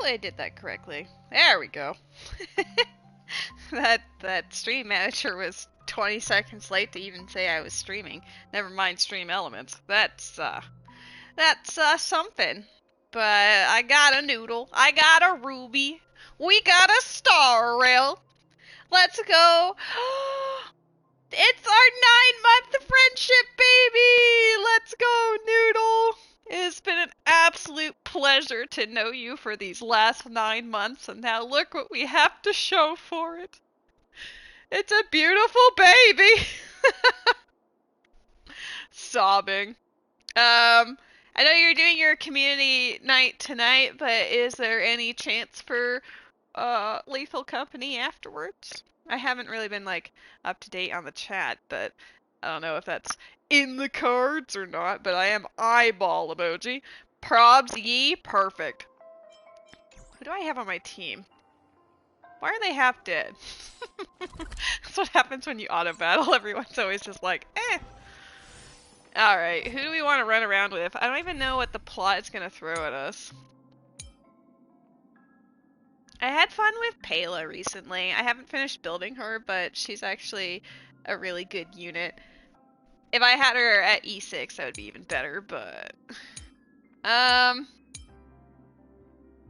Hopefully I did that correctly. There we go. That stream manager was 20 seconds late to even say I was streaming. Never mind stream elements. That's something. But I got a noodle. I got a ruby. We got a star rail. Let's go. It's our 9-month friendship, baby! Let's go, Noodle! It's been an absolute pleasure to know you for these last 9 months, and now look what we have to show for it. It's a beautiful baby! Sobbing. I know you're doing your community night tonight, but is there any chance for Lethal Company afterwards? I haven't really been, like, up to date on the chat, but I don't know if that's in the cards or not, but I am eyeball emoji. Probs ye, perfect. Who do I have on my team? Why are they half dead? That's what happens when you auto-battle. Everyone's always just like, eh. Alright, who do we want to run around with? I don't even know what the plot is going to throw at us. I had fun with Pela recently. I haven't finished building her, but she's actually a really good unit. If I had her at E6, that would be even better, but...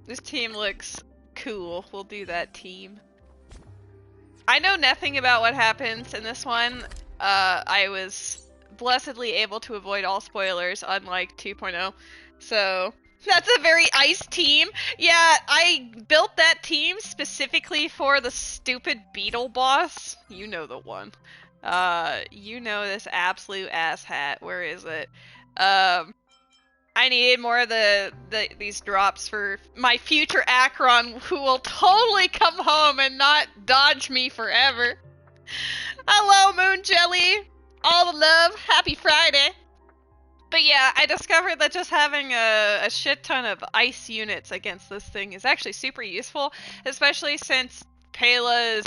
This team looks cool. We'll do that team. I know nothing about what happens in this one. I was blessedly able to avoid all spoilers, unlike 2.0, so... That's a very ice team. Yeah, I built that team specifically for the stupid beetle boss. You know the one. You know this absolute asshat. Where is it? I needed more of these drops for my future Akron, who will totally come home and not dodge me forever. Hello, Moon Jelly. All the love. Happy Friday. But yeah, I discovered that just having a shit ton of ice units against this thing is actually super useful, especially since Pela's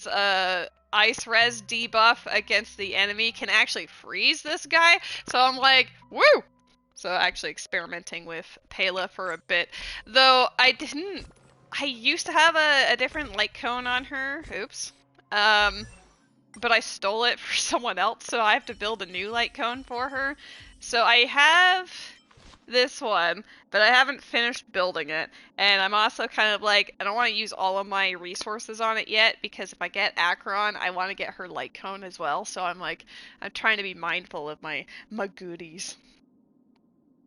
ice res debuff against the enemy can actually freeze this guy. So I'm like, woo! So actually experimenting with Pela for a bit. Though I used to have a different light cone on her. Oops. But I stole it for someone else, so I have to build a new light cone for her. So I have this one, but I haven't finished building it. And I'm also kind of like, I don't want to use all of my resources on it yet, because if I get Akron, I want to get her light cone as well. So I'm like, I'm trying to be mindful of my goodies.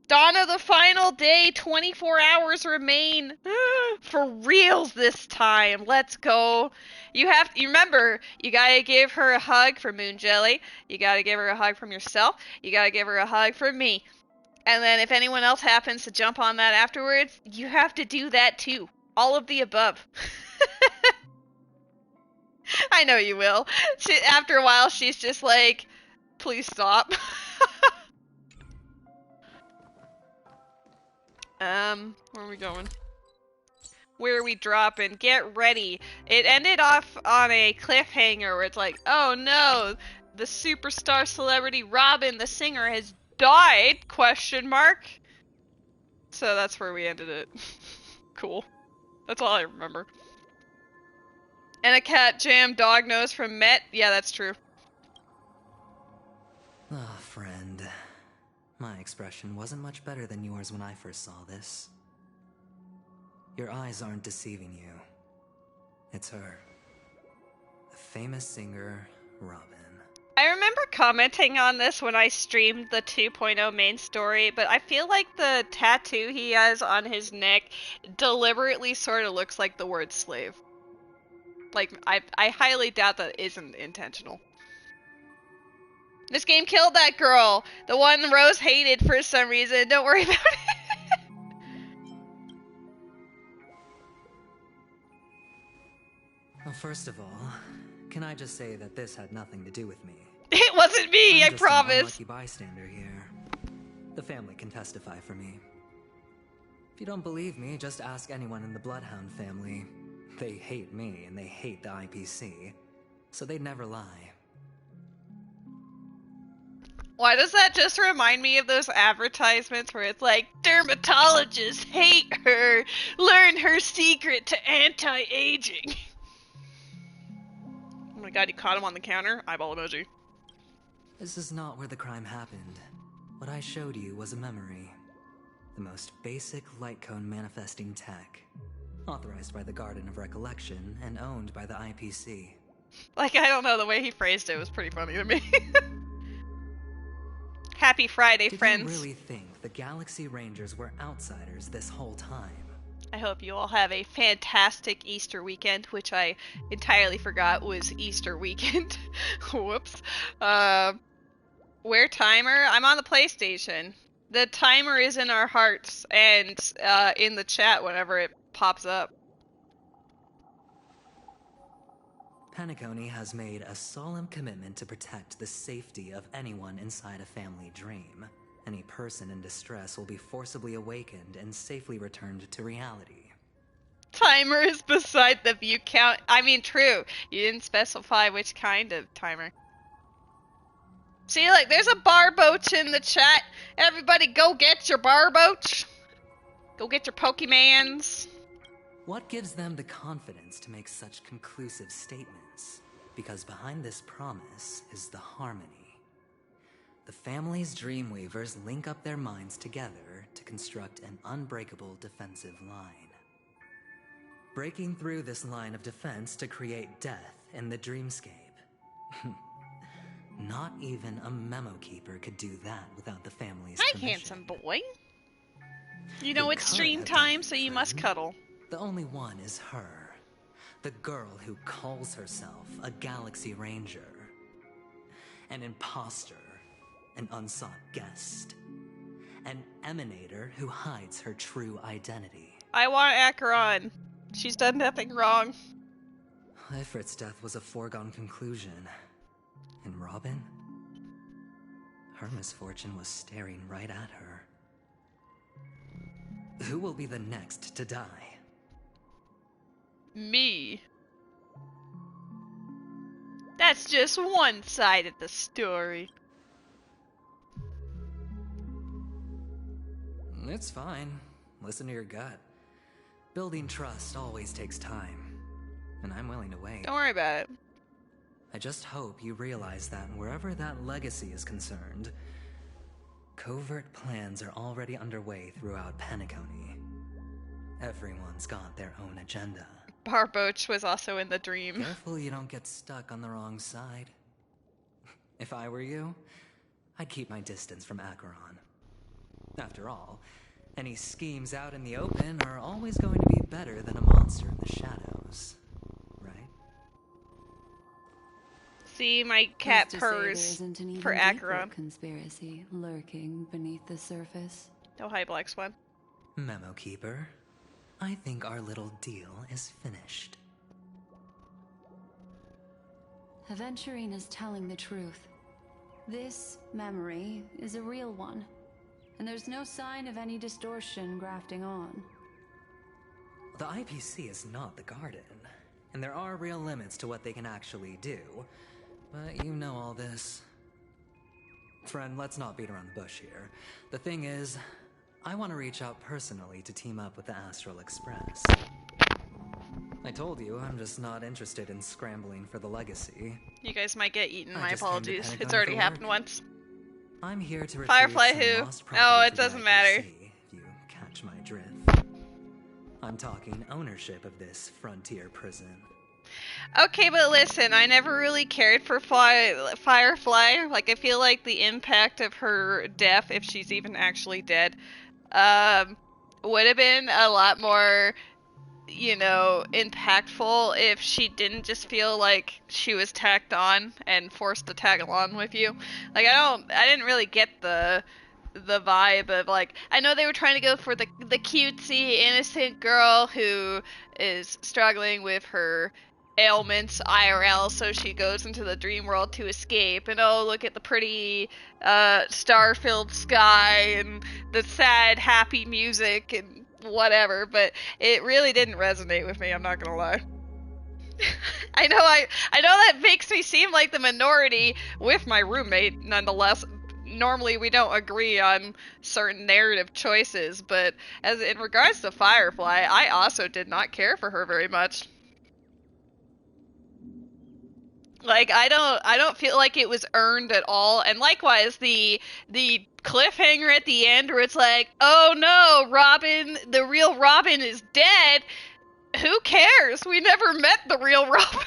Dawn of the final day, 24 hours remain. For reals this time. Let's go. You remember, you gotta give her a hug from Moon Jelly. You gotta give her a hug from yourself. You gotta give her a hug from me. And then if anyone else happens to jump on that afterwards, you have to do that too. All of the above. I know you will. After a while, she's just like, please stop. Where are we going? Where are we dropping? Get ready. It ended off on a cliffhanger where it's like, oh no, the superstar celebrity Robin, the singer, has died, question mark. So that's where we ended it. Cool. That's all I remember. And a cat jam dog nose from Met. Yeah, that's true. Ah, friend. My expression wasn't much better than yours when I first saw this. Your eyes aren't deceiving you. It's her. The famous singer, Robin. I remember commenting on this when I streamed the 2.0 main story, but I feel like the tattoo he has on his neck deliberately sort of looks like the word slave. Like, I highly doubt that isn't intentional. This game killed that girl! The one Rose hated for some reason. Don't worry about it. Well, first of all, can I just say that this had nothing to do with me? It wasn't me, I promise. I'm just an unlucky bystander here. The family can testify for me. If you don't believe me, just ask anyone in the Bloodhound family. They hate me, and they hate the IPC, so they'd never lie. Why does that just remind me of those advertisements where it's like, dermatologists hate her, learn her secret to anti-aging. Oh my god, you caught him on the counter? Eyeball emoji. This is not where the crime happened. What I showed you was a memory. The most basic light cone manifesting tech. Authorized by the Garden of Recollection and owned by the IPC. Like, I don't know, the way he phrased it was pretty funny to me. Happy Friday, friends. Did you really think the Galaxy Rangers were outsiders this whole time? I hope you all have a fantastic Easter weekend, which I entirely forgot was Easter weekend. Whoops. Where timer? I'm on the PlayStation. The timer is in our hearts and in the chat whenever it pops up. Penacony has made a solemn commitment to protect the safety of anyone inside a family dream. Any person in distress will be forcibly awakened and safely returned to reality. Timer is beside the view count. I mean, true. You didn't specify which kind of timer. See, like, there's a Barboach in the chat. Everybody go get your Barboach. Go get your Pokemans. What gives them the confidence to make such conclusive statements? Because behind this promise is the harmony. The family's Dreamweavers link up their minds together to construct an unbreakable defensive line. Breaking through this line of defense to create death in the dreamscape. Not even a memo keeper could do that without the family's permission. Hi, handsome boy. You know it's stream time, so you must cuddle. The only one is her. The girl who calls herself a Galaxy Ranger. An imposter. An unsought guest. An emanator who hides her true identity. I want Acheron. She's done nothing wrong. Ifrit's death was a foregone conclusion. And Robin? Her misfortune was staring right at her. Who will be the next to die? Me. That's just one side of the story. It's fine. Listen to your gut. Building trust always takes time. And I'm willing to wait. Don't worry about it. I just hope you realize that wherever that legacy is concerned, covert plans are already underway throughout Penacony. Everyone's got their own agenda. Barboach was also in the dream. Careful you don't get stuck on the wrong side. If I were you, I'd keep my distance from Acheron. After all, any schemes out in the open are always going to be better than a monster in the shadows, right? See, my cat purrs for Acheron. Conspiracy lurking beneath the surface. Oh, hi, Black Swan. Memo Keeper, I think our little deal is finished. Aventurine is telling the truth. This memory is a real one, and there's no sign of any distortion grafting on. The IPC is not the Garden, and there are real limits to what they can actually do. But you know all this. Friend, let's not beat around the bush here. The thing is, I want to reach out personally to team up with the Astral Express. I told you, I'm just not interested in scrambling for the legacy. You guys might get eaten, my just apologies. came to It's already Penacony for happened work. once. I'm here to retrieve Firefly some who? lost Oh, property it for the doesn't matter. IPC, if you catch my drift. I'm talking ownership of this frontier prison. Okay, but listen, I never really cared for Firefly. Like, I feel like the impact of her death, if she's even actually dead, would have been a lot more, you know, impactful if she didn't just feel like she was tacked on and forced to tag along with you. Like, I didn't really get the vibe of, like, I know they were trying to go for the cutesy, innocent girl who is struggling with her ailments IRL, so she goes into the dream world to escape, and oh, look at the pretty star-filled sky and the sad happy music and whatever, but it really didn't resonate with me, I'm not gonna lie. I know that makes me seem like the minority with my roommate nonetheless, normally we don't agree on certain narrative choices, but as in regards to Firefly, I also did not care for her very much. Like I don't feel like it was earned at all. And likewise the cliffhanger at the end where it's like, "Oh no, Robin, the real Robin is dead." Who cares? We never met the real Robin.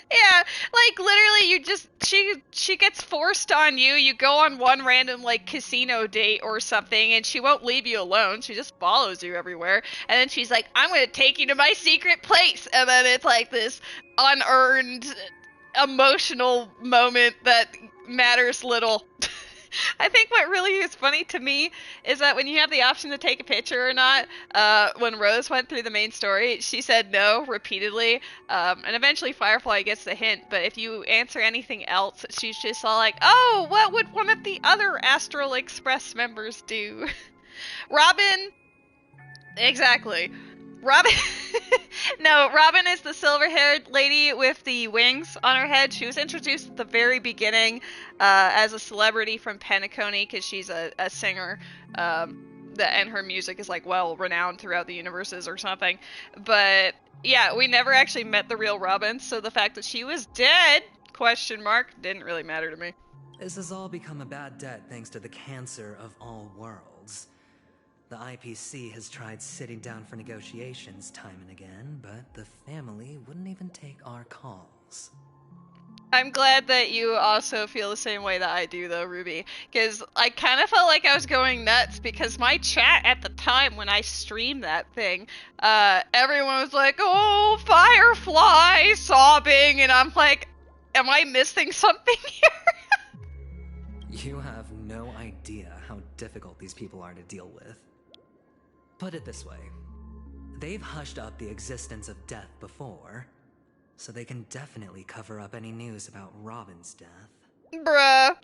Yeah, like literally you just she gets forced on you. You go on one random like casino date or something and she won't leave you alone. She just follows you everywhere. And then she's like, "I'm going to take you to my secret place." And then it's like this unearned emotional moment that matters little. I think what really is funny to me is that when you have the option to take a picture or not, when Rose went through the main story, she said no repeatedly, and eventually Firefly gets the hint, but if you answer anything else, she's just all like, "Oh, what would one of the other Astral Express members do?" Robin, exactly. Robin, no, Robin is the silver-haired lady with the wings on her head. She was introduced at the very beginning as a celebrity from Penacony because she's a singer, and her music is like well renowned throughout the universes or something. But yeah, we never actually met the real Robin, so the fact that she was dead question mark didn't really matter to me. This has all become a bad debt thanks to the cancer of all worlds. The IPC has tried sitting down for negotiations time and again, but the family wouldn't even take our calls. I'm glad that you also feel the same way that I do, though, Ruby, because I kind of felt like I was going nuts because my chat at the time when I streamed that thing, everyone was like, "Oh, Firefly," sobbing, and I'm like, am I missing something here? You have no idea how difficult these people are to deal with. Put it this way, they've hushed up the existence of death before, so they can definitely cover up any news about Robin's death. Bruh.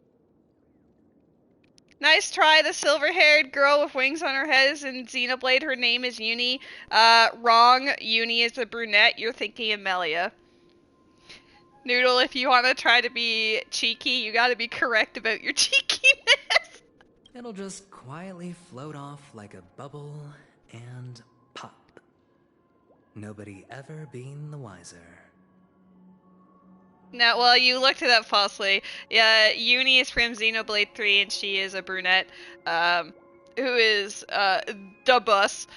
Nice try, the silver-haired girl with wings on her head is in Xenoblade. Her name is Uni. Wrong. Uni is a brunette. You're thinking Amelia. Noodle, if you want to try to be cheeky, you gotta be correct about your cheekiness. It'll just quietly float off like a bubble and pop. Nobody ever being the wiser. No, well, you looked it up falsely. Yeah, Uni is from Xenoblade 3, and she is a brunette, who is, the bus.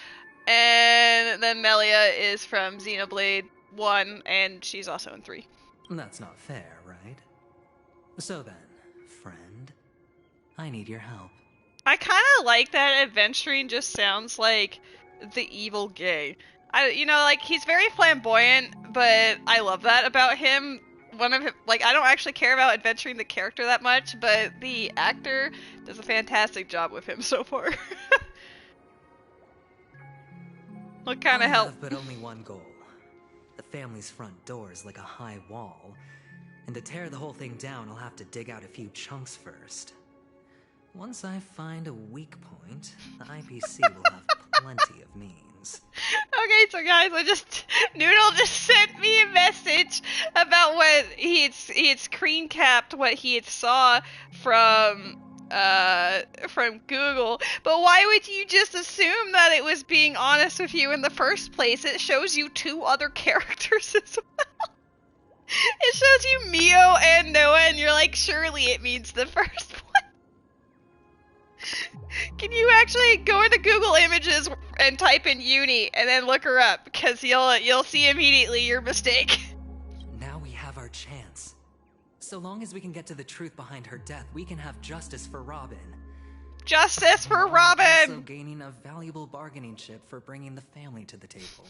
And then Melia is from Xenoblade 1, and she's also in 3. That's not fair, right? So then, friend, I need your help. I kind of like that adventuring just sounds like the evil gay. Like, he's very flamboyant, but I love that about him. One of him, like, I don't actually care about adventuring the character that much, but the actor does a fantastic job with him so far. What kind of help? I have but only one goal. The family's front door is like a high wall, and to tear the whole thing down, I'll have to dig out a few chunks first. Once I find a weak point, the IPC will have plenty of means. Okay, so guys, Noodle just sent me a message about what he had screen capped what he had saw from Google. But why would you just assume that it was being honest with you in the first place? It shows you two other characters as well. It shows you Mio and Noah, and you're like, surely it means the first one. Can you actually go into Google Images and type in Uni and then look her up? Because you'll see immediately your mistake. Now we have our chance. So long as we can get to the truth behind her death, we can have justice for Robin. Justice for While also Robin! gaining a valuable bargaining chip for bringing the family to the table.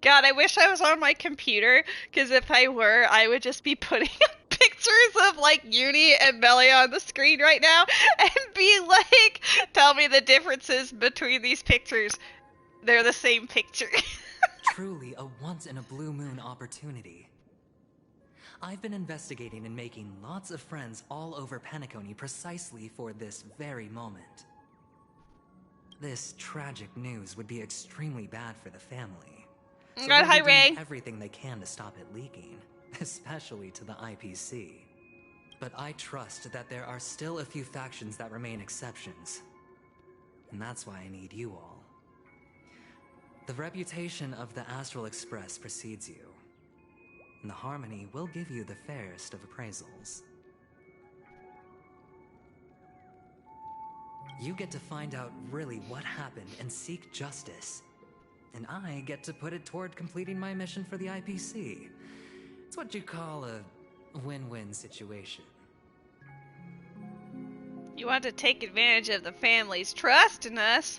God, I wish I was on my computer, because if I were, I would just be putting up pictures of, like, Uni and Melia on the screen right now, and be like, tell me the differences between these pictures. They're the same picture. Truly a once-in-a-blue-moon opportunity. I've been investigating and making lots of friends all over Penacony precisely for this very moment. This tragic news would be extremely bad for the family. So God, hi, they'll be doing Ray. everything they can to stop it leaking, especially to the IPC. but I trust that there are still a few factions that remain exceptions. And that's why I need you all. The reputation of the Astral Express precedes you, and the Harmony will give you the fairest of appraisals. You get to find out really what happened and seek justice, and I get to put it toward completing my mission for the IPC. It's what you call a win-win situation. You want to take advantage of the family's trust in us?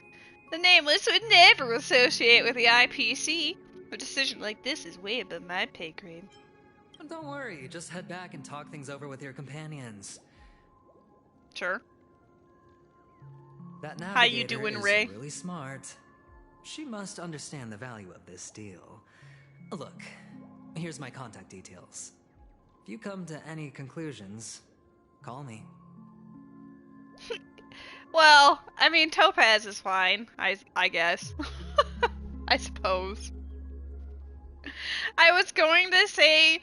The Nameless would never associate with the IPC. A decision like this is way above my pay grade. Don't worry, just head back and talk things over with your companions. Sure. That navigator How you doing, is Ray? really smart. She must understand the value of this deal. Look, here's my contact details. If you come to any conclusions, call me. Well, I mean, Topaz is fine, I guess. I suppose. I was going to say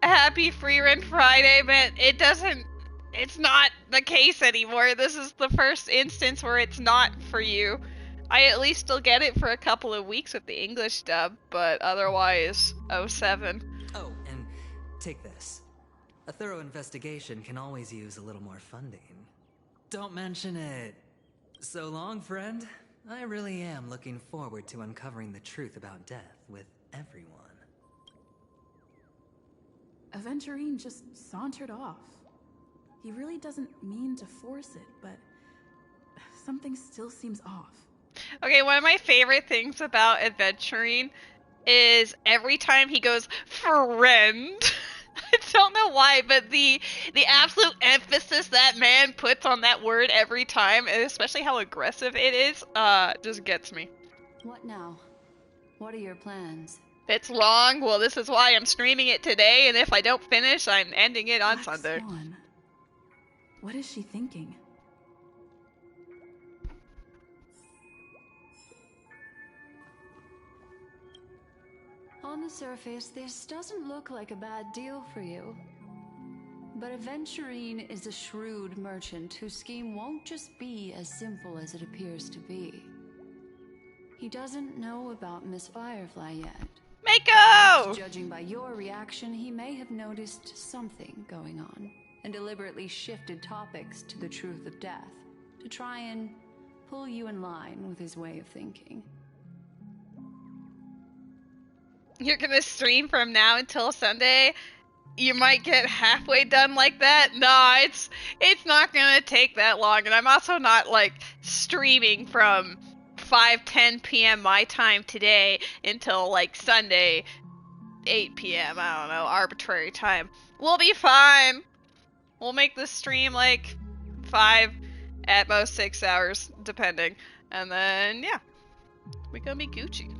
Happy Free Run Friday, but it's not the case anymore. This is the first instance where it's not for you. I at least still get it for a couple of weeks with the English dub, but otherwise, 07. Oh, and take this. A thorough investigation can always use a little more funding. Don't mention it. So long, friend. I really am looking forward to uncovering the truth about death with everyone. Aventurine just sauntered off. He really doesn't mean to force it, but something still seems off. Okay, one of my favorite things about Adventuring is every time he goes, friend. I don't know why, but the absolute emphasis that man puts on that word every time, and especially how aggressive it is, just gets me. What now? What are your plans? It's long. Well, this is why I'm streaming it today, and if I don't finish, I'm ending it on Black Sunday. Swan. What is she thinking? On the surface, this doesn't look like a bad deal for you. But Aventurine is a shrewd merchant whose scheme won't just be as simple as it appears to be. He doesn't know about Miss Firefly yet. Mako! Judging by your reaction, he may have noticed something going on and deliberately shifted topics to the truth of death to try and pull you in line with his way of thinking. You're gonna stream from now until Sunday? You might get halfway done like that? No, it's not gonna take that long, and I'm also not, like, streaming from 5:10 p.m. my time today until, like, Sunday 8 p.m. I don't know, arbitrary time. We'll be fine. We'll make the stream, like, 5, at most 6 hours, depending. And then, yeah, we're gonna be Gucci.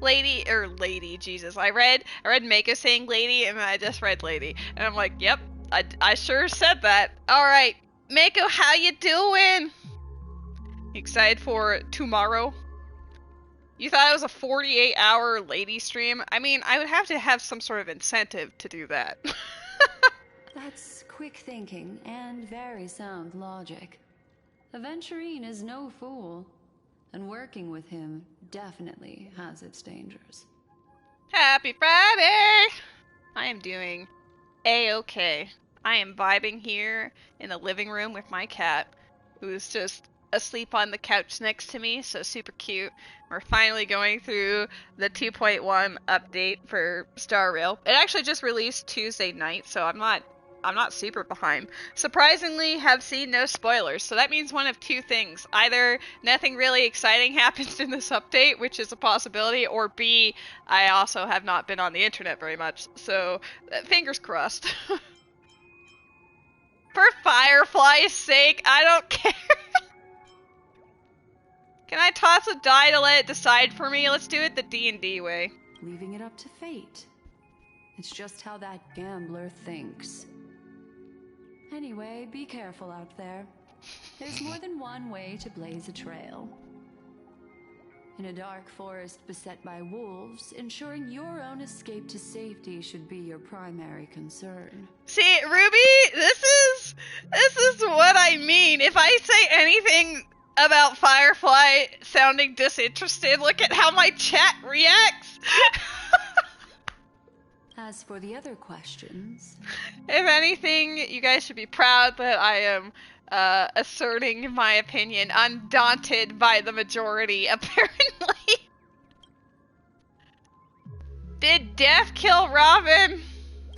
Lady, Jesus. I read Mako saying lady, and then I just read lady. And I'm like, yep, I sure said that. Alright, Mako, how you doing? Excited for tomorrow? You thought it was a 48-hour lady stream? I mean, I would have to have some sort of incentive to do that. That's quick thinking and very sound logic. Aventurine is no fool, and working with him definitely has its dangers. Happy Friday! I am doing A-okay. I am vibing here in the living room with my cat, who's just asleep on the couch next to me, so super cute. We're finally going through the 2.1 update for Star Rail. It actually just released Tuesday night, so I'm not super behind. Surprisingly, have seen no spoilers, so that means one of two things. Either nothing really exciting happens in this update, which is a possibility, or B, I also have not been on the internet very much, so fingers crossed. For Firefly's sake, I don't care. Can I toss a die to let it decide for me? Let's do it the D&D way. Leaving it up to fate. It's just how that gambler thinks. Anyway, be careful out there. There's more than one way to blaze a trail. In a dark forest beset by wolves, ensuring your own escape to safety should be your primary concern. See, Ruby, this is what I mean. If I say anything about Firefly sounding disinterested, look at how my chat reacts. As for the other questions... If anything, you guys should be proud that I am asserting my opinion, undaunted by the majority, apparently. Did Death kill Robin?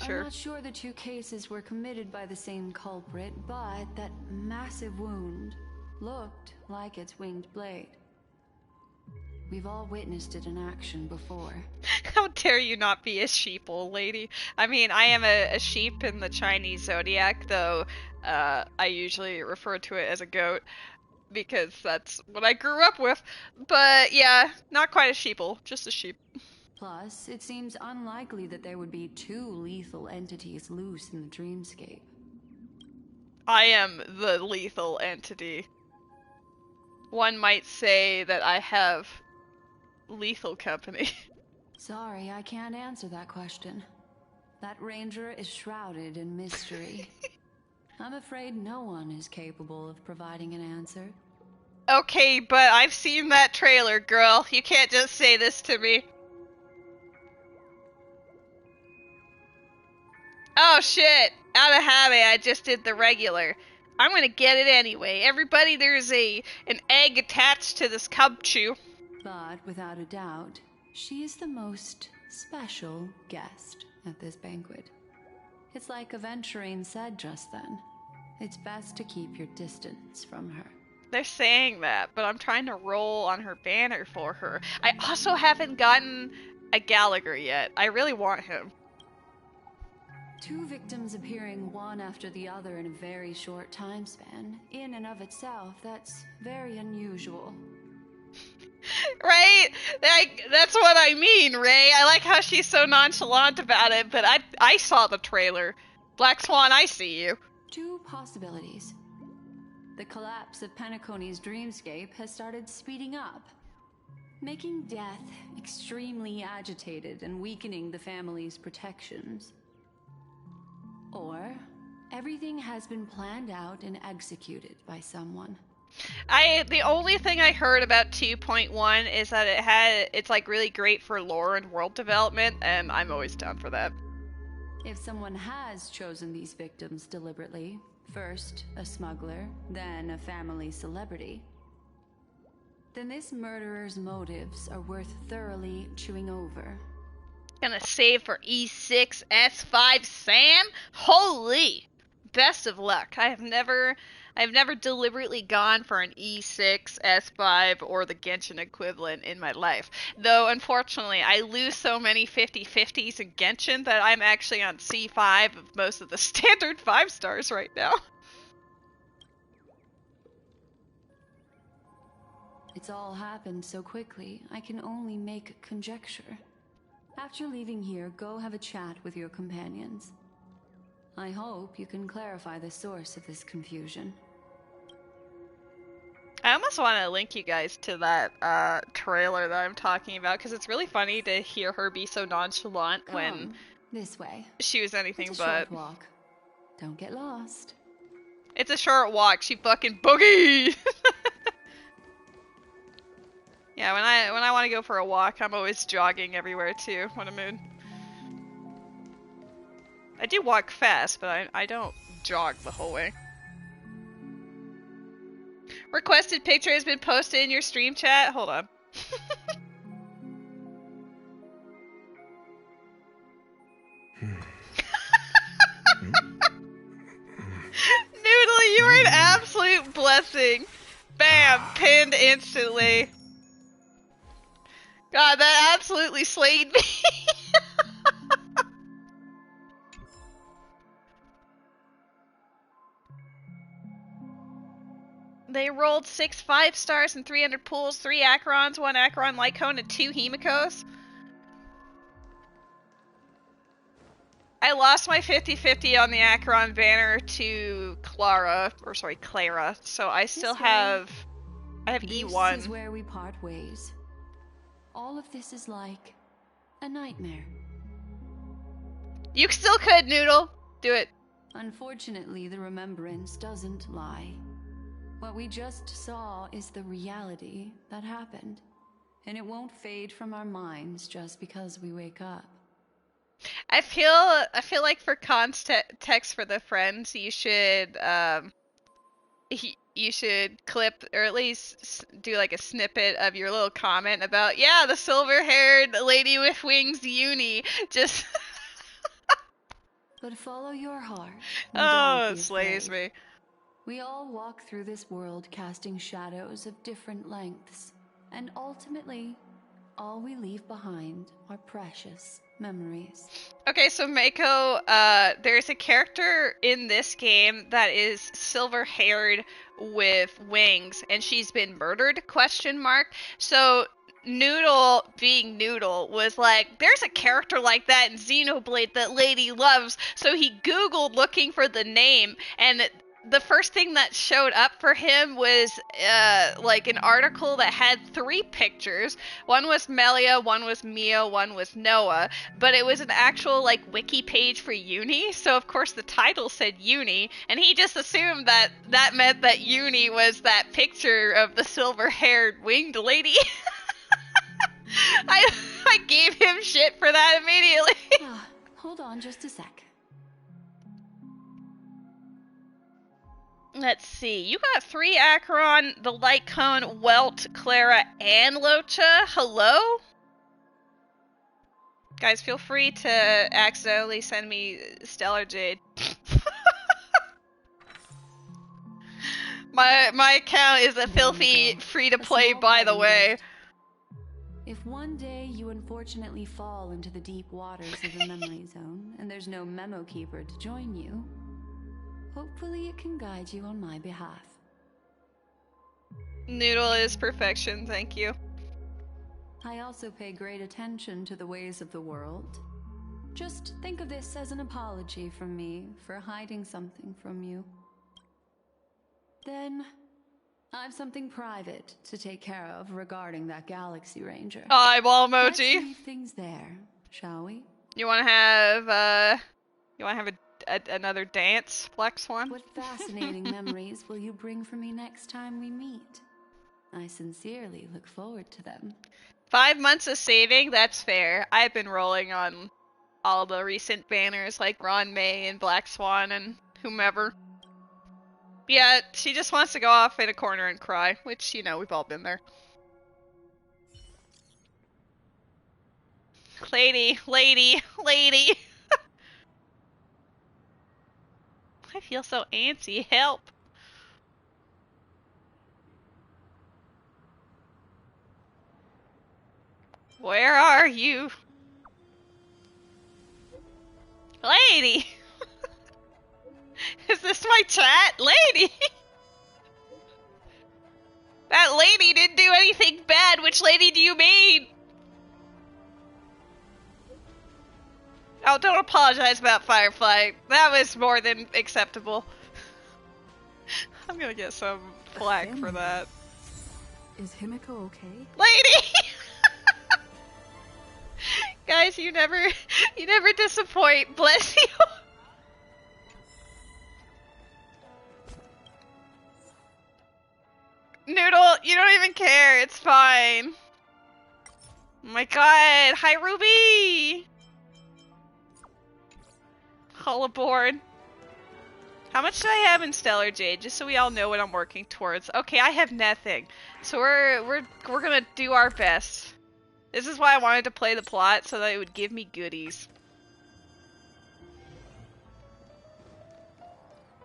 Sure. I'm not sure the two cases were committed by the same culprit, but that massive wound looked like its winged blade. We've all witnessed it in action before. How dare you not be a sheeple, lady? I mean, I am a sheep in the Chinese zodiac, though I usually refer to it as a goat, because that's what I grew up with. But yeah, not quite a sheeple, just a sheep. Plus, it seems unlikely that there would be two lethal entities loose in the dreamscape. I am the lethal entity. One might say that I have lethal company. Sorry, I can't answer that question. That ranger is shrouded in mystery. I'm afraid no one is capable of providing an answer. Okay, but I've seen that trailer, girl. You can't just say this to me. Oh shit! Out of habit, I just did the regular. I'm gonna get it anyway. Everybody, there's an egg attached to this cub chew. But without a doubt, she is the most special guest at this banquet. It's like Aventurine said just then. It's best to keep your distance from her. They're saying that, but I'm trying to roll on her banner for her. I also haven't gotten a Gallagher yet. I really want him. Two victims appearing one after the other in a very short time span, in and of itself, that's very unusual. Right? That's what I mean, Ray. I like how she's so nonchalant about it, but I saw the trailer. Black Swan, I see you. Two possibilities. The collapse of Penacony's dreamscape has started speeding up, making death extremely agitated and weakening the family's protections. Or everything has been planned out and executed by someone. The only thing I heard about 2.1 is that it's like really great for lore and world development, and I'm always down for that. If someone has chosen these victims deliberately, first a smuggler, then a family celebrity, then this murderer's motives are worth thoroughly chewing over. Gonna save for E6 S5 Sam? Holy! Best of luck. I've never deliberately gone for an E6 S5 or the Genshin equivalent in my life. Though, unfortunately, I lose so many 50-50s in Genshin that I'm actually on C5 of most of the standard 5 stars right now. It's all happened so quickly, I can only make conjecture. After leaving here, go have a chat with your companions. I hope you can clarify the source of this confusion. I almost want to link you guys to that trailer that I'm talking about, because it's really funny to hear her be so nonchalant when this way. She was anything it's but. A short walk. Don't get lost. It's a short walk. She fucking boogie. Yeah, when I want to go for a walk, I'm always jogging everywhere too when I'm in. I do walk fast, but I don't jog the whole way. Requested picture has been posted in your stream chat. Hold on. Noodle, you were an absolute blessing. Bam, pinned instantly. God, that absolutely slayed me. They rolled 6 5-stars and 300 pools, 3 Acherons, 1 Acheron Lycone, and 2 Hemikos. I lost my 50-50 on the Acheron banner to Clara, so I still have... I have E1. This is where we part ways. all of this is like a nightmare. You still could, Noodle. Do it. Unfortunately, the remembrance doesn't lie. What we just saw is the reality that happened, and it won't fade from our minds just because we wake up. I feel like for context for the friends, you should you should clip or at least do like a snippet of your little comment about the silver-haired lady with wings Uni just But follow your heart. oh, it slays me. We all walk through this world casting shadows of different lengths, and ultimately, all we leave behind are precious memories. Okay, so Mako, there's a character in this game that is silver-haired with wings, and she's been murdered, ? So Noodle, being Noodle, was like, there's a character like that in Xenoblade that lady loves, so he Googled looking for the name, and the first thing that showed up for him was like an article that had 3 pictures. One was Melia, one was Mia, one was Noah, but it was an actual like wiki page for Uni, so of course the title said Uni, and he just assumed that that meant that Uni was that picture of the silver-haired winged lady. I gave him shit for that immediately. Hold on just a sec. Let's see. You got 3 Acheron, the Light Cone, Welt, Clara, and Locha. Hello? Guys, feel free to accidentally send me Stellar Jade. my account is a filthy free-to-play, by the way. If one day you unfortunately fall into the deep waters of the memory zone, and there's no memo keeper to join you, hopefully it can guide you on my behalf. Noodle is perfection, thank you. I also pay great attention to the ways of the world. Just think of this as an apology from me for hiding something from you. Then, I've something private to take care of regarding that Galaxy Ranger. Eyeball emoji. Let's leave things there, shall we? You wanna have another dance, Black Swan? What fascinating memories will you bring for me next time we meet? I sincerely look forward to them. 5 months of saving, that's fair. I've been rolling on all the recent banners like Ron May and Black Swan and whomever. Yeah, she just wants to go off in a corner and cry, which, you know, we've all been there. Lady. I feel so antsy, help. Where are you? Lady! Is this my chat? Lady! That lady didn't do anything bad. Which lady do you mean? Oh, don't apologize about Firefly. That was more than acceptable. I'm gonna get some flack for that. Is Himiko okay? Lady! Guys, you never disappoint. Bless you. Noodle, you don't even care. It's fine. Oh my god. Hi, Ruby. All aboard. How much do I have in Stellar Jade? Just so we all know what I'm working towards. Okay, I have nothing. So we're gonna do our best. This is why I wanted to play the plot, so that it would give me goodies.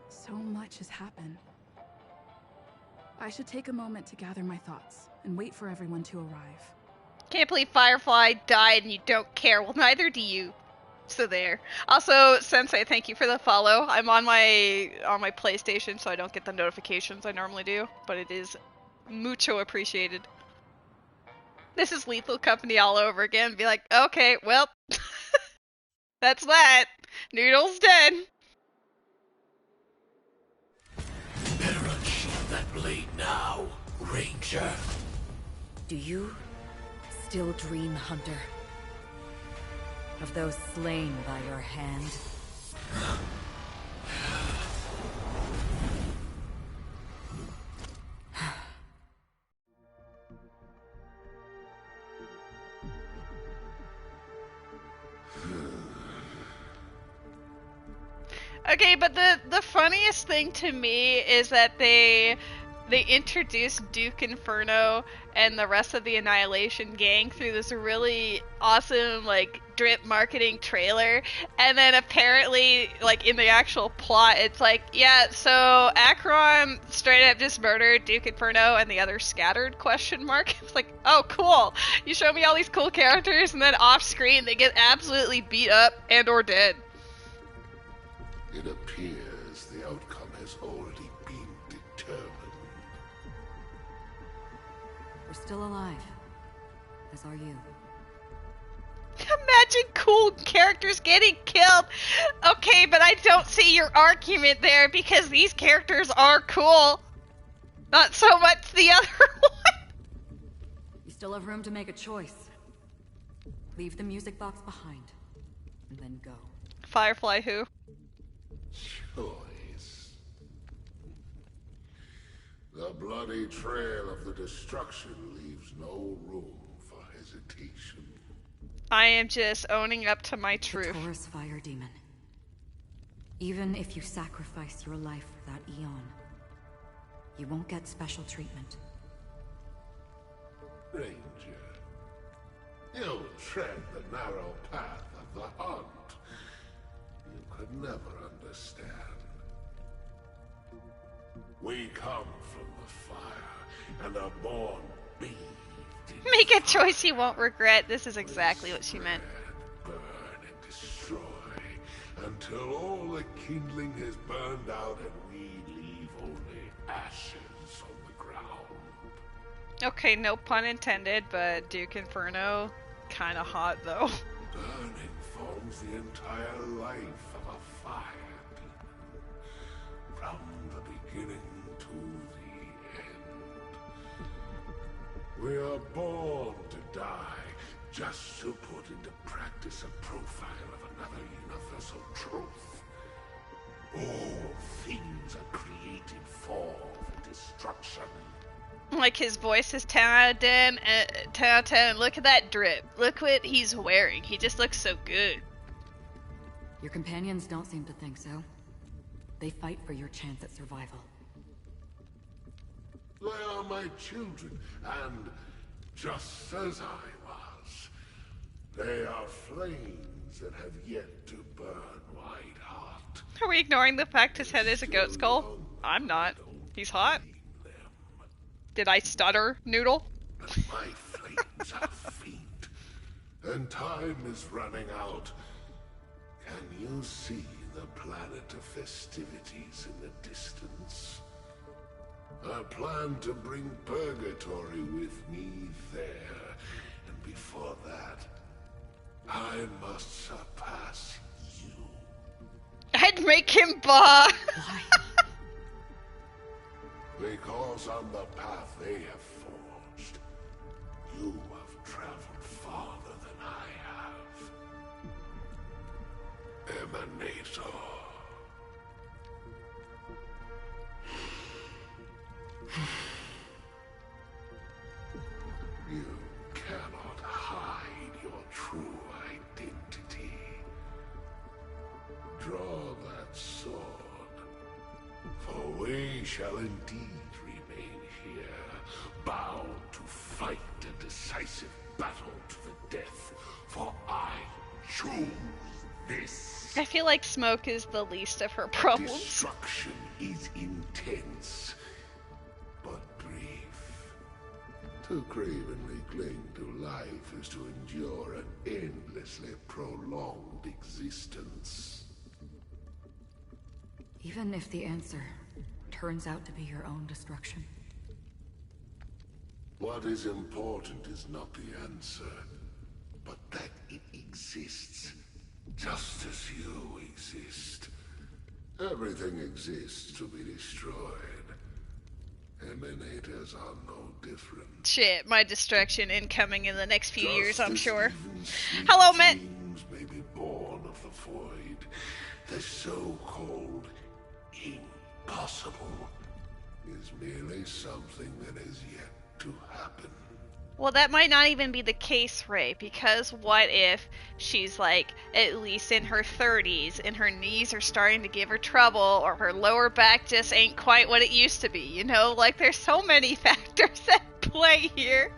So much has happened. I should take a moment to gather my thoughts and wait for everyone to arrive. Can't believe Firefly died and you don't care. Well, neither do you. So there. Also, Sensei, thank you for the follow. I'm on my PlayStation, so I don't get the notifications I normally do, but it is mucho appreciated. This is Lethal Company all over again. Be like, okay, well, that's that. Noodle's dead. Better unsheath that blade now, Ranger. Do you still dream, Hunter? Of those slain by your hand? Okay, but the funniest thing to me is that they introduced Duke Inferno and the rest of the Annihilation gang through this really awesome like drip marketing trailer, and then apparently like in the actual plot it's like, yeah, so Acheron straight up just murdered Duke Inferno and the others scattered ? It's like, oh cool, you show me all these cool characters and then off screen they get absolutely beat up and or dead. It appears the outcome has already been determined. We're still alive. As are you. Imagine cool characters getting killed. Okay, but I don't see your argument there because these characters are cool. Not so much the other one. You still have room to make a choice. Leave the music box behind, and then go. Firefly who? Choice. The bloody trail of the destruction leaves no room for hesitation. I am just owning up to my The truth. Taurus Fire Demon. Even if you sacrifice your life for that eon, you won't get special treatment. Ranger, you tread the narrow path of the hunt. You could never understand. We come from the fire and are born bathed in Make a choice you won't regret. This is exactly what she meant. burn and destroy until all the kindling has burned out and we leave only ashes on the ground. Okay, no pun intended, but Duke Inferno, kinda hot though. Burning forms the entire life of a fire demon, from the beginning to the end. We are born to die, just to put into practice a profile of another universal truth. All things are created for the destruction. Like his voice is 10 out of 10, 10 out of 10. Look at that drip. Look what he's wearing. He just looks so good. Your companions don't seem to think so. They fight for your chance at survival. They are my children, and just as I was, they are flames that have yet to burn white hot. Are we ignoring the fact his head is a goat skull? I'm not. He's hot. Did I stutter, Noodle? But my flames are faint, and time is running out. Can you see the planet of festivities in the distance? I plan to bring Purgatory with me there, and before that, I must surpass you. I'd make him bah! Why? Because on the path they have forged, you have traveled farther than I have. Emanator. You cannot hide your true identity. Draw that sword, for we shall indeed remain here, bound to fight a decisive battle to the death, for I choose this. I feel like smoke is the least of her problems. Destruction is intense, but brief. To cravenly cling to life is to endure an endlessly prolonged existence. Even if the answer turns out to be your own destruction. What is important is not the answer, but that it exists, just as you exist. Everything exists to be destroyed, and Eliminators are no different. Shit, my destruction incoming in the next few years, I'm Just sure. as even sweet Hello, Matt. dreams may be born of the void. The so-called impossible is merely something that is yet to happen. Well, that might not even be the case, Ray, because what if she's like at least in her 30s and her knees are starting to give her trouble, or her lower back just ain't quite what it used to be, you know? Like, there's so many factors at play here.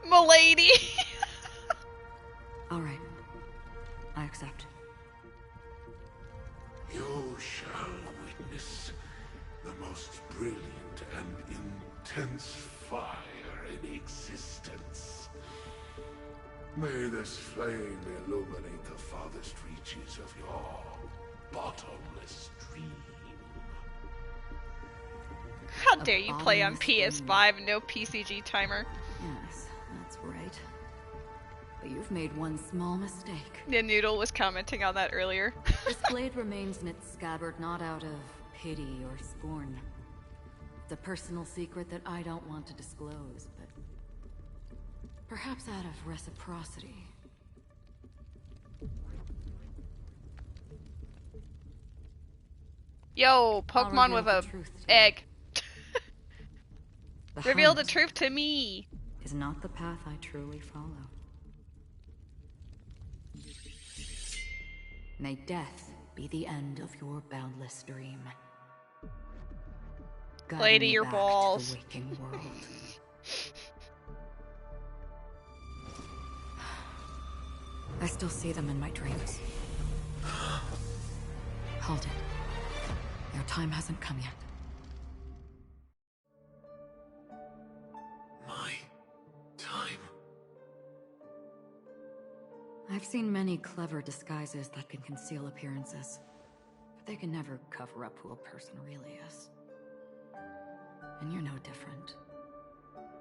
Milady. Alright. I accept. You shall witness the most brilliant and intense fire in existence. May this flame illuminate the farthest reaches of your bottomless dream. How dare you play on PS5 and no PCG timer? Yes, that's right. But you've made one small mistake. The Noodle was commenting on that earlier. This blade remains in its scabbard not out of pity or scorn. It's a personal secret that I don't want to disclose, but perhaps out of reciprocity. Yo, Pokemon with a egg. Reveal the hunt truth to me. is not the path I truly follow. May death be the end of your boundless dream. Guiding Lady, you your back balls. to the waking world. I still see them in my dreams. Hold it. Your time hasn't come yet. My time. I've seen many clever disguises that can conceal appearances, but they can never cover up who a person really is. And you're no different.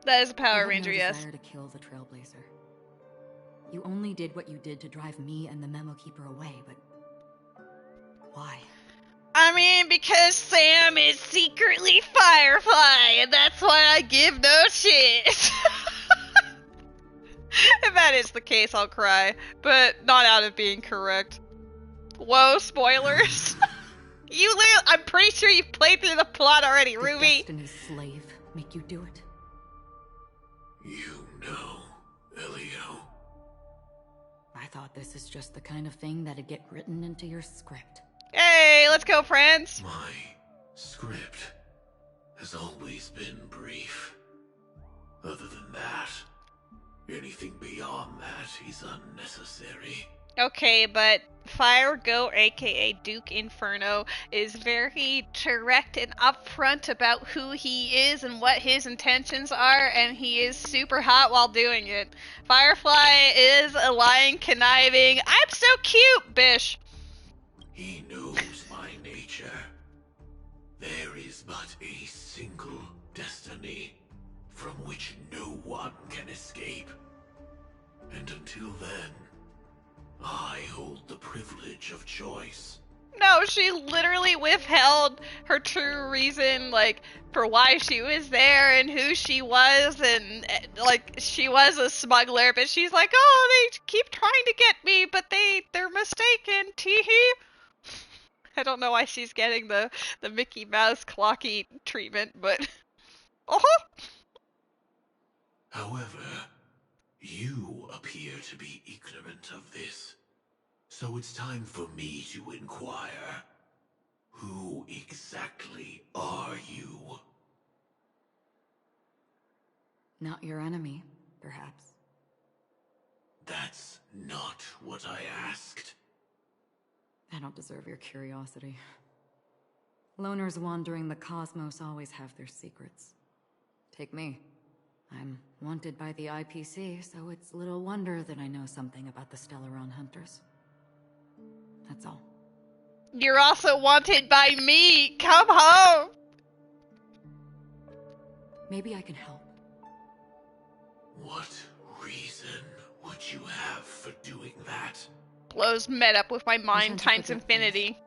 That is a Power You Ranger, had no yes. desire to kill the Trailblazer. You only did what you did to drive me and the Memo Keeper away, but why? I mean, because Sam is secretly Firefly, and that's why I give no shit. If that is the case, I'll cry, but not out of being correct. Whoa, spoilers. I'm pretty sure you've played through the plot already, Did Ruby. Destiny's slave make you do it? You know, Elio. I thought this is just the kind of thing that'd get written into your script. Hey, let's go, friends. My script has always been brief. Other than that, anything beyond that is unnecessary. Okay, but Fire Goat, aka Duke Inferno, is very direct and upfront about who he is and what his intentions are, and he is super hot while doing it. Firefly is a lying, conniving, I'm so cute, bish. He knows my nature. There is but a single destiny from which no one can escape. And until then, I hold the privilege of choice. No, she literally withheld her true reason, like, for why she was there and who she was, and, like, she was a smuggler, but she's like, oh, they keep trying to get me, but they're mistaken, tee-hee. I don't know why she's getting the Mickey Mouse clocky treatment, but... Oh! However, you appear to be ignorant of this. So it's time for me to inquire. Who exactly are you? Not your enemy, perhaps. That's not what I asked. I don't deserve your curiosity. Loners wandering the cosmos always have their secrets. Take me. I'm wanted by the IPC, so it's little wonder that I know something about the Stellaron Hunters. That's all. You're also wanted by me! Come home! Maybe I can help. What reason would you have for doing that? Blows met up with my tend mind to times forget infinity.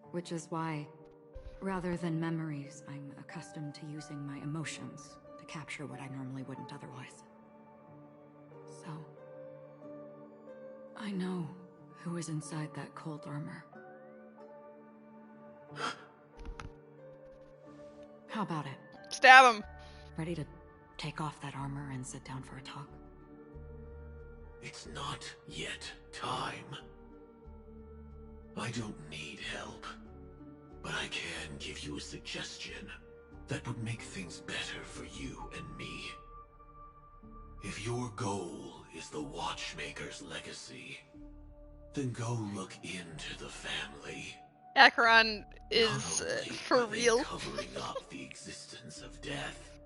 Which is why Rather than memories, I'm accustomed to using my emotions to capture what I normally wouldn't otherwise. So, I know who is inside that cold armor. How about it? Stab him. Ready to take off that armor and sit down for a talk? It's not yet time. I don't need help, but I can give you a suggestion that would make things better for you and me. If your goal is the Watchmaker's legacy, then go look into the family. Acheron Not is only for are they real. covering up the existence of death,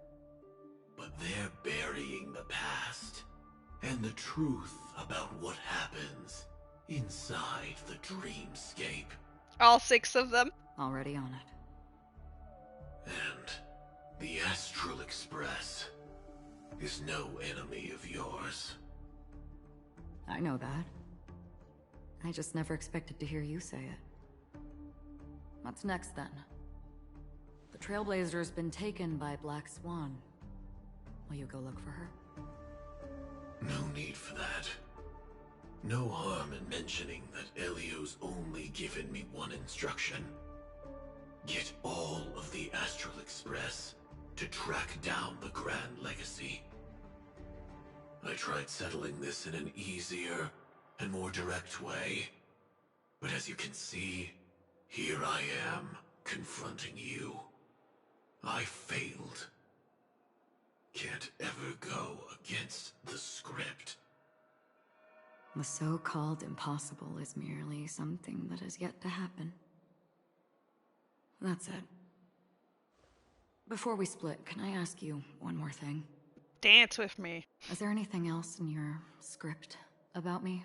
but they're burying the past and the truth about what happens inside the dreamscape. All 6 of them. Already on it. And the Astral Express is no enemy of yours. I know that. I just never expected to hear you say it. What's next, then? The Trailblazer's been taken by Black Swan. Will you go look for her? No need for that. No harm in mentioning that Elio's only given me one instruction. Get all of the Astral Express to track down the Grand Legacy. I tried settling this in an easier and more direct way, but as you can see, here I am, confronting you. I failed. Can't ever go against the script. The so-called impossible is merely something that has yet to happen. That's it. Before we split, can I ask you one more thing? Dance with me. Is there anything else in your script about me?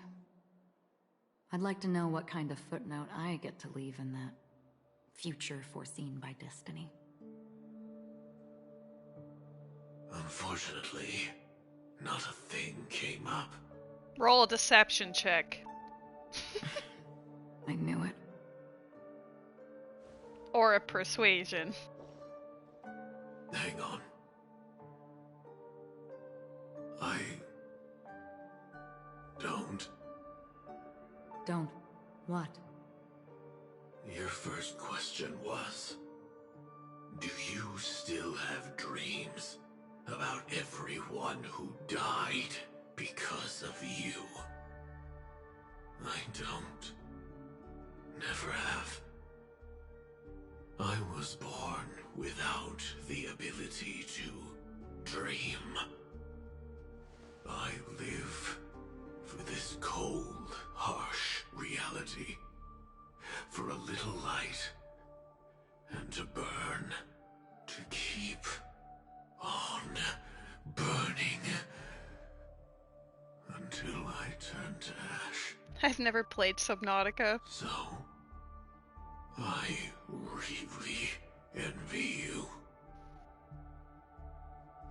I'd like to know what kind of footnote I get to leave in that future foreseen by destiny. Unfortunately, not a thing came up. Roll a deception check. I knew it. Or a persuasion. Hang on. I don't. Don't. What? Your first question was, do you still have dreams about everyone who died because of you? I don't. Never have. I was born without the ability to dream. I live for this cold, harsh reality. For a little light. And to burn. To keep on burning. Until I turn to ash. I've never played Subnautica. So, I really envy you.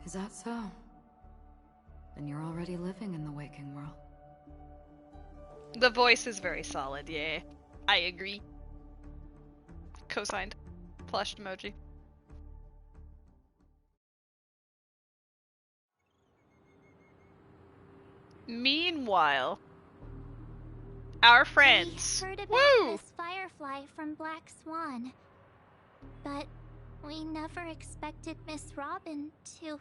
Is that so? Then you're already living in the waking world. The voice is very solid, yeah. I agree. Co-signed. Plushed emoji. Meanwhile, our friends. We heard about Woo! this Firefly from Black Swan, but we never expected Miss Robin to.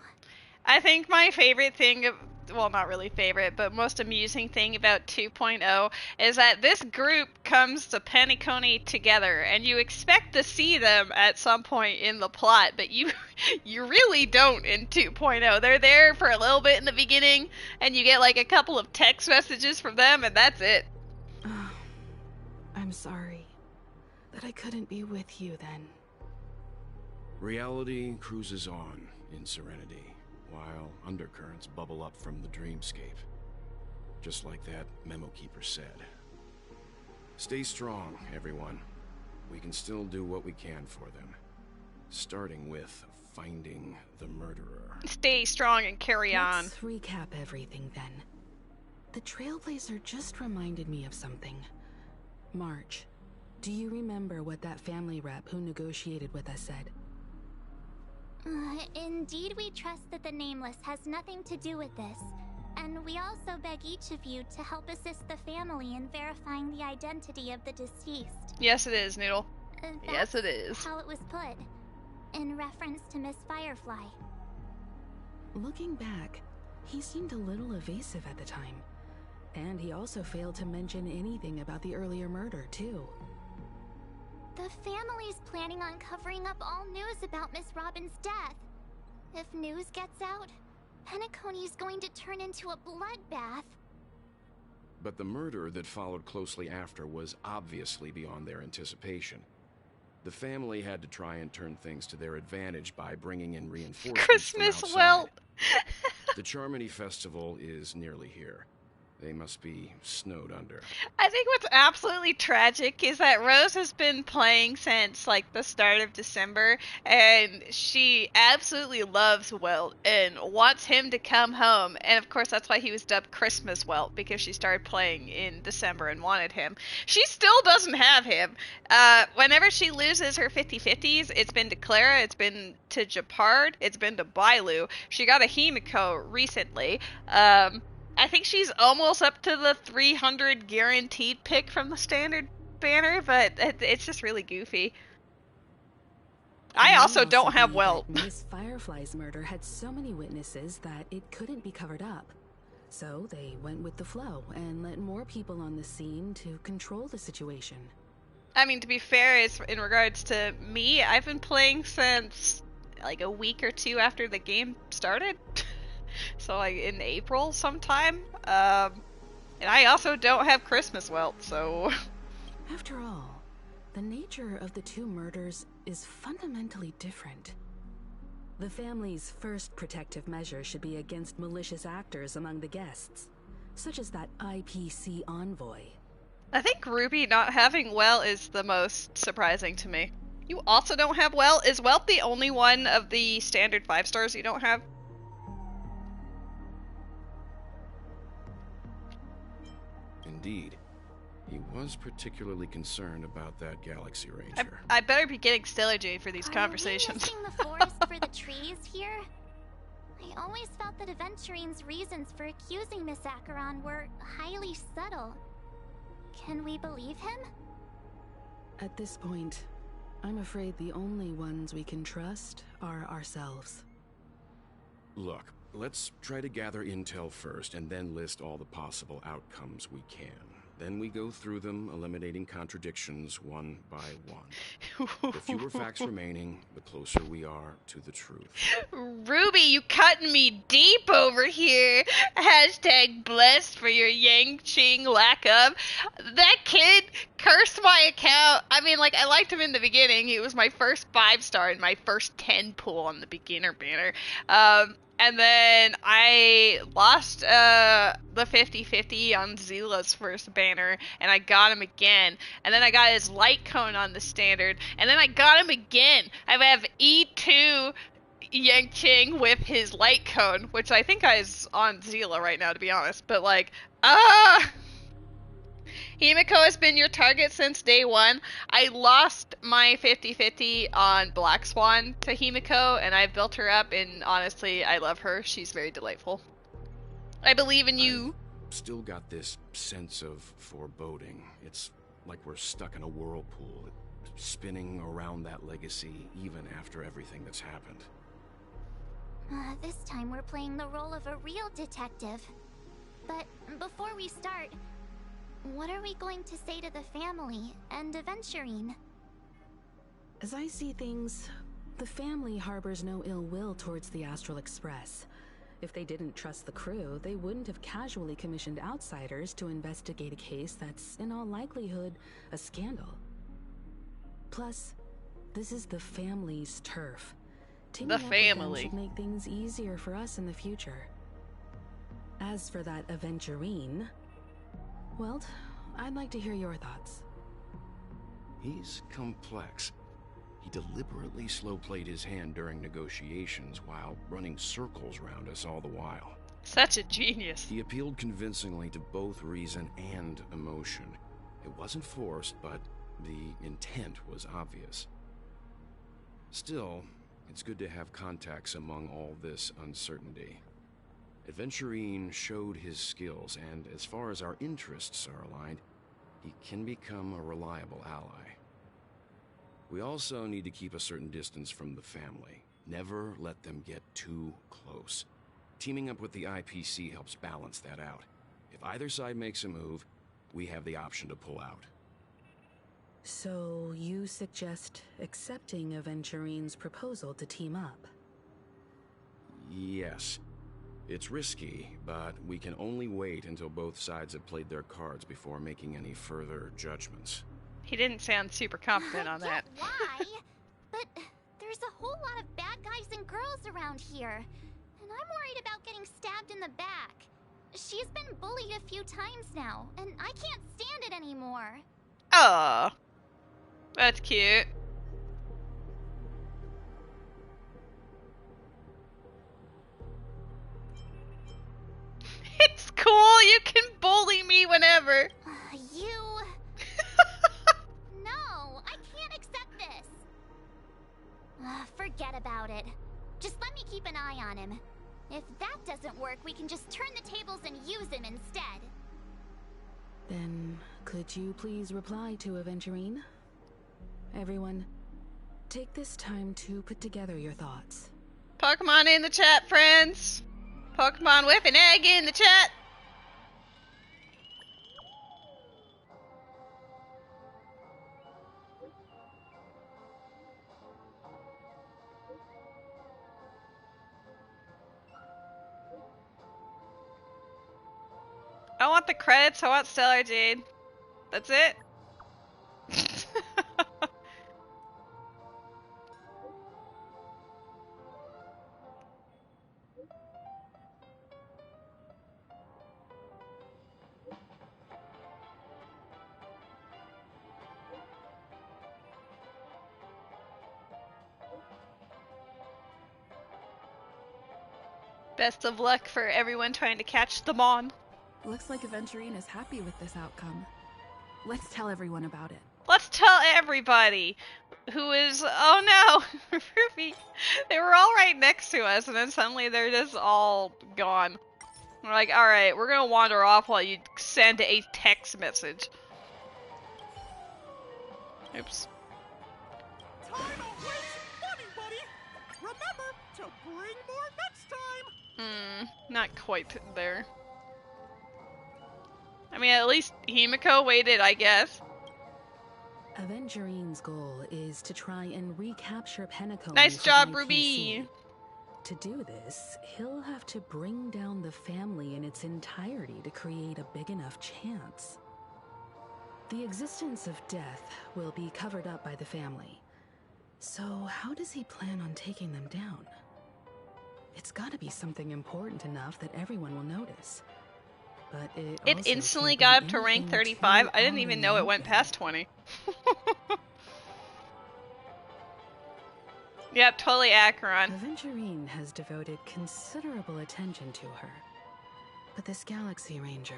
I think my favorite thing, well, not really favorite, but most amusing thing about 2.0 is that this group comes to Penacony together, and you expect to see them at some point in the plot, but you really don't in 2.0. They're there for a little bit in the beginning, and you get like a couple of text messages from them, and that's it. Oh, I'm sorry that I couldn't be with you then. Reality cruises on in serenity, while undercurrents bubble up from the dreamscape. Just like that memo keeper said. Stay strong, everyone. We can still do what we can for them. Starting with finding the murderer. Stay strong and carry on. Let's recap everything then. The Trailblazer just reminded me of something. March, Do you remember what that family rep who negotiated with us said? Indeed, we trust that the Nameless has nothing to do with this. And we also beg each of you to help assist the family in verifying the identity of the deceased. Yes, it is, Noodle. Yes, That's it is. how it was put, in reference to Miss Firefly. Looking back, he seemed a little evasive at the time. And he also failed to mention anything about the earlier murder, too. The family's planning on covering up all news about Miss Robin's death. If news gets out, Penacony's going to turn into a bloodbath. But the murder that followed closely after was obviously beyond their anticipation. The family had to try and turn things to their advantage by bringing in reinforcements Christmas from outside. welt. The Charmony Festival is nearly here. They must be snowed under. I think what's absolutely tragic is that Rose has been playing since like the start of December, and she absolutely loves Welt and wants him to come home. And of course that's why he was dubbed Christmas Welt, because she started playing in December and wanted him. She still doesn't have him. Whenever she loses her 50-50s, it's been to Clara, it's been to Japard, it's been to Bailu. She got a Himiko recently. I think she's almost up to the 300 guaranteed pick from the standard banner, but it's just really goofy. I also don't have Welt. Miss Firefly's murder had so many witnesses that it couldn't be covered up. So they went with the flow and let more people on the scene to control the situation. I mean, to be fair, it's in regards to me, I've been playing since like a week or two after the game started. So like in April sometime, and I also don't have Christmas Welt, so... After all, the nature of the two murders is fundamentally different. The family's first protective measure should be against malicious actors among the guests, such as that IPC envoy. I think Ruby not having Welt is the most surprising to me. You also don't have Welt? Is Welt the only one of the standard 5 stars you don't have? Indeed. He was particularally concerned about that Galaxy Ranger. I better be getting Stellar for these conversations. Are we missing the forest for the trees here? I always felt that Aventurine's reasons for accusing Miss Acheron were highly subtle. Can we believe him? At this point, I'm afraid the only ones we can trust are ourselves. Look, let's try to gather intel first and then list all the possible outcomes we can. Then we go through them, eliminating contradictions one by one. The fewer facts remaining, the closer we are to the truth. Ruby, you cutting me deep over here. Hashtag blessed for your Yang Ching lack of. That kid cursed my account. I mean, like, I liked him in the beginning. He was my first 5-star and my first 10 pull on the beginner banner. And then I lost the 50-50 on Zila's first banner, and I got him again. And then I got his light cone on the standard, and then I got him again. I have E2 Yangqing with his light cone, which I think is on Zila right now, to be honest. But like, Himiko has been your target since day one. I lost my 50-50 on Black Swan to Himiko, and I've built her up, and honestly, I love her. She's very delightful. I believe in you. I've still got this sense of foreboding. It's like we're stuck in a whirlpool, spinning around that legacy even after everything that's happened. This time we're playing the role of a real detective. But before we start, what are we going to say to the family and Aventurine? As I see things, the family harbors no ill will towards the Astral Express. If they didn't trust the crew, they wouldn't have casually commissioned outsiders to investigate a case that's, in all likelihood, a scandal. Plus, this is the family's turf. Teaming up with them should make things easier for us in the future. As for that Aventurine, well, I'd like to hear your thoughts. He's complex. He deliberately slow-played his hand during negotiations while running circles around us all the while. Such a genius. He appealed convincingly to both reason and emotion. It wasn't forced, but The intent was obvious. Still, it's good to have contacts among all this uncertainty. Adventurine showed his skills, and as far as our interests are aligned, he can become a reliable ally. We also need to keep a certain distance from the family. Never let them get too close. Teaming up with the IPC helps balance that out. If either side makes a move, we have the option to pull out. So you suggest accepting Aventurine's proposal to team up? Yes. It's risky, but we can only wait until both sides have played their cards before making any further judgments. He didn't sound super confident on that. Why? But there's a whole lot of bad guys and girls around here. And I'm worried about getting stabbed in the back. She's been bullied a few times now, and I can't stand it anymore. Oh, that's cute. It's cool. You can bully me whenever. You... No, I can't accept this. Forget about it. Just let me keep an eye on him. If that doesn't work, we can just turn the tables and use him instead. Then, could you please reply to Aventurine? Everyone, take this time to put together your thoughts. Pokemon in the chat, friends. Pokemon with an egg in the chat. I want the credits, I want Stellar Jade. That's it. Best of luck for everyone trying to catch the Mon. Looks like Aventurine is happy with this outcome. Let's tell everyone about it. Let's tell everybody who is, oh no, Ruby. They were all right next to us and then suddenly they're just all gone. We're like, alright, we're gonna wander off while you send a text message. Oops. Time awaits anybody. Remember to bring more next time. Not quite there. I mean, at least Himiko waited, I guess. Aventurine's goal is to try and recapture Penacony. Nice job, IPC. Ruby! To do this, he'll have to bring down the family in its entirety to create a big enough chance. The existence of death will be covered up by the family. So how does he plan on taking them down? It's gotta be something important enough that everyone will notice. But it instantly got up to rank 35. I didn't even know it went past 20. Yep, totally Acheron. Aventurine has devoted considerable attention to her. But this Galaxy Ranger,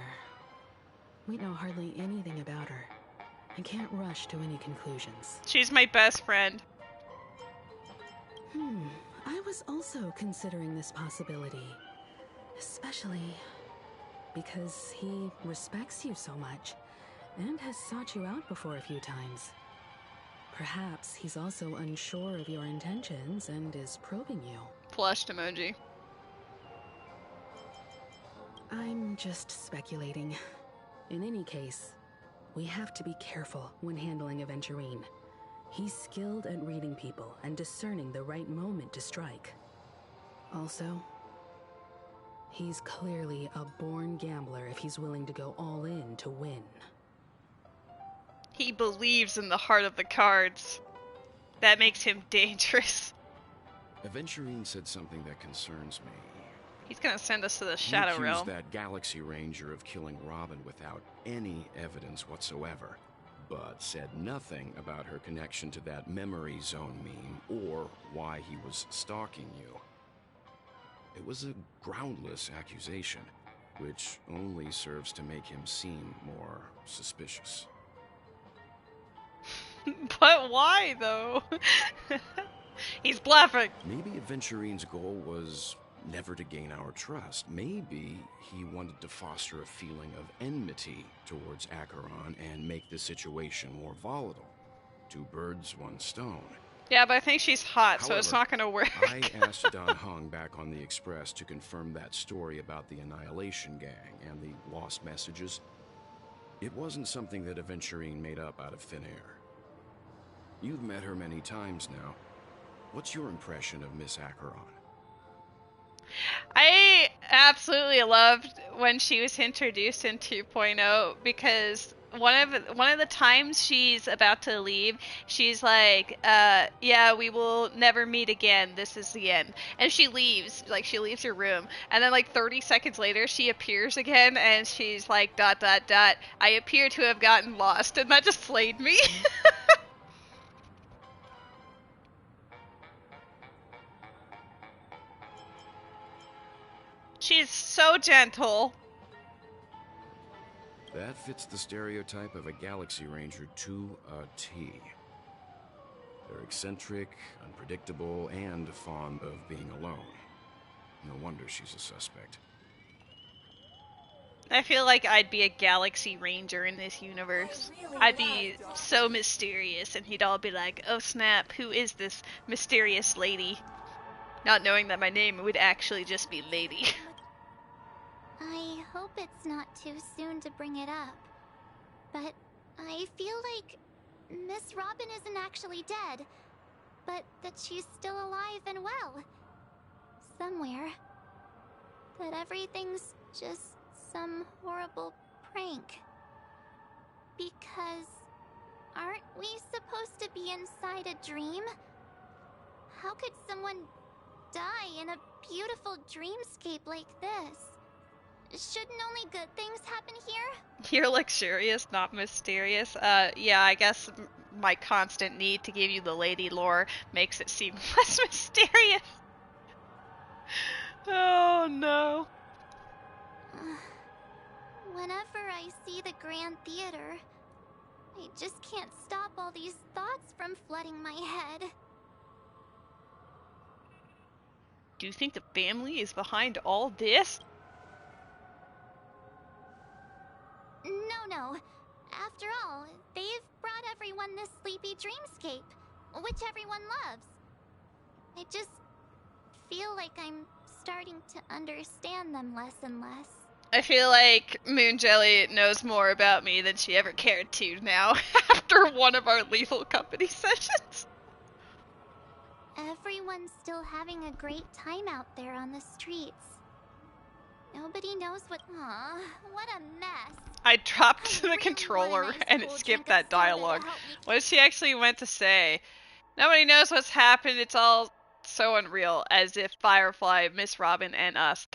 we know hardly anything about her and can't rush to any conclusions. She's my best friend. I was also considering this possibility, especially because he respects you so much and has sought you out before a few times. Perhaps he's also unsure of your intentions and is probing you. Flushed emoji. I'm just speculating. In any case, we have to be careful when handling Aventurine. He's skilled at reading people and discerning the right moment to strike. Also, he's clearly a born gambler if he's willing to go all in to win. He believes in the heart of the cards. That makes him dangerous. Aventurine said something that concerns me. He's gonna send us to the Shadow He accused Realm. that Galaxy Ranger of killing Robin without any evidence whatsoever, but said nothing about her connection to that memory zone meme or why he was stalking you. It was a groundless accusation, which only serves to make him seem more suspicious. But why, though? He's bluffing. Maybe Adventurine's goal was never to gain our trust. Maybe he wanted to foster a feeling of enmity towards Acheron and make the situation more volatile. Two birds, one stone. Yeah, but I think she's hot, However, so it's not gonna work. I asked Don Hung back on the Express to confirm that story about the Annihilation Gang and the lost messages. It wasn't something that Aventurine made up out of thin air. You've met her many times now. What's your impression of Miss Acheron? I absolutely loved when she was introduced in 2.0 because one of the times she's about to leave, she's like, yeah, we will never meet again. This is the end. And she leaves, like she leaves her room. And then like 30 seconds later, she appears again and she's like, ... I appear to have gotten lost. And that just slayed me. She's so gentle. That fits the stereotype of a Galaxy Ranger to a T. They're eccentric, unpredictable, and fond of being alone. No wonder she's a suspect. I feel like I'd be a Galaxy Ranger in this universe. I'd be so mysterious, and he'd all be like, oh snap, who is this mysterious lady? Not knowing that my name would actually just be Lady. I hope it's not too soon to bring it up, but I feel like Miss Robin isn't actually dead, but that she's still alive and well. Somewhere. That everything's just some horrible prank. Because aren't we supposed to be inside a dream? How could someone die in a beautiful dreamscape like this? Shouldn't only good things happen here? You're luxurious, not mysterious. Yeah, I guess my constant need to give you the lady lore makes it seem less mysterious. Oh no. Whenever I see the Grand Theater, I just can't stop all these thoughts from flooding my head. Do you think the family is behind all this? No. After all, they've brought everyone this sleepy dreamscape, which everyone loves. I just feel like I'm starting to understand them less and less. I feel like Moon Jelly knows more about me than she ever cared to now, after one of our Lethal Company sessions. Everyone's still having a great time out there on the streets. Nobody knows what... Aw, what a mess. I dropped the controller and it skipped that dialogue. What did she actually meant to say? Nobody knows what's happened. It's all so unreal. As if Firefly, Miss Robin, and us...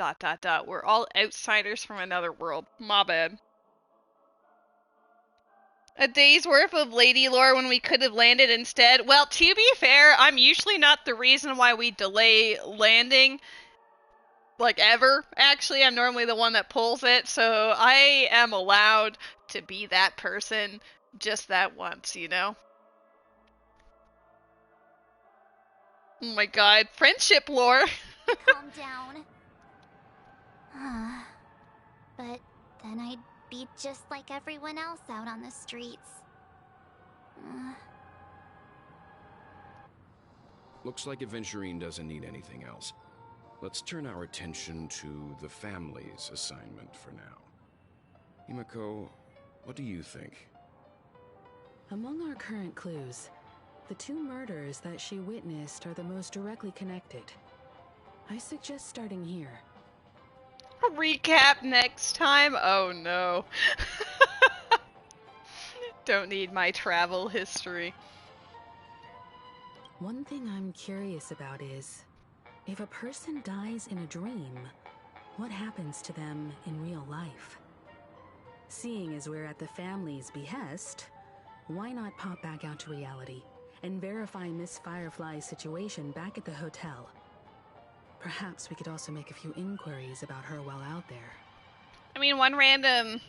We're all outsiders from another world. My bad. A day's worth of lady lore when we could have landed instead. Well, to be fair, I'm usually not the reason why we delay landing. Like, ever. Actually, I'm normally the one that pulls it, so I am allowed to be that person just that once, you know? Oh my god, friendship lore! Calm down. But then I'd be just like everyone else out on the streets. Looks like Aventurine doesn't need anything else. Let's turn our attention to the family's assignment for now. Himiko, what do you think? Among our current clues, the two murders that she witnessed are the most directly connected. I suggest starting here. Recap next time? Oh no. Don't need my travel history. One thing I'm curious about is, if a person dies in a dream, what happens to them in real life? Seeing as we're at the family's behest, why not pop back out to reality and verify Miss Firefly's situation back at the hotel? Perhaps we could also make a few inquiries about her while out there. I mean, one random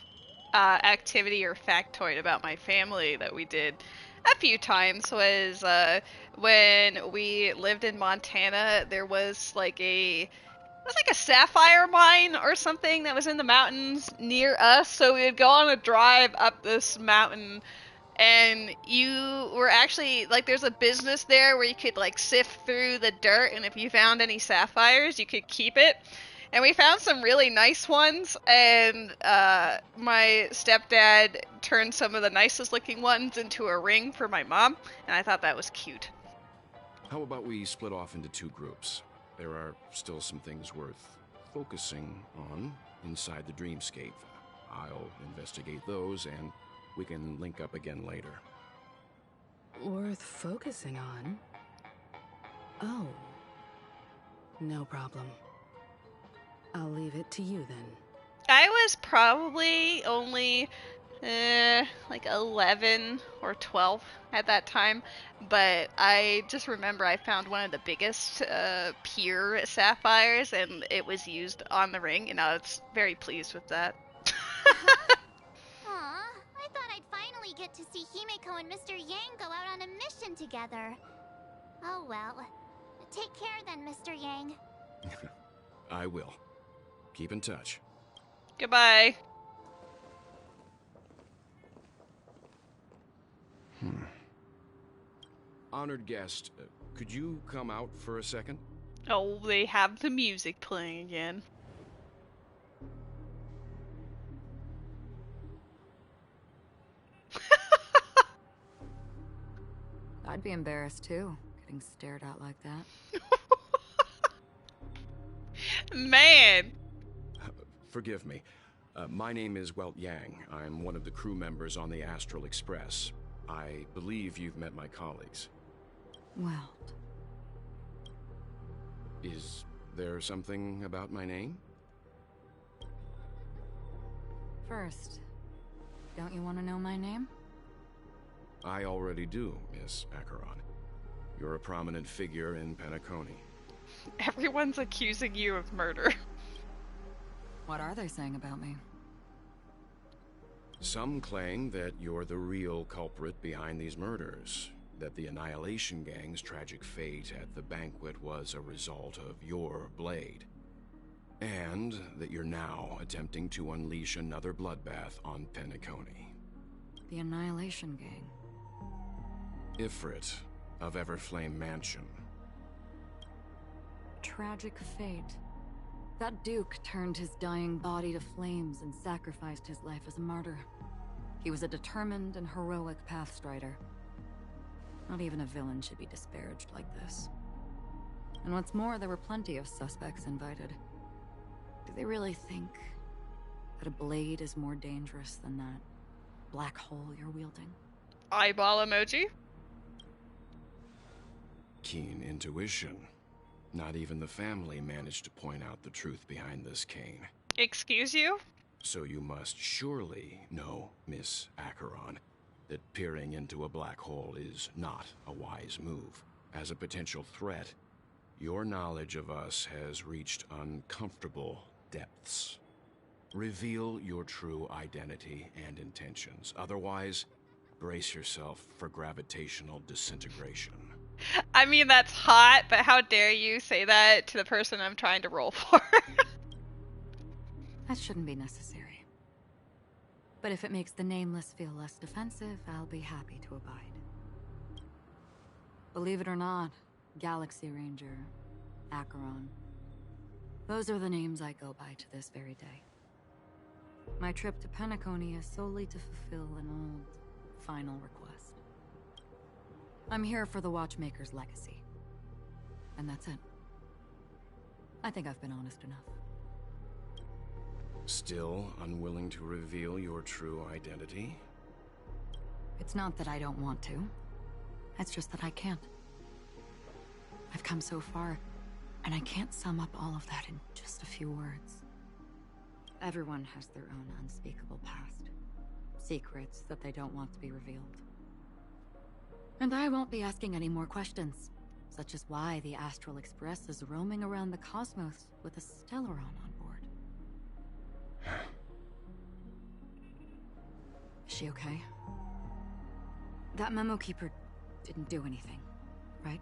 activity or factoid about my family that we did. a few times was when we lived in Montana. There was like a sapphire mine or something that was in the mountains near us. So we would go on a drive up this mountain, and you were actually like, there's a business there where you could like sift through the dirt, and if you found any sapphires, you could keep it. And we found some really nice ones, and my stepdad turned some of the nicest looking ones into a ring for my mom, and I thought that was cute. How about we split off into two groups? There are still some things worth focusing on inside the dreamscape. I'll investigate those, and we can link up again later. Worth focusing on? Oh. No problem. I'll leave it to you then. I was probably only like 11 or 12 at that time, but I just remember I found one of the biggest pure sapphires, and it was used on the ring, and I was very pleased with that. Aw, I thought I'd finally get to see Himeko and Mr. Yang go out on a mission together. Oh well. Take care then, Mr. Yang. I will. Keep in touch. Goodbye. Honored guest, could you come out for a second? Oh, they have the music playing again. I'd be embarrassed too, getting stared at like that. Man! Forgive me. My name is Welt Yang. I'm one of the crew members on the Astral Express. I believe you've met my colleagues. Welt. Is there something about my name? First, don't you want to know my name? I already do, Miss Acheron. You're a prominent figure in Penacony. Everyone's accusing you of murder. What are they saying about me? Some claim that you're the real culprit behind these murders, that the Annihilation Gang's tragic fate at the banquet was a result of your blade, and that you're now attempting to unleash another bloodbath on Penacony. The Annihilation Gang. Ifrit of Everflame Mansion. Tragic fate. That Duke turned his dying body to flames and sacrificed his life as a martyr. He was a determined and heroic pathstrider. Not even a villain should be disparaged like this. And what's more, there were plenty of suspects invited. Do they really think that a blade is more dangerous than that black hole you're wielding? Eyeball emoji? Keen intuition. Not even the family managed to point out the truth behind this cane. Excuse you? So you must surely know, Miss Acheron, that peering into a black hole is not a wise move. As a potential threat, your knowledge of us has reached uncomfortable depths. Reveal your true identity and intentions. Otherwise, brace yourself for gravitational disintegration. I mean, that's hot, but how dare you say that to the person I'm trying to roll for? That shouldn't be necessary. But if it makes the Nameless feel less defensive, I'll be happy to abide. Believe it or not, Galaxy Ranger, Acheron. Those are the names I go by to this very day. My trip to Penacony is solely to fulfill an old, final request. I'm here for the Watchmaker's legacy. And that's it. I think I've been honest enough. Still unwilling to reveal your true identity? It's not that I don't want to. It's just that I can't. I've come so far, and I can't sum up all of that in just a few words. Everyone has their own unspeakable past. Secrets that they don't want to be revealed. And I won't be asking any more questions, such as why the Astral Express is roaming around the cosmos with a Stellaron on board. Is she okay? That memo keeper didn't do anything, right?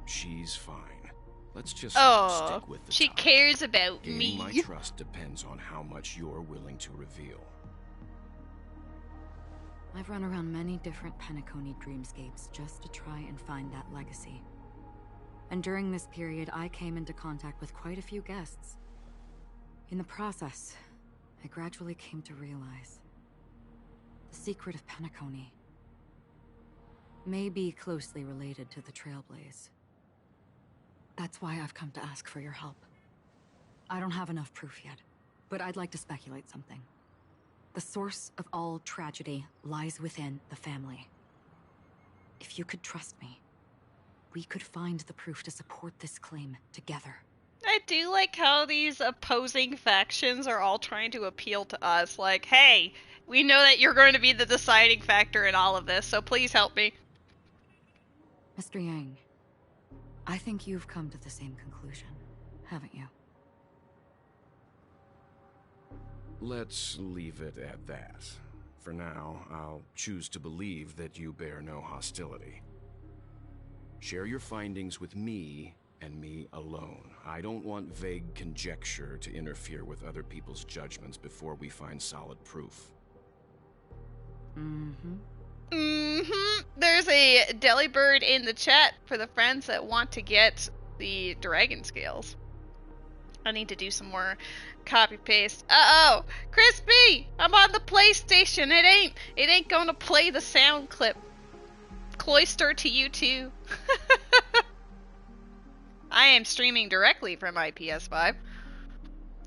She's fine. Let's just Oh, stick with the she topic. cares about Gaining my me. trust depends on how much you're willing to reveal. I've run around many different Penacony dreamscapes just to try and find that legacy. And during this period, I came into contact with quite a few guests. In the process, I gradually came to realize the secret of Penacony may be closely related to the Trailblaze. That's why I've come to ask for your help. I don't have enough proof yet, but I'd like to speculate something. The source of all tragedy lies within the family. If you could trust me, we could find the proof to support this claim together. I do like how these opposing factions are all trying to appeal to us. Like, hey, we know that you're going to be the deciding factor in all of this, so please help me. Mr. Yang, I think you've come to the same conclusion, haven't you? Let's leave it at that. For now, I'll choose to believe that you bear no hostility. Share your findings with me, and me alone. I don't want vague conjecture to interfere with other people's judgments before we find solid proof. There's a Delibird in the chat for the friends that want to get the dragon scales. I need to do some more copy paste. Uh-oh! Crispy! I'm on the PlayStation. It ain't gonna play the sound clip. Cloister to you too. I am streaming directly from my PS5,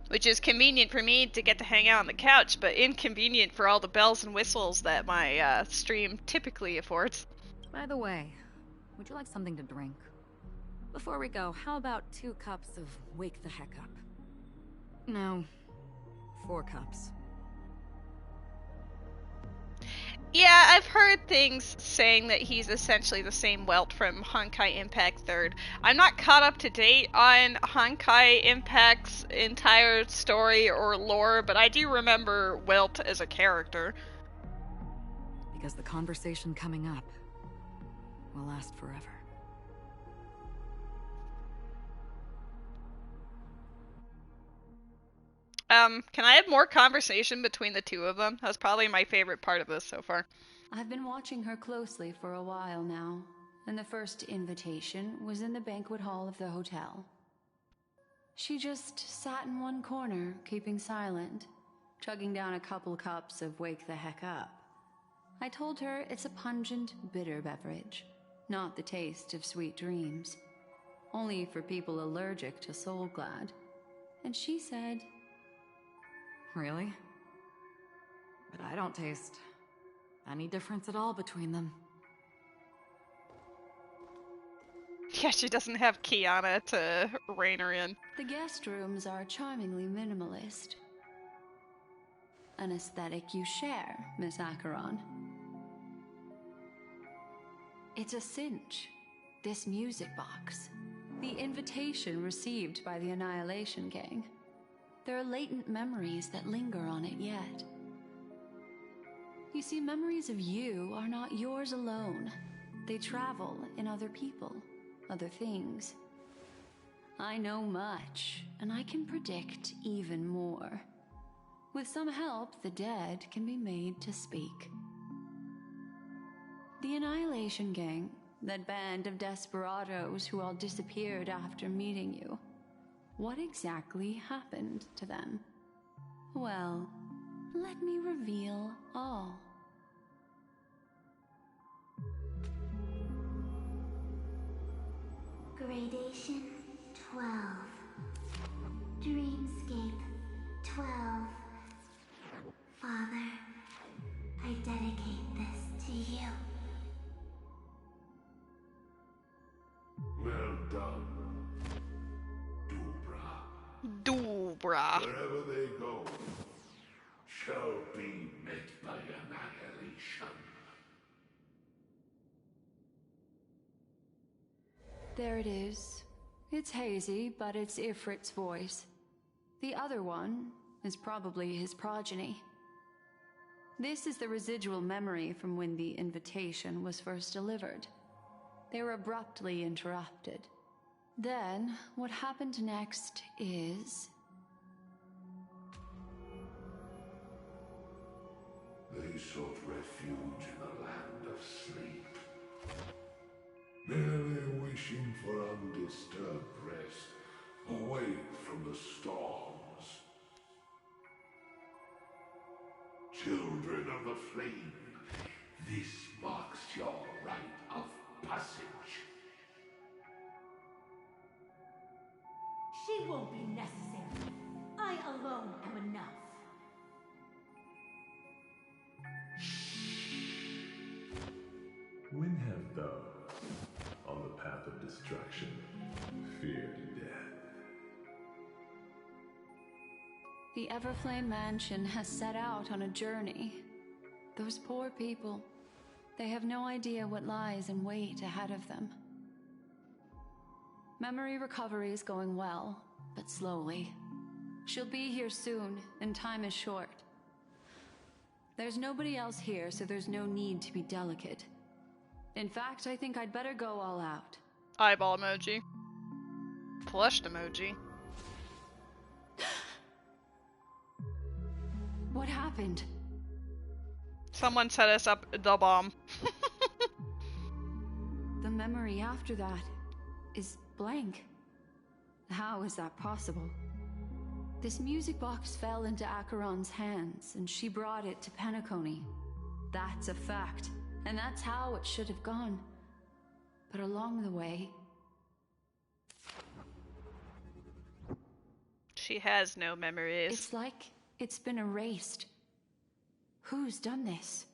which is convenient for me to get to hang out on the couch, but inconvenient for all the bells and whistles that my stream typically affords. By the way, would you like something to drink? Before we go, how about 2 cups of Wake the Heck Up? No, 4 cups. Yeah, I've heard things saying that he's essentially the same Welt from Honkai Impact 3rd. I'm not caught up to date on Honkai Impact's entire story or lore, but I do remember Welt as a character. Because the conversation coming up will last forever. Can I have more conversation between the two of them? That's probably my favorite part of this so far. I've been watching her closely for a while now, and the first invitation was in the banquet hall of the hotel. She just sat in one corner, keeping silent, chugging down a couple cups of Wake the Heck Up. I told her it's a pungent, bitter beverage, not the taste of sweet dreams. Only for people allergic to Soul Glad. And she said, Really? But I don't taste any difference at all between them. Yeah, she doesn't have Kiana to rein her in. the guest rooms are charmingly minimalist. An aesthetic you share, Miss Acheron. It's a cinch. This music box. The invitation received by the Annihilation Gang. There are latent memories that linger on it yet. You see, memories of you are not yours alone. They travel in other people, other things. I know much, and I can predict even more. With some help, the dead can be made to speak. The Annihilation Gang, that band of desperados who all disappeared after meeting you. What exactly happened to them? Well, let me reveal all. Gradation 12. Dreamscape 12. Father, I dedicate this to you. Well done, Dubra. wherever they go, shall be met by annihilation. There it is. It's hazy, but it's Ifrit's voice. The other one is probably his progeny. This is the residual memory from when the invitation was first delivered. They were abruptly interrupted. Then, what happened next is... They sought refuge in the land of sleep, merely wishing for undisturbed rest, away from the storms. Children of the flame, this marks your rite of passage. She won't be necessary. I alone am enough. When have those on the path of destruction feared death? The Everflame Mansion has set out on a journey. Those poor people, they have no idea what lies in wait ahead of them. Memory recovery is going well, but slowly. She'll be here soon, and time is short. There's nobody else here, so there's no need to be delicate. In fact, I think I'd better go all out. Eyeball emoji. Flushed emoji. What happened? Someone set us up the bomb. The memory after that is blank. How is that possible? This music box fell into Acheron's hands, and she brought it to Penacony. That's a fact, and that's how it should have gone. But along the way... She has no memories. It's like it's been erased. Who's done this?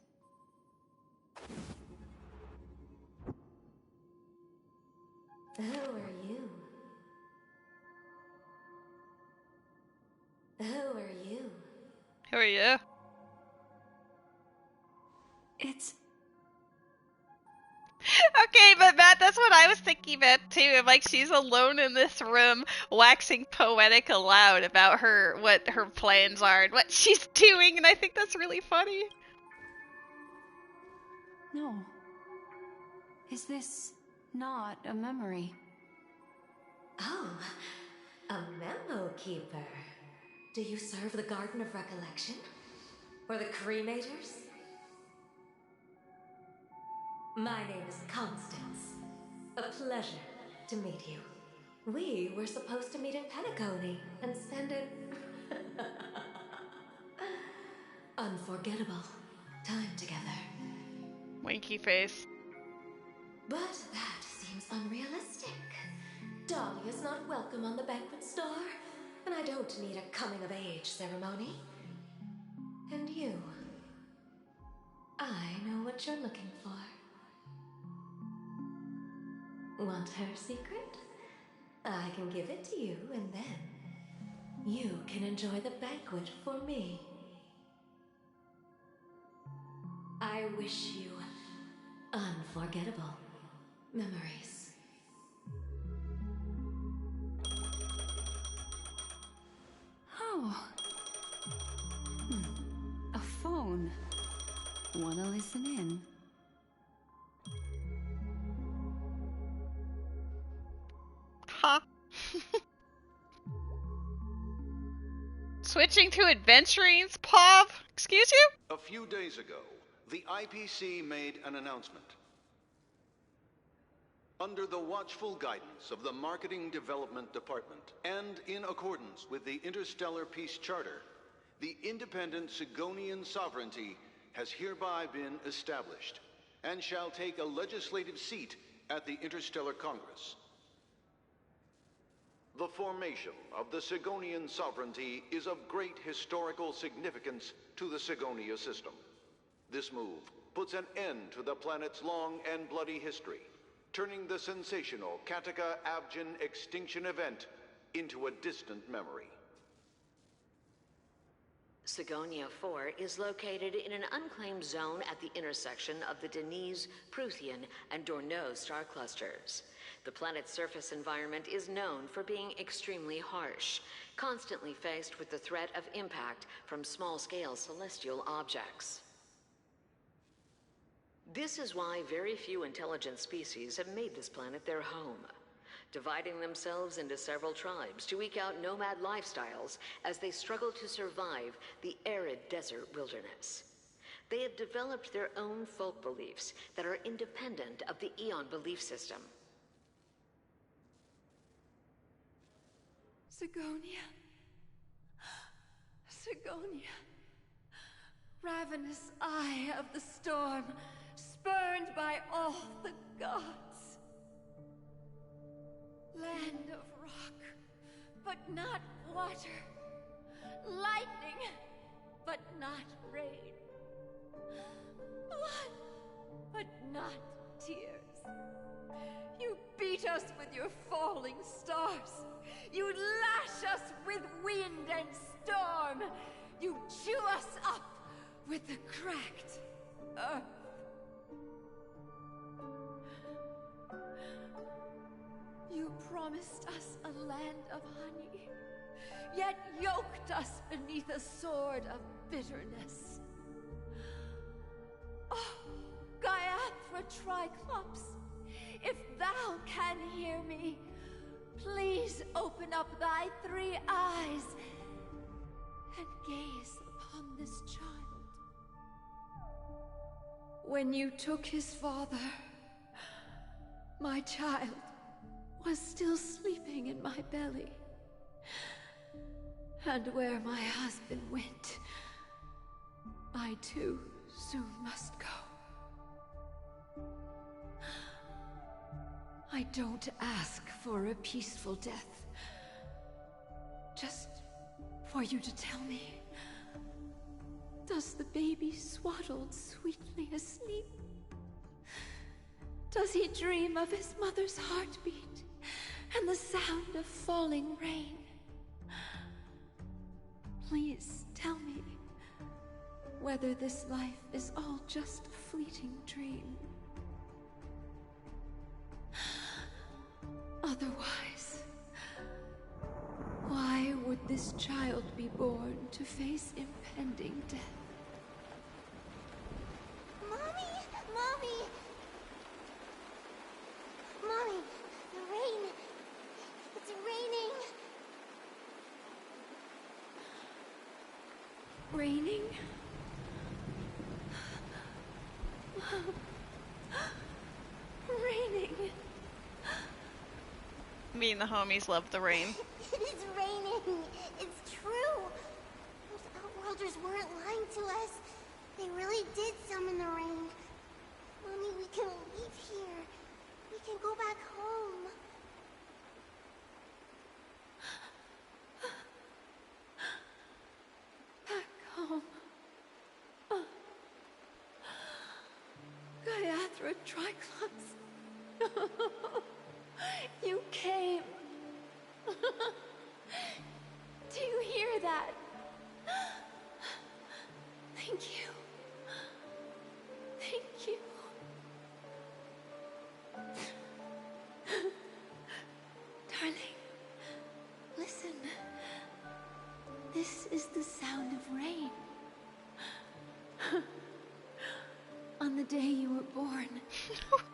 Who are you? Who are you? Who are you? It's... Okay, but Matt, that's what I was thinking about too. Like, she's alone in this room, waxing poetic aloud about what her plans are and what she's doing, and I think that's really funny. No. Is this not a memory? Oh, a memo keeper. Do you serve the Garden of Recollection? Or the Cremators? My name is Constance. A pleasure to meet you. We were supposed to meet in Penacony and spend an unforgettable time together. Winky face. But that seems unrealistic. Dahlia's not welcome on the banquet star, and I don't need a coming-of-age ceremony. And you, I know what you're looking for. Want her secret? I can give it to you, and then you can enjoy the banquet for me. I wish you unforgettable memories. Oh. A phone. Wanna listen in? Huh. Switching to adventurings, Pov? Excuse you? A few days ago, the IPC made an announcement. Under the watchful guidance of the Marketing Development Department, and in accordance with the Interstellar Peace Charter, the independent Sigonian sovereignty has hereby been established, and shall take a legislative seat at the Interstellar Congress. The formation of the Sigonian sovereignty is of great historical significance to the Sigonia system. This move puts an end to the planet's long and bloody history, turning the sensational Kataka-Abjin extinction event into a distant memory. Sigonia 4 is located in an unclaimed zone at the intersection of the Denise, Prothean, and Dorneau star clusters. The planet's surface environment is known for being extremely harsh, constantly faced with the threat of impact from small-scale celestial objects. This is why very few intelligent species have made this planet their home, dividing themselves into several tribes to eke out nomad lifestyles as they struggle to survive the arid desert wilderness. They have developed their own folk beliefs that are independent of the Eon belief system. Sigonia. Sigonia. Ravenous eye of the storm, spurned by all the gods. Land of rock, but not water. Lightning, but not rain. Blood, but not tears. You beat us with your falling stars. You lash us with wind and storm. You chew us up with the cracked earth. You promised us a land of honey, yet yoked us beneath a sword of bitterness. Oh, Gaiathra Triclops, if thou can hear me, please open up thy 3 eyes and gaze upon this child. When you took his father, my child was still sleeping in my belly. And where my husband went, I too soon must go. I don't ask for a peaceful death. Just for you to tell me, does the baby swaddled sweetly asleep? Does he dream of his mother's heartbeat and the sound of falling rain? Please tell me whether this life is all just a fleeting dream. Otherwise, why would this child be born to face impending death? Mommy! Mommy! Mommy, the rain. It's raining. Raining? Raining. Me and the homies love the rain. It is raining. It's true. Those outworlders weren't lying to us. They really did summon the rain. Mommy, we can leave here. We can go back home. Back home. Gaiathra Triclops. You came. Do you hear that? Thank you. Thank you. Darling, listen. This is the sound of rain. On the day you were born.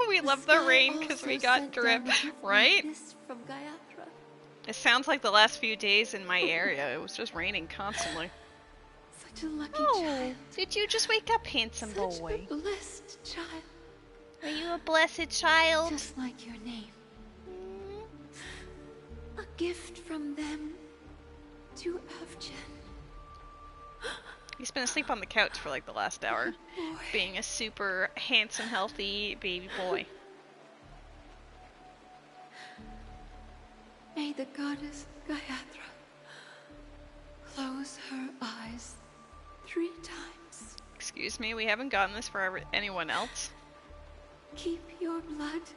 We love the rain because we got drip, right? From Gaiathra. It sounds like the last few days in my area. It was just raining constantly. Such a lucky child. Did you just wake up, handsome boy? A blessed child. Are you a blessed child? Just like your name. A gift from them to Avgen. He's been asleep on the couch for like the last hour, being a super handsome, healthy baby boy. May the goddess Gaiathra close her eyes 3 times. Excuse me, we haven't gotten this for anyone else. Keep your blood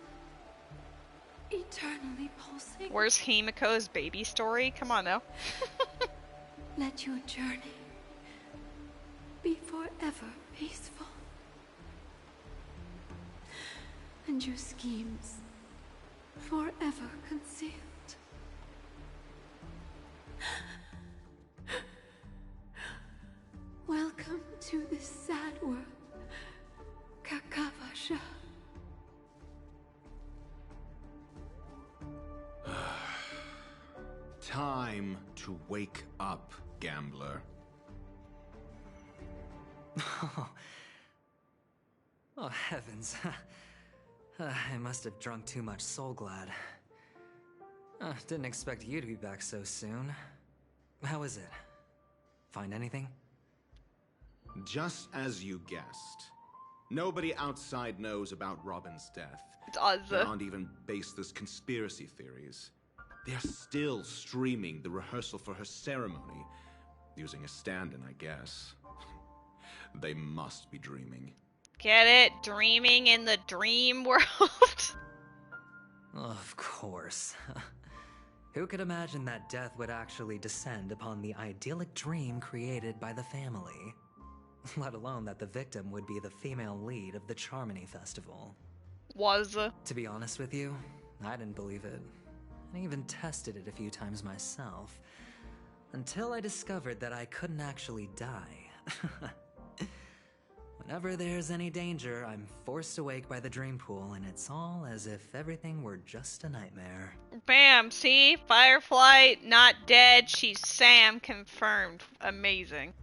eternally pulsing. Where's Himiko's baby story? Come on now. Let your journey be forever peaceful. And your schemes forever concealed. Welcome to this sad world, Kakava to wake up, gambler. Oh, heavens. I must have drunk too much Soul Glad. Didn't expect you to be back so soon. How is it? Find anything? Just as you guessed. Nobody outside knows about Robin's death. There aren't even baseless conspiracy theories. They're still streaming the rehearsal for her ceremony, using a stand-in, I guess. They must be dreaming. Get it? Dreaming in the dream world? Of course. Who could imagine that death would actually descend upon the idyllic dream created by the family? Let alone that the victim would be the female lead of the Charmony Festival. To be honest with you, I didn't believe it. I even tested it a few times myself, until I discovered that I couldn't actually die. Whenever there's any danger, I'm forced awake by the dream pool, and it's all as if everything were just a nightmare. Bam, see? Firefly, not dead, she's Sam, confirmed. Amazing.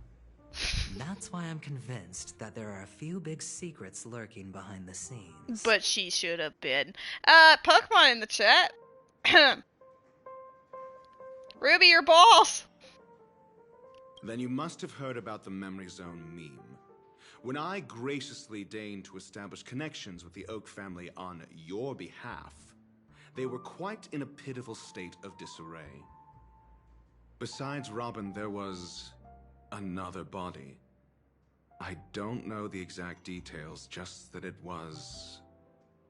That's why I'm convinced that there are a few big secrets lurking behind the scenes. But she should have been. Pokemon in the chat. Ruby, your balls! Then you must have heard about the Memory Zone meme. When I graciously deigned to establish connections with the Oak family on your behalf, they were quite in a pitiful state of disarray. Besides Robin, there was another body. I don't know the exact details, just that it was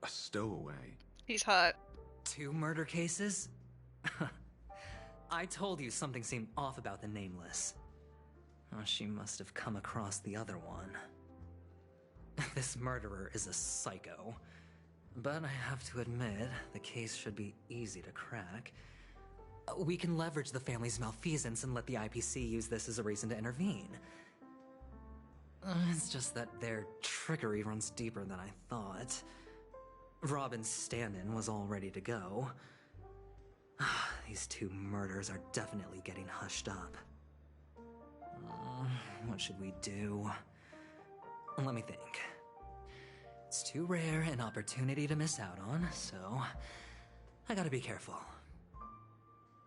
a stowaway. He's hot. 2 murder cases? I told you something seemed off about the Nameless. Oh, she must have come across the other one. This murderer is a psycho. But I have to admit, the case should be easy to crack. We can leverage the family's malfeasance and let the IPC use this as a reason to intervene. It's just that their trickery runs deeper than I thought. Robin's stand-in was all ready to go. These 2 murders are definitely getting hushed up. What should we do? Let me think. It's too rare an opportunity to miss out on, so I gotta be careful.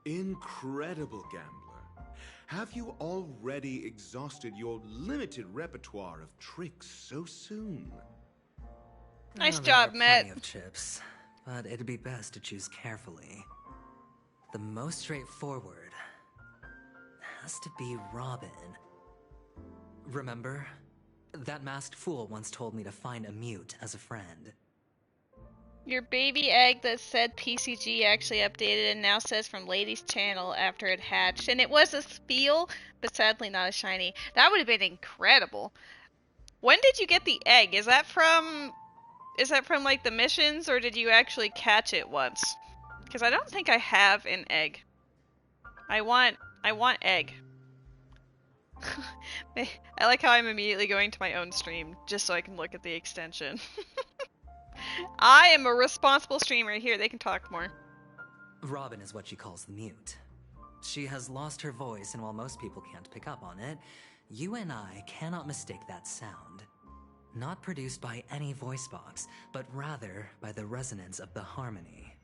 Incredible, gambler. Have you already exhausted your limited repertoire of tricks so soon? Nice job, Matt. Plenty of chips, but it'd be best to choose carefully. The most straightforward has to be Robin. Remember? That masked fool once told me to find a mute as a friend. Your baby egg that said PCG actually updated and now says from Lady's channel after it hatched. And it was a spiel, but sadly not a shiny. That would have been incredible. When did you get the egg? Is that from like the missions, or did you actually catch it once? Because I don't think I have an egg. I want egg. I like how I'm immediately going to my own stream just so I can look at the extension. I am a responsible streamer. Here, they can talk more. Robin is what she calls the mute. She has lost her voice, and while most people can't pick up on it, you and I cannot mistake that sound. Not produced by any voice box, but rather by the resonance of the harmony.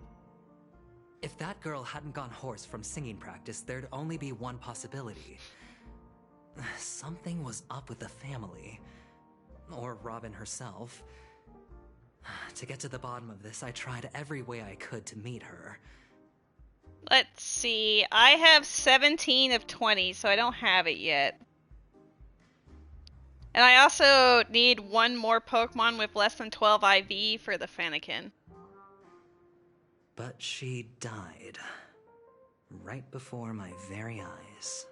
If that girl hadn't gone hoarse from singing practice, there'd only be one possibility. Something was up with the family. Or Robin herself. To get to the bottom of this, I tried every way I could to meet her. Let's see. I have 17 of 20, so I don't have it yet. And I also need 1 more Pokemon with less than 12 IV for the Fennekin. But she died. Right before my very eyes.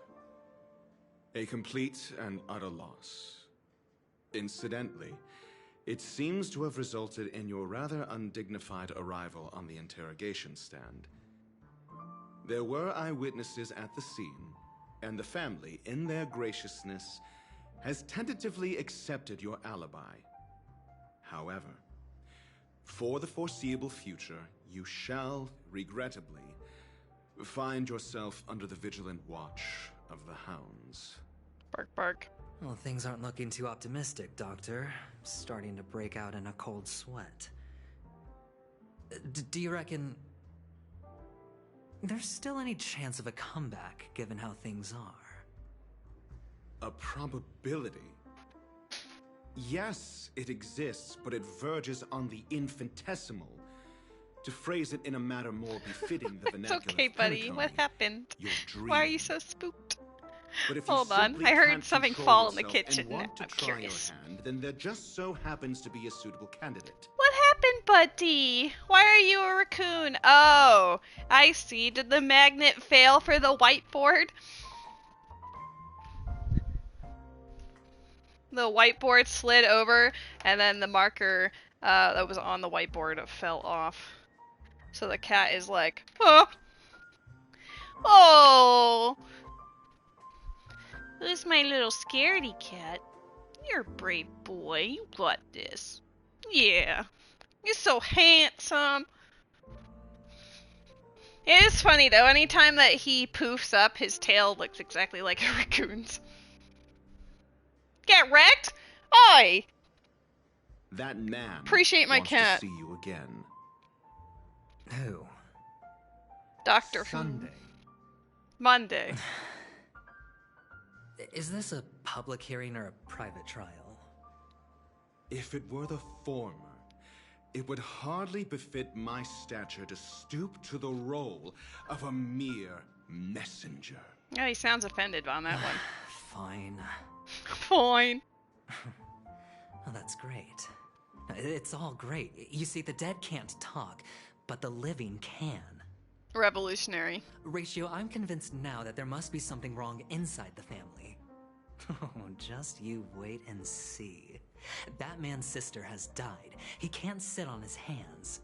A complete and utter loss. Incidentally, it seems to have resulted in your rather undignified arrival on the interrogation stand. There were eyewitnesses at the scene, and the family, in their graciousness, has tentatively accepted your alibi. However, for the foreseeable future, you shall, regrettably, Find yourself under the vigilant watch of the hounds. Bark, bark. Well, things aren't looking too optimistic, Doctor. I'm starting to break out in a cold sweat. Do you reckon there's still any chance of a comeback, given how things are? A probability? Yes, it exists, but it verges on the infinitesimal. To phrase it in a manner more befitting the vernacular. It's okay, buddy. Penacony, What happened? you're Why are you so spooked? Hold on, I heard something fall in the kitchen. And want I'm to try curious. your hand, then there just so happens to be a suitable candidate. What happened, buddy? Why are you a raccoon? Oh, I see. Did the magnet fail for the whiteboard? The whiteboard slid over, and then the marker that was on the whiteboard fell off. So the cat is like, oh, oh, who's my little scaredy cat? You're a brave boy. You got this. Yeah, you're so handsome. It is funny though. Anytime that he poofs up, his tail looks exactly like a raccoon's. Get wrecked? Oi! That man Appreciate my wants cat. to see you again. Who? Doctor Sunday. Monday. Is this a public hearing or a private trial? If it were the former, it would hardly befit my stature to stoop to the role of a mere messenger. Oh, he sounds offended on that one. Fine. Fine. Oh, that's great. It's all great. You see, the dead can't talk, but the living can. Revolutionary. Ratio, I'm convinced now that there must be something wrong inside the family. Oh, just you wait and see. That man's sister has died. He can't sit on his hands.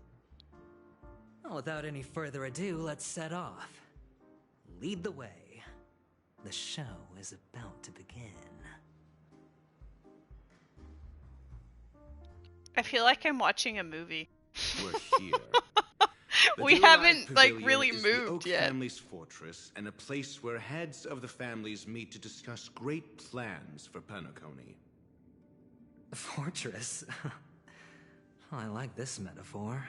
Well, without any further ado, let's set off. Lead the way. The show is about to begin. I feel like I'm watching a movie. We're here. The We Delight haven't, like, Pavilion really is the moved Oak yet. family's fortress and a place where heads of the families meet to discuss great plans for Penacony. Fortress? I like this metaphor.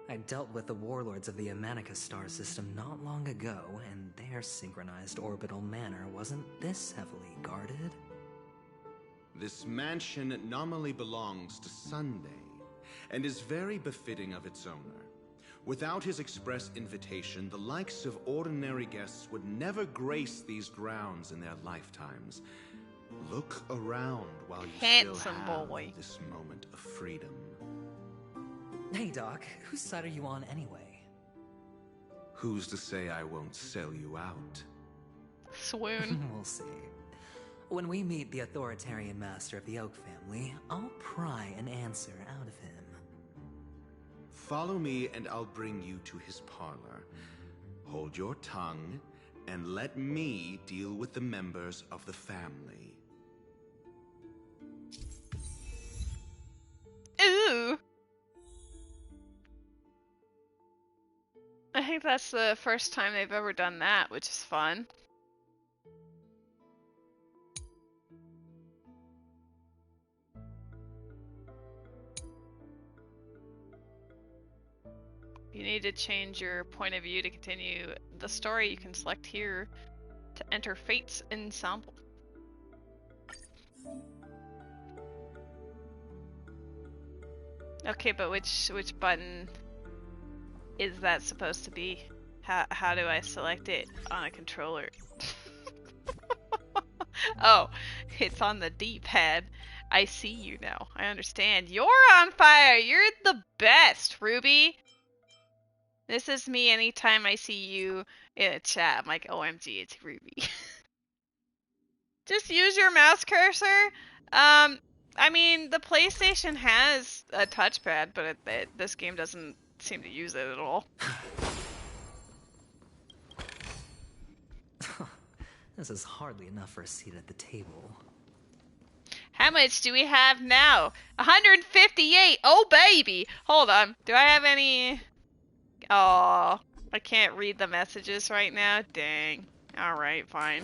I dealt with the warlords of the Amanica star system not long ago, and their synchronized orbital manor wasn't this heavily guarded. This mansion nominally belongs to Sunday, and is very befitting of its owner. Without his express invitation, the likes of ordinary guests would never grace these grounds in their lifetimes. Look around while you Handsome still have boy. this moment of freedom. Hey, Doc, whose side are you on anyway? Who's to say I won't sell you out? Swoon. We'll see. When we meet the authoritarian master of the Oak family, I'll pry an answer out of him. Follow me and I'll bring you to his parlor. Hold your tongue and let me deal with the members of the family. Ooh. I think that's the first time they've ever done that, which is fun. If you need to change your point of view to continue the story, you can select here to enter Fate's Ensemble. Okay, but which button is that supposed to be? How do I select it on a controller? Oh, it's on the D-pad. I see you now. I understand. You're on fire. You're the best, Ruby. This is me anytime I see you in a chat. I'm like, OMG, it's Ruby. Just use your mouse cursor. I mean, the PlayStation has a touchpad, but this game doesn't seem to use it at all. This is hardly enough for a seat at the table. How much do we have now? 158. Oh, baby. Hold on. Do I have any... Oh, I can't read the messages right now. Dang. Alright, fine.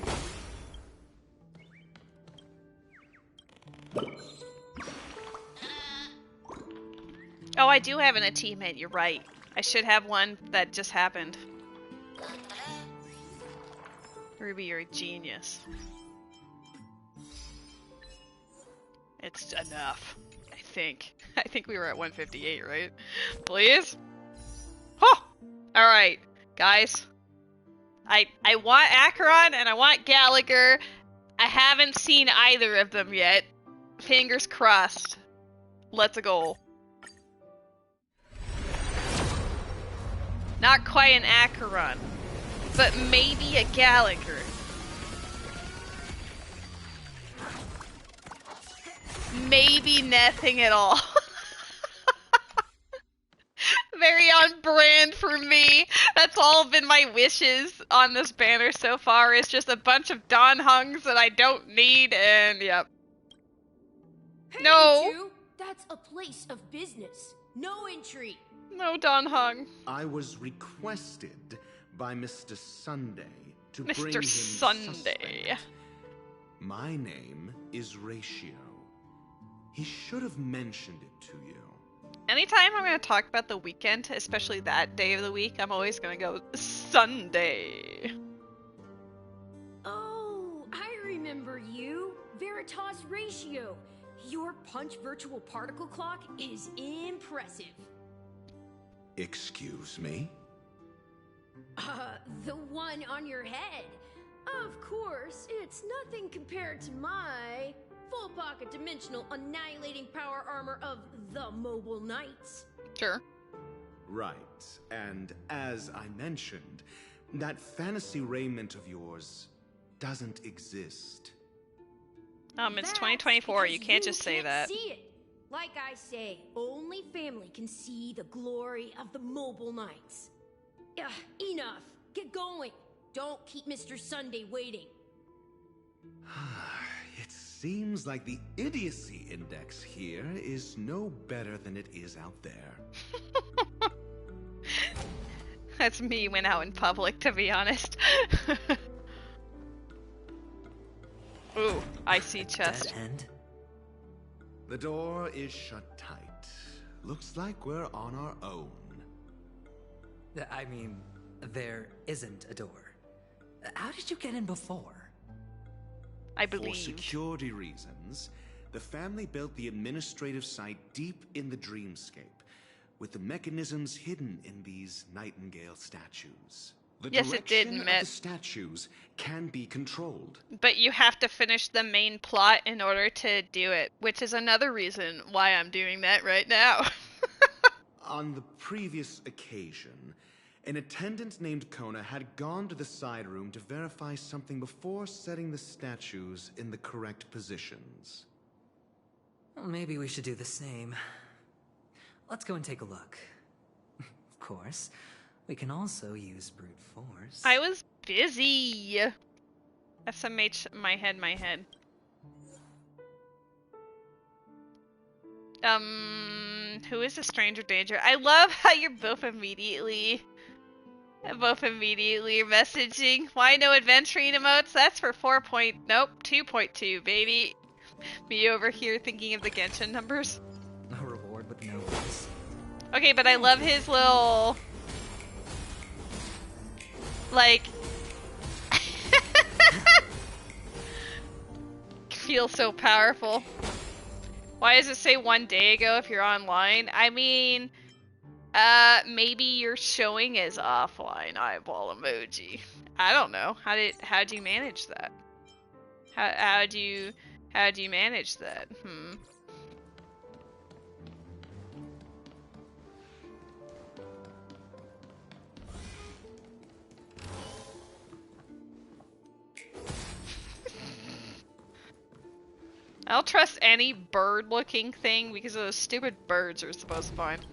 Oh, I do have an achievement, you're right. I should have one that just happened. Ruby, you're a genius. It's enough, I think. I think we were at 158, right? Please? Huh! Alright, guys. I want Acheron and I want Gallagher. I haven't seen either of them yet. Fingers crossed. Let's go. Not quite an Acheron, but maybe a Gallagher. Maybe nothing at all. Very on brand for me. That's all been my wishes on this banner so far, is just a bunch of Don Hungs that I don't need, and yep. Hey, no! Ju, that's a place of business. No entry. No Don Hung. I was requested by Mr. Sunday to Mr. bring him Sunday. suspect. My name is Ratio. He should have mentioned it to you. Anytime I'm going to talk about the weekend, especially that day of the week, I'm always going to go Sunday. Oh, I remember you. Veritas Ratio. Your punch virtual particle clock is impressive. Excuse me? The one on your head. Of course, it's nothing compared to my full pocket dimensional annihilating power armor of the Mobile Knights. Sure. Right, and as I mentioned, that fantasy raiment of yours doesn't exist. It's 2024, you can't just say that. See it. Like I say, only family can see the glory of the Mobile Knights. Enough. Get going. Don't keep Mr. Sunday waiting. It seems like the idiocy index here is no better than it is out there. That's me when out in public, to be honest. Ooh, I see chest. Dead end? The door is shut tight. Looks like we're on our own. I mean, there isn't a door. How did you get in before? I believe. For security reasons, the family built the administrative site deep in the dreamscape, with the mechanisms hidden in these Nightingale statues. The Yes, it did, direction of Mitt. the statues can be controlled. But you have to finish the main plot in order to do it, which is another reason why I'm doing that right now. On the previous occasion, an attendant named Kona had gone to the side room to verify something before setting the statues in the correct positions. Well, maybe we should do the same. Let's go and take a look. Of course, we can also use brute force. I was busy. SMH, my head. Who is a stranger danger? I love how you're both immediately messaging. Why no adventuring emotes? That's for 2.2, baby. Me over here thinking of the Genshin numbers. A reward with no voice. Okay, but I love his little... like... Feels so powerful. Why does it say 1 day ago if you're online? I mean, maybe you're showing as offline eyeball emoji. I don't know. How'd you manage that? How'd you manage that? I don't trust any bird-looking thing because those stupid birds are supposed to find.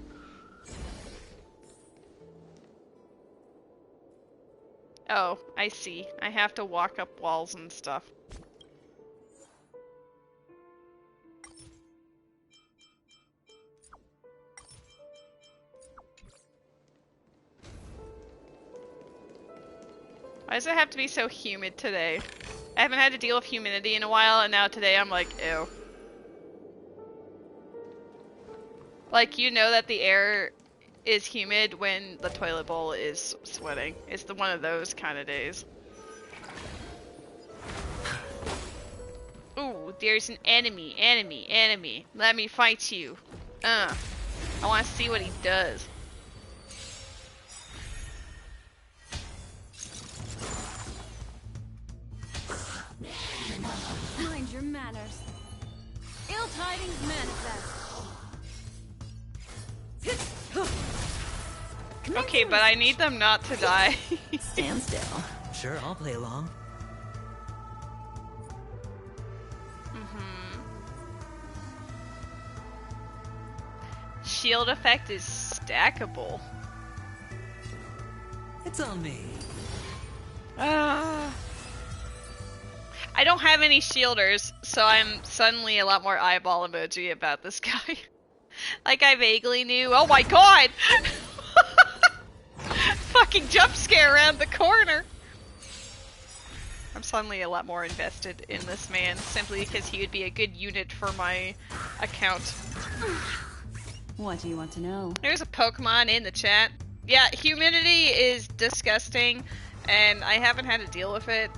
Oh, I see. I have to walk up walls and stuff. Why does it have to be so humid today? I haven't had to deal with humidity in a while, and now today I'm like, ew. Like, you know that the air is humid when the toilet bowl is sweating. It's one of those kind of days. Ooh, there's an enemy. Let me fight you. I want to see what he does. Mind your manners. Ill tidings manifest. Okay, but I need them not to die. Stand still. Sure, I'll play along. Shield effect is stackable. It's on me. I don't have any shielders, so I'm suddenly a lot more eyeball emoji about this guy. Like I vaguely knew. Oh my god! Fucking jump scare around the corner! I'm suddenly a lot more invested in this man, simply because he would be a good unit for my account. What do you want to know? There's a Pokemon in the chat. Yeah, humidity is disgusting, and I haven't had to deal with it,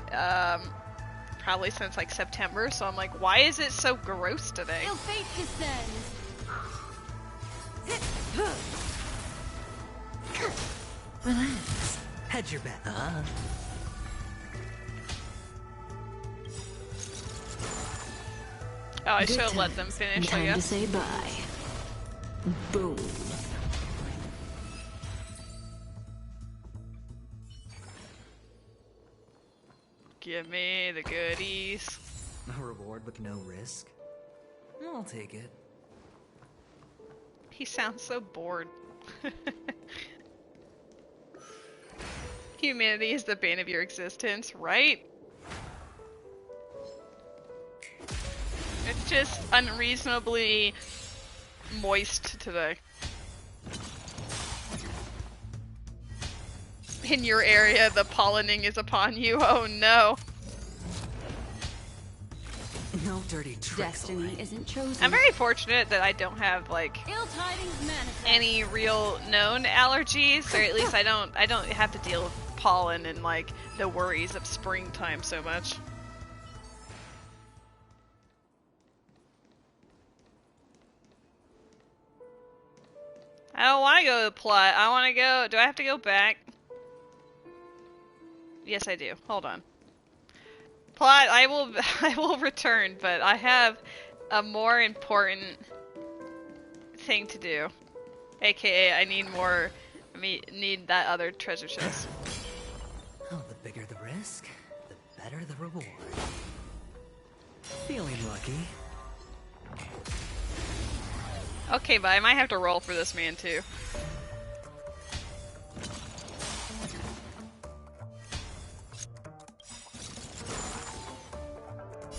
probably since like September, so I'm like, why is it so gross today? Ill fate descends. Relax. Hedge your bet, huh? Oh, I should have let them finish, I guess. Time to say bye. Boom. Give me the goodies. A reward with no risk? I'll take it. He sounds so bored. Humanity is the bane of your existence, right? It's just unreasonably moist today. In your area, the pollening is upon you. Oh no. No dirty tricks. Destiny isn't chosen. I'm very fortunate that I don't have like Ill tidings manifest. any real known allergies, or at least I don't have to deal with pollen and like the worries of springtime so much. I don't want to go to the plot. I want to go. Do I have to go back? Yes, I do. Hold on. Plot. I will return, but I have a more important thing to do. AKA, I need more. Need that other treasure chest. Oh, the bigger the risk, the better the reward. Feeling lucky. Okay, but I might have to roll for this man too.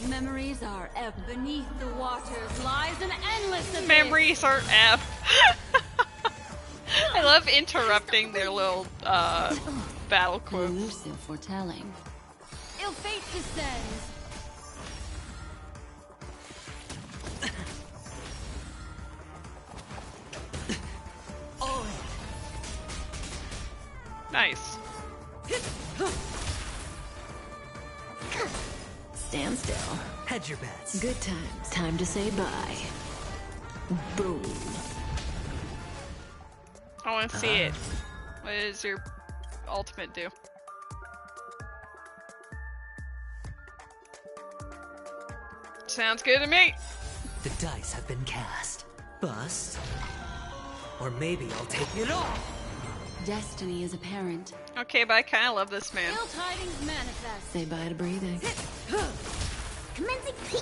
Memories are ebb. Beneath the waters lies an endless abyss. Memories are ebb. I love interrupting their little battle quotes. Elusive foretelling. Ill fate descends. Nice. Stand still. Hedge your bets. Good times. Time to say bye. Boom. I want to see it. What does your ultimate do? Sounds good to me. The dice have been cast. Bust. Or maybe I'll take it all. Destiny is apparent. Okay, but I kind of love this man. Ill tidings manifest. Say bye to breathing. Commencing peak.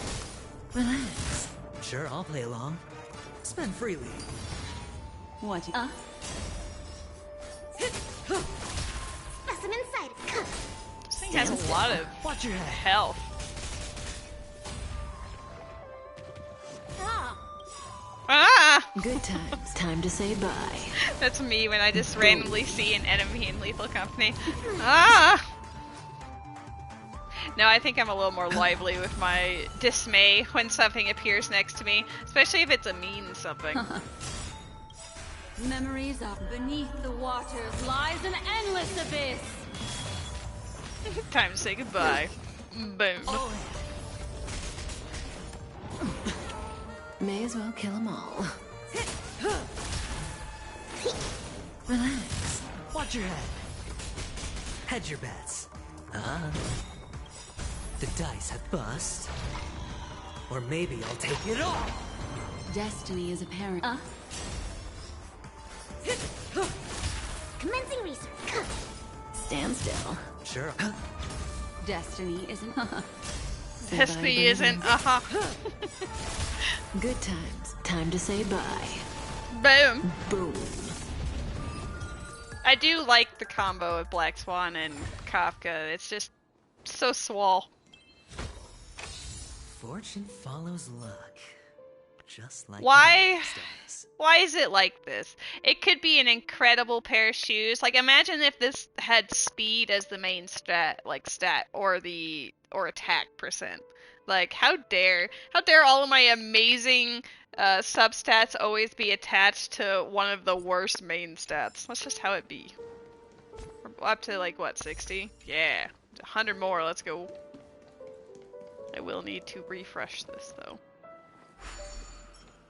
Relax. Sure, I'll play along. Spend freely. What? Specimen sighted. This thing has a lot of Watch your head. health. Ah! Good times. Time to say bye. That's me when I just randomly see an enemy in Lethal Company. Ah! No, I think I'm a little more lively with my dismay when something appears next to me, especially if it's a mean something. Memories are beneath the waters lies an endless abyss. Time to say goodbye. Boom. May as well kill them all. Relax. Watch your head. Hedge your bets. The dice have bust. Or maybe I'll take it all. Destiny is apparent. Commencing research. Stand still. Sure. Destiny isn't. Destiny isn't. Good times. Time to say bye. Boom. Boom. I do like the combo of Black Swan and Kafka. It's just so swole. Fortune follows luck. Just like Why does. Why is it like this? It could be an incredible pair of shoes. Like, imagine if this had speed as the main stat or attack percent. Like, how dare all of my amazing substats always be attached to one of the worst main stats? That's just how it be. We're up to like what, 60? Yeah, 100 more. Let's go. I will need to refresh this though.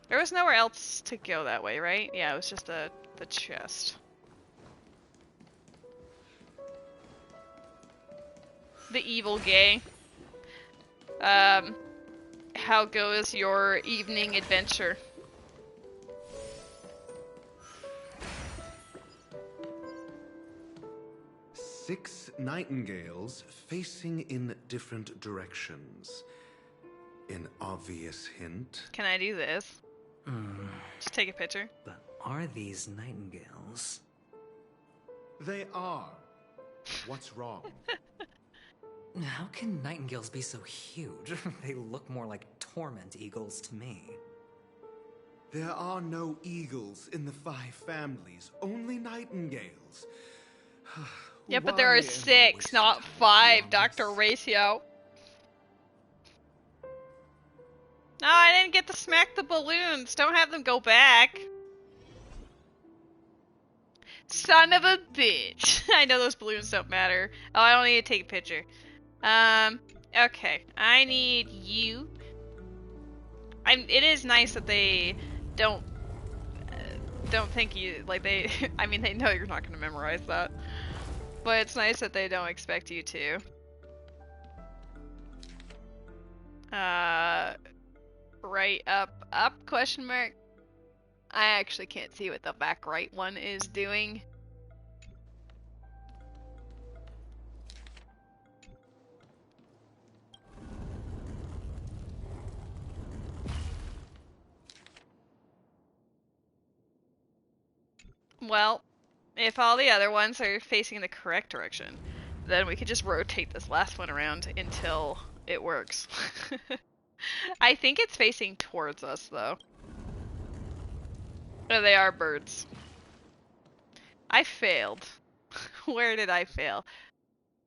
There was nowhere else to go that way, right? Yeah, it was just the chest. The evil gay. How goes your evening adventure? Six nightingales facing in different directions. An obvious hint. Can I do this? Just take a picture. But are these nightingales? They are. What's wrong? How can nightingales be so huge? They look more like torment eagles to me. There are no eagles in the 5 families, only nightingales. Yeah, but there are 6, not 5, Dr. Ratio. No, I didn't get to smack the balloons. Don't have them go back. Son of a bitch. I know those balloons don't matter. Oh, I don't need to take a picture. Okay. I need you. It is nice that they don't think you, like they, I mean, they know you're not going to memorize that. But it's nice that they don't expect you to. Right up, question mark. I actually can't see what the back right one is doing. Well, if all the other ones are facing the correct direction, then we could just rotate this last one around until it works. I think it's facing towards us, though. Oh, they are birds. I failed. Where did I fail?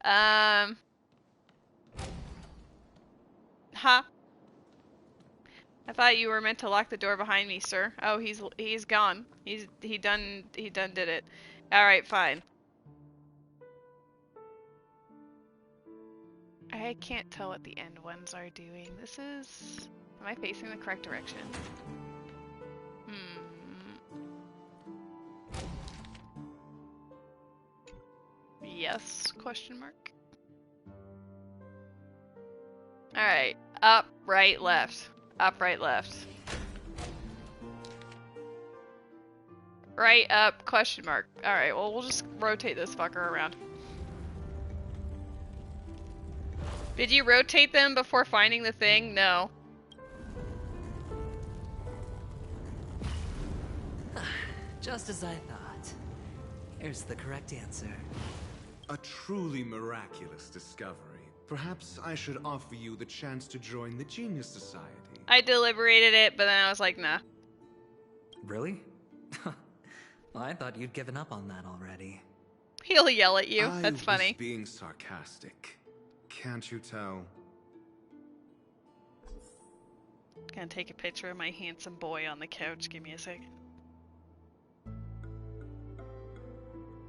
Huh? I thought you were meant to lock the door behind me, sir. Oh, he's gone. He done did it. All right, fine. I can't tell what the end ones are doing. This is... Am I facing the correct direction? Yes, question mark. Alright, up, right, left. Up, right, left. Right, up, question mark. Alright, well, we'll just rotate this fucker around. Did you rotate them before finding the thing? No. Just as I thought. Here's the correct answer. A truly miraculous discovery. Perhaps I should offer you the chance to join the Genius Society. I deliberated it, but then I was like, nah. Really? Well, I thought you'd given up on that already. He'll yell at you. That's I funny. was being sarcastic. can't you tell? Gonna take a picture of my handsome boy on the couch. Give me a second.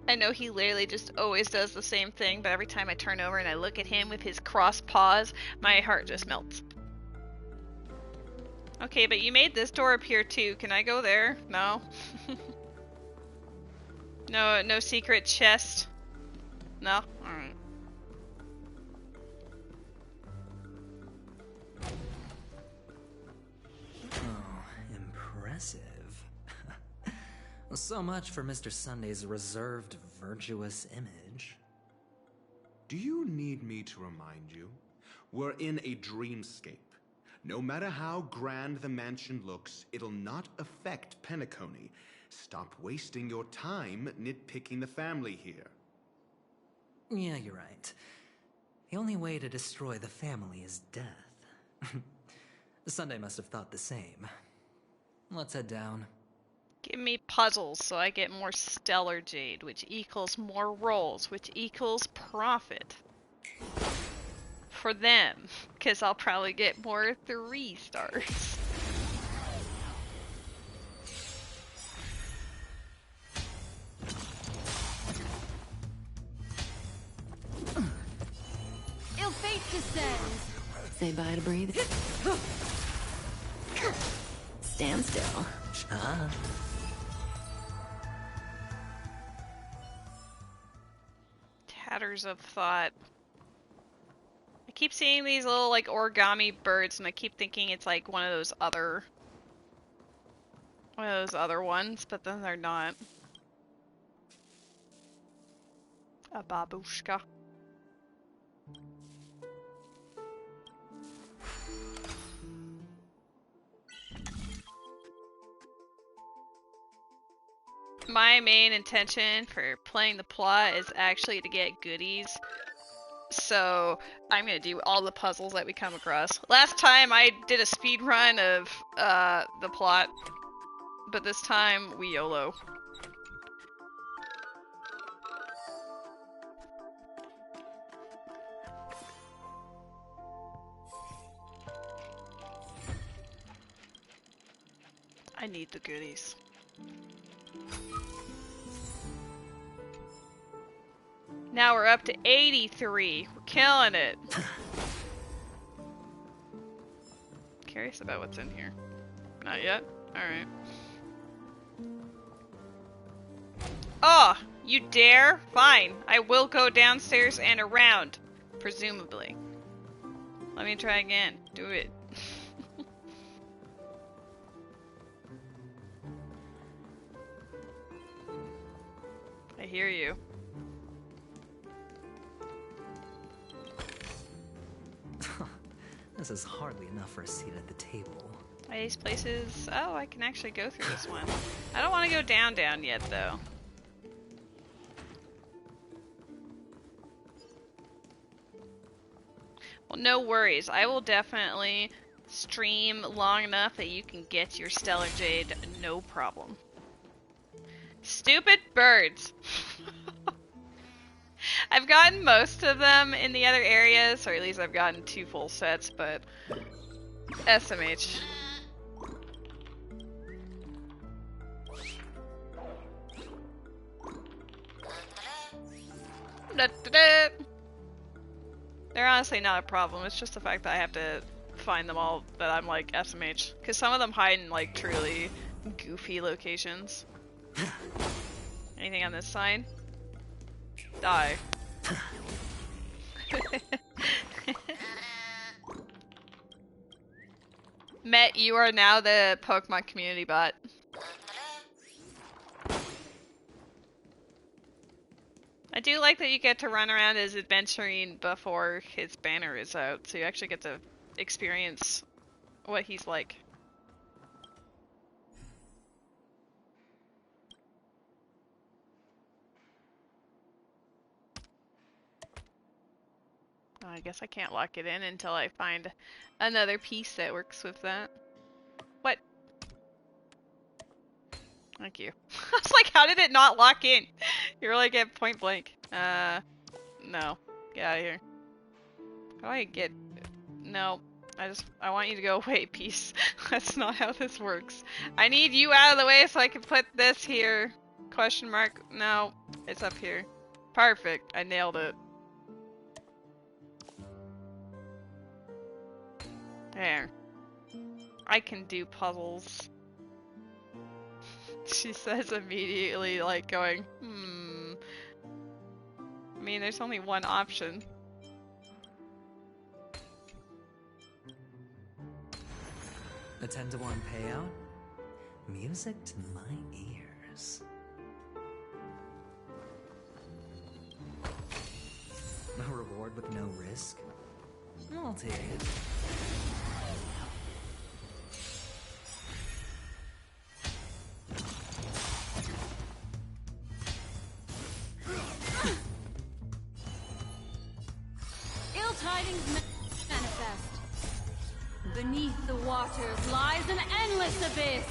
I know he literally just always does the same thing, but every time I turn over and I look at him with his crossed paws, my heart just melts. Okay, but you made this door appear too. Can I go there? No. No secret chest? No? Alright. Oh, impressive. So much for Mr. Sunday's reserved, virtuous image. Do you need me to remind you? We're in a dreamscape. No matter how grand the mansion looks, it'll not affect Penacony. Stop wasting your time nitpicking the family here. Yeah, you're right. The only way to destroy the family is death. Sunday must have thought the same. Let's head down. Give me puzzles so I get more stellar jade, which equals more rolls, which equals profit. For them, because I'll probably get more 3 stars. Ill fate descends. Say bye to breathe. Stand still. Tatters of thought. I keep seeing these little like origami birds and I keep thinking it's like one of those other ones, but then they're not. A babushka. My main intention for playing the plot is actually to get goodies. So I'm gonna do all the puzzles that we come across. Last time I did a speed run of the plot, but this time we YOLO. I need the goodies. Now we're up to 83. We're killing it. Curious about what's in here. Not yet? Alright. Oh! You dare? Fine. I will go downstairs and around. Presumably. Let me try again. Do it. I hear you. This is hardly enough for a seat at the table. These places... Oh, I can actually go through this one. I don't want to go down yet, though. Well, no worries. I will definitely stream long enough that you can get your Stellar Jade, no problem. Stupid birds! I've gotten most of them in the other areas, or at least I've gotten 2 full sets, but SMH. They're honestly not a problem, it's just the fact that I have to find them all that I'm like SMH. Because some of them hide in like truly goofy locations. Anything on this side? Die. Met, you are now the Pokemon community bot. I do like that you get to run around as adventuring before his banner is out, so you actually get to experience what he's like. I guess I can't lock it in until I find another piece that works with that. What? Thank you. I was like, how did it not lock in? You're like at point blank. No. Get out of here. How do I get... No. I want you to go away, peace. That's not how this works. I need you out of the way so I can put this here. Question mark? No. It's up here. Perfect. I nailed it. There. I can do puzzles. She says immediately, like, going, I mean, there's only one option. A 10-to-1 payout? Music to my ears. A reward with no risk? I'll take it. Ill tidings manifest. Beneath the waters lies an endless abyss.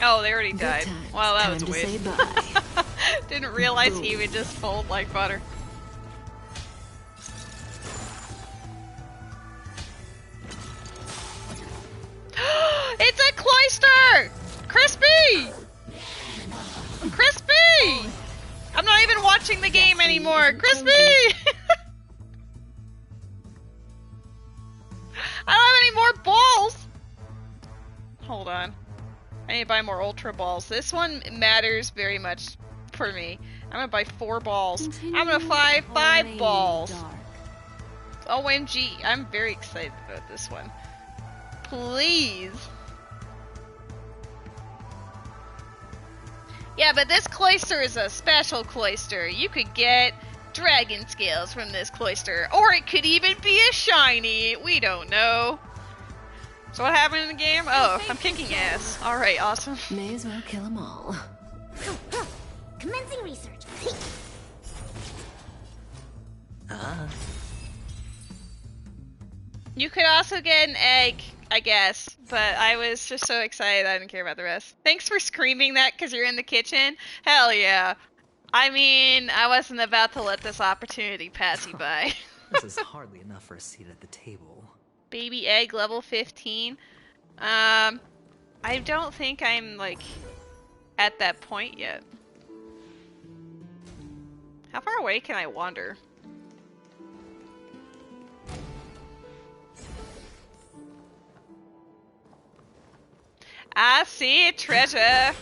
Oh, they already died. Well, that was a waste. Didn't realize he would just fold like butter. It's a cloister! Crispy! Crispy! I'm not even watching the game anymore. Crispy! I don't have any more balls! Hold on. I need to buy more ultra balls. This one matters very much for me. I'm gonna buy 4 balls. I'm gonna buy 5 balls. OMG. I'm very excited about this one. Please. Yeah, but this cloister is a special cloister. You could get dragon scales from this cloister. Or it could even be a shiny. We don't know. So what happened in the game? Oh, I'm kicking ass. Alright, awesome. May as well kill them all. Commencing research. You could also get an egg, I guess, but I was just so excited I didn't care about the rest. Thanks for screaming that because you're in the kitchen. Hell yeah. I mean, I wasn't about to let this opportunity pass you by. This is hardly enough for a seat at the table. Baby egg level 15. I don't think I'm, like, at that point yet. How far away can I wander? I see treasure.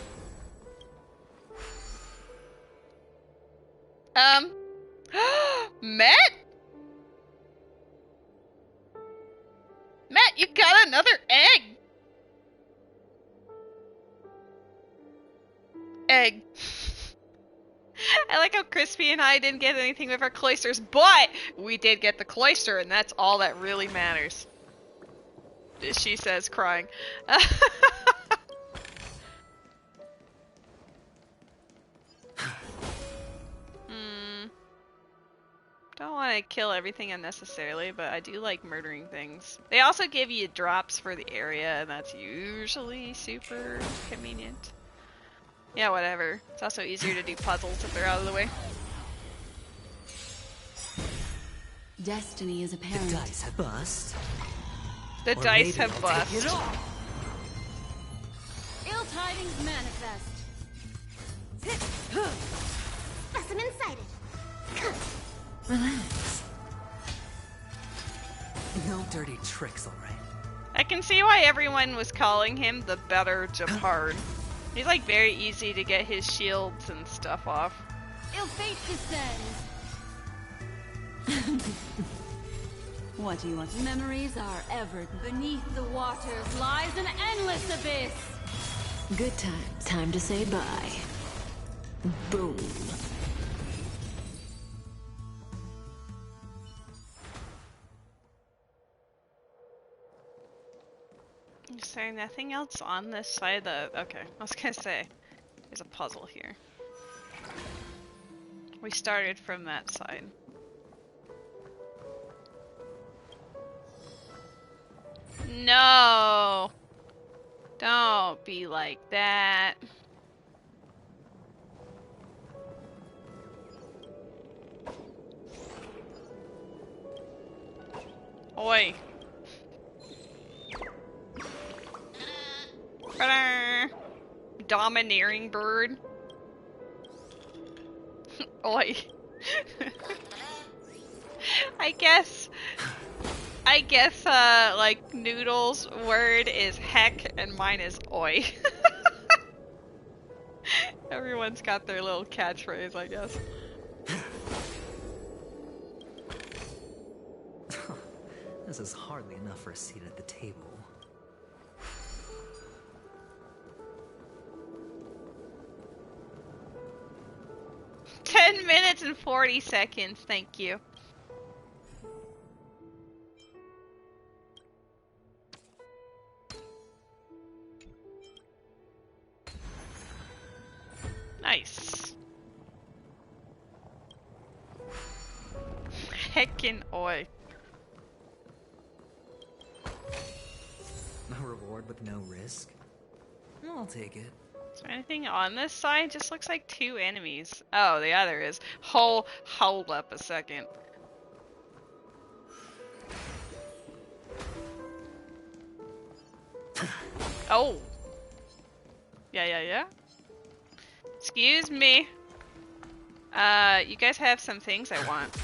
Matt? Matt, you got another egg! Egg. I like how Crispy and I didn't get anything with our cloisters, but we did get the cloister, and that's all that really matters. She says, crying. Don't want to kill everything unnecessarily, but I do like murdering things. They also give you drops for the area, and that's usually super convenient. Yeah, whatever. It's also easier to do puzzles if they're out of the way. Destiny is apparent. The dice have bust. The dice have bust. Ill tidings manifest. Specimen sighted. Relax. No dirty tricks, alright? I can see why everyone was calling him the better Japard. He's like very easy to get his shields and stuff off. Ill fate descends. What do you want? Memories are ever beneath the waters lies an endless abyss. Good times. Time to say bye. Boom. Is there nothing else on this side of the... Okay, I was gonna say, there's a puzzle here. We started from that side. No! Don't be like that. Oi. Ta-da! Domineering bird. Oi. I guess, like, Noodle's word is heck and mine is oi. Everyone's got their little catchphrase, I guess. This is hardly enough for a seat at the table. $10 minutes and 40 seconds, thank you. Nice. Heckin' oi. A reward with no risk? I'll take it. Is there anything on this side? Just looks like 2 enemies. Oh, the other is. Hold up a second. Oh. Yeah. Excuse me. You guys have some things I want.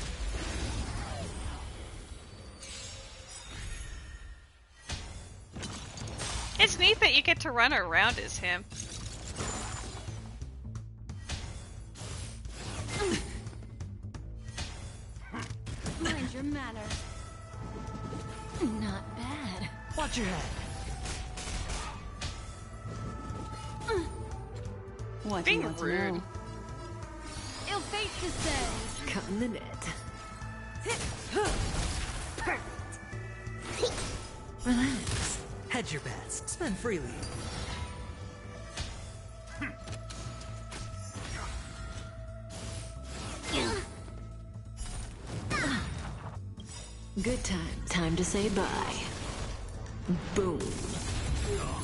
It's neat that you get to run around as him. Mind your manners. Not bad. Watch your head. What Being do you want rude. to know? Ill fate descends. Cut in the net. Perfect. Relax. Hedge your bets. Spend freely. Good time. Time to say bye. Boom.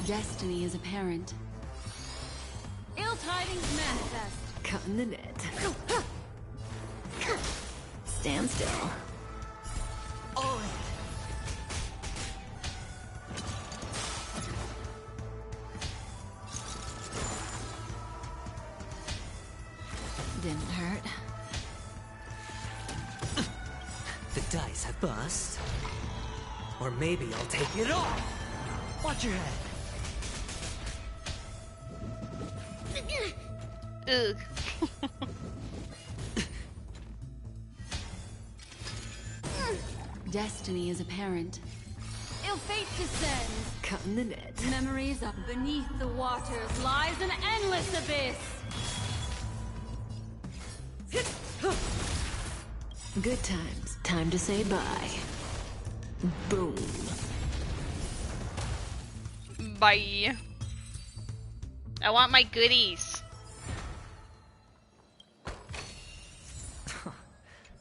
Destiny is apparent. Ill tidings manifest. Cut in the net. Stand still. All in. Didn't hurt. The dice have bust. Or maybe I'll take it all. Watch your head. Ugh. Destiny is apparent. Ill fate descends. Cut in the net. Memories of beneath the waters lies an endless abyss. Good times. Time to say bye. Boom. Bye. I want my goodies.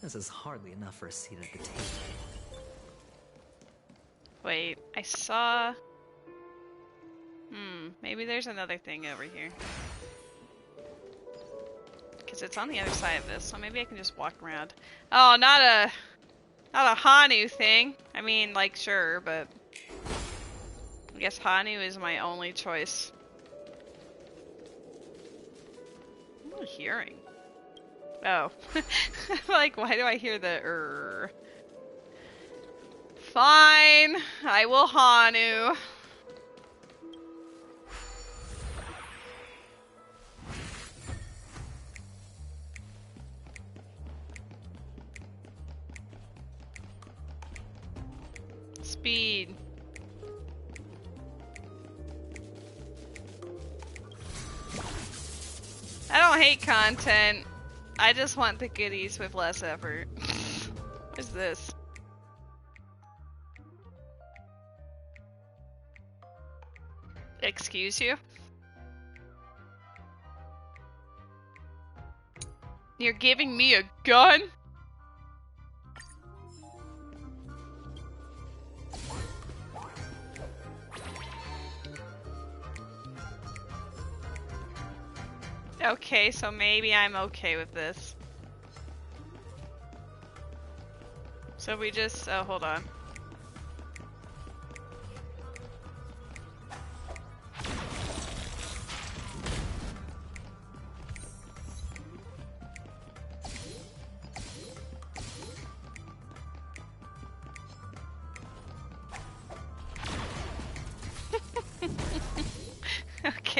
This is hardly enough for a seat at the table. Wait, I saw... maybe there's another thing over here. Because it's on the other side of this, so maybe I can just walk around. Oh, not a Hanu thing. I mean, like, sure, but... I guess Hanu is my only choice. What am I hearing? Oh. Like, why do I hear the Fine, I will Hanu. Speed. I don't hate content. I just want the goodies with less effort. What is this? Excuse you? You're giving me a gun? Okay, so maybe I'm okay with this. So we just... oh, hold on.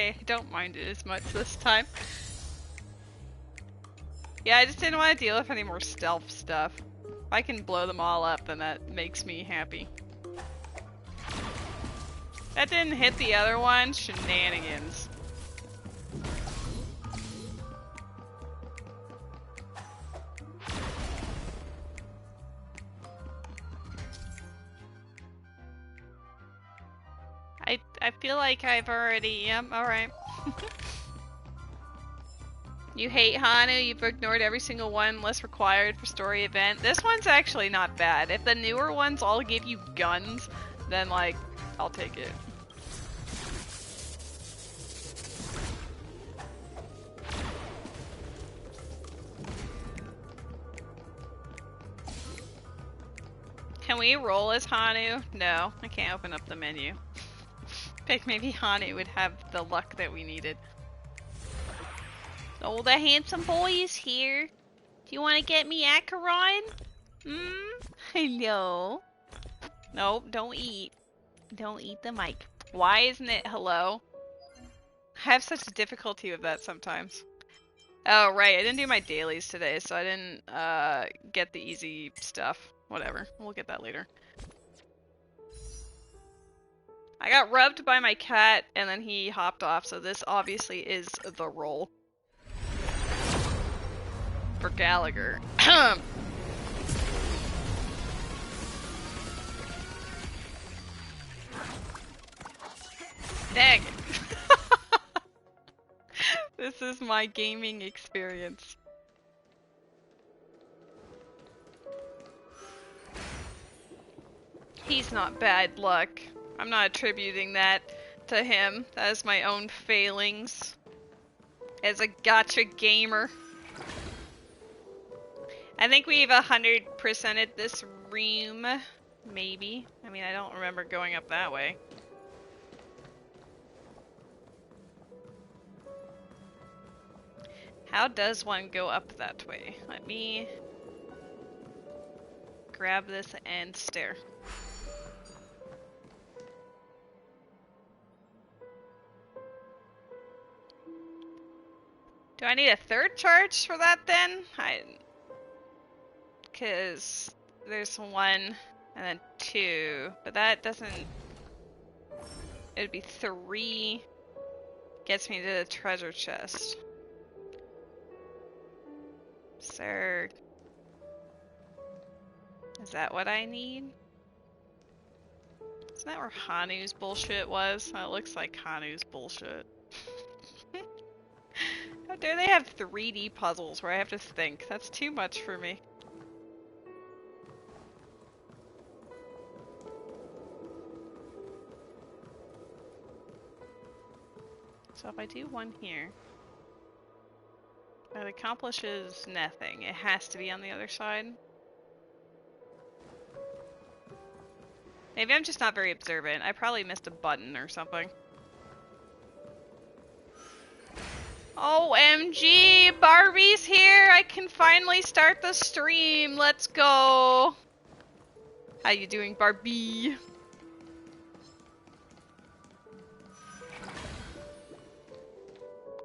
okay. I don't mind it as much this time. Yeah, I just didn't want to deal with any more stealth stuff. If I can blow them all up, then that makes me happy. That didn't hit the other one. Shenanigans. I feel like I've already... Yep, alright. You hate Hanu, you've ignored every single one unless required for story event. This one's actually not bad. If the newer ones all give you guns, then like, I'll take it. Can we roll as Hanu? No, I can't open up the menu. Like maybe Hanu would have the luck that we needed. Oh, the handsome boy is here. Do you want to get me Acheron? Hello. Nope, don't eat. Don't eat the mic. Why isn't it hello? I have such difficulty with that sometimes. Oh, right, I didn't do my dailies today, so I didn't get the easy stuff. Whatever, we'll get that later. I got rubbed by my cat, and then he hopped off, so this obviously is the roll. For Gallagher. Dang it. This is my gaming experience. He's not bad luck. I'm not attributing that to him. That is my own failings as a gacha gamer. I think we've 100%ed this room. Maybe. I mean, I don't remember going up that way. How does one go up that way? Let me grab this and stare. Do I need a third charge for that then? Because there's one and then two, but that doesn't... It'd be 3 gets me to the treasure chest. Sir. Is that what I need? Isn't that where Hanu's bullshit was? That looks like Hanu's bullshit. How dare they have 3D puzzles where I have to think? That's too much for me. So if I do one here, that accomplishes nothing. It has to be on the other side. Maybe I'm just not very observant. I probably missed a button or something. OMG! Barbie's here! I can finally start the stream! Let's go! How you doing, Barbie?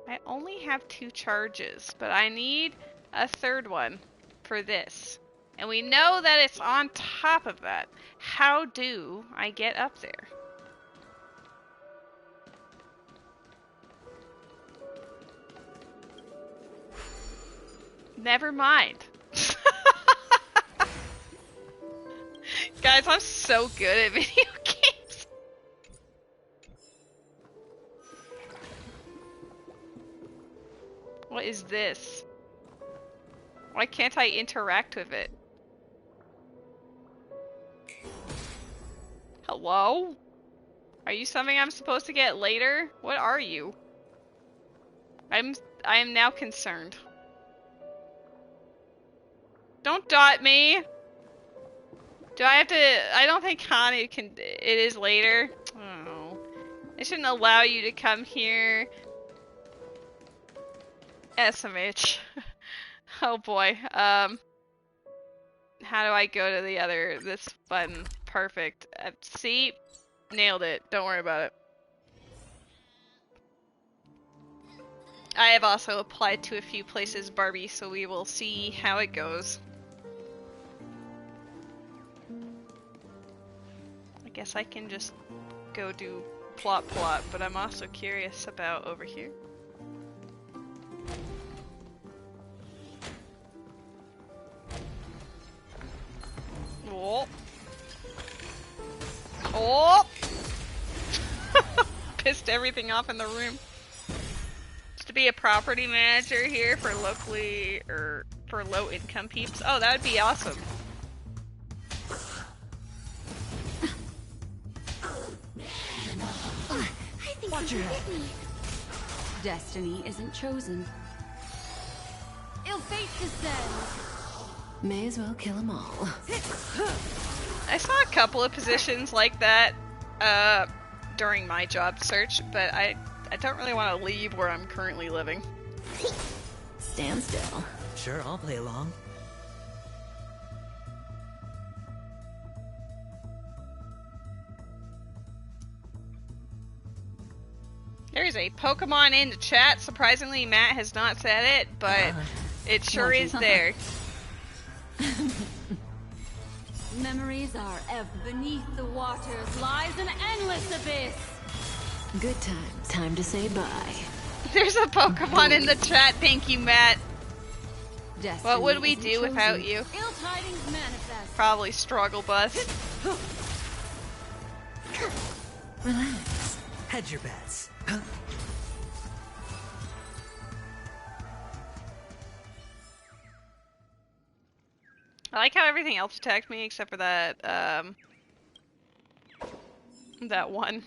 I only have 2 charges, but I need a third one for this. And we know that it's on top of that. How do I get up there? Never mind. Guys, I'm so good at video games. What is this? Why can't I interact with it? Hello? Are you something I'm supposed to get later? What are you? I am now concerned. Don't dot me! Do I have to... I don't think Hanu can... It is later. Oh. I shouldn't allow you to come here. SMH. Oh boy. How do I go to the other... This button. Perfect. See? Nailed it. Don't worry about it. I have also applied to a few places, Barbie, so we will see how it goes. I guess I can just go do plot, but I'm also curious about over here. Oh. Oh! Pissed everything off in the room. Just to be a property manager here for locally, or for low income peeps. Oh, that would be awesome. I think watch your head. Destiny isn't chosen. Ill fate descends. May as well kill them all. I saw a couple of positions like that during my job search, but I don't really want to leave where I'm currently living. Stand still. Sure, I'll play along. There's a Pokemon in the chat. Surprisingly, Matt has not said it, but it sure is there. Memories are ever beneath the waters lies an endless abyss. Good times. Time to say bye. There's a Pokemon in the chat. Thank you, Matt. Destiny what would we do without you? Ill tidings manifest. Probably struggle bus. Relax. Hedge your bets. I like how everything else attacked me except for that, that one.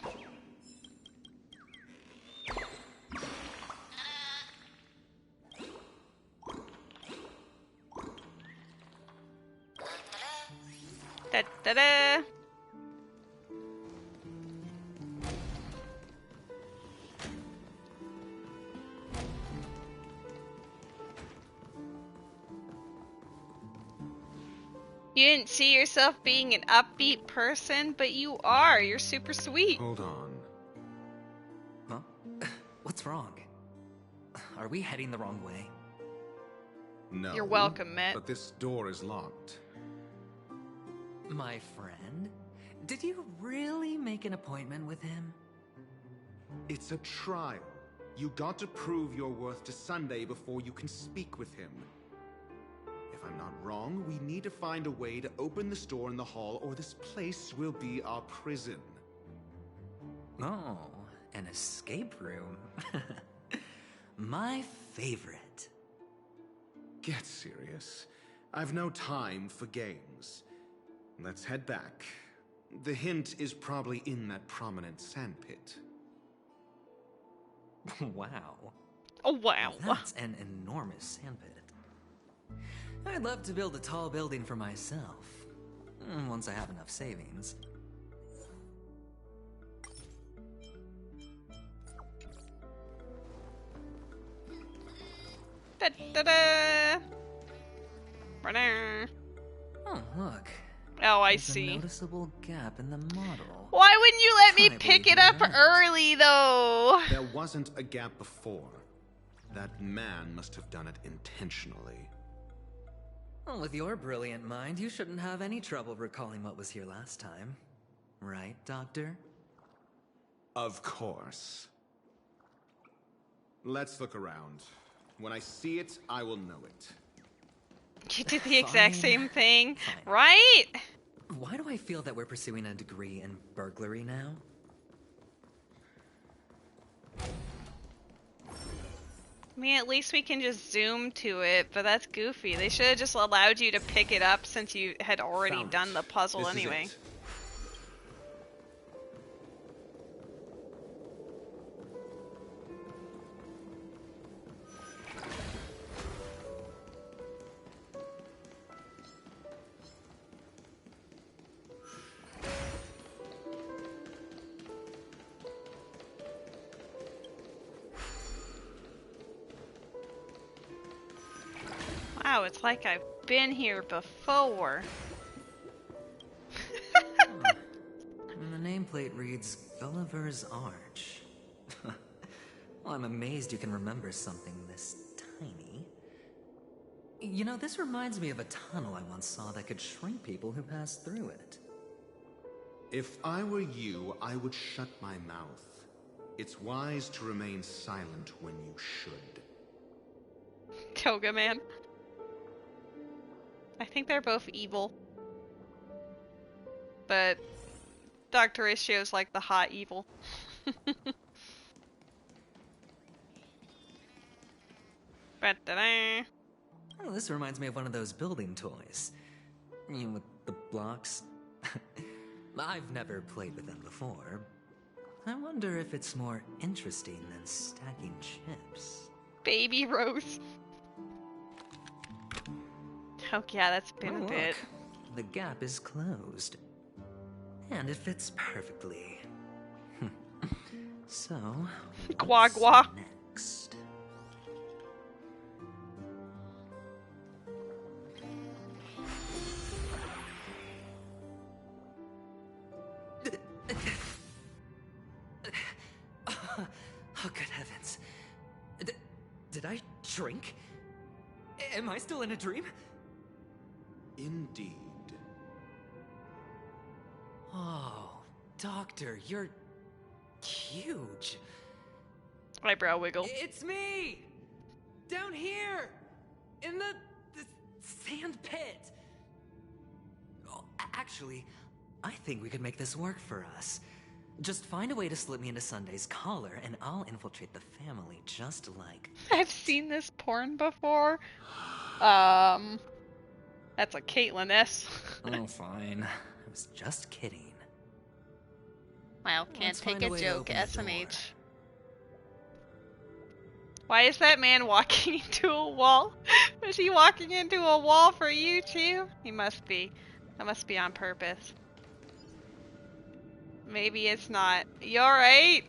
Da-da-da! You didn't see yourself being an upbeat person, but you are. You're super sweet. Hold on. Huh? What's wrong? Are we heading the wrong way? No. You're welcome, Matt. But this door is locked. My friend? Did you really make an appointment with him? It's a trial. You got to prove your worth to Sunday before you can speak with him. If I'm not wrong, we need to find a way to open the door in the hall, or this place will be our prison. Oh, an escape room. My favorite. Get serious. I've no time for games. Let's head back. The hint is probably in that prominent sandpit. Wow. Oh, wow. That's an enormous sandpit. I'd love to build a tall building for myself. Once I have enough savings. Da-da-da! Ba-da. Oh, look. Oh, I There's see. A noticeable gap in the model. Why wouldn't you let me pick it up early, though? There wasn't a gap before. That man must have done it intentionally. Well, with your brilliant mind, you shouldn't have any trouble recalling what was here last time. Right, Doctor? Of course. Let's look around. When I see it, I will know it. You did the exact Fine. same thing, Fine. right? Why do I feel that we're pursuing a degree in burglary now? I mean, at least we can just zoom to it, but that's goofy. They should have just allowed you to pick it up since you had already Found done it. the puzzle This is anyway. it. Wow, it's like I've been here before. And the nameplate reads Gulliver's Arch. Well, I'm amazed you can remember something this tiny. You know, this reminds me of a tunnel I once saw that could shrink people who passed through it. If I were you, I would shut my mouth. It's wise to remain silent when you should. Toga Man. I think they're both evil. But Dr. Ishio's like the hot evil. Ba-da-da. Oh, this reminds me of one of those building toys. You know, with the blocks. I've never played with them before. I wonder if it's more interesting than stacking chips. Baby Rose. Oh yeah, that's been a bit. Look, the gap is closed. And it fits perfectly. So, Gwa gwa. Next. Oh, good heavens. Did I shrink? Am I still in a dream? Indeed. Oh, Doctor, you're huge. Eyebrow wiggle. It's me! Down here! In the sand pit! Oh, actually, I think we could make this work for us. Just find a way to slip me into Sunday's collar, and I'll infiltrate the family just like... I've seen this porn before. That's a Caitlyn S. Oh, fine. I was just kidding. Wow, can't Let's take find a a way to joke, open the SMH. Why is that man walking into a wall? Was he walking into a wall for you too? He must be. That must be on purpose. Maybe it's not. You alright?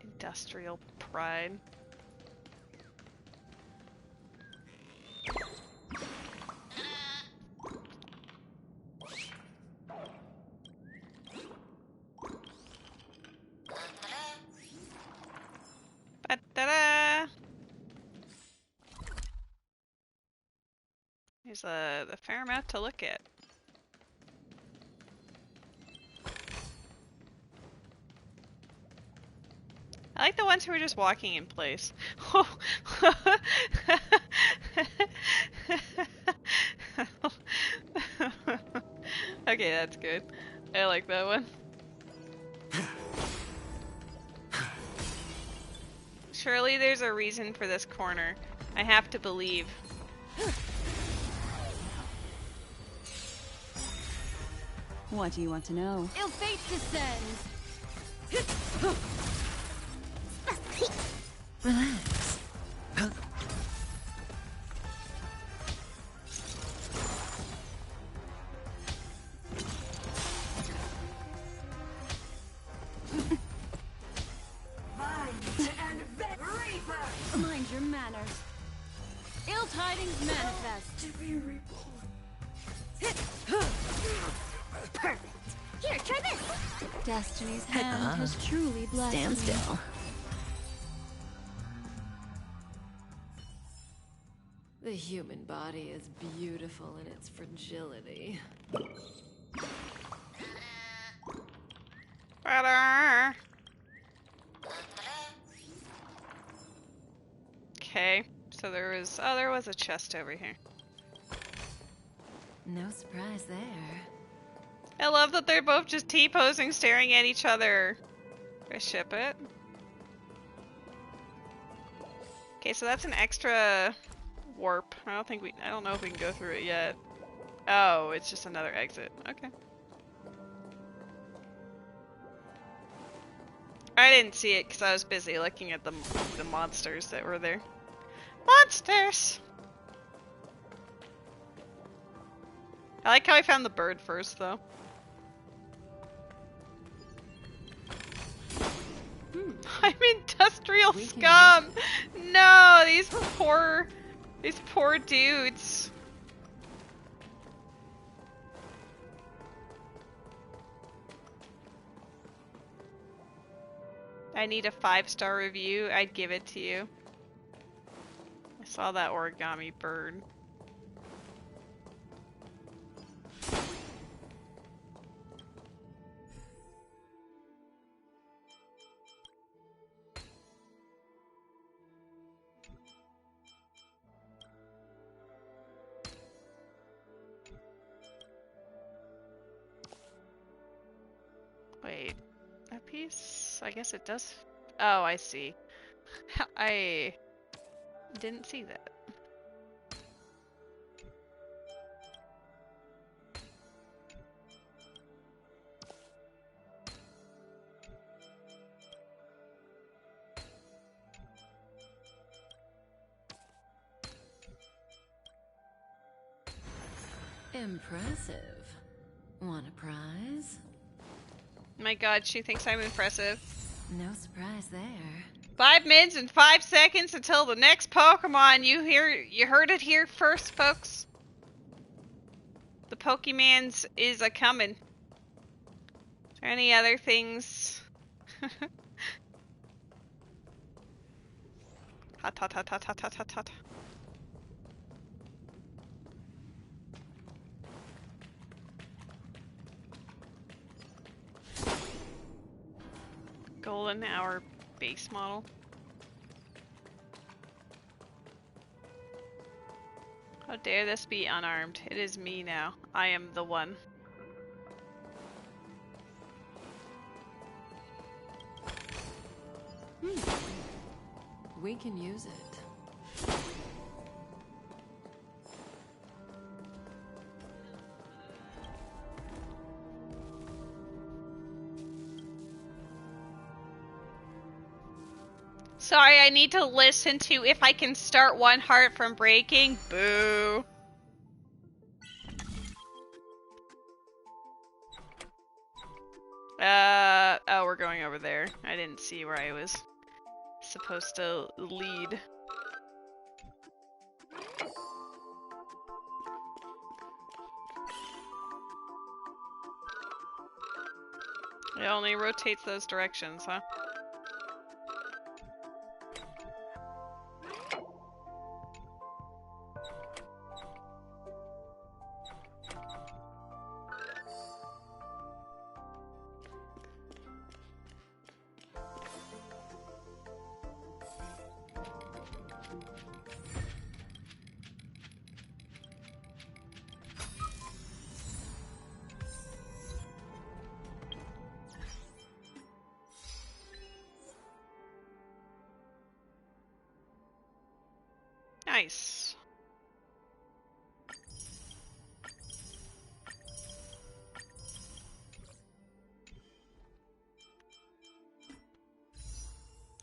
Industrial pride. Ba-da-da. There's a fair amount to look at. I like the ones who are just walking in place. Okay, that's good. I like that one. Surely there's a reason for this corner. I have to believe. What do you want to know? Ill fate descends! Relax. Mind your manners. Ill tidings manifest. To be reborn. Perfect. Here, try this. Destiny's hand has truly blessed Stand me. still. The human body is beautiful in its fragility. Better. Okay, so there was a chest over here. No surprise there. I love that they're both just T-posing, staring at each other. I ship it. Okay, so that's an extra warp. I don't know if we can go through it yet. Oh, it's just another exit. Okay. I didn't see it because I was busy looking at the monsters that were there. Monsters! I like how I found the bird first, though. I'm industrial scum! No, these poor dudes. I need a 5-star review, I'd give it to you. I saw that origami bird. Wait, that piece? I guess it does. Oh, I see. I didn't see that. Impressive. Want a prize? My god, she thinks I'm impressive. No surprise there. 5 minutes and 5 seconds until the next Pokemon. You heard it here first, folks. The Pokemans is a coming. Is there any other things? Hot, hot, hot, hot, hot, hot, hot, hot. Golden Hour base model. How dare this be unarmed? It is me now. I am the one. We can use it. Sorry, I need to listen to If I Can Start One Heart from Breaking. Boo. Oh, we're going over there. I didn't see where I was supposed to lead. It only rotates those directions, huh? Nice.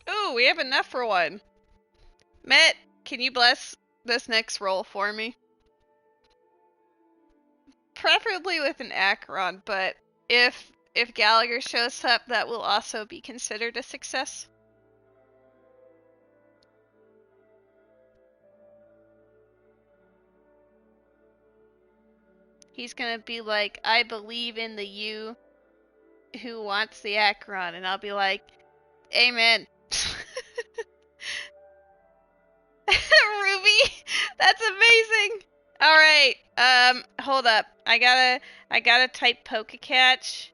Ooh, we have enough for one. Met, can you bless this next roll for me? Preferably with an Acheron, but if Gallagher shows up, that will also be considered a success. He's gonna be like, I believe in the you who wants the Acheron, and I'll be like, amen. Ruby, that's amazing. All right, hold up. I gotta type Pokecatch,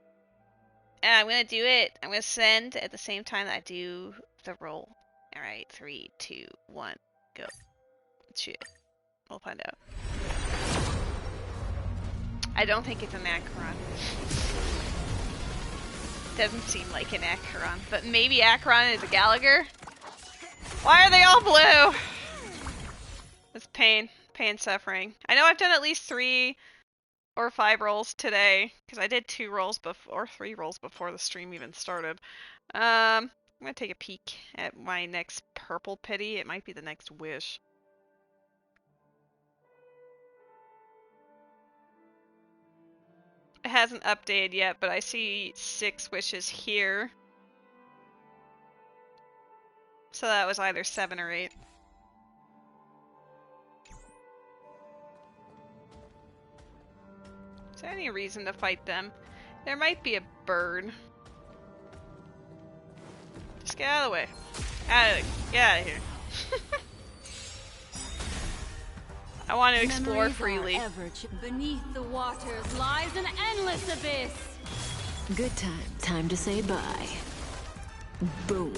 and I'm gonna do it. I'm gonna send at the same time that I do the roll. All right, 3, 2, 1, go. Shit, we'll find out. I don't think it's an Acheron. Doesn't seem like an Acheron, but maybe Acheron is a Gallagher? Why are they all blue? It's pain. Pain, suffering. I know I've done at least 3 or 5 rolls today, because I did 2 rolls before, or 3 rolls before the stream even started. I'm gonna take a peek at my next purple pity. It might be the next wish. It hasn't updated yet, but I see 6 wishes here. So that was either 7 or 8. Is there any reason to fight them? There might be a bird. Let's get out of the way. Get out of here. I want to explore freely. Beneath the waters lies an endless abyss. Good time. Time to say bye. Boom.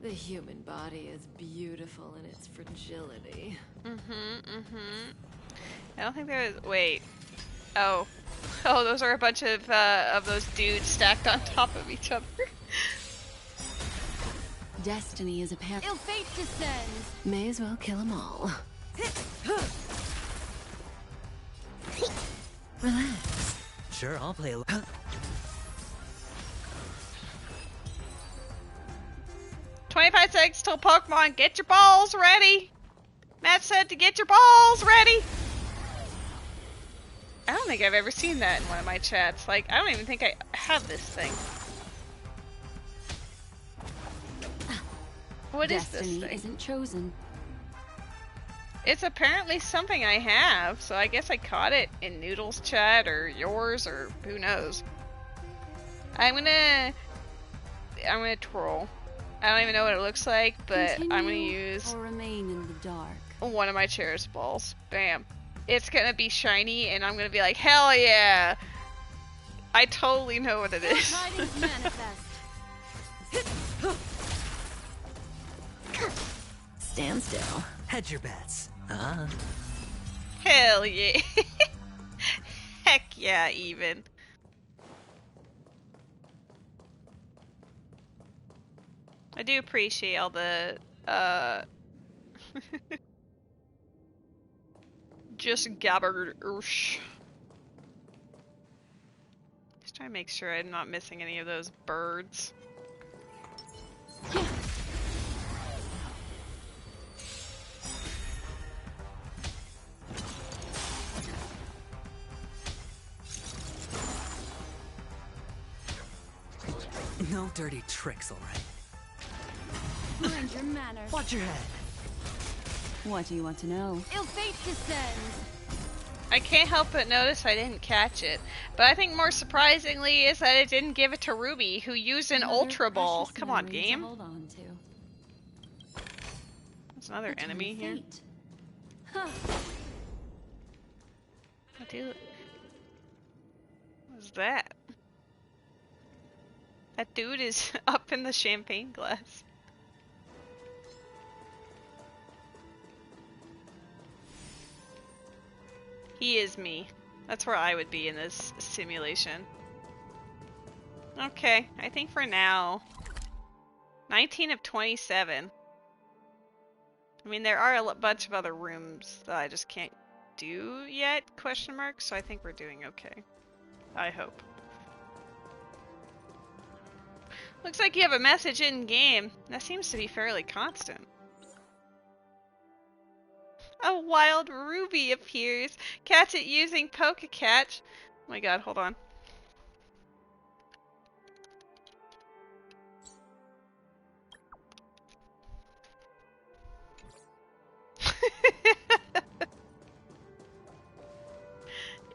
The human body is beautiful in its fragility. I don't think there is. Wait. Oh, those are a bunch of those dudes stacked on top of each other. Destiny is apparent. Ill fate descends. May as well kill them all. Relax. Sure, I'll play a 25 seconds till Pokemon. Get your balls ready. Matt said to get your balls ready. I don't think I've ever seen that in one of my chats. Like, I don't even think I have this thing. What is this thing? Destiny isn't chosen. It's apparently something I have, so I guess I caught it in Noodle's chat or yours or who knows. I'm gonna troll. I don't even know what it looks like, but I'm gonna use or remain in the dark. One of my Cherish balls. Bam. It's gonna be shiny, and I'm gonna be like, hell yeah! I totally know what it is. Tidings manifest. Stand still. hedge your bets. Hell yeah. Heck yeah, even. I do appreciate all the, just gabbardoosh. Just trying to make sure I'm not missing any of those birds. No dirty tricks, alright? Mind your manners. Watch your head. What do you want to know? Ill fate descends. I can't help but notice I didn't catch it. But I think more surprisingly is that it didn't give it to Ruby, who used an Ultra Ball. Come on, game. Hold on to. There's another enemy here. Huh. What's that? That dude is up in the champagne glass. He is me. That's where I would be in this simulation. Okay, I think for now, 19 of 27. I mean, there are a bunch of other rooms that I just can't do yet, question mark, so I think we're doing okay. I hope. Looks like you have a message in-game. That seems to be fairly constant. A wild ruby appears. Catch it using Poke-Catch. Oh my god, hold on.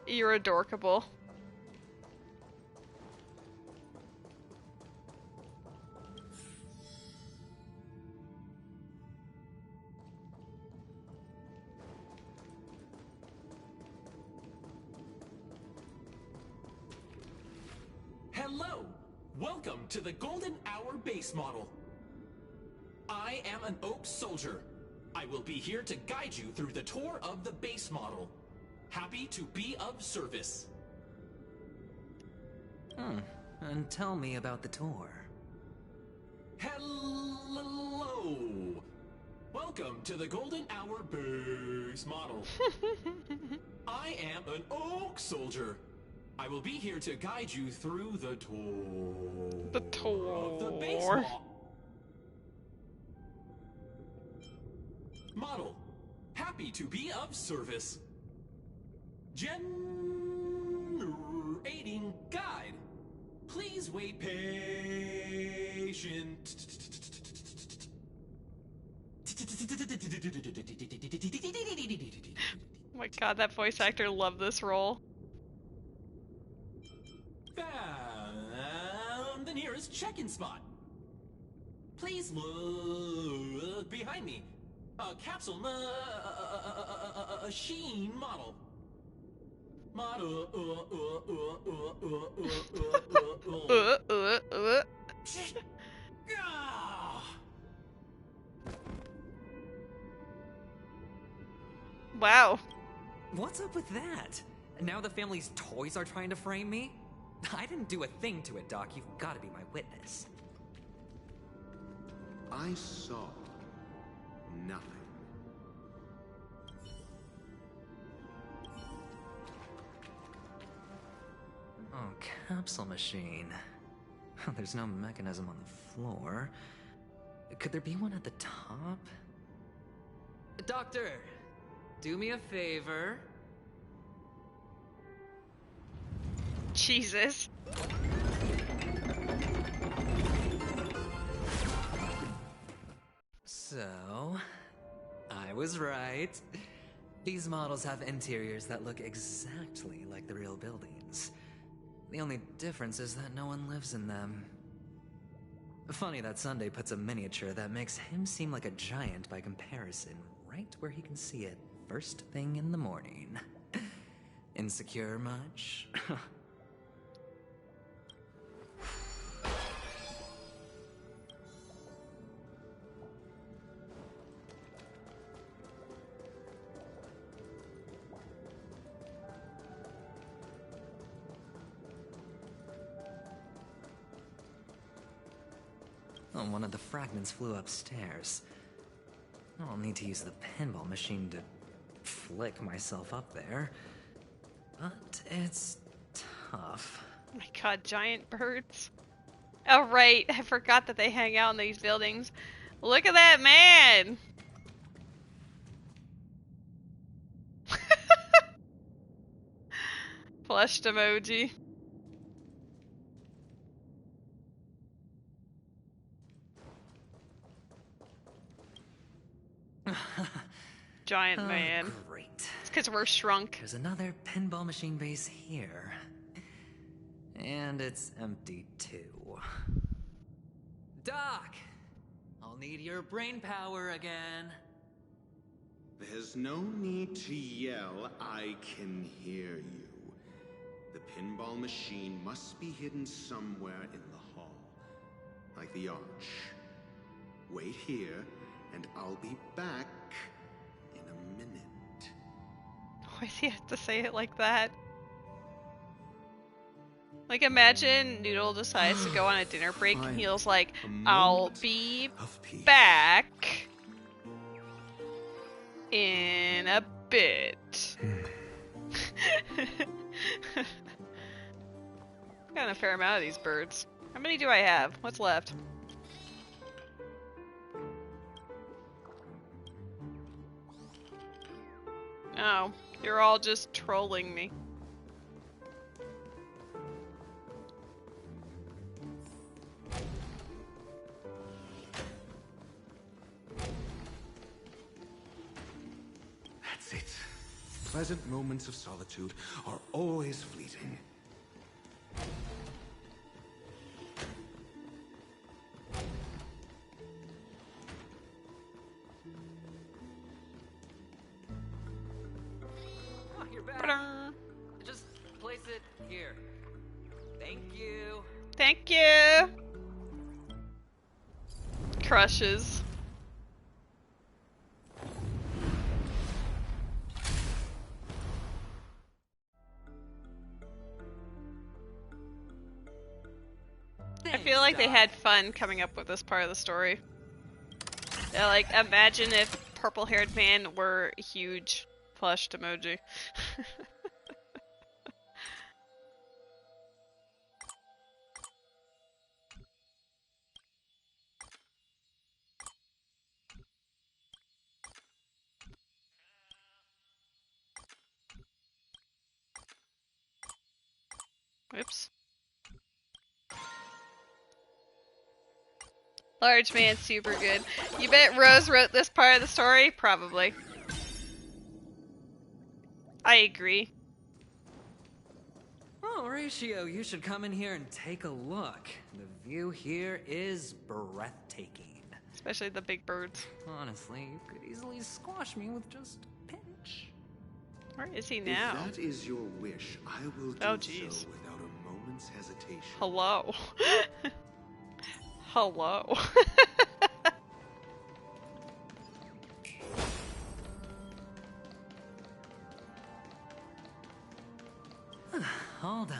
You're adorkable. Hello! Welcome to the Golden Hour base model. I am an Oak Soldier. I will be here to guide you through the tour of the base model. Happy to be of service. And tell me about the tour. Hello! Welcome to the Golden Hour base model. I am an Oak Soldier. I will be here to guide you through the tour. The tour of the base model. Happy to be of service. Generating guide. Please wait patient. Oh my god, that voice actor loved this role. check-in spot. Please look behind me. A capsule machine model. Wow. What's up with that? Now the family's toys are trying to frame me? I didn't do a thing to it, Doc. You've got to be my witness. I saw nothing. Oh, capsule machine. There's no mechanism on the floor. Could there be one at the top? Doctor, do me a favor. Jesus. So, I was right. These models have interiors that look exactly like the real buildings. The only difference is that no one lives in them. Funny that Sunday puts a miniature that makes him seem like a giant by comparison right where he can see it first thing in the morning. Insecure much? Oh, one of the fragments flew upstairs. I'll need to use the pinball machine to flick myself up there. But it's tough. Oh my god, giant birds. Oh right, I forgot that they hang out in these buildings. Look at that man! Flushed emoji. Giant man. Great. It's because we're shrunk. There's another pinball machine base here. And it's empty too. Doc! I'll need your brain power again. There's no need to yell. I can hear you. The pinball machine must be hidden somewhere in the hall. Like the arch. Wait here, and I'll be back in a minute. Why does he have to say it like that? Like, imagine Noodle decides to go on a dinner break and he's like, I'll be back in a bit. Got a fair amount of these birds. How many do I have? What's left? Oh, you're all just trolling me. That's it. Pleasant moments of solitude are always fleeting. Oh, you're back. Just place it here. Thank you. Thank you. Crushes. I feel like they had fun coming up with this part of the story. Yeah, like, imagine if purple-haired man were a huge flushed emoji. Oops. Large man, super good. You bet Rose wrote this part of the story? Probably. I agree. Oh, Horatio, you should come in here and take a look. The view here is breathtaking. Especially the big birds. Honestly, you could easily squash me with just a pinch. Where is he now? If that is your wish, I will do so without a moment's hesitation. Hello. Hello. All done.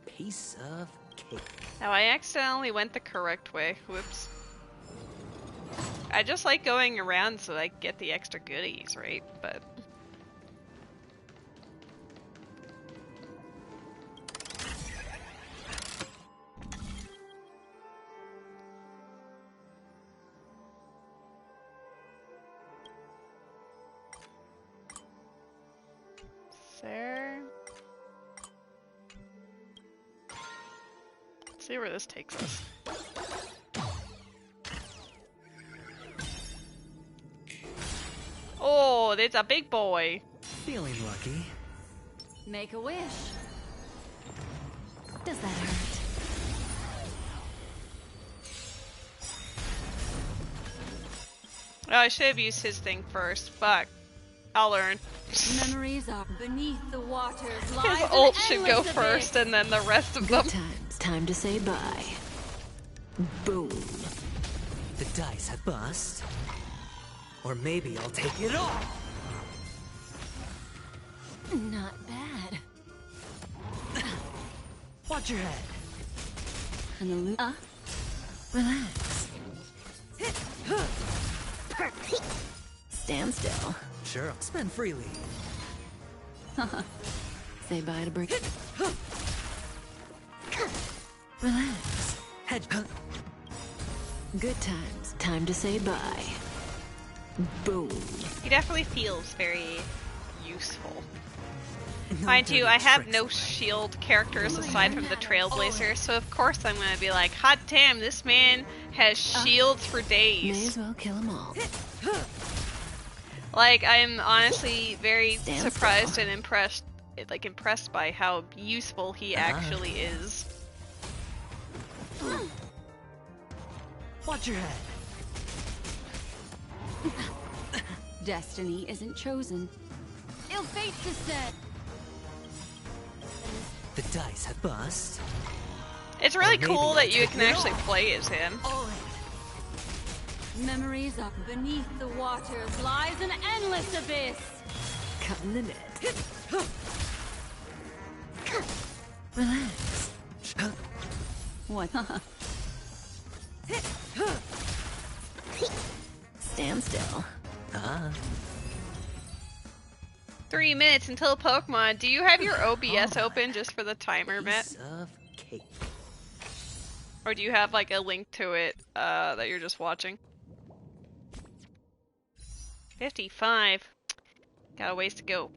Piece of cake. Now I accidentally went the correct way. Whoops. I just like going around so I get the extra goodies, right? But there. Let's see where this takes us. Oh, it's a big boy. Feeling lucky. Make a wish. Does that hurt? Oh, I should have used his thing first. Fuck. I'll learn. Memories are beneath the waters. His ult should go first, and then the rest of them. Times. Time to say bye. Boom. The dice have bust. Or maybe I'll take it all. Not bad. Watch your head. And the loop. Relax. Stand still. Sure, I'll spend freely. Say bye to break. Relax. Head. Good times. Time to say bye. Boom. He definitely feels very useful. Mind you, I have no shield characters aside from the Trailblazer, so of course I'm gonna be like, hot damn, this man has shields for days. May as well kill them all. Like, I'm honestly very surprised and impressed by how useful he actually is. Watch your head. Destiny isn't chosen. Ill fate descend. The dice have bust. It's really cool that you can actually play as him. Memories are beneath the waters lies an endless abyss. Cutting the net. Relax. What? Stand still. 3 minutes until Pokemon. Do you have your OBS open just for the timer, Matt? Piece of cake. Or do you have like a link to it that you're just watching? 55. Got a ways to go.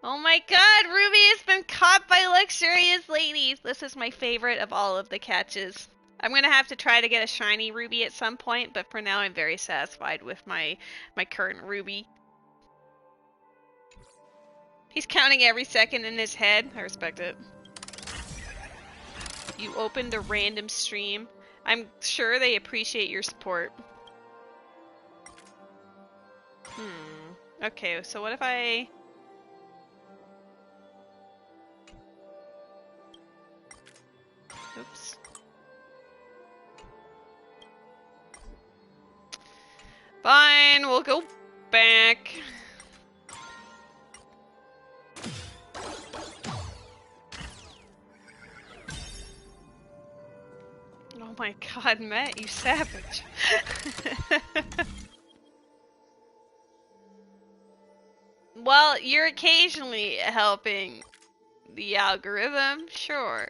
Oh my god, Ruby has been caught by luxurious ladies! This is my favorite of all of the catches. I'm gonna have to try to get a shiny Ruby at some point, but for now I'm very satisfied with my current Ruby. He's counting every second in his head. I respect it. You opened a random stream. I'm sure they appreciate your support. Okay, so what if I... Oops. Fine, we'll go back. Oh my god, Matt, you savage. Well, you're occasionally helping the algorithm, sure.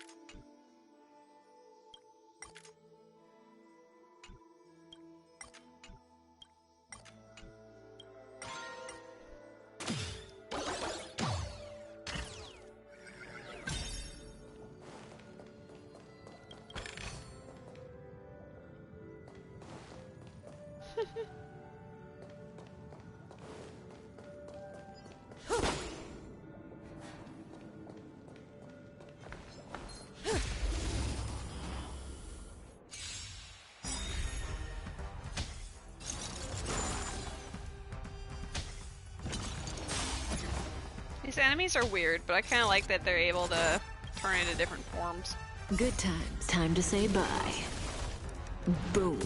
These enemies are weird, but I kind of like that they're able to turn into different forms. Good times. Time to say bye. Boom.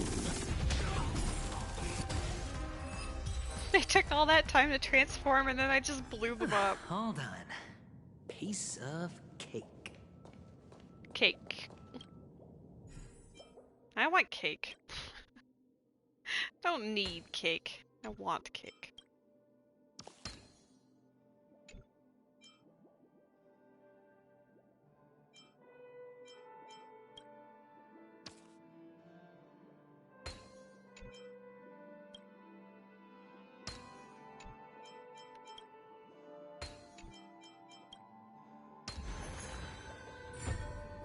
They took all that time to transform and then I just blew them up. Hold on. Piece of cake. Cake. I want cake. Don't need cake. I want cake.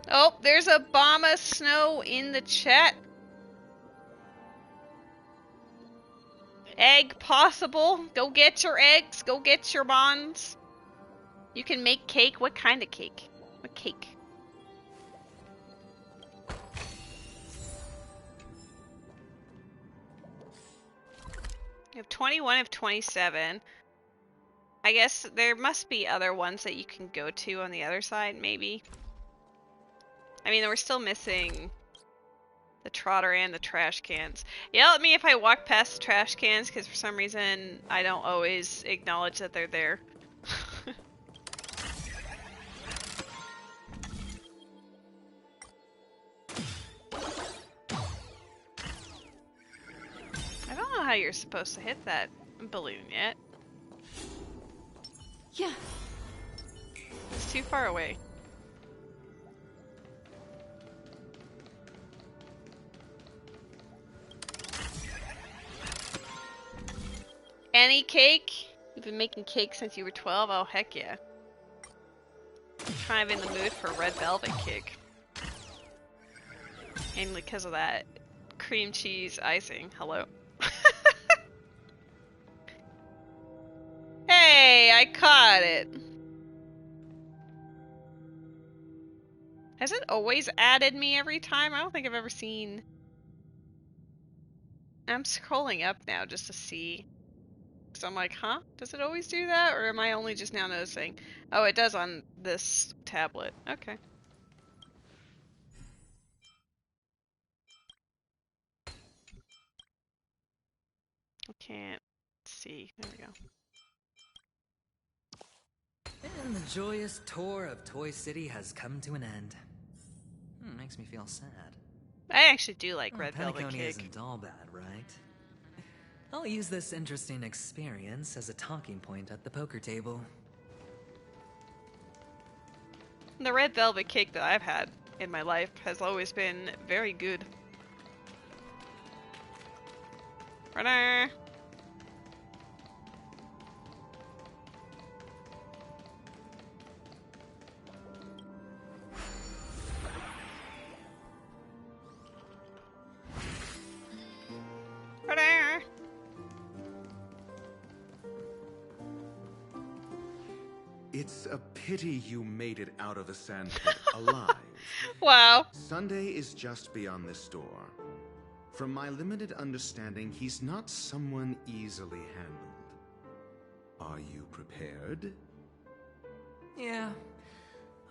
Oh, there's a bomb of snow in the chat. Egg possible. Go get your eggs. Go get your bonds. You can make cake. What kind of cake? What cake? You have 21 of 27. I guess there must be other ones that you can go to on the other side, maybe. I mean, we're still missing the trotter and the trash cans. Yell at me if I walk past the trash cans, because for some reason I don't always acknowledge that they're there. I don't know how you're supposed to hit that balloon yet. Yeah. It's too far away. Any cake? You've been making cake since you were 12? Oh, heck yeah. I'm kind of in the mood for red velvet cake. And because of that cream cheese icing. Hello? Hey, I caught it. Has it always added me every time? I don't think I've ever seen... I'm scrolling up now just to see. So I'm like, huh? Does it always do that? Or am I only just now noticing? Oh, it does on this tablet. Okay. I can't see. There we go. And the joyous tour of Toy City has come to an end. Makes me feel sad. I actually do like red velvet Penacony cake. isn't all bad, right? I'll use this interesting experience as a talking point at the poker table. The red velvet cake that I've had in my life has always been very good. Runner! Runner! It's a pity you made it out of the sandpit alive. Wow. Sunday is just beyond this door. From my limited understanding, he's not someone easily handled. Are you prepared? Yeah.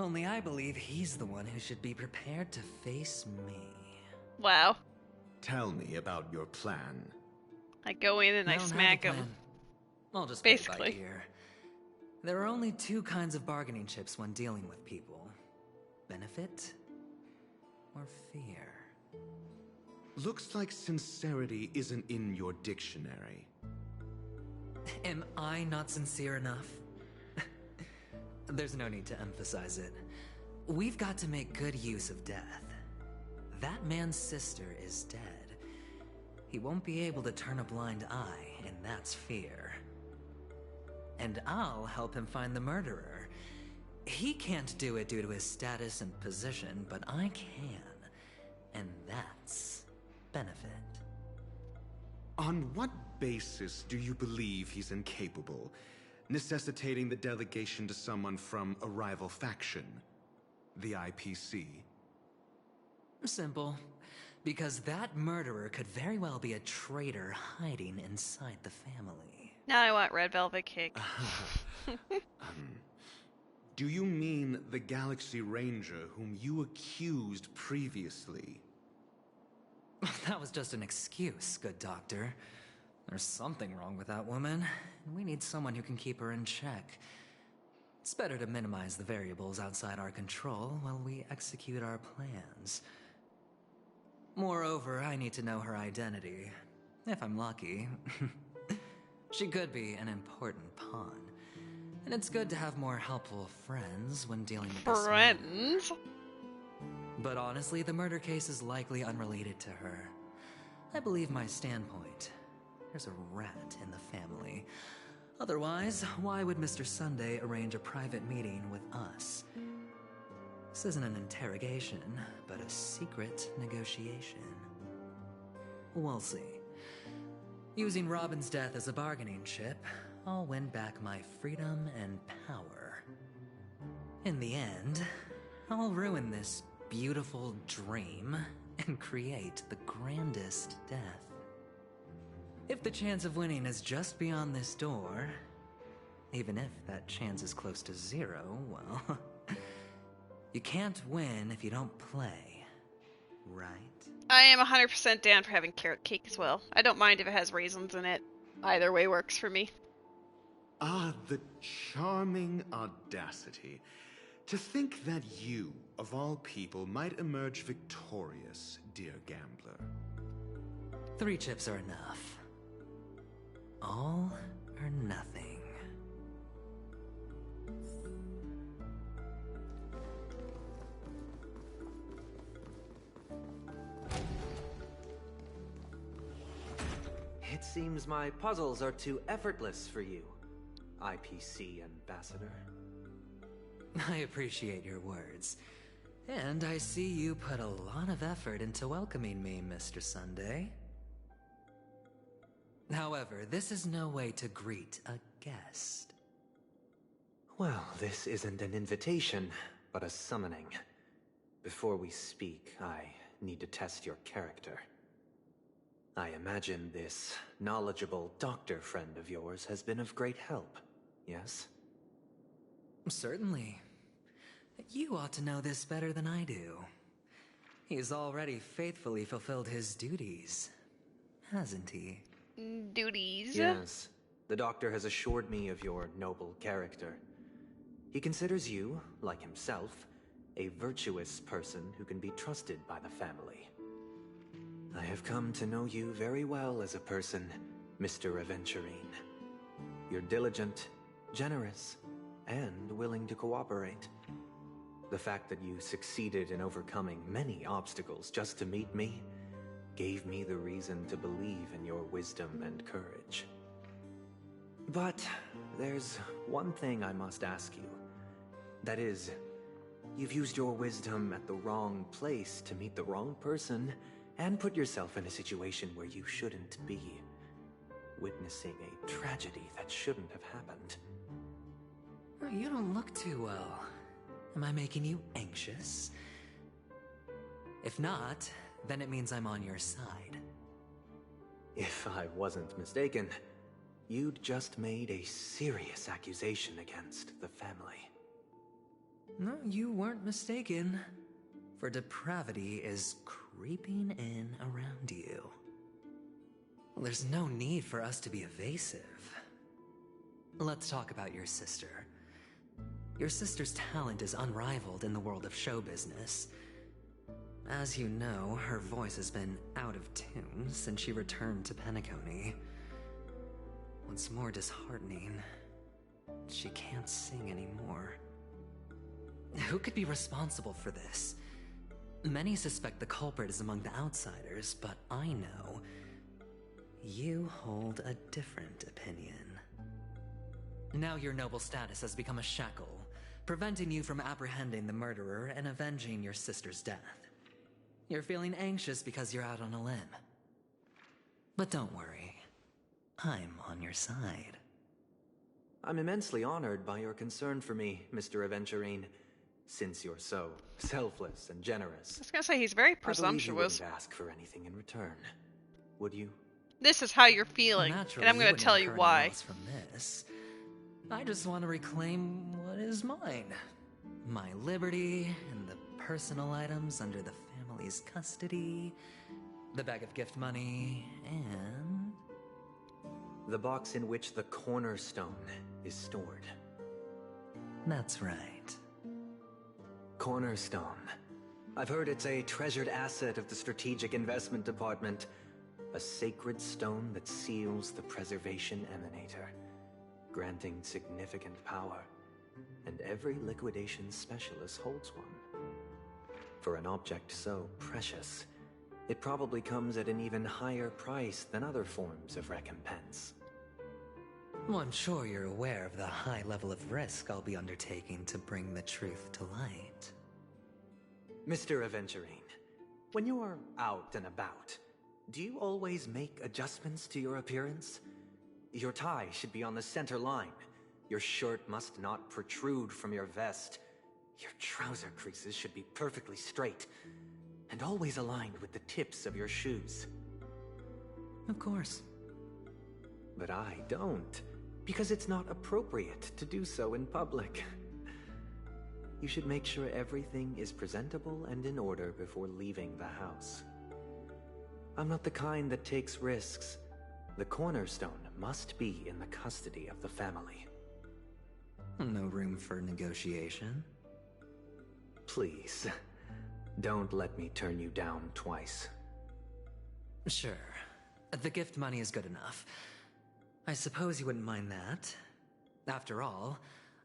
Only I believe he's the one who should be prepared to face me. Wow. Tell me about your plan. I go in and I smack him. I'll just basically. play by ear. There are only two kinds of bargaining chips when dealing with people. Benefit or fear. Looks like sincerity isn't in your dictionary. Am I not sincere enough? There's no need to emphasize it. We've got to make good use of death. That man's sister is dead. He won't be able to turn a blind eye, and that's fear. And I'll help him find the murderer. He can't do it due to his status and position, but I can. And that's benefit. On what basis do you believe he's incapable, necessitating the delegation to someone from a rival faction? The IPC? Simple. Because that murderer could very well be a traitor hiding inside the family. Now I want red velvet cake. Do you mean the Galaxy Ranger whom you accused previously? That was just an excuse, good doctor. There's something wrong with that woman, and we need someone who can keep her in check. It's better to minimize the variables outside our control while we execute our plans. Moreover, I need to know her identity. If I'm lucky. She could be an important pawn. And it's good to have more helpful friends when dealing with this Friends? But honestly, the murder case is likely unrelated to her. I believe my standpoint. There's a rat in the family. Otherwise, why would Mr. Sunday arrange a private meeting with us? This isn't an interrogation, but a secret negotiation. We'll see. Using Robin's death as a bargaining chip, I'll win back my freedom and power. In the end, I'll ruin this beautiful dream and create the grandest death. If the chance of winning is just beyond this door, even if that chance is close to zero, well, you can't win if you don't play, right? I am 100% down for having carrot cake as well. I don't mind if it has raisins in it. Either way works for me. Ah, the charming audacity. To think that you, of all people, might emerge victorious, dear gambler. 3 chips are enough. All or nothing. It seems my puzzles are too effortless for you, IPC Ambassador. I appreciate your words. And I see you put a lot of effort into welcoming me, Mr. Sunday. However, this is no way to greet a guest. Well, this isn't an invitation, but a summoning. Before we speak, I need to test your character. I imagine this knowledgeable doctor friend of yours has been of great help, yes? Certainly. You ought to know this better than I do. He's already faithfully fulfilled his duties, hasn't he? Duties? Yes. The doctor has assured me of your noble character. He considers you, like himself, a virtuous person who can be trusted by the family. I have come to know you very well as a person, Mr. Aventurine. You're diligent, generous, and willing to cooperate. The fact that you succeeded in overcoming many obstacles just to meet me gave me the reason to believe in your wisdom and courage. But there's one thing I must ask you. That is, you've used your wisdom at the wrong place to meet the wrong person and put yourself in a situation where you shouldn't be, witnessing a tragedy that shouldn't have happened. You don't look too well. Am I making you anxious? If not, then it means I'm on your side. If I wasn't mistaken, you'd just made a serious accusation against the family. No, you weren't mistaken. For depravity is creeping in around you. There's no need for us to be evasive. Let's talk about your sister. Your sister's talent is unrivaled in the world of show business. As you know, her voice has been out of tune since she returned to Penacony. What's more disheartening, she can't sing anymore. Who could be responsible for this? Many suspect the culprit is among the outsiders, but I know you hold a different opinion. Now your noble status has become a shackle, preventing you from apprehending the murderer and avenging your sister's death. You're feeling anxious because you're out on a limb. But don't worry, I'm on your side. I'm immensely honored by your concern for me, Mr. Aventurine. Since you're so selfless and generous, I was gonna say, he's very I believe you presumptuous. wouldn't ask for anything in return, would you? This is how you're feeling, and I'm gonna tell you why. From this. I just want to reclaim what what is mine. My liberty and the personal items under the family's custody, the bag of gift money, and... the box in which the cornerstone is stored. That's right. Cornerstone. I've heard it's a treasured asset of the Strategic Investment Department. A sacred stone that seals the Preservation Emanator, granting significant power. And every liquidation specialist holds one. For an object so precious, it probably comes at an even higher price than other forms of recompense. Well, I'm sure you're aware of the high level of risk I'll be undertaking to bring the truth to light. Mr. Aventurine, when you're out and about, do you always make adjustments to your appearance? Your tie should be on the center line. Your shirt must not protrude from your vest. Your trouser creases should be perfectly straight, and always aligned with the tips of your shoes. Of course. But I don't, because it's not appropriate to do so in public. You should make sure everything is presentable and in order before leaving the house. I'm not the kind that takes risks. The cornerstone must be in the custody of the family. No room for negotiation. Please, don't let me turn you down twice. Sure. The gift money is good enough. I suppose you wouldn't mind that. After all,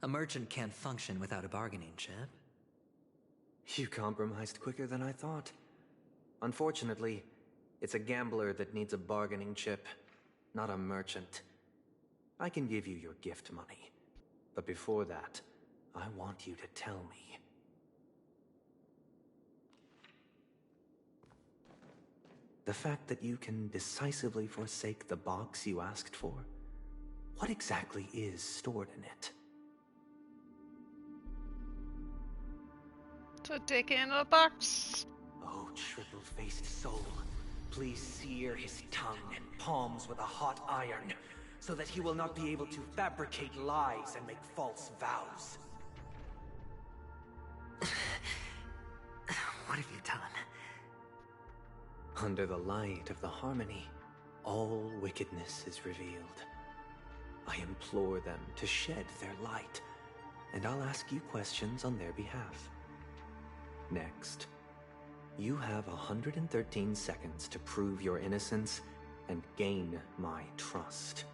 a merchant can't function without a bargaining chip. You compromised quicker than I thought. Unfortunately, it's a gambler that needs a bargaining chip, not a merchant. I can give you your gift money, but before that, I want you to tell me. The fact that you can decisively forsake the box you asked for, what exactly is stored in it? It's a dick in a box. Oh, triple-faced soul, please sear his tongue and palms with a hot iron, so that he will not be able to fabricate lies and make false vows. What have you done? Under the light of the harmony, all wickedness is revealed. I implore them to shed their light, and I'll ask you questions on their behalf. Next, you have 113 seconds to prove your innocence and gain my trust.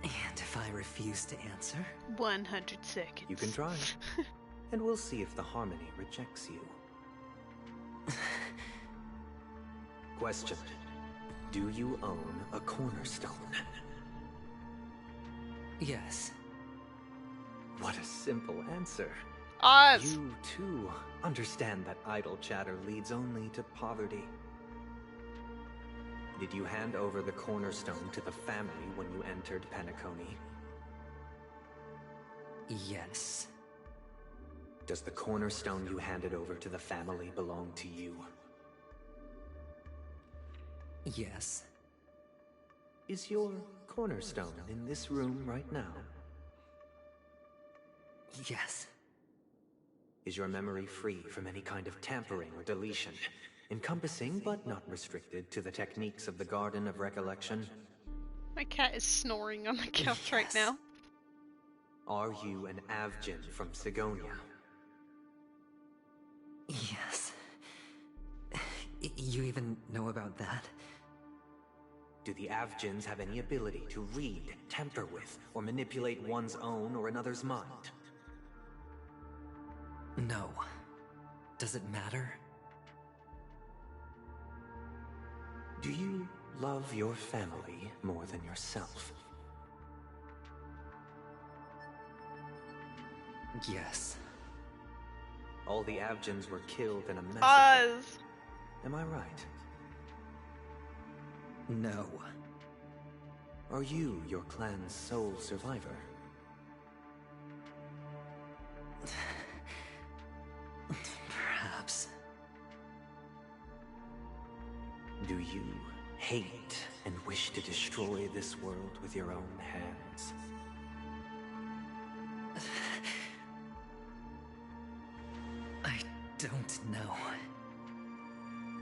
And if I refuse to answer? 100 seconds. You can try, and we'll see if the harmony rejects you. Question. Do you own a cornerstone? Yes. What a simple answer. Oz! You, too, understand that idle chatter leads only to poverty. Did you hand over the cornerstone to the family when you entered Penacony? Yes. Does the cornerstone you handed over to the family belong to you? Yes. Is your cornerstone in this room right now? Yes. Is your memory free from any kind of tampering or deletion, encompassing but not restricted to the techniques of the Garden of Recollection? My cat is snoring on the couch right now. Are you an Avgin from Sigonia? Yes. You even know about that? Do the Avgins have any ability to read, tamper with, or manipulate one's own or another's mind? No. Does it matter? Do you love your family more than yourself? Yes. All the Avgins were killed in a massacre. Oz! Am I right? No. Are you your clan's sole survivor? Perhaps. Do you hate and wish to destroy this world with your own hands? don't know.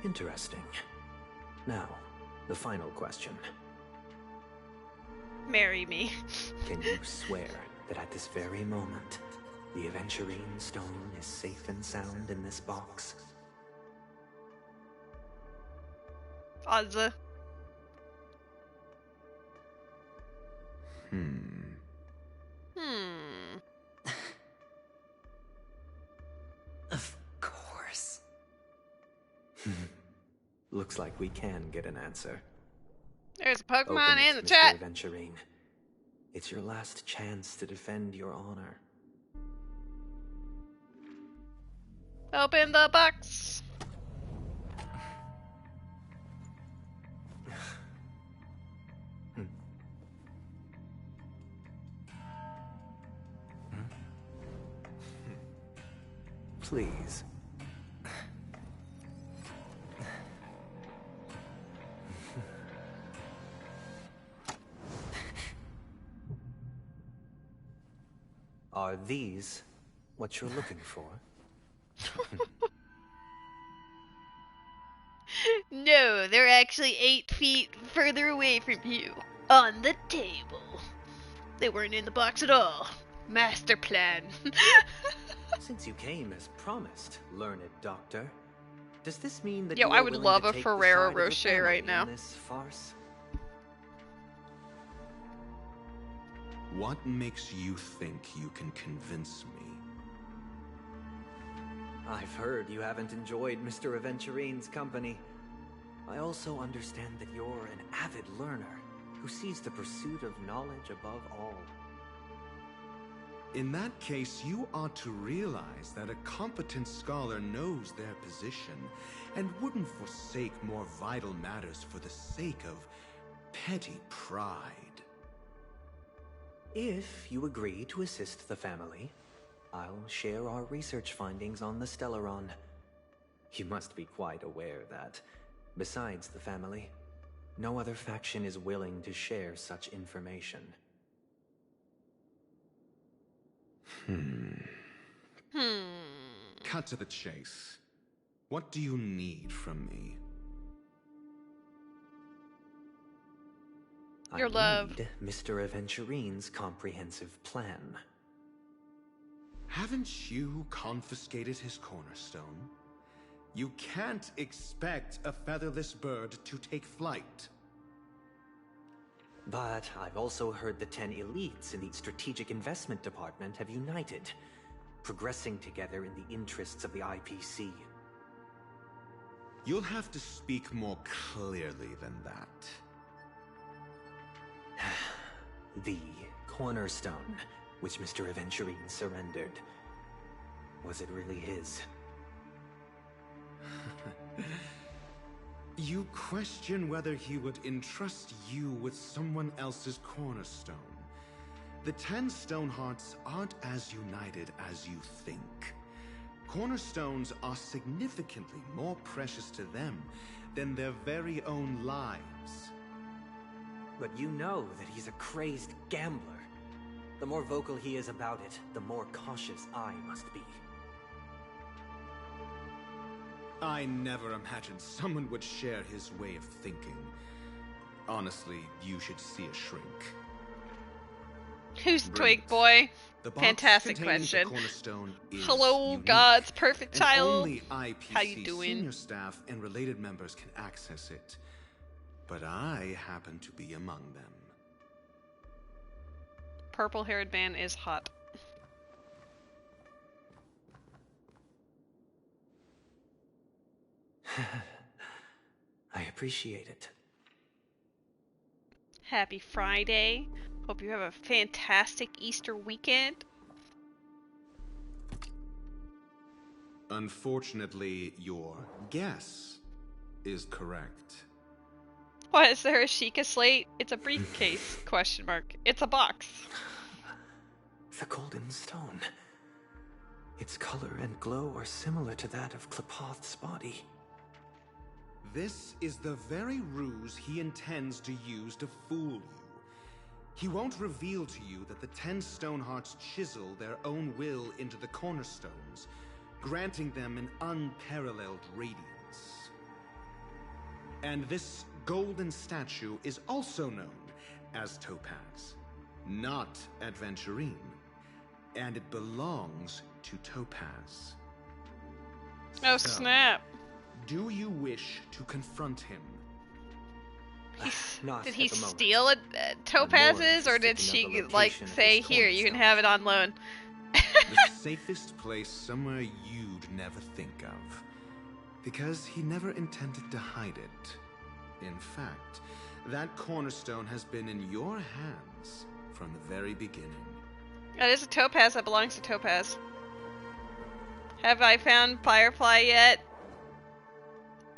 Interesting. Now, the final question. Marry me. Can you swear that at this very moment, the Aventurine stone is safe and sound in this box? Ozza. Of course. Looks like we can get an answer. There's a Pokemon Open it, in the Mr. chat. Aventurine. It's your last chance to defend your honor. Open the box. Please. Are these what you're looking for? No, they're actually 8 feet further away from you. On the table. They weren't in the box at all. Master plan. Since you came as promised, learned doctor, does this mean that Yo, you I are would willing love to a take the Ferrero side of the Rocher right family now. in this farce? What makes you think you can convince me? I've heard you haven't enjoyed Mr. Aventurine's company. I also understand that you're an avid learner who sees the pursuit of knowledge above all. In that case, you ought to realize that a competent scholar knows their position and wouldn't forsake more vital matters for the sake of petty pride. If you agree to assist the family, I'll share our research findings on the Stellaron. You must be quite aware that, besides the family, no other faction is willing to share such information. Cut to the chase. What do you need from me? Your love. I need Mr. Aventurine's comprehensive plan. Haven't you confiscated his cornerstone? You can't expect a featherless bird to take flight. But I've also heard the 10 elites in the Strategic Investment Department have united, progressing together in the interests of the IPC. You'll have to speak more clearly than that. The cornerstone, which Mr. Aventurine surrendered. Was it really his? You question whether he would entrust you with someone else's cornerstone. The 10 Stonehearts aren't as united as you think. Cornerstones are significantly more precious to them than their very own lives. But you know that he's a crazed gambler. The more vocal he is about it, the more cautious I must be. I never imagined someone would share his way of thinking. Honestly, you should see a shrink. Who's Twig Boy? The box Fantastic containing question. the cornerstone is Hello, unique, God's perfect and child. only IPC How you doing? senior staff and related members can access it. But I happen to be among them. Purple-haired man is hot. I appreciate it. Happy Friday. Hope you have a fantastic Easter weekend. Unfortunately, your guess is correct. What, is there a Sheikah slate? It's a briefcase, question mark. It's a box. The golden stone. Its color and glow are similar to that of Klepoth's body. This is the very ruse he intends to use to fool you. He won't reveal to you that the 10 Stonehearts chisel their own will into the cornerstones, granting them an unparalleled radiance. And this golden statue is also known as Topaz, not Adventurine, and it belongs to Topaz. Oh, So, snap. do you wish to confront him? Did he steal Topaz's, or did she, like, say, here, you can have it on loan? The safest place somewhere you'd never think of. Because he never intended to hide it. In fact, that cornerstone has been in your hands from the very beginning. That is a topaz that belongs to Topaz. Have I found Firefly yet?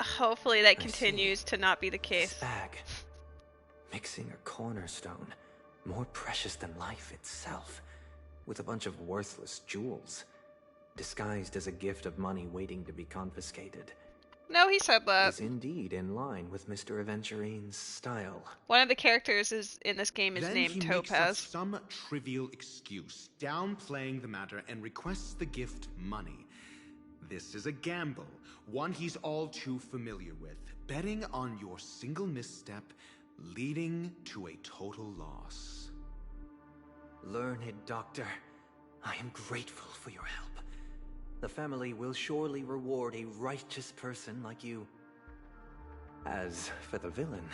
Hopefully that continues to not be the case. This bag. Mixing a cornerstone. More precious than life itself. With a bunch of worthless jewels. Disguised as a gift of money waiting to be confiscated. No, he said that. Is indeed in line with Mr. Aventurine's style. One of the characters in this game is then named he Topaz. Makes up some trivial excuse, downplaying the matter, and requests the gift money. This is a gamble, one he's all too familiar with, betting on your single misstep, leading to a total loss. Learned doctor, I am grateful for your help. The family will surely reward a righteous person like you. As for the villain,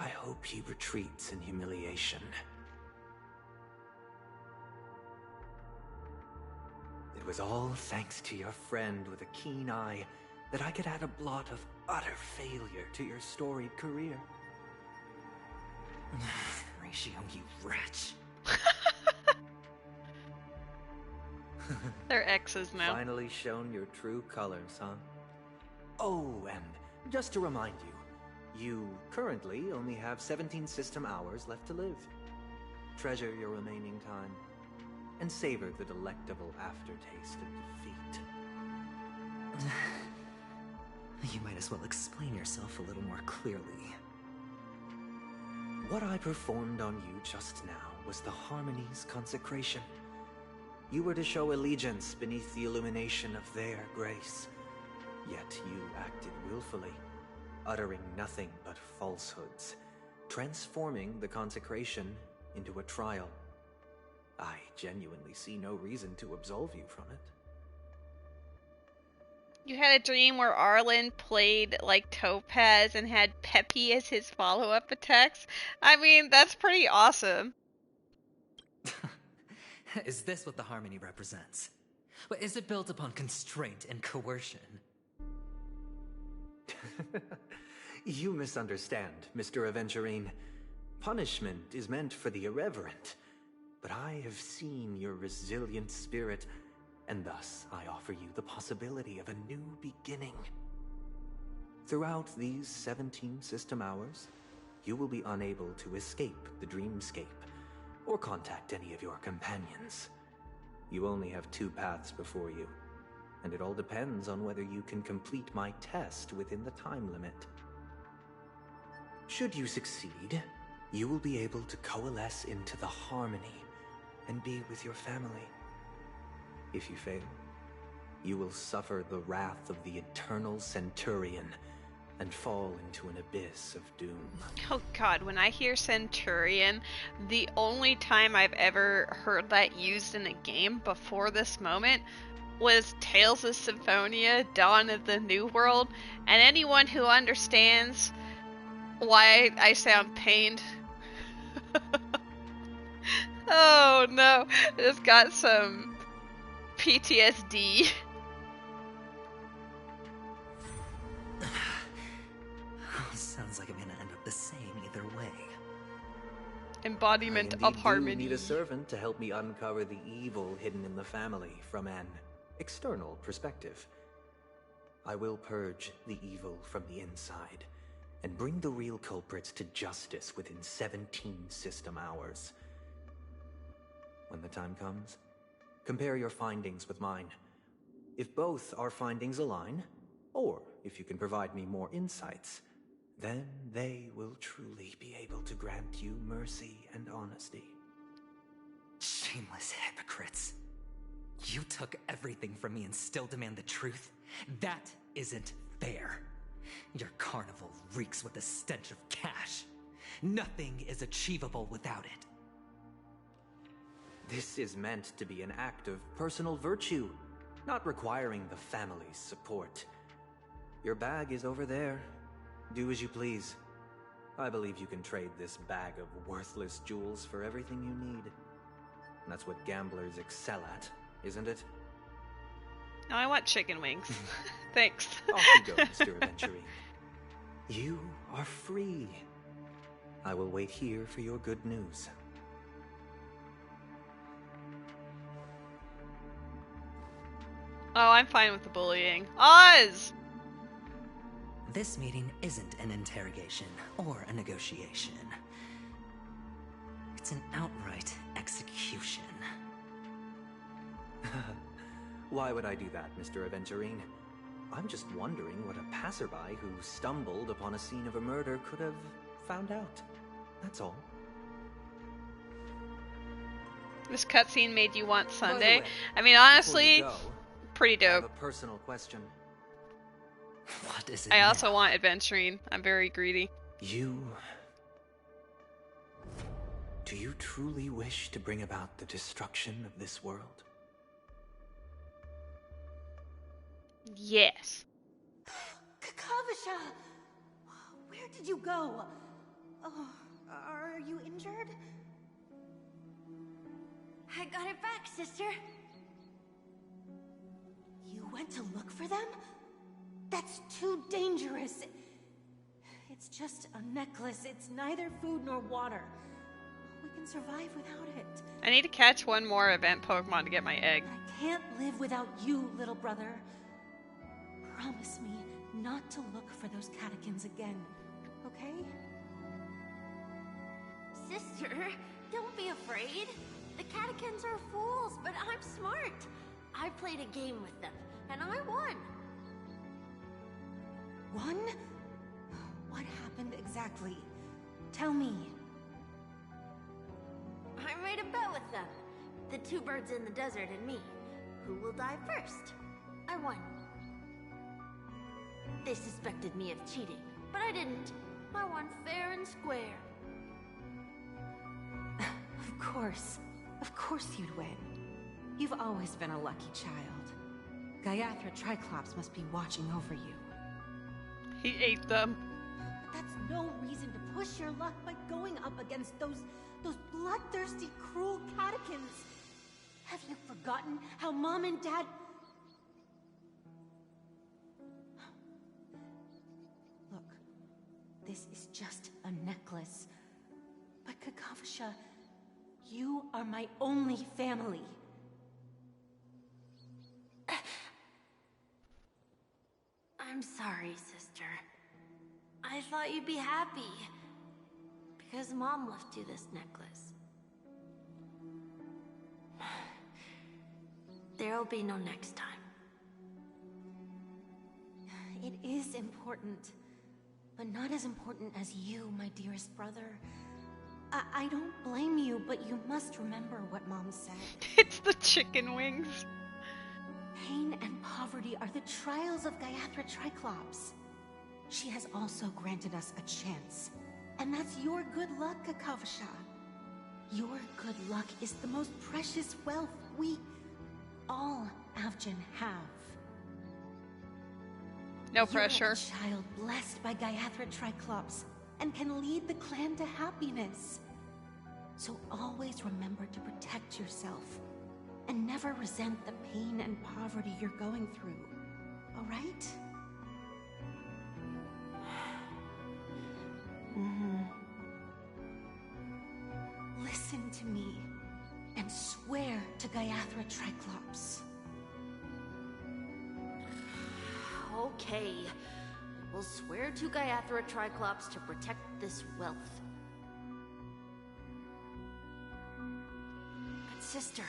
I hope he retreats in humiliation. It was all thanks to your friend with a keen eye that I could add a blot of utter failure to your storied career. Ratio, you wretch. They're exes now. Finally shown your true colors, huh? Oh, and just to remind you, you currently only have 17 system hours left to live. Treasure your remaining time, and savor the delectable aftertaste of defeat. You might as well explain yourself a little more clearly. What I performed on you just now was the Harmony's consecration. You were to show allegiance beneath the illumination of their grace. Yet you acted willfully, uttering nothing but falsehoods, transforming the consecration into a trial. I genuinely see no reason to absolve you from it. You had a dream where Arlen played like Topaz and had Peppy as his follow-up attacks? I mean, that's pretty awesome. Is this what the Harmony represents? But is it built upon constraint and coercion? You misunderstand, Mr. Aventurine. Punishment is meant for the irreverent. But I have seen your resilient spirit, and thus I offer you the possibility of a new beginning. Throughout these 17 system hours, you will be unable to escape the dreamscape, or contact any of your companions. You only have 2 paths before you, and it all depends on whether you can complete my test within the time limit. Should you succeed, you will be able to coalesce into the Harmony and be with your family. If you fail, you will suffer the wrath of the Eternal Centurion and fall into an abyss of doom. Oh god, when I hear Centurion, the only time I've ever heard that used in a game before this moment was Tales of Symphonia, Dawn of the New World, and anyone who understands why I sound pained. Oh no, just got some PTSD. Sounds like I'm gonna end up the same either way. Embodiment I of harmony. do need a servant to help me uncover the evil hidden in the family from an external perspective. I will purge the evil from the inside and bring the real culprits to justice within 17 system hours. When the time comes, compare your findings with mine. If both our findings align, or if you can provide me more insights, then they will truly be able to grant you mercy and honesty. Shameless hypocrites. You took everything from me and still demand the truth? That isn't fair. Your carnival reeks with the stench of cash. Nothing is achievable without it. This is meant to be an act of personal virtue, not requiring the family's support. Your bag is over there. Do as you please. I believe you can trade this bag of worthless jewels for everything you need. That's what gamblers excel at, isn't it? No, I want chicken wings. Thanks. Off you go, Mr. Aventurine. You are free. I will wait here for your good news. Oh, I'm fine with the bullying. Oz! This meeting isn't an interrogation or a negotiation. It's an outright execution. Why would I do that, Mr. Aventurine? I'm just wondering what a passerby who stumbled upon a scene of a murder could have found out. That's all. This cutscene made you want Sunday. By the way, I mean, honestly, before you go, pretty I have dope. a personal question. What is it I now? also want adventuring. I'm very greedy. Do you truly wish to bring about the destruction of this world? Yes. Kakavasha! Where did you go? Oh, are you injured? I got it back, sister. You went to look for them? That's too dangerous. It's just a necklace. It's neither food nor water. We can survive without it. I need to catch one more event Pokemon to get my egg. I can't live without you, little brother. Promise me not to look for those catechins again, okay? Sister, don't be afraid. The catechins are fools, but I'm smart. I played a game with them, and I won. Won? What happened exactly? Tell me. I made a bet with them. The two birds in the desert and me. Who will die first? I won. They suspected me of cheating, but I didn't. I won fair and square. Of course you'd win. You've always been a lucky child. Gaiathra Triclops must be watching over you. He ate them. But that's no reason to push your luck by going up against those bloodthirsty, cruel catechins. Have you forgotten how Mom and Dad... Look, this is just a necklace. But Kakavasha, you are my only family. I'm sorry, sister. I thought you'd be happy. Because Mom left you this necklace. There'll be no next time. It is important. But not as important as you, my dearest brother. I don't blame you, but you must remember what Mom said. It's the chicken wings. Pain and poverty are the trials of Gaiathra Triclops. She has also granted us a chance. And that's your good luck, Kakavasha. Your good luck is the most precious wealth we, all Avgin, have. No pressure. You're a child blessed by Gaiathra Triclops and can lead the clan to happiness. So always remember to protect yourself and never resent the pain and poverty you're going through. All right? Listen to me and swear to Gaiathra Triclops. Okay. We'll swear to Gaiathra Triclops to protect this wealth. But sister,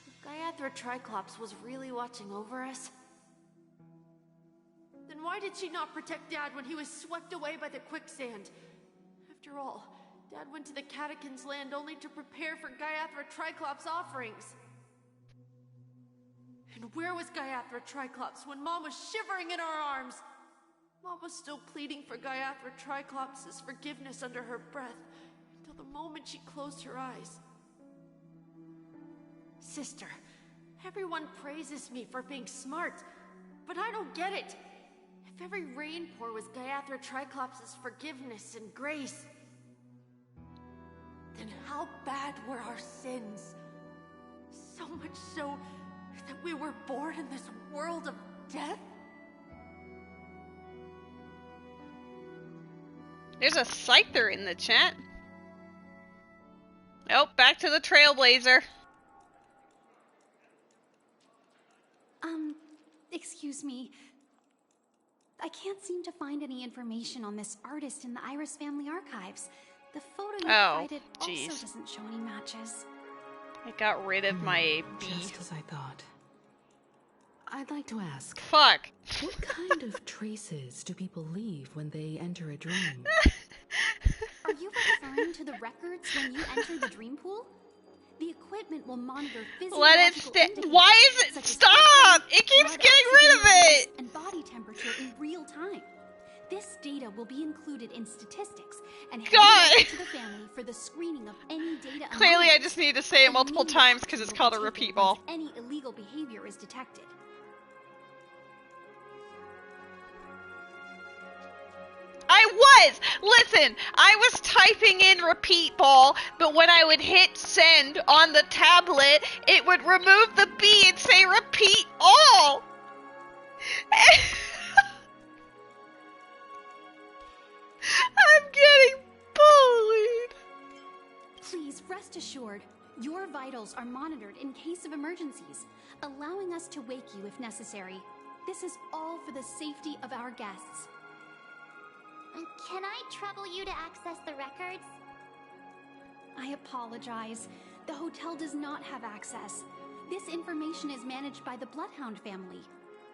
if Gaiathra Triclops was really watching over us, then why did she not protect Dad when he was swept away by the quicksand? After all, Dad went to the Catechins' land only to prepare for Gaiathra Triclops' offerings. And where was Gaiathra Triclops when Mom was shivering in our arms? Mom was still pleading for Gaiathra Triclops' forgiveness under her breath until the moment she closed her eyes. Sister, everyone praises me for being smart, but I don't get it. If every rain pour was Gaiathra Triclops' forgiveness and grace, then how bad were our sins? So much so that we were born in this world of death? There's a Scyther in the chat. Oh, back to the Trailblazer. Excuse me. I can't seem to find any information on this artist in the Iris family archives. The photo you provided also doesn't show any matches. I got rid of my B. Just as I thought. I'd like to ask. Fuck. What kind of traces do people leave when they enter a dream? Are you referring to the records when you enter the dream pool? The equipment will monitor physiological Let it stay. Why is it? Stop! It keeps getting rid of it! And body temperature in real time. This data will be included in statistics and handed to the family for the screening of any data. Clearly, I just need to say it multiple times because it's called a repeat ball. Any illegal behavior is detected. Listen, I was typing in repeat ball, but when I would hit send on the tablet, it would remove the B and say repeat all. I'm getting bullied. Please rest assured, your vitals are monitored in case of emergencies, allowing us to wake you if necessary. This is all for the safety of our guests. Can I trouble you to access the records? I apologize. The hotel does not have access. This information is managed by the Bloodhound family.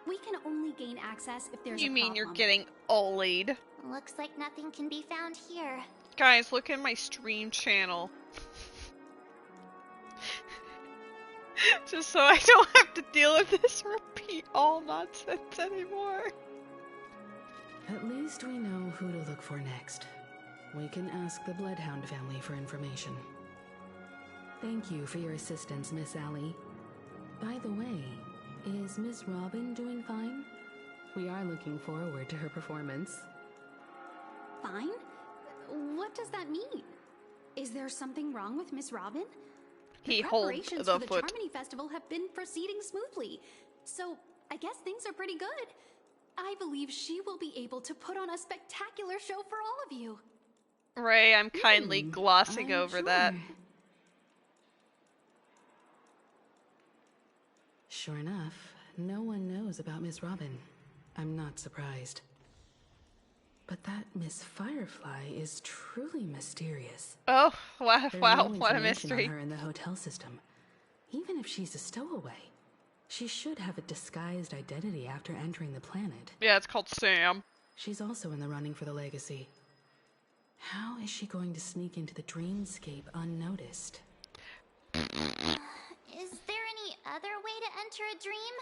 We can only gain access if there's a problem. You mean you're getting OLED? Looks like nothing can be found here. Guys, look at my stream channel. Just so I don't have to deal with this repeat all nonsense anymore. At least we know who to look for next. We can ask the Bloodhound family for information. Thank you for your assistance, Miss Allie. By the way, is Miss Robin doing fine? We are looking forward to her performance. Fine? What does that mean? Is there something wrong with Miss Robin? He holds Preparations the for the foot. Charmony Festival have been proceeding smoothly, so I guess things are pretty good. I believe she will be able to put on a spectacular show for all of you. Ray, I'm kindly glossing over that. Sure enough, no one knows about Miss Robin. I'm not surprised. But that Miss Firefly is truly mysterious. Oh, wow, There's wow, no what a information mystery. on her in the hotel system. Even if she's a stowaway, she should have a disguised identity after entering the planet. Yeah, it's called Sam. She's also in the running for the legacy. How is she going to sneak into the dreamscape unnoticed? Is there any other way to enter a dream?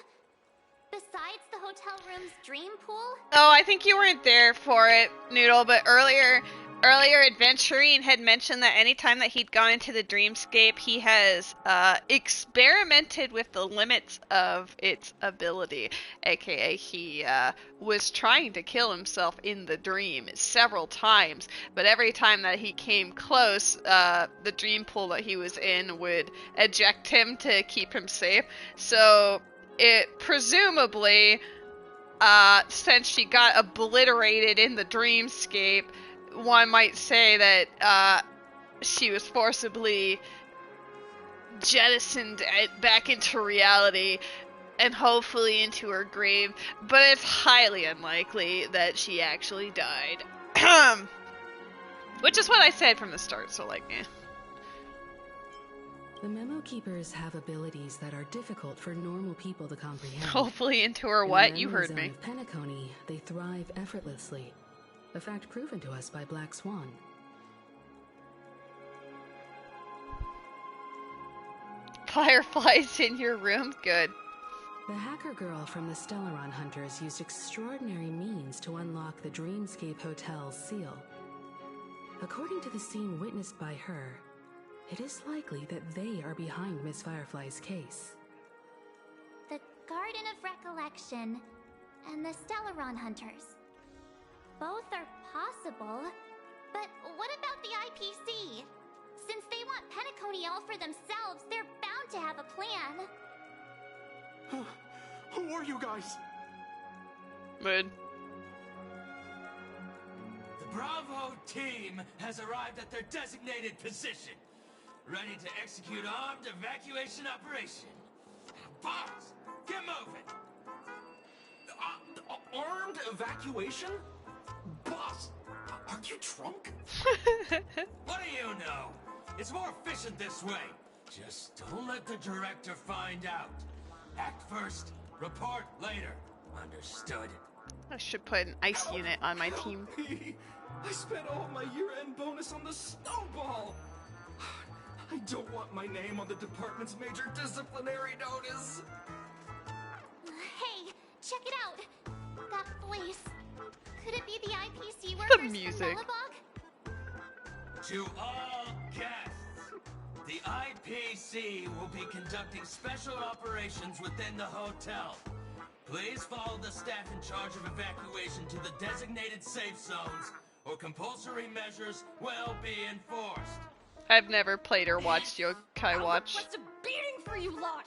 Besides the hotel room's dream pool? Oh, I think you weren't there for it, Noodle, but earlier Adventurine had mentioned that anytime that he'd gone into the dreamscape, he has experimented with the limits of its ability, aka he was trying to kill himself in the dream several times, but every time that he came close, the dream pool that he was in would eject him to keep him safe. So it presumably, since she got obliterated in the dreamscape, one might say that she was forcibly jettisoned back into reality and hopefully into her grave, but it's highly unlikely that she actually died. Which is what I said from the start, so like, eh. The Memo Keepers have abilities that are difficult for normal people to comprehend. Hopefully into her what? You heard me. In Penacony, they thrive effortlessly. A fact proven to us by Black Swan. Fireflies in your room? Good. The hacker girl from the Stellaron Hunters used extraordinary means to unlock the Dreamscape Hotel's seal. According to the scene witnessed by her, it is likely that they are behind Miss Firefly's case. The Garden of Recollection and the Stellaron Hunters. Both are possible, but what about the IPC? Since they want Penacony all for themselves, they're bound to have a plan. Who are you guys? Mood. The Bravo team has arrived at their designated position, ready to execute armed evacuation operation. Boss, get moving! Armed evacuation? Boss, aren't you drunk? What do you know? It's more efficient this way. Just don't let the director find out. Act first, report later. Understood? I should put an ice unit on my team. I spent all my year-end bonus on the snowball. I don't want my name on the department's major disciplinary notice. Hey, check it out. That voice. Could it be the IPC workers The music. from Belobog? To all guests, the IPC will be conducting special operations within the hotel. Please follow the staff in charge of evacuation to the designated safe zones, or compulsory measures will be enforced. I've never played or watched Yokai Watch. What's a beating for you lot?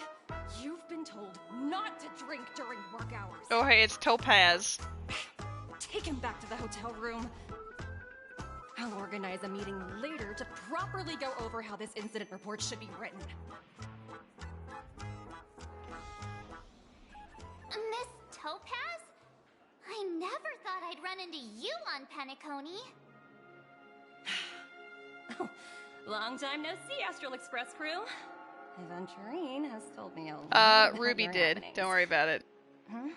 You've been told not to drink during work hours. Oh hey, it's Topaz. Take him back to the hotel room. I'll organize a meeting later to properly go over how this incident report should be written. Miss Topaz? I never thought I'd run into you on Penacony. Long time no see, Astral Express crew. Aventurine has told me a lot about Ruby your did. happenings. Don't worry about it. Huh?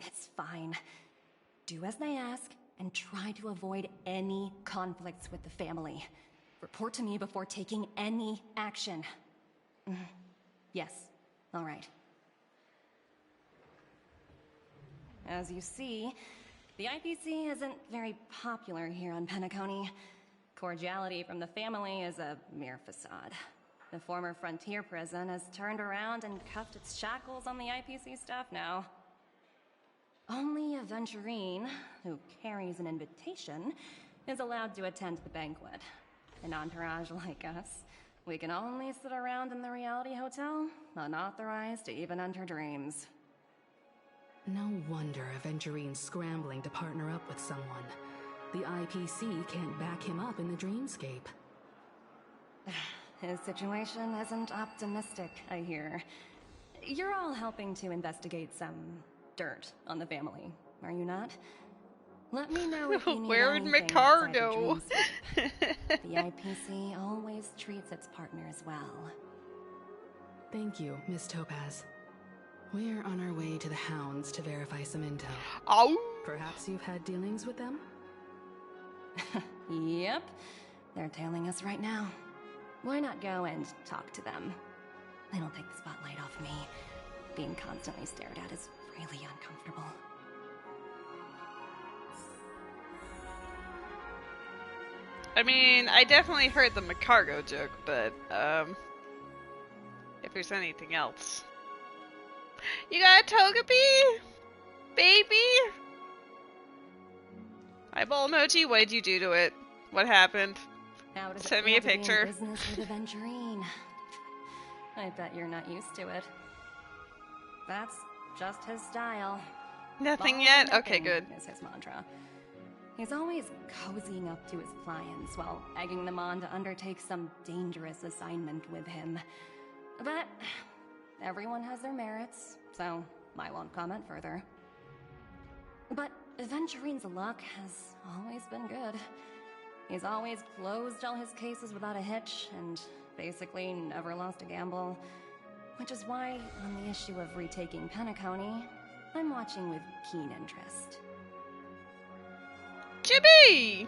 It's fine. Do as they ask, and try to avoid any conflicts with the family. Report to me before taking any action. Yes, all right. As you see, the IPC isn't very popular here on Penacony. Cordiality from the family is a mere facade. The former frontier prison has turned around and cuffed its shackles on the IPC staff now. Only Aventurine, who carries an invitation, is allowed to attend the banquet. An entourage like us, we can only sit around in the reality hotel, unauthorized to even enter dreams. No wonder Aventurine's scrambling to partner up with someone. The IPC can't back him up in the dreamscape. His situation isn't optimistic, I hear. You're all helping to investigate some dirt on the family, are you not? Let me know if you need Where would anything Mikar outside the go? dreamscape. The IPC always treats its partners well. Thank you, Miss Topaz. We're on our way to the Hounds to verify some intel. Oh. Perhaps you've had dealings with them? Yep. They're tailing us right now. Why not go and talk to them? They don't take the spotlight off me. Being constantly stared at is really uncomfortable. I mean, I definitely heard the Macargo joke, but, if there's anything else. You got a Togepi? Baby? Eyeball emoji? What did you do to it? What happened? How does Send it me a feel to be in picture. business with Aventurine? I bet you're not used to it. That's just his style. Nothing Ball yet? nothing Okay, good. is his mantra. He's always cozying up to his clients while egging them on to undertake some dangerous assignment with him. But everyone has their merits, so I won't comment further. But Aventurine's luck has always been good. He's always closed all his cases without a hitch, and basically never lost a gamble. Which is why, on the issue of retaking Penacony, I'm watching with keen interest. Jimmy!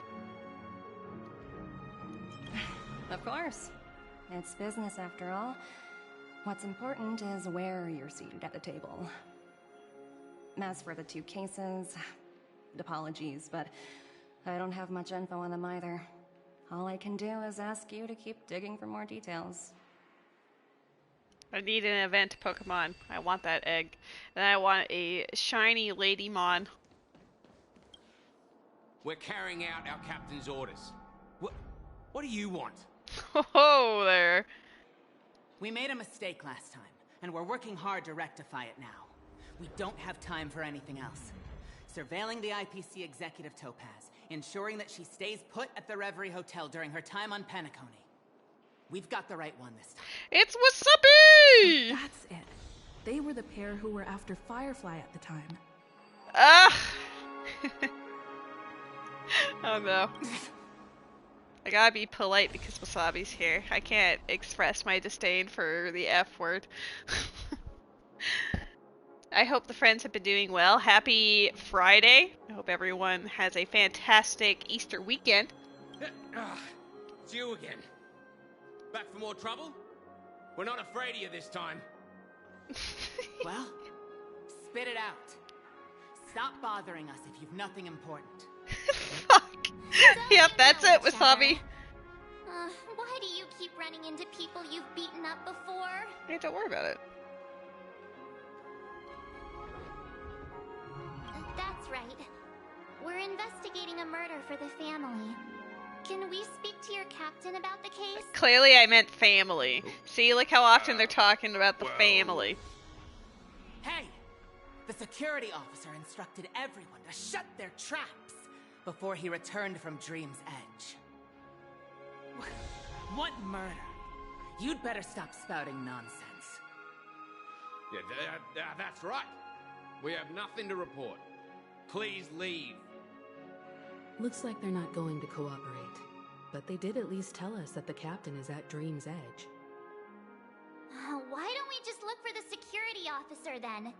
Of course. It's business after all. What's important is where you're seated at the table. As for the 2 cases, apologies, but I don't have much info on them either. All I can do is ask you to keep digging for more details. I need an event Pokemon. I want that egg. And I want a shiny Ladymon. We're carrying out our captain's orders. What do you want? Oh, there. We made a mistake last time, and we're working hard to rectify it now. We don't have time for anything else. Surveilling the IPC executive Topaz, ensuring that she stays put at the Reverie Hotel during her time on Penacony. We've got the right one this time. It's Wasabi! So that's it. They were the pair who were after Firefly at the time. Oh no. I gotta be polite because Wasabi's here. I can't express my disdain for the F word. I hope the friends have been doing well. Happy Friday. I hope everyone has a fantastic Easter weekend. It's you again. Back for more trouble? We're not afraid of you this time. Well, spit it out. Stop bothering us if you've nothing important. Fuck. Yep, that's it, Wasabi. Why do you keep running into people you've beaten up before? Hey, don't worry about it. That's right. We're investigating a murder for the family. Can we speak to your captain about the case? Clearly I meant family. See, look how often they're talking about the family. Hey! The security officer instructed everyone to shut their traps before he returned from Dream's Edge. What murder? You'd better stop spouting nonsense. Yeah, that's right. We have nothing to report. Please leave. Looks like they're not going to cooperate, but they did at least tell us that the captain is at Dream's Edge. Why don't we just look for the security officer then?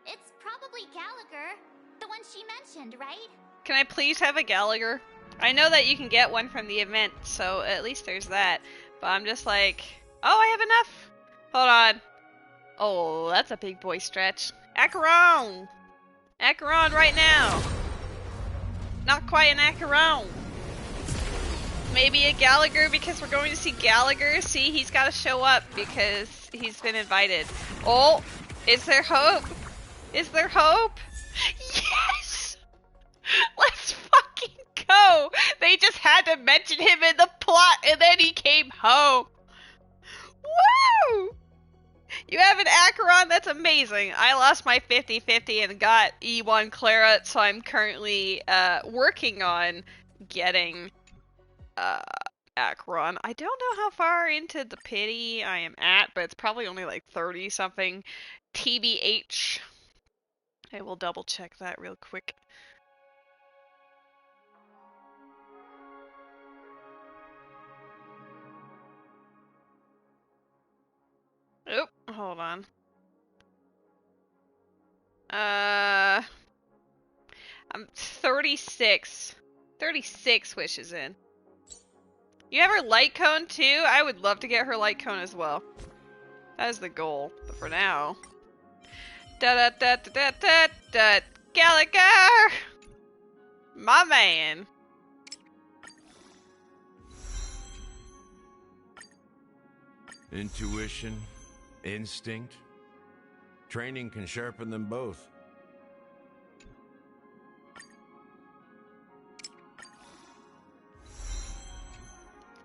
It's probably Gallagher, the one she mentioned, right? Can I please have a Gallagher? I know that you can get one from the event, so at least there's that. But I'm just like, oh, I have enough. Hold on. Oh, that's a big boy stretch. Acheron! Acheron right now! Not quite an Acheron. Maybe a Gallagher because we're going to see Gallagher. See, he's got to show up because he's been invited. Oh, is there hope? Is there hope? Yes! Let's fucking go! They just had to mention him in the plot and then he came home. Woo! You have an Acheron? That's amazing. I lost my 50-50 and got E1 Claret, so I'm currently working on getting Acheron. I don't know how far into the pity I am at, but it's probably only like 30 something TBH. I will double check that real quick. Oh, hold on. I'm 36 wishes in. You have her light cone too? I would love to get her light cone as well. That is the goal. But for now. Da-da-da-da-da-da-da! Gallagher! My man! Intuition, instinct. Training can sharpen them both.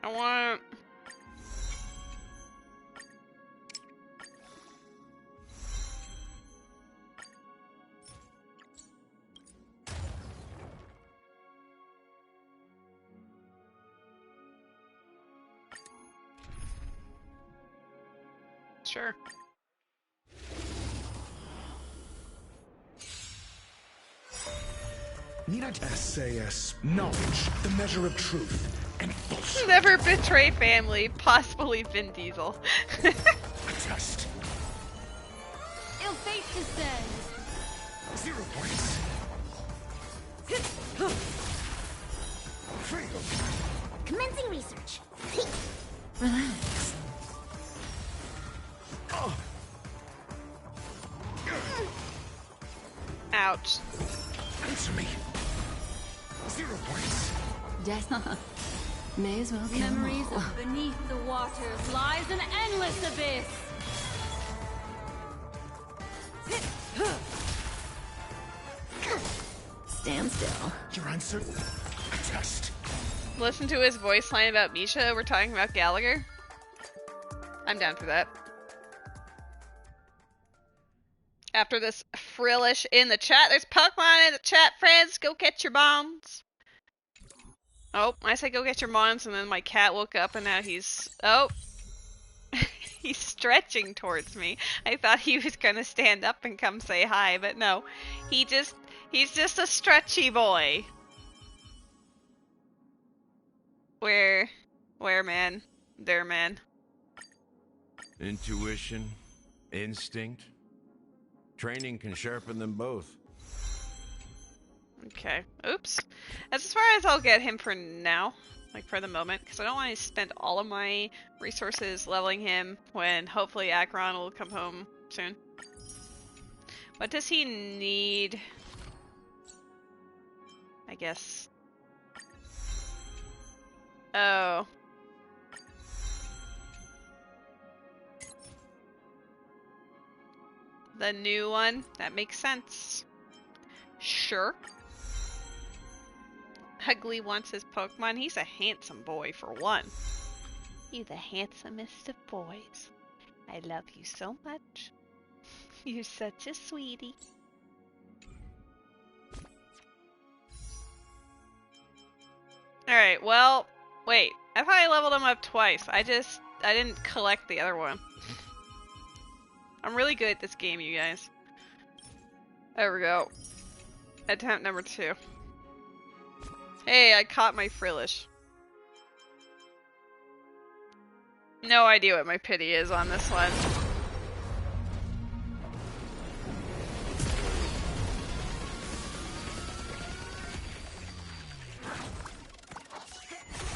I want... Sure. SAS, knowledge, the measure of truth, and falsehood. Never betray family, possibly Vin Diesel. A test. Il fate descends. 0 points. Commencing research. Relax. Ouch. Answer me. 0 points. Death. May as well kill Memories them all. of beneath the waters lies an endless abyss. Stand still. Your answer? A test. Listen to his voice line about Misha. We're talking about Gallagher. I'm down for that. After this frillish in the chat, there's Pokemon in the chat, friends. Go get your bombs. Oh, I said go get your bombs, and then my cat woke up, and now he's... Oh. He's stretching towards me. I thought he was gonna stand up and come say hi, but no. He's just a stretchy boy. Where, man? There, man. Intuition, instinct. Training can sharpen them both. Okay. Oops. That's as far as I'll get him for now. Like, for the moment. Because I don't want to spend all of my resources leveling him when hopefully Acheron will come home soon. What does he need? I guess. Oh. The new one? That makes sense. Sure. Ugly wants his Pokemon. He's a handsome boy, for one. You the handsomest of boys. I love you so much. You're such a sweetie. Alright, well, wait. I thought I leveled him up twice. I didn't collect the other one. I'm really good at this game, you guys. There we go. Attempt number 2. Hey, I caught my Frillish. No idea what my pity is on this one.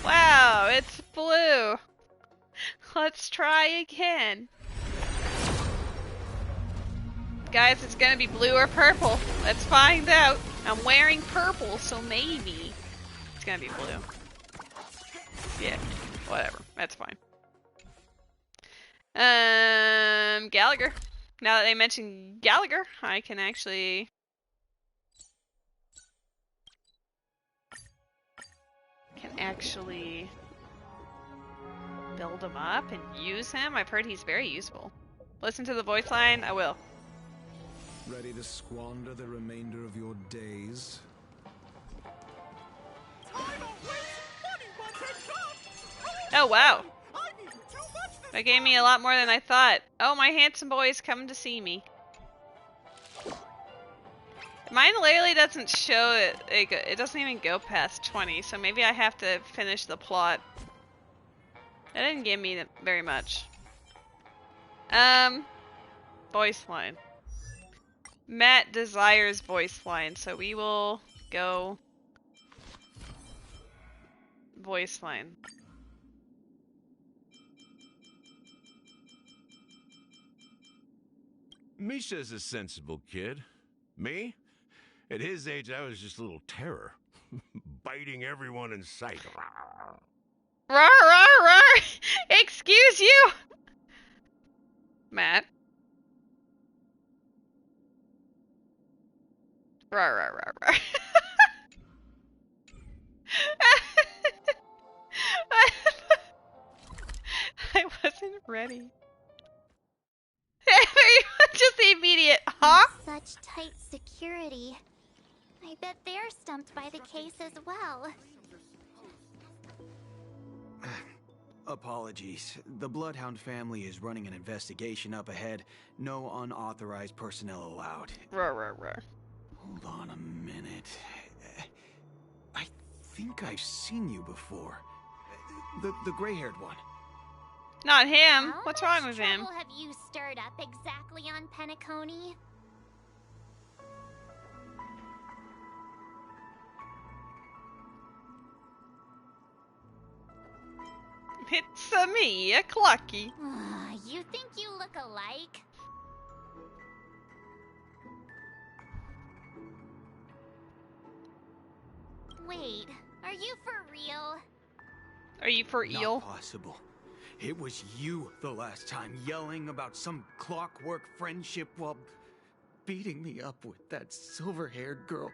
Wow, it's blue. Let's try again. Guys, it's gonna be blue or purple. Let's find out. I'm wearing purple, so maybe it's gonna be blue. Yeah, whatever. That's fine. Gallagher. Now that they mentioned Gallagher, I can actually... build him up and use him. I've heard he's very useful. Listen to the voice line. I will. Ready to squander the remainder of your days? Oh, wow. That gave me a lot more than I thought. Oh, my handsome boy is coming to see me. Mine literally doesn't show it. It doesn't even go past 20, so maybe I have to finish the plot. It didn't give me very much. Voice line. Matt desires voice line, so we will go voice line. Misha's a sensible kid. Me? At his age, I was just a little terror. Biting everyone in sight. Rawr, rawr, rawr! Excuse you! Matt. Rawr, rawr, rawr, rawr. I wasn't ready. Just the immediate, huh? Such tight security. I bet they're stumped by the case as well. Apologies. The Bloodhound family is running an investigation up ahead. No unauthorized personnel allowed. Rawr, rawr, rawr. Hold on a minute. I think I've seen you before. The gray-haired one. Not him. What's wrong with him? How much trouble have you stirred up exactly on Penacony? It's me, a Clocky. You think you look alike? Wait, are you for real? Are you for eel? Not possible. It was you the last time, yelling about some clockwork friendship while beating me up with that silver-haired girl.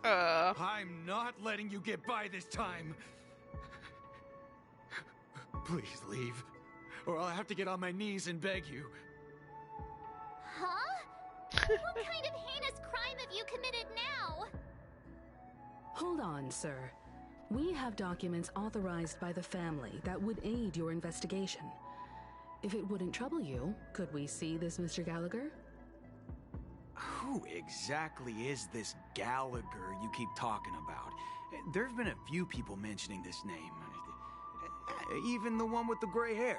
I'm not letting you get by this time. Please leave, or I'll have to get on my knees and beg you. Huh? What kind of heinous crime have you committed now? Hold on, sir. We have documents authorized by the family that would aid your investigation. If it wouldn't trouble you, could we see this Mr. Gallagher? Who exactly is this Gallagher you keep talking about? There've been a few people mentioning this name. Even the one with the gray hair.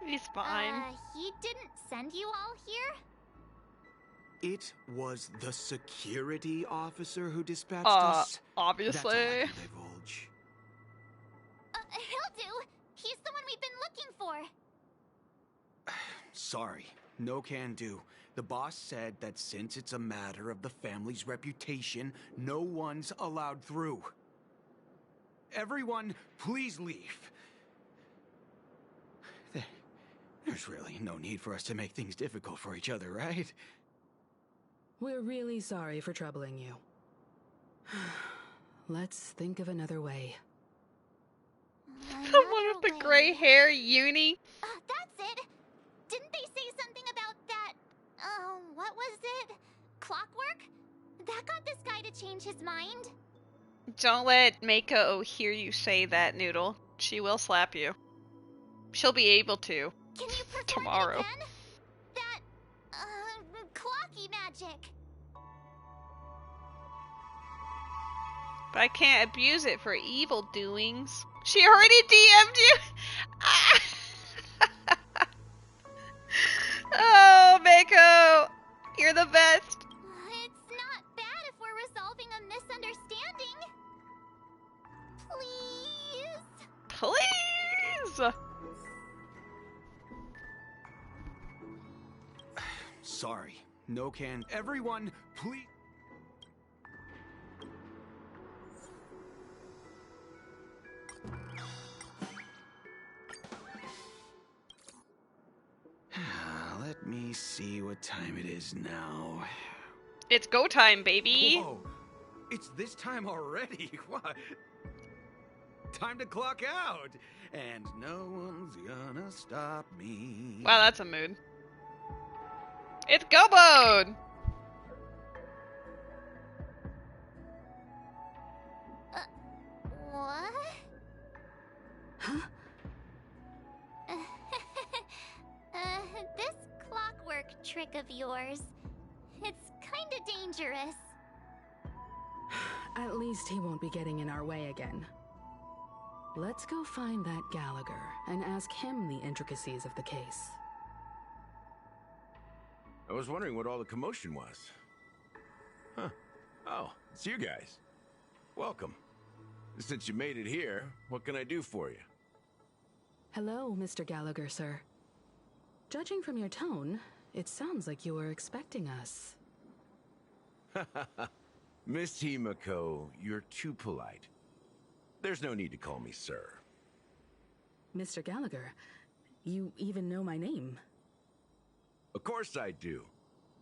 He's fine. He didn't send you all here? It was the security officer who dispatched us. Obviously. That's all I can divulge. He'll do. He's the one we've been looking for. Sorry, no can do. The boss said that since it's a matter of the family's reputation, no one's allowed through. Everyone, please leave. There's really no need for us to make things difficult for each other, right? We're really sorry for troubling you. Let's think of another way. The one with the gray hair, Uni. That's it. Didn't they say something about that? What was it? Clockwork? That got this guy to change his mind. Don't let Mako hear you say that, Noodle. She will slap you. She'll be able to. Can you perform tomorrow. It again? That, clocky magic. But I can't abuse it for evil doings. She already DM'd you? Oh, Mako! You're the best. It's not bad if we're resolving a misunderstanding. Please? Please! Sorry, no can. Everyone, please. Let me see what time it is now. It's go time, baby. Whoa, it's this time already. What? Time to clock out, and no one's gonna stop me. Wow, that's a mood. It's go mode. What? Huh? This clockwork trick of yours, it's kinda dangerous. At least he won't be getting in our way again. Let's go find that Gallagher and ask him the intricacies of the case. I was wondering what all the commotion was. Huh. Oh, it's you guys. Welcome. Since you made it here, what can I do for you? Hello, Mr. Gallagher, sir. Judging from your tone, it sounds like you were expecting us. Miss Himiko, you're too polite. There's no need to call me sir. Mr. Gallagher, you even know my name. Of course I do.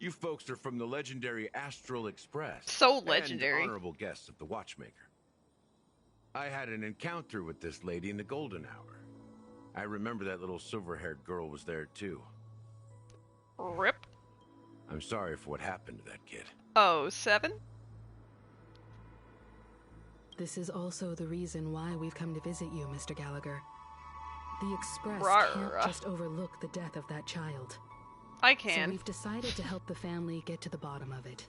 You folks are from the legendary Astral Express. So legendary. And honorable guests of the Watchmaker. I had an encounter with this lady in the golden hour. I remember that little silver-haired girl was there too. Rip. I'm sorry for what happened to that kid. 07? This is also the reason why we've come to visit you, Mr. Gallagher. The Express can't just overlook the death of that child. I can. So we've decided to help the family get to the bottom of it,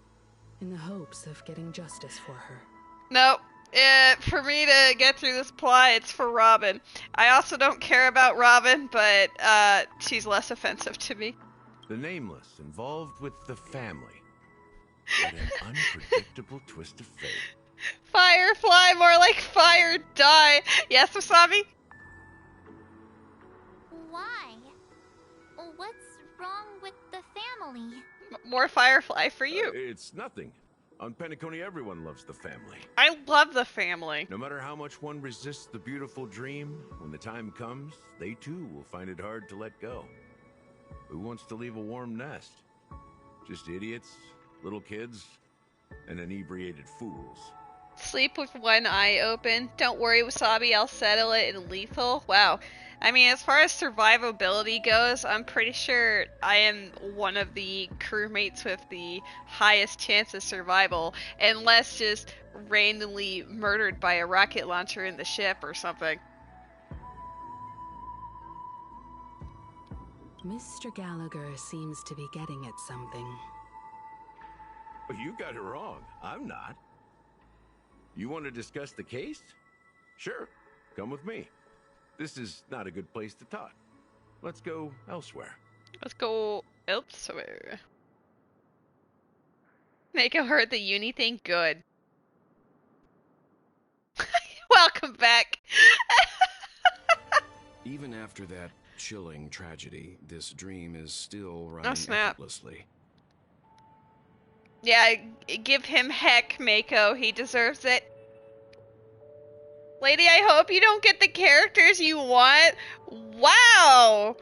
in the hopes of getting justice for her. Nope. For me to get through this plot, it's for Robin. I also don't care about Robin, but she's less offensive to me. The Nameless involved with the family. What an unpredictable twist of fate. Firefly, more like fire die. Yes, Wasabi? Why? What's wrong with the family? More Firefly for you. It's nothing. On Penacony, everyone loves the family. I love the family. No matter how much one resists the beautiful dream, when the time comes, they too will find it hard to let go. Who wants to leave a warm nest? Just idiots, little kids, and inebriated fools. Sleep with one eye open. Don't worry, Wasabi, I'll settle it in lethal. Wow. I mean, as far as survivability goes, I'm pretty sure I am one of the crewmates with the highest chance of survival, unless just randomly murdered by a rocket launcher in the ship or something. Mr. Gallagher seems to be getting at something. You got it wrong. I'm not. You want to discuss the case? Sure. Come with me. This is not a good place to talk. Let's go elsewhere. Let's go elsewhere. Mako heard the uni thing good. Welcome back. Even after that chilling tragedy, this dream is still running effortlessly. Yeah, give him heck, Mako. He deserves it. Lady, I hope you don't get the characters you want. Wow.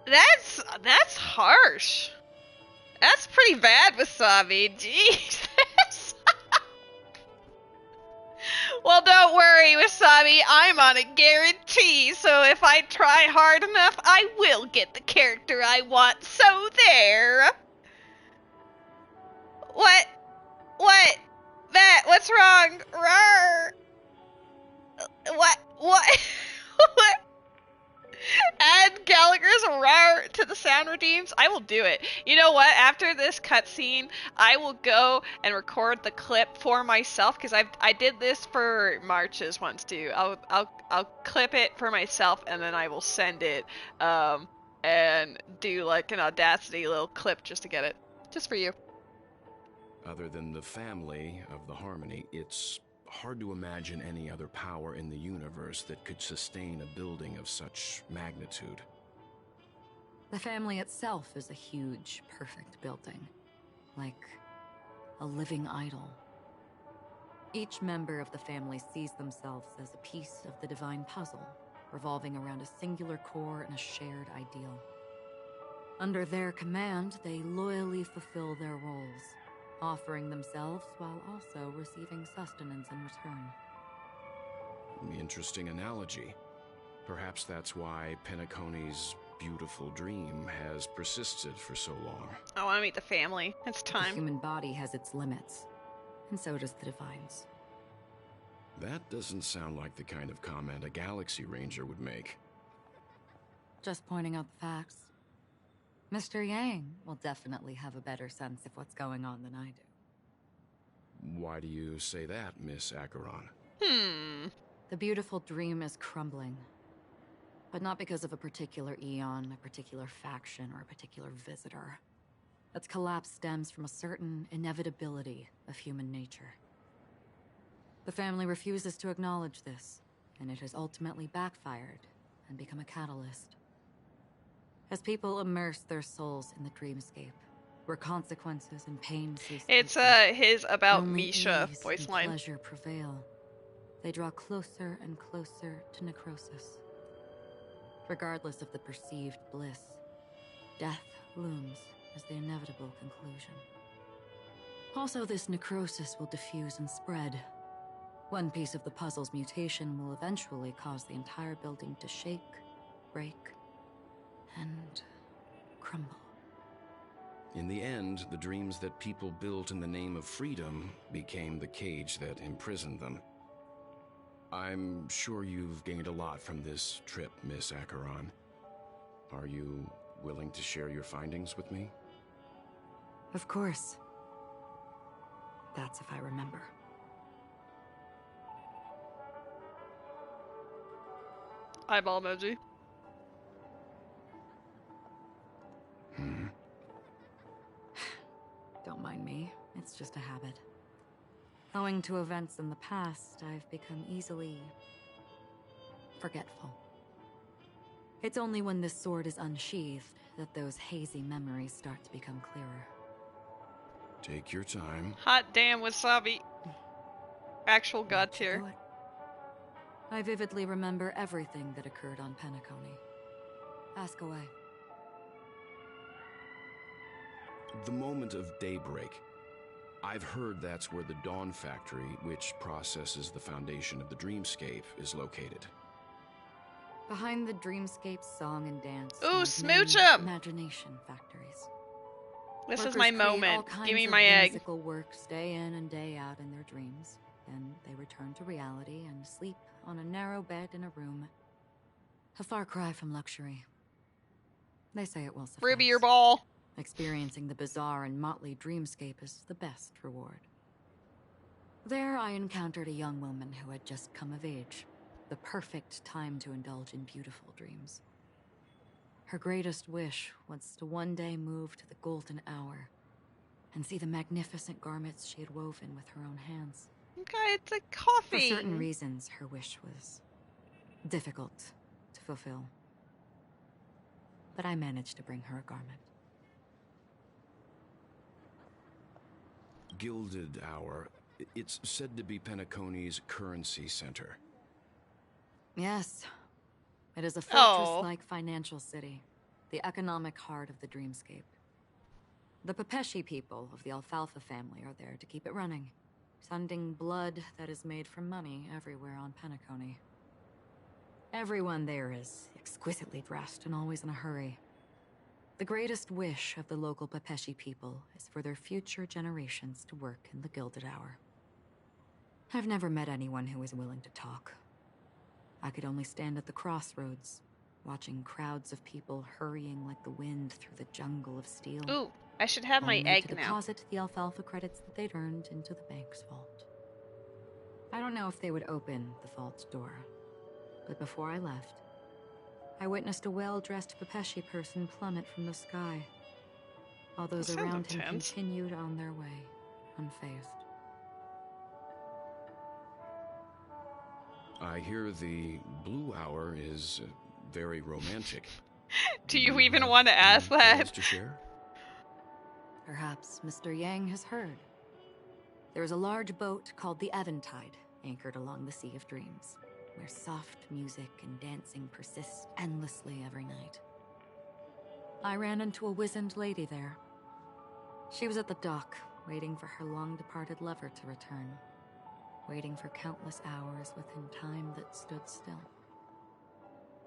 That's harsh. That's pretty bad, Wasabi. Jeez. Well, don't worry, Wasabi. I'm on a guarantee, so if I try hard enough, I will get the character I want. So there. What? What? Matt, what's wrong? Rawr. What? What? What? Add Gallagher's rawr to the sound redeems? I will do it. You know what? After this cutscene, I will go and record the clip for myself because I did this for Marches once too. I'll clip it for myself and then I will send it and do like an Audacity little clip just to get it, just for you. Other than the family of the Harmony, it's hard to imagine any other power in the universe that could sustain a building of such magnitude. The family itself is a huge, perfect building. Like a living idol. Each member of the family sees themselves as a piece of the divine puzzle, revolving around a singular core and a shared ideal. Under their command, they loyally fulfill their roles, offering themselves while also receiving sustenance in return. Interesting analogy. Perhaps that's why Penacony's beautiful dream has persisted for so long. I want to meet the family. It's time. The human body has its limits, and so does the divine's. That doesn't sound like the kind of comment a Galaxy Ranger would make. Just pointing out the facts. Mr. Yang will definitely have a better sense of what's going on than I do. Why do you say that, Miss Acheron? The beautiful dream is crumbling. But not because of a particular eon, a particular faction, or a particular visitor. Its collapse stems from a certain inevitability of human nature. The family refuses to acknowledge this, and it has ultimately backfired and become a catalyst. As people immerse their souls in the dreamscape, where consequences and pain cease. It's his about Misha voice line. Pleasure prevail. They draw closer and closer to necrosis. Regardless of the perceived bliss, death looms as the inevitable conclusion. Also, this necrosis will diffuse and spread. One piece of the puzzle's mutation will eventually cause the entire building to shake, break, and crumble. In the end, the dreams that people built in the name of freedom became the cage that imprisoned them. I'm sure you've gained a lot from this trip, Miss Acheron. Are you willing to share your findings with me? Of course. That's if I remember. Eyeball emoji. Don't mind me. It's just a habit. Owing to events in the past, I've become easily forgetful. It's only when this sword is unsheathed that those hazy memories start to become clearer. Take your time. Hot damn wasabi. Actual god tier. I vividly remember everything that occurred on Penacony. Ask away. The moment of daybreak. I've heard that's where the Dawn Factory, which processes the foundation of the dreamscape, is located. Behind the dreamscape song and dance. Ooh, there's smooch many 'em! Imagination factories. This is Workers my create moment. all kinds Give me of my egg. whimsical works day in and day out in their dreams. Then they return to reality and sleep on a narrow bed in a room. A far cry from luxury. They say it will suffice. Ruby, your ball. Experiencing the bizarre and motley dreamscape is the best reward. There I encountered a young woman who had just come of age. The perfect time to indulge in beautiful dreams. Her greatest wish was to one day move to the golden hour and see the magnificent garments she had woven with her own hands. Okay, it's a coffee. For certain reasons, her wish was difficult to fulfill. But I managed to bring her a garment. Gilded Hour. It's said to be Penacony's currency center. Yes. It is a fortress-like financial city, the economic heart of the dreamscape. The Pepeshi people of the Alfalfa family are there to keep it running, sending blood that is made from money everywhere on Penacony. Everyone there is exquisitely dressed and always in a hurry. The greatest wish of the local Pepeshi people is for their future generations to work in the Gilded Hour. I've never met anyone who is willing to talk. I could only stand at the crossroads, watching crowds of people hurrying like the wind through the jungle of steel. Ooh, I should have my egg to now. Deposit the alfalfa credits that they'd earned into the bank's vault. I don't know if they would open the vault's door, but before I left, I witnessed a well-dressed Pepeshi person plummet from the sky, while those That sounds around him intense. continued on their way, unfazed. I hear the Blue Hour is very romantic. Do you even want to ask that? Plans to share? Perhaps Mr. Yang has heard. There is a large boat called the Eventide, anchored along the Sea of Dreams, where soft music and dancing persist endlessly every night. I ran into a wizened lady there. She was at the dock, waiting for her long-departed lover to return, waiting for countless hours within time that stood still.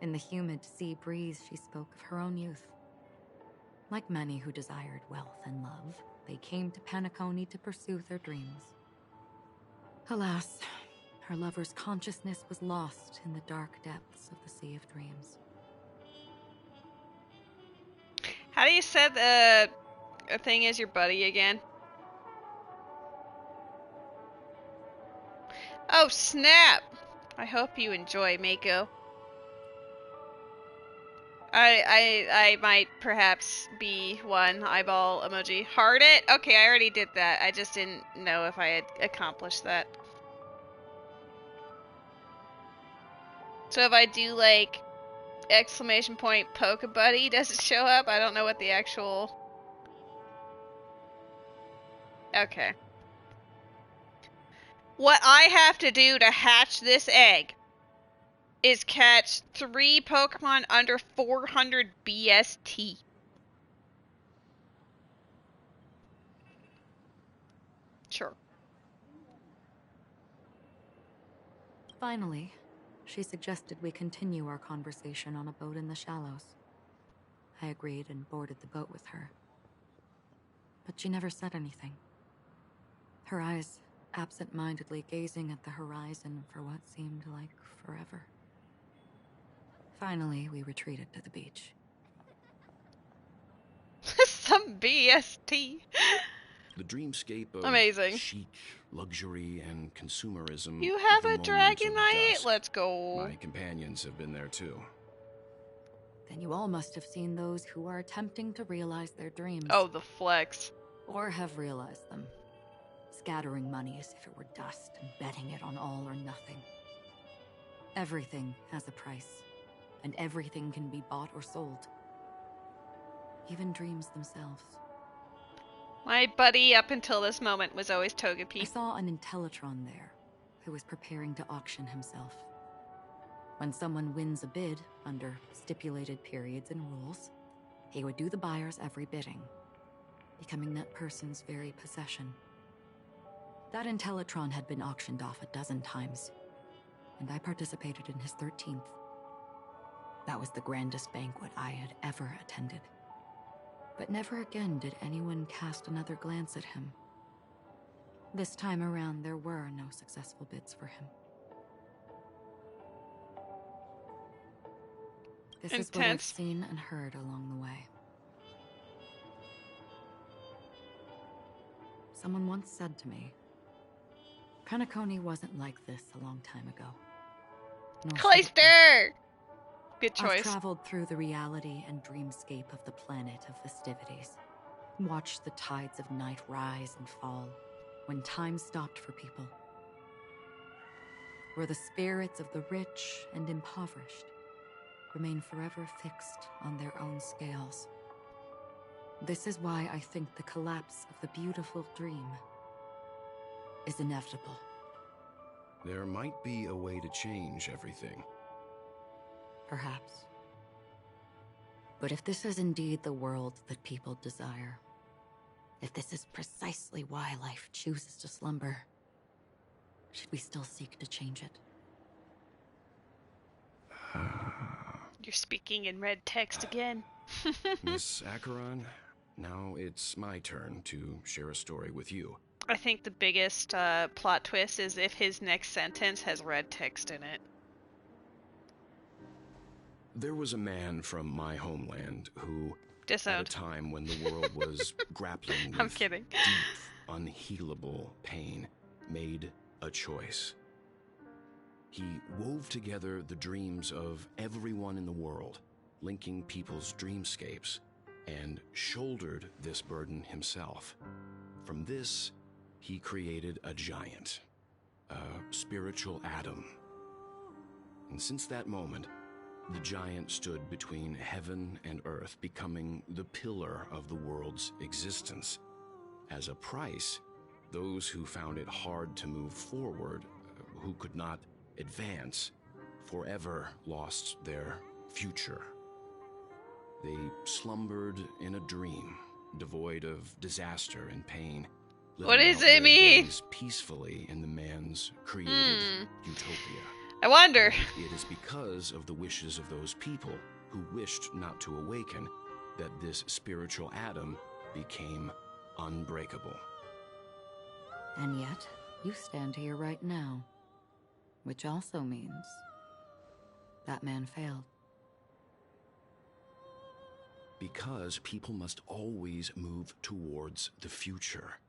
In the humid sea breeze, she spoke of her own youth. Like many who desired wealth and love, they came to Penacony to pursue their dreams. Alas, her lover's consciousness was lost in the dark depths of the Sea of Dreams. How do you set a thing as your buddy again? Oh, snap! I hope you enjoy, Mako. I might perhaps be one eyeball emoji. Heart it? Okay, I already did that. I just didn't know if I had accomplished that. So if I do like exclamation point poke a buddy, does it show up? I don't know what the actual... Okay. What I have to do to hatch this egg is catch 3 Pokemon under 400 BST. Sure. Finally, she suggested we continue our conversation on a boat in the shallows. I agreed and boarded the boat with her. But she never said anything. Her eyes absent-mindedly gazing at the horizon for what seemed like forever. Finally, we retreated to the beach. Some BST. The dreamscape of Amazing. chic, luxury, and consumerism. You have the a moments of Dragonite? dusk. Let's go. My companions have been there too. Then you all must have seen those who are attempting to realize their dreams. Oh, the flex. Or have realized them. scattering money as if it were dust and betting it on all or nothing. Everything has a price, and everything can be bought or sold. Even dreams themselves. My buddy up until this moment was always Togepi. I saw an Intellitron there, who was preparing to auction himself. When someone wins a bid under stipulated periods and rules, he would do the buyer's every bidding, becoming that person's very possession. That Intellitron had been auctioned off a dozen times, and I participated in his 13th. That was the grandest banquet I had ever attended. But never again did anyone cast another glance at him. This time around, there were no successful bids for him. This is what I've seen and heard along the way. Someone once said to me, Penacony wasn't like this a long time ago. Clayster! Good choice. I've traveled through the reality and dreamscape of the planet of festivities. Watched the tides of night rise and fall when time stopped for people. Where the spirits of the rich and impoverished remain forever fixed on their own scales. This is why I think the collapse of the beautiful dream is inevitable. There might be a way to change everything. Perhaps. But if this is indeed the world that people desire, if this is precisely why life chooses to slumber, should we still seek to change it? You're speaking in red text again. Miss Acheron, now it's my turn to share a story with you. I think the biggest plot twist is if his next sentence has red text in it. There was a man from my homeland who, Disowned. at a time when the world was grappling with I'm kidding. deep, unhealable pain, made a choice. He wove together the dreams of everyone in the world, linking people's dreamscapes, and shouldered this burden himself. From this, he created a giant, a spiritual atom. And since that moment, the giant stood between heaven and earth, becoming the pillar of the world's existence. As a price, those who found it hard to move forward, who could not advance, forever lost their future. They slumbered in a dream, devoid of disaster and pain. What does it mean? Peacefully in the man's created utopia. I wonder. And it is because of the wishes of those people who wished not to awaken that this spiritual atom became unbreakable. And yet, you stand here right now. Which also means that man failed. Because people must always move towards the future.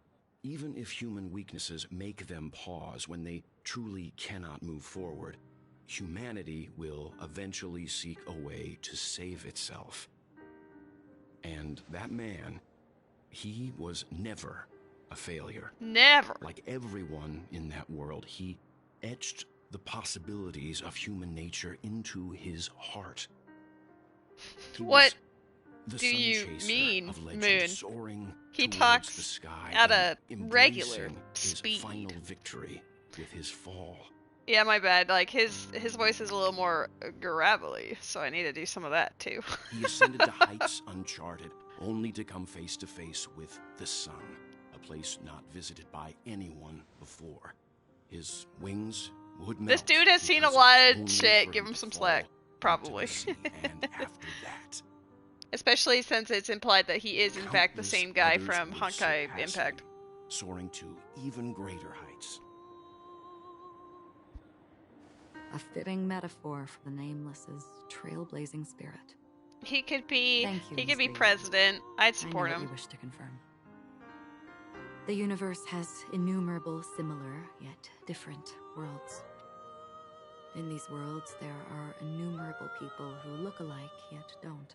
Even if human weaknesses make them pause when they truly cannot move forward, humanity will eventually seek a way to save itself. And that man, he was never a failure. Never. Like everyone in that world, he etched the possibilities of human nature into his heart. What do you mean, Moon? He talks at a regular speed. His final victory with his fall. Yeah, my bad. Like his voice is a little more gravelly, so I need to do some of that too. He ascended to heights uncharted, only to come face to face with the sun, a place not visited by anyone before. His wings would melt. This dude has seen a lot of shit. Give him some slack, probably. And after that, especially since it's implied that he is in fact the same guy from Honkai Impact. Soaring to even greater heights. A fitting metaphor for the Nameless's trailblazing spirit. He could be. Thank you, He could be Miss president. I'd support I know him. what you wish to confirm. The universe has innumerable similar yet different worlds. In these worlds, there are innumerable people who look alike yet don't.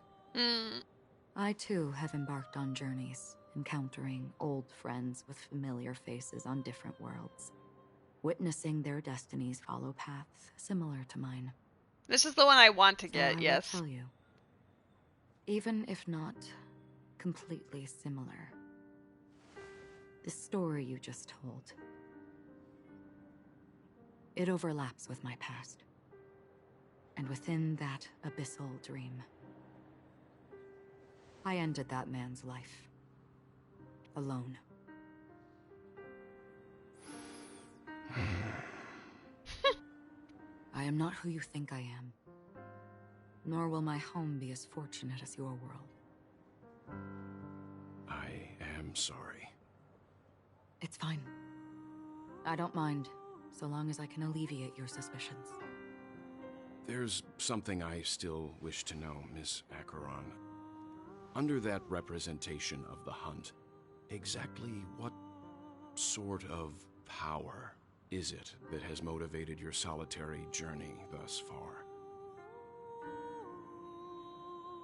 I too have embarked on journeys, encountering old friends with familiar faces on different worlds, witnessing their destinies follow paths similar to mine. This is the one I want to So get, I yes. will tell you, even if not completely similar, the story you just told, it overlaps with my past. And within that abyssal dream, I ended that man's life. Alone. I am not who you think I am. Nor will my home be as fortunate as your world. I am sorry. It's fine. I don't mind, so long as I can alleviate your suspicions. There's something I still wish to know, Miss Acheron. Under that representation of the hunt, exactly what sort of power is it that has motivated your solitary journey thus far?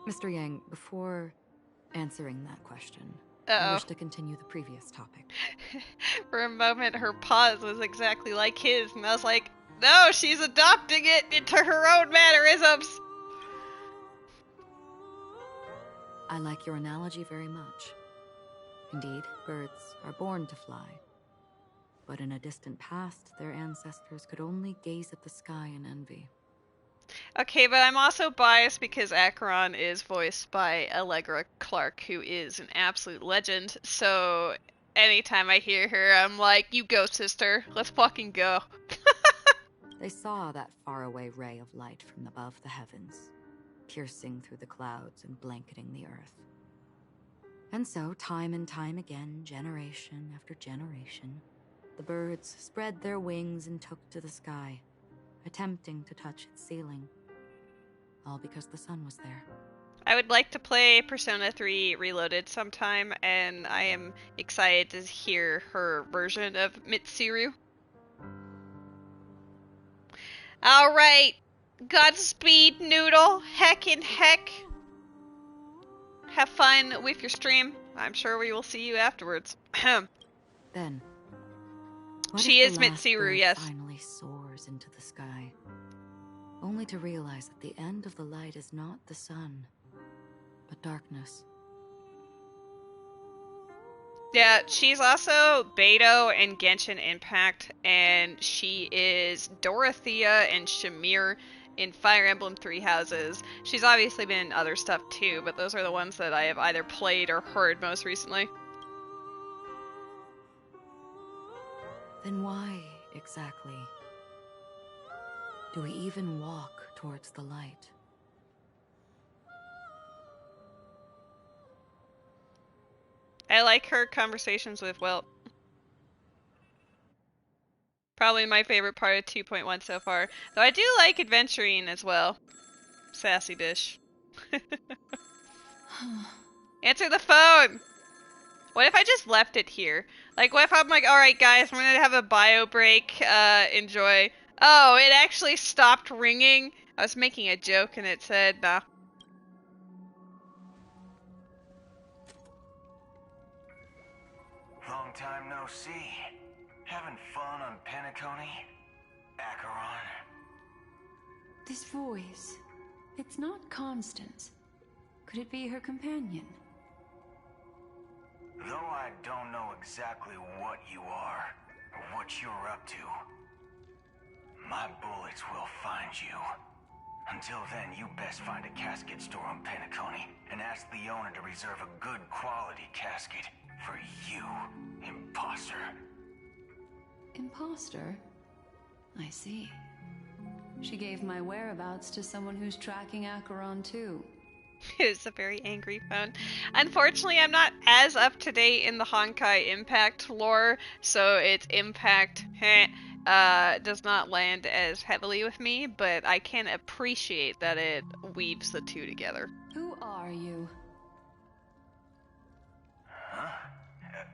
Mr. Yang, before answering that question, Uh-oh. I wish to continue the previous topic. For a moment, her pause was exactly like his, and I was like, no, she's adopting it into her own mannerisms! I like your analogy very much. Indeed, birds are born to fly. But in a distant past, their ancestors could only gaze at the sky in envy. Okay, but I'm also biased because Acheron is voiced by Allegra Clark, who is an absolute legend, so anytime I hear her, I'm like, you go, sister. Let's fucking go. They saw that faraway ray of light from above the heavens, piercing through the clouds and blanketing the earth. And so, time and time again, generation after generation, the birds spread their wings and took to the sky, attempting to touch its ceiling. All because the sun was there. I would like to play Persona 3 Reloaded sometime, and I am excited to hear her version of Mitsuru. Alright, Godspeed, Noodle. Heck in heck. Have fun with your stream. I'm sure we will see you afterwards. Then, she is Mitsuru, yes. Finally soars into the sky, only to realize that the end of the light is not the sun, but darkness. Yeah, she's also Beto and Genshin Impact, and she is Dorothea and Shamir in Fire Emblem Three Houses. She's obviously been in other stuff too, but those are the ones that I have either played or heard most recently. Then why, exactly, do we even walk towards the light? I like her conversations with Wilt. Probably my favorite part of 2.1 so far. Though I do like adventuring as well. Sassy dish. Answer the phone! What if I just left it here? Like, what if I'm like, alright guys, I'm gonna have a bio break, enjoy. Oh, it actually stopped ringing? I was making a joke and it said, nah. Long time no see. Having fun on Penacony? Acheron? This voice, it's not Constance. Could it be her companion? Though I don't know exactly what you are, or what you're up to, my bullets will find you. Until then, you best find a casket store on Penacony and ask the owner to reserve a good quality casket for you, imposter. Imposter? I see. She gave my whereabouts to someone who's tracking Acheron too. It's a very angry phone. Unfortunately, I'm not as up to date in the Honkai Impact lore, so its impact does not land as heavily with me, but I can appreciate that it weaves the two together. Who are you? Huh?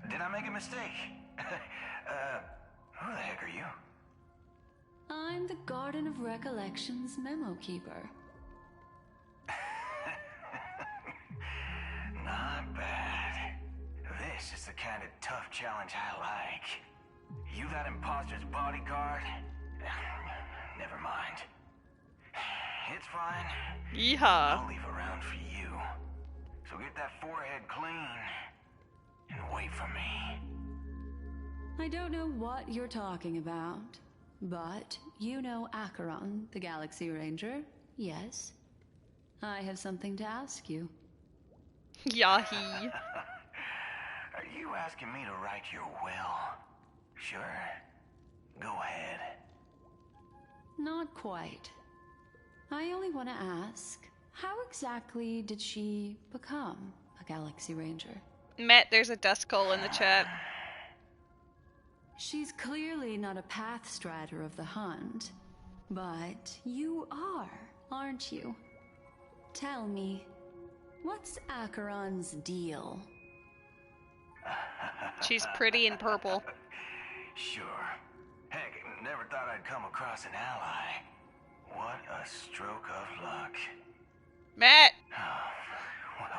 Did I make a mistake? Who the heck are you? I'm the Garden of Recollection's memo keeper. Not bad. kind of tough challenge I like. You that imposter's bodyguard? Never mind. It's fine. Yeehaw. I'll leave a round for you. So get that forehead clean and wait for me. I don't know what you're talking about, but you know Acheron, the Galaxy Ranger, yes? I have something to ask you. Yahi. Are you asking me to write your will? Sure. Go ahead. Not quite. I only want to ask, how exactly did she become a Galaxy Ranger? Matt, there's a Duskull in the chat. She's clearly not a path strider of the hunt, but you are, aren't you? Tell me, what's Acheron's deal? She's pretty in purple. Sure. Heck, never thought I'd come across an ally. What a stroke of luck. Matt! Well,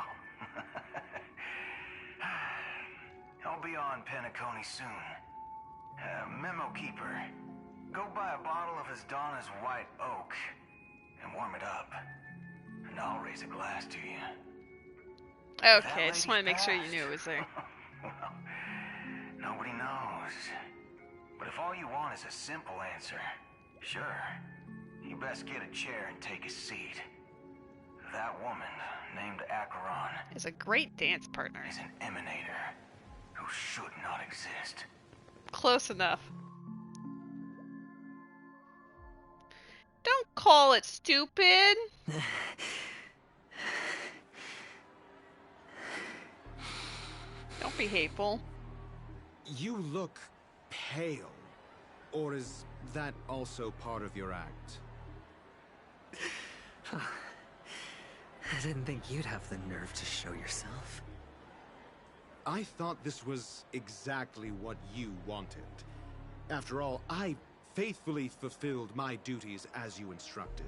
I'll be on Penacony soon. Memo Keeper, go buy a bottle of his Donna's White Oak and warm it up. And I'll raise a glass to you. Okay, I just want to make sure you knew it was there. Well, nobody knows. But if all you want is a simple answer, sure, you best get a chair and take a seat. That woman, named Acheron, is a great dance partner. Is an emanator who should not exist. Close enough. Don't call it stupid. Don't be hateful. You look pale. Or is that also part of your act? I didn't think you'd have the nerve to show yourself. I thought this was exactly what you wanted. After all, I faithfully fulfilled my duties as you instructed.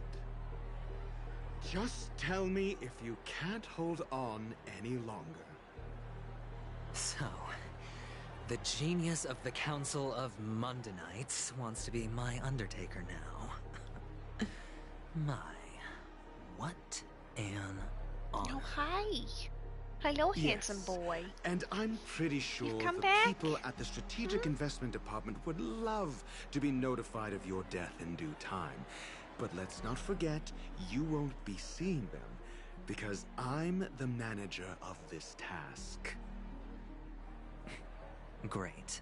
Just tell me if you can't hold on any longer. So, the genius of the Council of Mundanites wants to be my Undertaker now. My, what an honor. Oh, hi. Hello, Yes. handsome boy. And I'm pretty sure come the back? people at the Strategic Investment Department would love to be notified of your death in due time. But let's not forget, you won't be seeing them, because I'm the manager of this task. Great.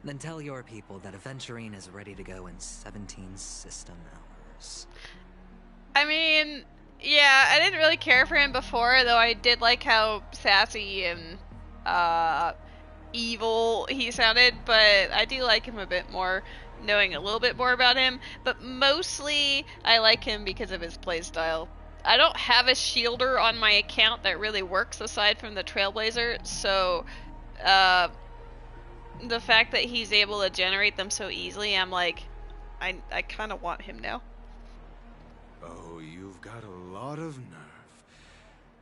Then tell your people that Aventurine is ready to go in 17 system hours. I mean, yeah, I didn't really care for him before, though I did like how sassy and evil he sounded, but I do like him a bit more, knowing a little bit more about him, but mostly I like him because of his playstyle. I don't have a shielder on my account that really works aside from the Trailblazer, so the fact that he's able to generate them so easily, I'm like, I kind of want him now. Oh, you've got a lot of nerve.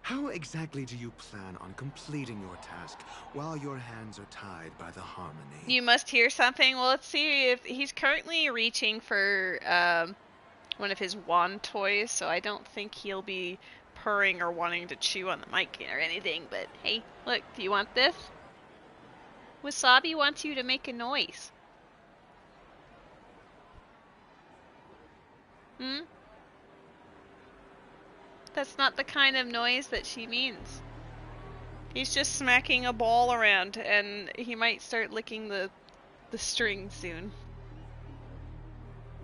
How exactly do you plan on completing your task while your hands are tied by the harmony? You must hear something. Well, let's see if he's currently reaching for one of his wand toys, so I don't think he'll be purring or wanting to chew on the mic or anything, but hey, look, do you want this? Wasabi wants you to make a noise. Hmm? That's not the kind of noise that she means. He's just smacking a ball around, and he might start licking the string soon.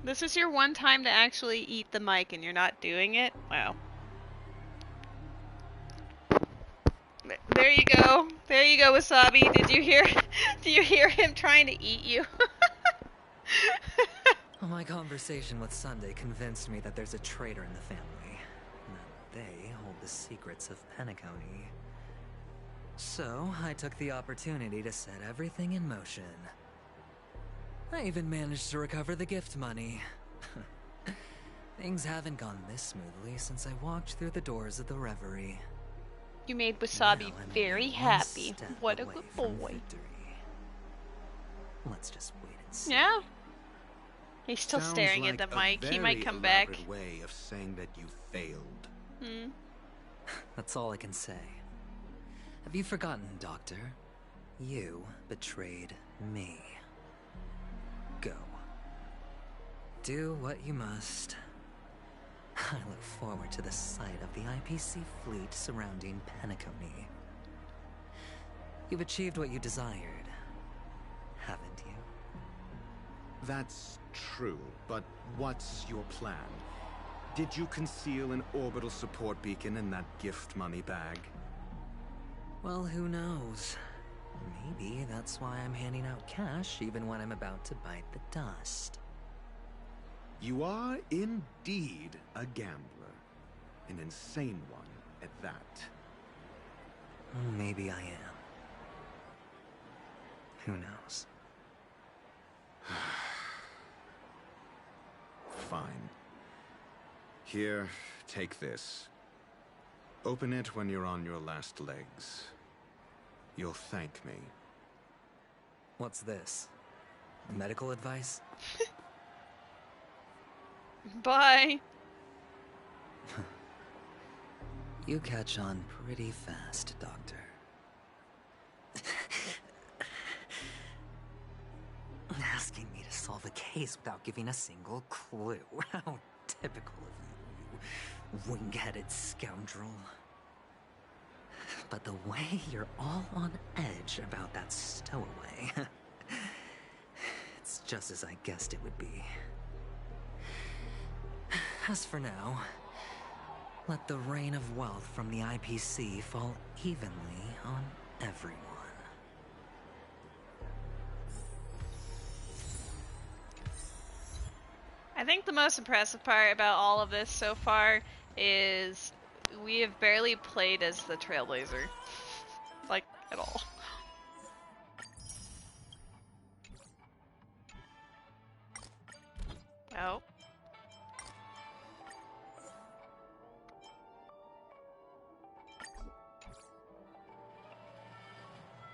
This is your one time to actually eat the mic, and you're not doing it? Wow. There you go. There you go, Wasabi. Did you hear? Do you hear him trying to eat you? My conversation with Sunday convinced me that there's a traitor in the family, and that they hold the secrets of Penacony. So, I took the opportunity to set everything in motion. I even managed to recover the gift money. Things haven't gone this smoothly since I walked through the doors of the Reverie. You made Wasabi Now I'm very one happy. step What a away good from boy. victory. Let's just wait and see. Yeah. He's still Sounds staring like at the a mic. He very might come back. elaborate way of saying that you failed. Hmm. That's all I can say. Have you forgotten, Doctor? You betrayed me. Go. Do what you must. I look forward to the sight of the IPC fleet surrounding Penacony. You've achieved what you desired, haven't you? That's true, but what's your plan? Did you conceal an orbital support beacon in that gift money bag? Well, who knows? Maybe that's why I'm handing out cash even when I'm about to bite the dust. You are indeed a gambler. An insane one at that. Maybe I am. Who knows? Fine. Here, take this. Open it when you're on your last legs. You'll thank me. What's this? Medical advice? Bye. You catch on pretty fast, Doctor. Asking me to solve a case without giving a single clue. How typical of you, you wing-headed scoundrel. But the way you're all on edge about that stowaway, it's just as I guessed it would be. As for now, let the rain of wealth from the IPC fall evenly on everyone. I think the most impressive part about all of this so far is we have barely played as the Trailblazer. Like, at all. Oh.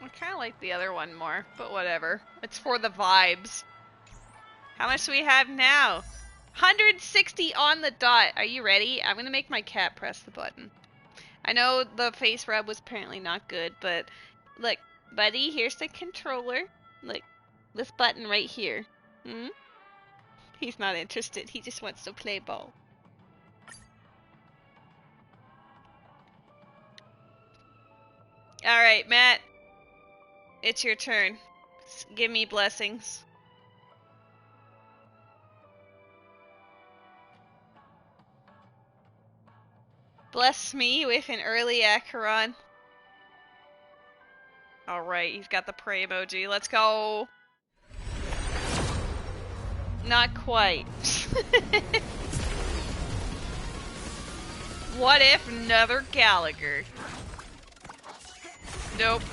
I kind of like the other one more, but whatever. It's for the vibes. How much do we have now? 160 on the dot. Are you ready? I'm gonna make my cat press the button. I know the face rub was apparently not good, but look, buddy, here's the controller. Look, this button right here. Hmm? He's not interested. He just wants to play ball. Alright, Matt. It's your turn. Give me blessings. Bless me with an early Acheron. Alright, he's got the pray emoji. Let's go. Not quite. What if another Gallagher? Nope.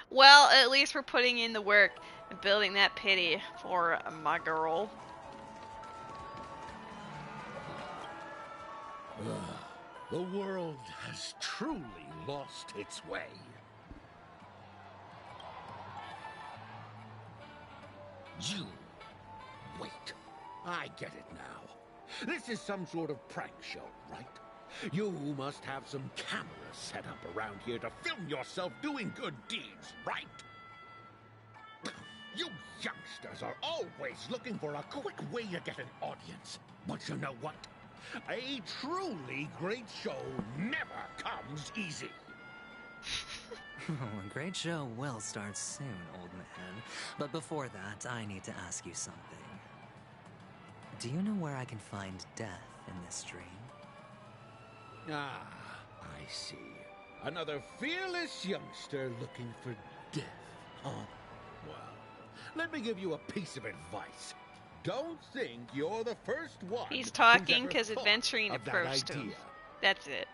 Well, at least we're putting in the work and building that pity for my girl. The world has truly lost its way. You... wait. I get it now. This is some sort of prank show, right? You must have some cameras set up around here to film yourself doing good deeds, right? You youngsters are always looking for a quick way to get an audience. But you know what? A truly great show never comes easy. A great show will start soon, old man. But before that, I need to ask you something. Do you know where I can find death in this dream? Ah, I see. Another fearless youngster looking for death, huh? Well, let me give you a piece of advice. Don't think you're the first one. He's talking because adventuring approached him. That's it.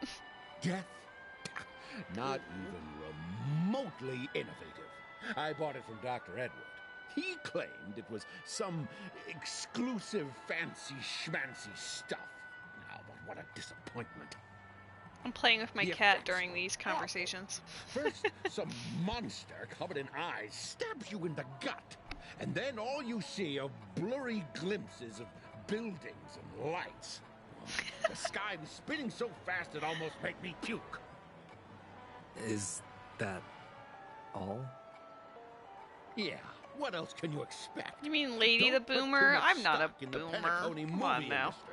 Death? Not even remotely innovative. I bought it from Dr. Edward. He claimed it was some exclusive fancy schmancy stuff. Now, but what a disappointment. I'm playing with my The cat effects during these conversations. First, some monster covered in eyes stabs you in the gut, and then all you see are blurry glimpses of buildings and lights. The sky was spinning so fast it almost made me puke. Is that all? Yeah, what else can you expect? You mean Lady Don't the put too Boomer? much I'm not a stock in the boomer. Penacony Come on movie now. industry.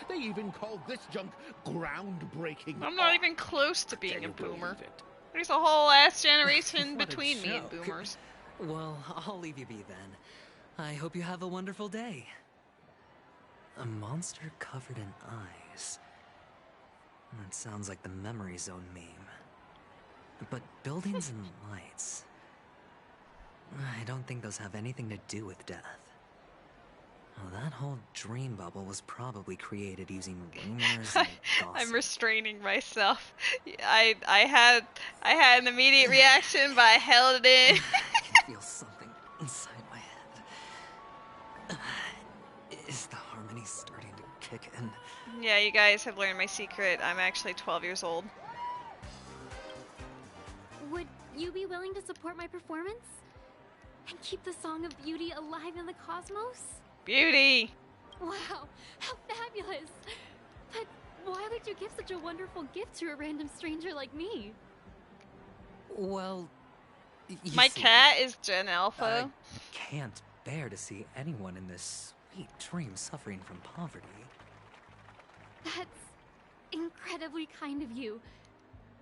They even called this junk groundbreaking. I'm not even close to being a Can you boomer. believe it? There's a whole ass generation What a between me and joke. boomers. Well, I'll leave you be then. I hope you have a wonderful day. A monster covered in eyes. That sounds like the Memory Zone meme. But buildings and lights... I don't think those have anything to do with death. Well, that whole dream bubble was probably created using rumors and gossip. I'm restraining myself. I had an immediate reaction, but I held it in. I feel something inside my head. Is the harmony starting to kick in? Yeah, you guys have learned my secret. I'm actually 12 years old. Would you be willing to support my performance? And keep the Song of Beauty alive in the cosmos? Beauty! Wow, how fabulous! But why would you give such a wonderful gift to a random stranger like me? Well, My cat is Gen Alpha. I can't bear to see anyone in this sweet dream suffering from poverty. That's incredibly kind of you.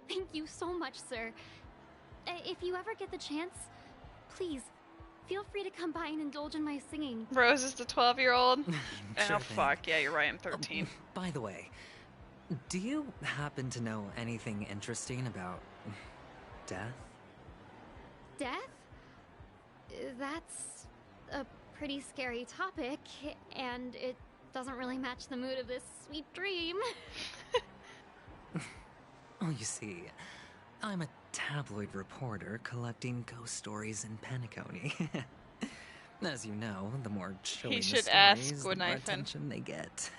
Thank you so much, sir. If you ever get the chance, please, feel free to come by and indulge in my singing. Rose is the 12-year-old. Sure Oh, thing. fuck. Yeah, you're right. I'm 13. By the way, do you happen to know anything interesting about death? Death? That's a pretty scary topic, and it doesn't really match the mood of this sweet dream. Oh, you see, I'm a tabloid reporter collecting ghost stories in Penacony. As you know, the more chilling the should ask stories, the more Goodknife. attention they get.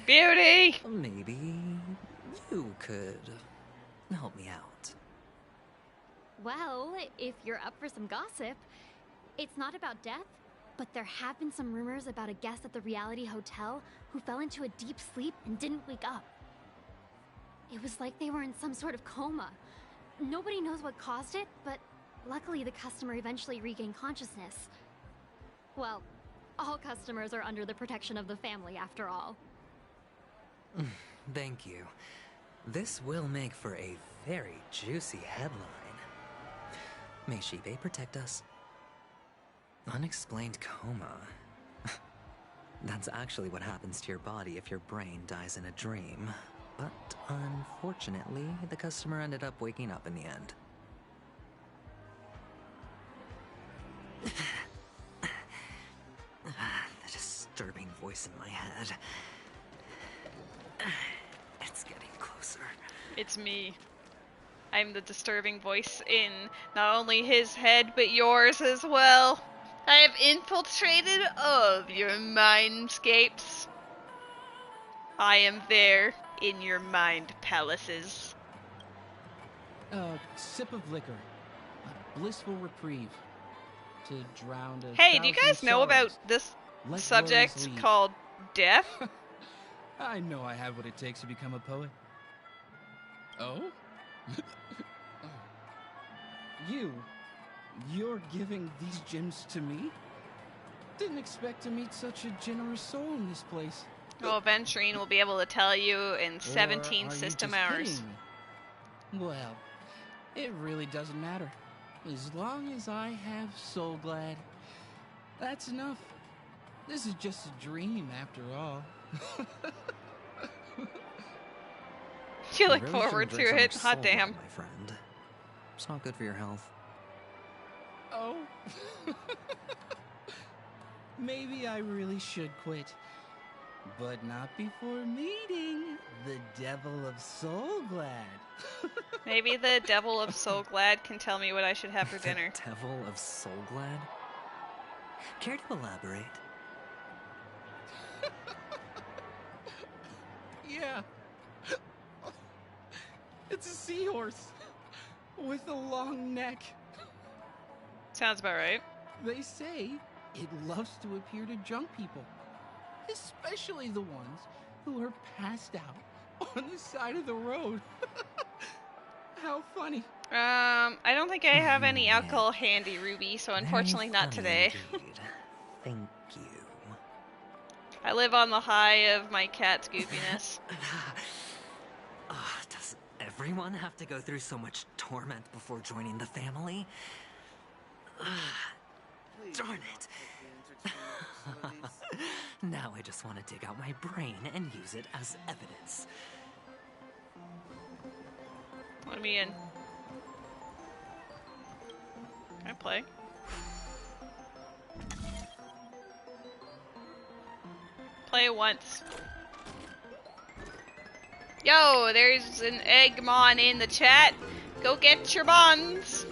Beauty! Maybe you could help me out. Well, if you're up for some gossip, it's not about death, but there have been some rumors about a guest at the reality hotel who fell into a deep sleep and didn't wake up. It was like they were in some sort of coma. Nobody knows what caused it, but luckily the customer eventually regained consciousness. Well, all customers are under the protection of the family after all. Thank you. This will make for a very juicy headline. May Shibe protect us. Unexplained coma. That's actually what happens to your body if your brain dies in a dream. But unfortunately, the customer ended up waking up in the end. The disturbing voice in my head. It's getting closer. It's me. I'm the disturbing voice in not only his head, but yours as well. I have infiltrated all of your mindscapes. I am there in your mind palaces. Sip of liquor. A blissful reprieve. To drown a Hey, do you guys thousand know about sorrows. this Let subject worries leave. called death? I know I have what it takes to become a poet. Oh? You're giving these gems to me? Didn't expect to meet such a generous soul in this place. Well, Venturine will be able to tell you in Or 17 are you system just hours. kidding me? Well, it really doesn't matter. As long as I have Soul Glad, that's enough. This is just a dream after all. You look really forward shouldn't to drink so it. much Hot Soul damn. Glad, my friend. It's not good for your health. Oh. Maybe I really should quit. But not before meeting the Devil of Soul Glad. Maybe the Devil of Soul Glad can tell me what I should have for dinner. The Devil of Soul Glad? Care to elaborate? Yeah. It's a seahorse with a long neck. Sounds about right. They say it loves to appear to drunk people, especially the ones who are passed out on the side of the road. How funny. I don't think I have any alcohol handy, Ruby, so unfortunately not today. Thank you. I live on the high of my cat's goofiness. Does everyone have to go through so much torment before joining the family? Darn it. Now I just want to dig out my brain and use it as evidence. Let me in. Can I play? Play once. Yo, there's an Eggmon in the chat. Go get your buns.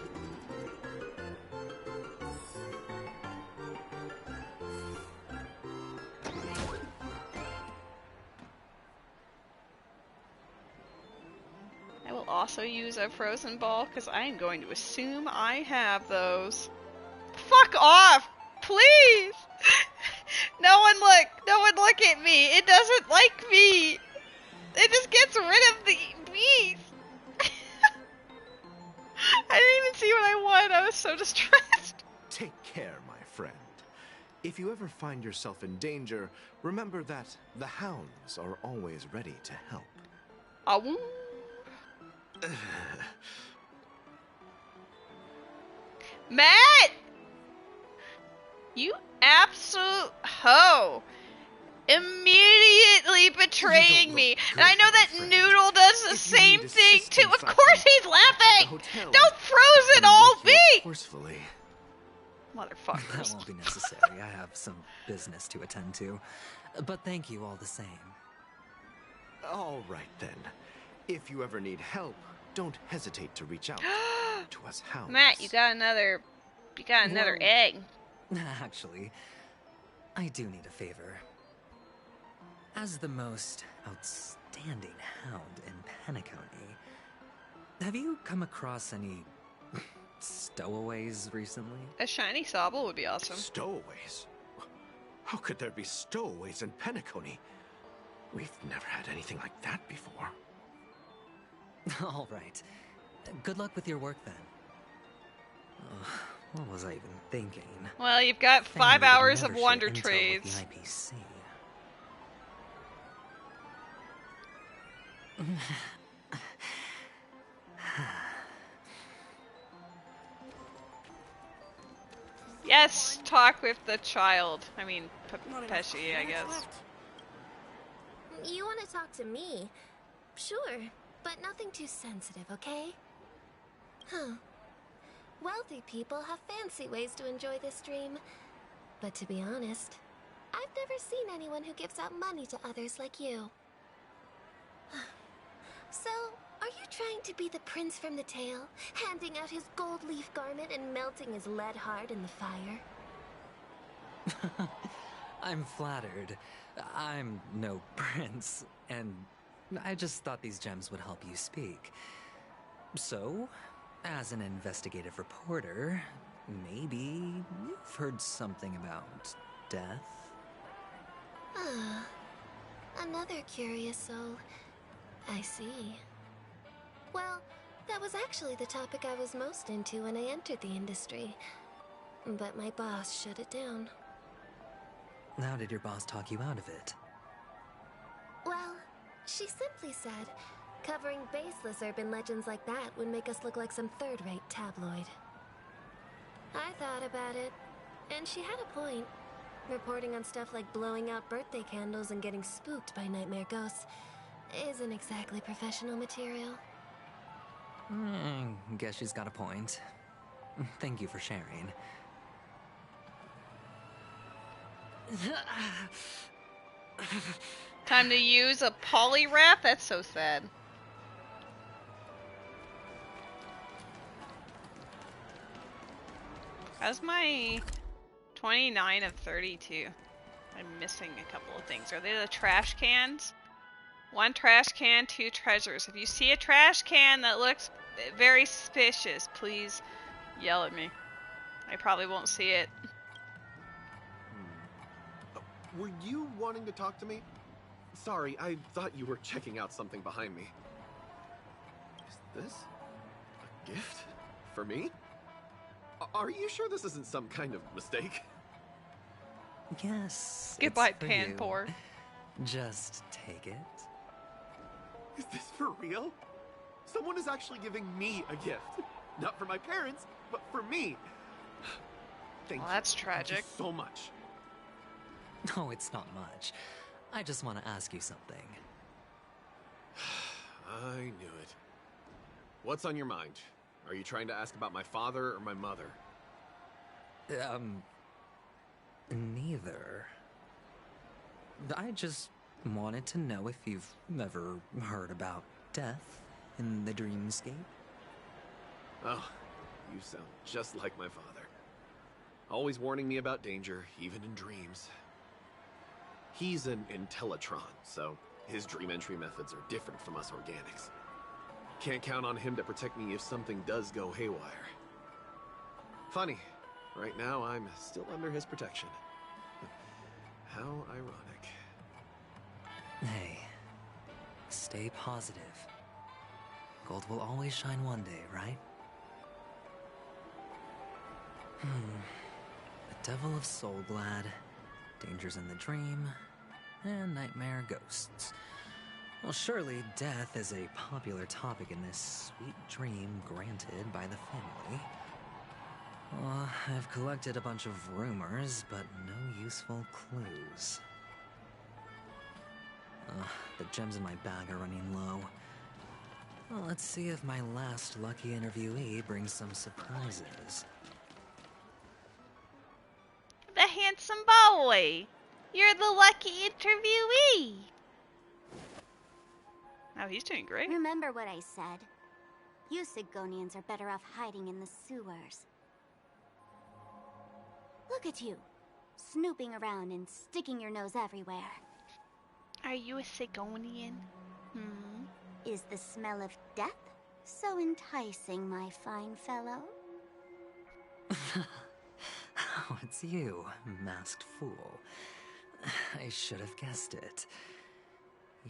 I will also use a frozen ball because I am going to assume I have those. Fuck off! Please! No one look at me! It doesn't like me! It just gets rid of the bees! I didn't even see what I wanted, I was so distressed. Take care, my friend. If you ever find yourself in danger, remember that the hounds are always ready to help. Awoo. Matt! You absolute hoe! Immediately betraying me! And I know that Noodle does the same thing too! Of course he's laughing! Don't frozen all me! Forcefully. Motherfuckers. That won't be necessary. I have some business to attend to. But thank you all the same. All right then. If you ever need help, don't hesitate to reach out to us hounds. Matt, you got another egg. Actually, I do need a favor. As the most outstanding hound in Penacony, have you come across any stowaways recently? A shiny Sobble would be awesome. Stowaways? How could there be stowaways in Penacony? We've never had anything like that before. All right. Good luck with your work then. What was I even thinking? Well, you've got 5 hours of wonder trades. Yes, talk with the child. I mean, Pesci, I guess. You want to talk to me? Sure, but nothing too sensitive, okay? Huh. Wealthy people have fancy ways to enjoy this dream. But to be honest, I've never seen anyone who gives out money to others like you. So, are you trying to be the prince from the tale, handing out his gold leaf garment and melting his lead heart in the fire? I'm flattered. I'm no prince, and I just thought these gems would help you speak. So, as an investigative reporter, maybe you've heard something about death? Ah, another curious soul. I see. Well, that was actually the topic I was most into when I entered the industry. But my boss shut it down. How did your boss talk you out of it? Well, she simply said, covering baseless urban legends like that would make us look like some third-rate tabloid. I thought about it, and she had a point. Reporting on stuff like blowing out birthday candles and getting spooked by nightmare ghosts isn't exactly professional material. Guess she's got a point. Thank you for sharing. Time to use a polyrath? That's so sad. How's my 29 of 32? I'm missing a couple of things. Are they the trash cans? 1 trash can, 2 treasures. If you see a trash can that looks very suspicious, please yell at me. I probably won't see it. Were you wanting to talk to me? Sorry, I thought you were checking out something behind me. Is this a gift for me? Are you sure this isn't some kind of mistake? Yes. Goodbye, it's for pan pour. Just take it. Is this for real? Someone is actually giving me a gift. Not for my parents, but for me. Thank you. That's tragic. Thank you so much. No, it's not much. I just want to ask you something. I knew it. What's on your mind? Are you trying to ask about my father or my mother? Neither. I just wanted to know if you've ever heard about death in the dreamscape. Oh, you sound just like my father. Always warning me about danger, even in dreams. He's an Intellitron, so his dream entry methods are different from us organics. Can't count on him to protect me if something does go haywire. Funny, right now I'm still under his protection. How ironic. Hey, stay positive. Gold will always shine one day, right? The Devil of Soulglad, Dangers in the Dream, and Nightmare Ghosts. Well, surely death is a popular topic in this sweet dream granted by the family. Well, I've collected a bunch of rumors, but no useful clues. The gems in my bag are running low. Well, let's see if my last lucky interviewee brings some surprises. The handsome boy! You're the lucky interviewee! Oh, he's doing great. Remember what I said. You Sigonians are better off hiding in the sewers. Look at you, snooping around and sticking your nose everywhere. Are you a Sigonian? Is the smell of death so enticing, my fine fellow? Oh, it's you, masked fool. I should have guessed it.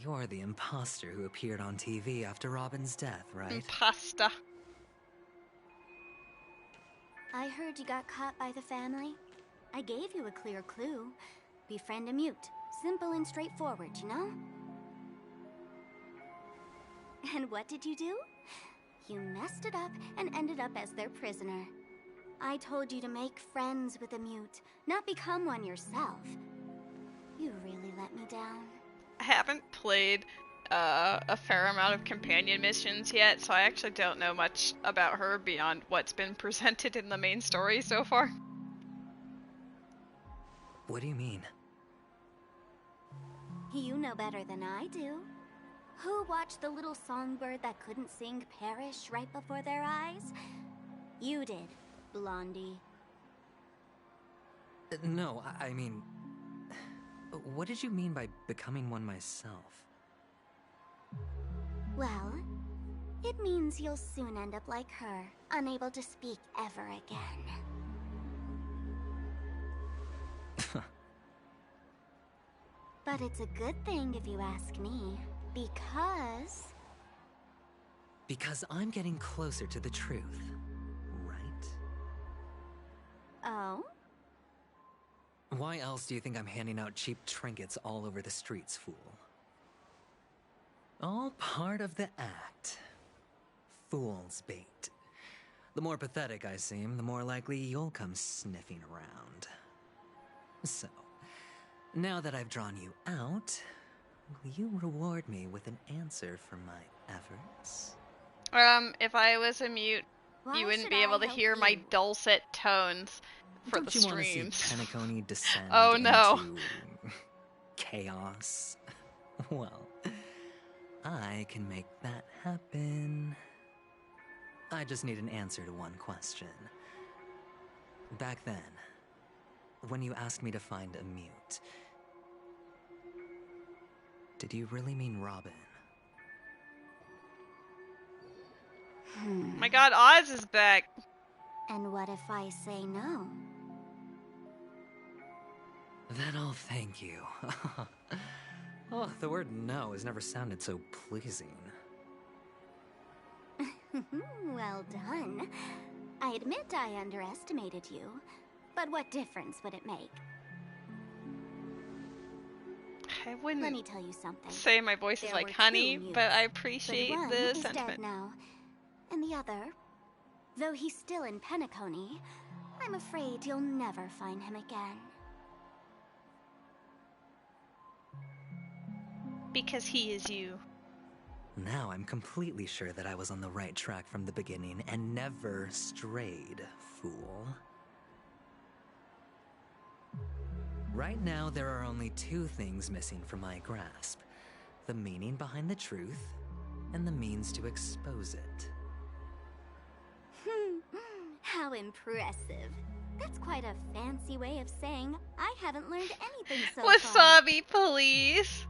You're the imposter who appeared on TV after Robin's death, right? Imposter. I heard you got caught by the family. I gave you a clear clue. Befriend a mute. Simple and straightforward, you know? And what did you do? You messed it up and ended up as their prisoner. I told you to make friends with a mute, not become one yourself. You really let me down. I haven't played a fair amount of companion missions yet, so I actually don't know much about her beyond what's been presented in the main story so far. What do you mean? You know better than I do. Who watched the little songbird that couldn't sing perish right before their eyes? You did, Blondie. No, I mean... What did you mean by becoming one myself? Well, it means you'll soon end up like her, unable to speak ever again. But it's a good thing if you ask me, because... Because I'm getting closer to the truth, right? Oh? Why else do you think I'm handing out cheap trinkets all over the streets, fool? All part of the act. Fool's bait. The more pathetic I seem, the more likely you'll come sniffing around. So, now that I've drawn you out, will you reward me with an answer for my efforts? If I was a mute, you wouldn't be able to hear my dulcet tones for the streams. Don't you want to see Penacony descend Oh no. into chaos? Well, I can make that happen. I just need an answer to one question. Back then, when you asked me to find a mute, Did you really mean Robin? My god, Oz is back. And what if I say no? Then I'll thank you. Oh, the word no has never sounded so pleasing. Well done. I admit I underestimated you, but what difference would it make? I wouldn't Let me tell you something. say my voice is There like were honey, two but I Mutes, appreciate but one the is sentiment. dead now, and the other, though he's still in Penacony, I'm afraid you'll never find him again. Because he is you. Now I'm completely sure that I was on the right track from the beginning and never strayed, fool. Right now, there are only two things missing from my grasp. The meaning behind the truth, and the means to expose it. How impressive. That's quite a fancy way of saying I haven't learned anything so far. Wasabi, please.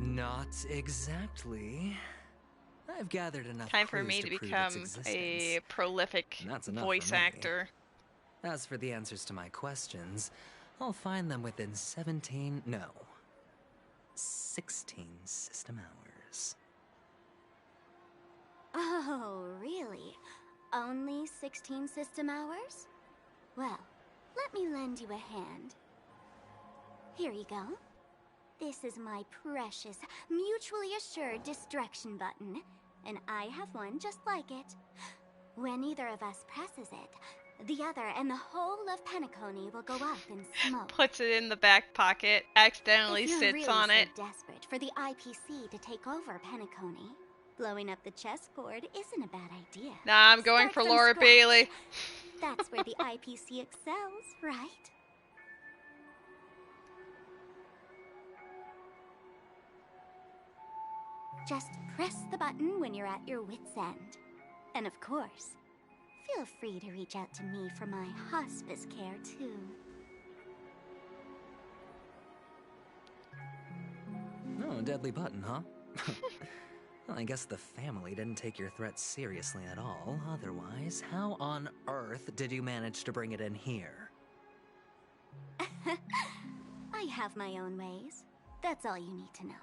Not exactly. I've gathered enough Time for clues me to prove its become existence. a prolific And that's enough voice for me. actor. As for the answers to my questions, I'll find them within 16 system hours. Oh, really? Only 16 system hours? Well, let me lend you a hand. Here you go. This is my precious, mutually assured distraction button, and I have one just like it. When either of us presses it, the other and the whole of Penacony will go up in smoke. Puts it in the back pocket, accidentally If you're sits really on so it. desperate for the IPC to take over Penacony, blowing up the chessboard isn't a bad idea. Nah, I'm going Start for from Laura scratch. Bailey. That's where the IPC excels, right? Just press the button when you're at your wit's end. And of course, feel free to reach out to me for my hospice care, too. Oh, a deadly button, huh? Well, I guess the family didn't take your threat seriously at all. Otherwise, how on earth did you manage to bring it in here? I have my own ways. That's all you need to know.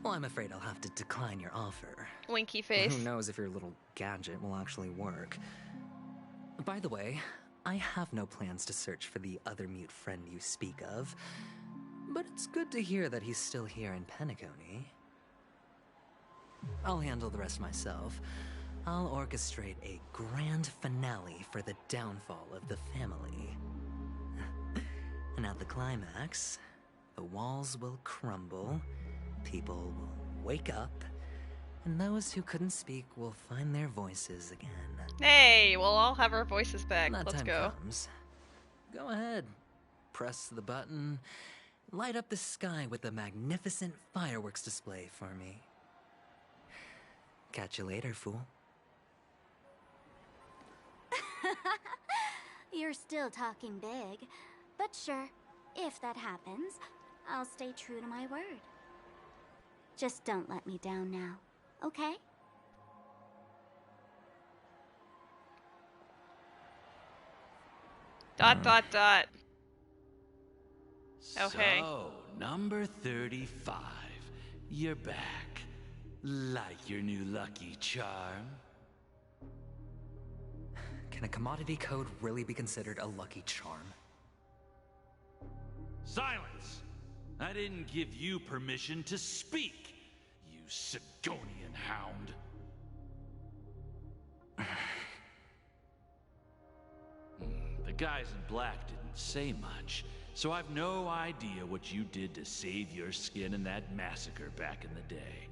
Well, I'm afraid I'll have to decline your offer. Winky face. Who knows if your little gadget will actually work. By the way, I have no plans to search for the other mute friend you speak of, but it's good to hear that he's still here in Penacony. I'll handle the rest myself. I'll orchestrate a grand finale for the downfall of the family. And at the climax, the walls will crumble, people will wake up, and those who couldn't speak will find their voices again. Hey, we'll all have our voices back. When that Let's time go. comes, go ahead. Press the button. Light up the sky with a magnificent fireworks display for me. Catch you later, fool. You're still talking big, but sure, if that happens, I'll stay true to my word. Just don't let me down now, okay? Dot, dot, dot. Okay. So, number 35. You're back. Like your new lucky charm? Can a commodity code really be considered a lucky charm? Silence! I didn't give you permission to speak, you Sigonian hound. The guys in black didn't say much, so I've no idea what you did to save your skin in that massacre back in the day.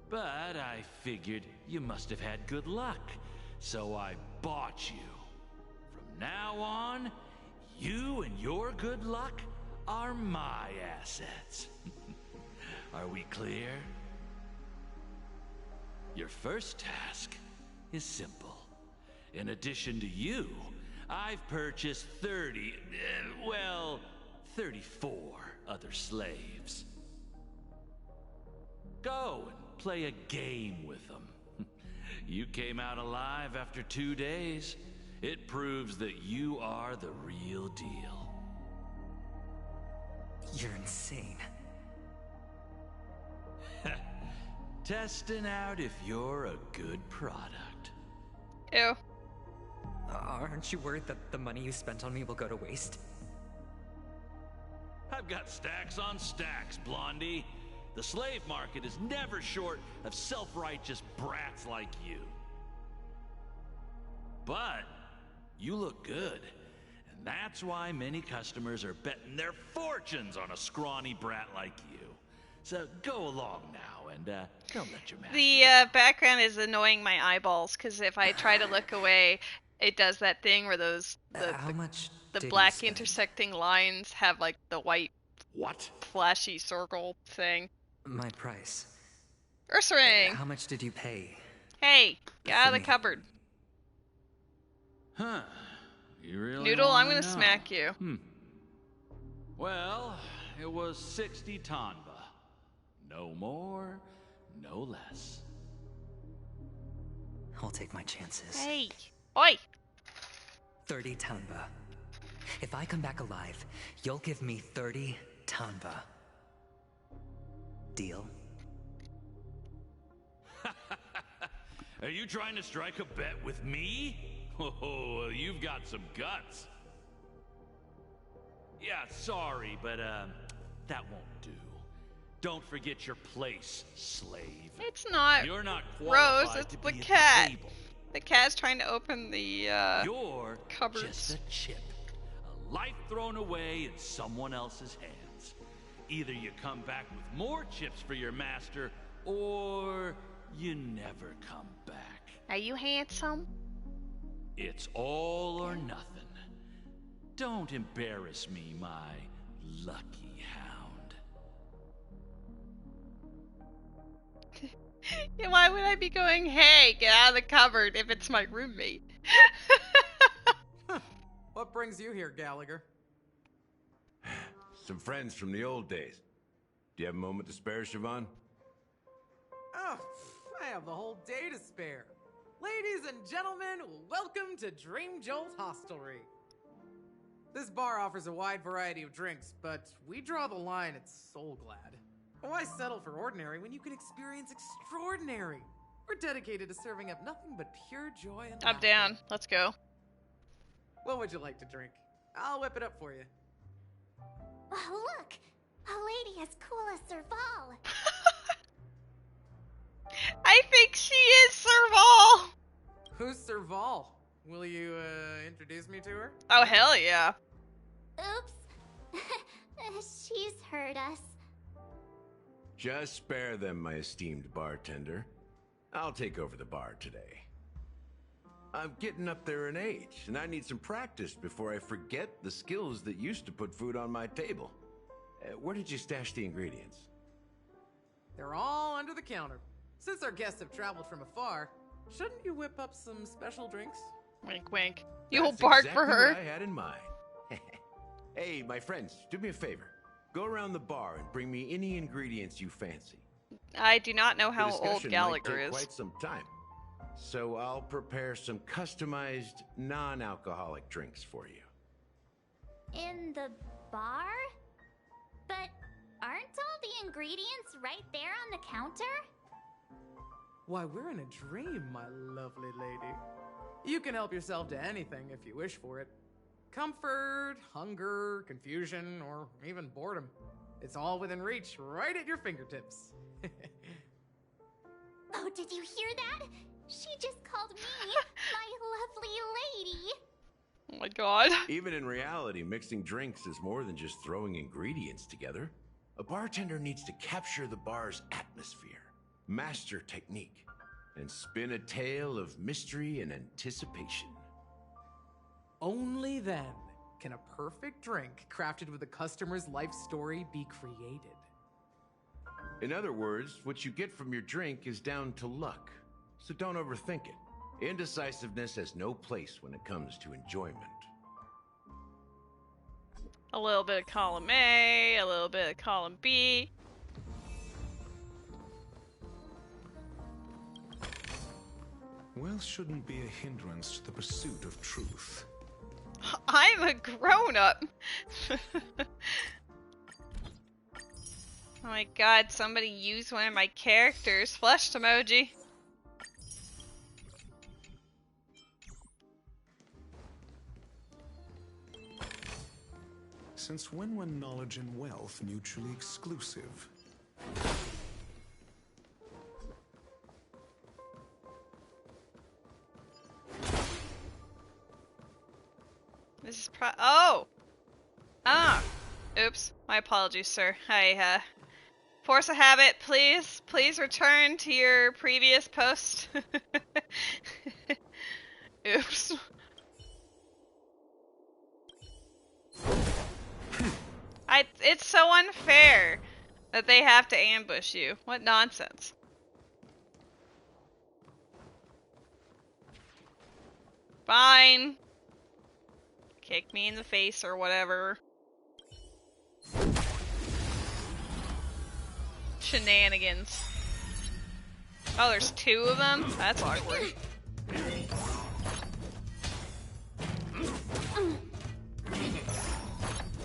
But I figured you must have had good luck, so I bought you. From now on, you and your good luck are my assets. Are we clear? Your first task is simple. In addition to you, I've purchased 30, 34 other slaves. Go and play a game with them. You came out alive after 2 days. It proves that you are the real deal. You're insane. Testing out if you're a good product. Ew. Aren't you worried that the money you spent on me will go to waste? I've got stacks on stacks, Blondie. The slave market is never short of self-righteous brats like you. But you look good, and that's why many customers are betting their fortunes on a scrawny brat like you. So go along now and don't let your master. The background is annoying my eyeballs because if I try to look away, it does that thing where those the black intersecting lines have like the white flashy circle thing. My price. Ursaring! How much did you pay? Hey, get out of the cupboard. Huh. You really Noodle, I'm wanna gonna know? smack you. Well, it was 60 tanba. No more, no less. I'll take my chances. Hey. Oi! 30 tanba. If I come back alive, you'll give me 30 tanba. Deal? Are you trying to strike a bet with me? Oh, you've got some guts. Yeah, sorry, but that won't do. Don't forget your place, slave. It's not You're not Rose, qualified it's to the be at cat. table. The cat's trying to open the You're cupboards. just a chip. A life thrown away in someone else's hands. Either you come back with more chips for your master, or you never come back. Are you handsome? It's all or nothing. Don't embarrass me, my lucky hound. Yeah, why would I be going, hey, get out of the cupboard if it's my roommate? What brings you here, Gallagher? Some friends from the old days. Do you have a moment to spare, Siobhan? Oh, I have the whole day to spare. Ladies and gentlemen, welcome to Dream Jolt Hostelry. This bar offers a wide variety of drinks, but we draw the line at Soul Glad. Why settle for ordinary when you can experience extraordinary? We're dedicated to serving up nothing but pure joy and I'm laughter. down. Let's go. What would you like to drink? I'll whip it up for you. Oh, look! A lady as cool as Serval. I think she is Serval! Who's Serval? Will you, introduce me to her? Oh, hell yeah. Oops. She's heard us. Just spare them, my esteemed bartender. I'll take over the bar today. I'm getting up there in age, and I need some practice before I forget the skills that used to put food on my table. Where did you stash the ingredients? They're all under the counter. Since our guests have traveled from afar, shouldn't you whip up some special drinks? Wink, wink. You'll That's bark exactly for her. what I had in mind. Hey, my friends, do me a favor. Go around the bar and bring me any ingredients you fancy. I do not know how The old discussion Gallagher might take is. quite some time. So I'll prepare some customized, non-alcoholic drinks for you. In the bar? But aren't all the ingredients right there on the counter? Why, we're in a dream, my lovely lady. You can help yourself to anything if you wish for it. Comfort, hunger, confusion, or even boredom. It's all within reach, right at your fingertips. Oh, did you hear that? She just called me my lovely lady. Oh my god. Even in reality, mixing drinks is more than just throwing ingredients together. A bartender needs to capture the bar's atmosphere, master technique, and spin a tale of mystery and anticipation. Only then can a perfect drink crafted with a customer's life story be created. In other words, what you get from your drink is down to luck, so don't overthink it. Indecisiveness has no place when it comes to enjoyment. A little bit of column A, a little bit of column B. Wealth shouldn't be a hindrance to the pursuit of truth. I'm a grown-up. Oh my god, somebody used one of my characters. Flushed emoji. Since when were knowledge and wealth mutually exclusive? This is oh! Ah! Oops. My apologies, sir. Force a habit, please. Please return to your previous post. Oops. It's so unfair that they have to ambush you. What nonsense. Fine. Kick me in the face or whatever. Shenanigans. Oh, there's two of them? That's awkward.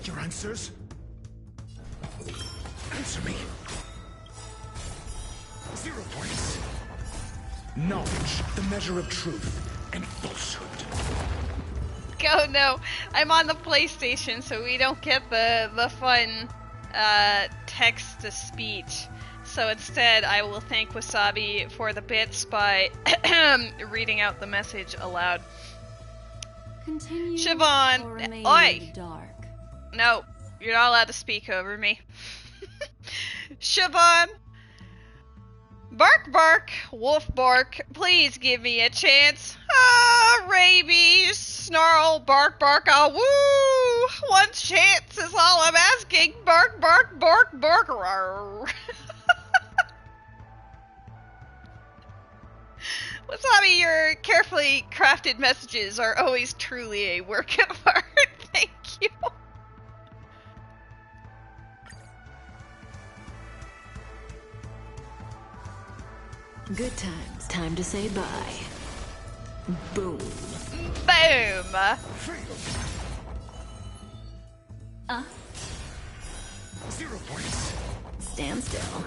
Your answers? Answer me. 0 points. Knowledge, the measure of truth and falsehood. Oh no, I'm on the PlayStation, so we don't get the fun text to speech. So instead, I will thank Wasabi for the bits by reading out the message aloud. Continue Siobhan, or remain oi! in the dark. No, you're not allowed to speak over me. Siobhan, bark bark, wolf bark, please give me a chance. Ah, rabies, snarl, bark bark, ah woo! One chance is all I'm asking. Bark bark, bark bark, rawr. Wasabi, your carefully crafted messages are always truly a work of art. Thank you. Good times. Time to say bye. Boom. Boom. 0 points. Stand still.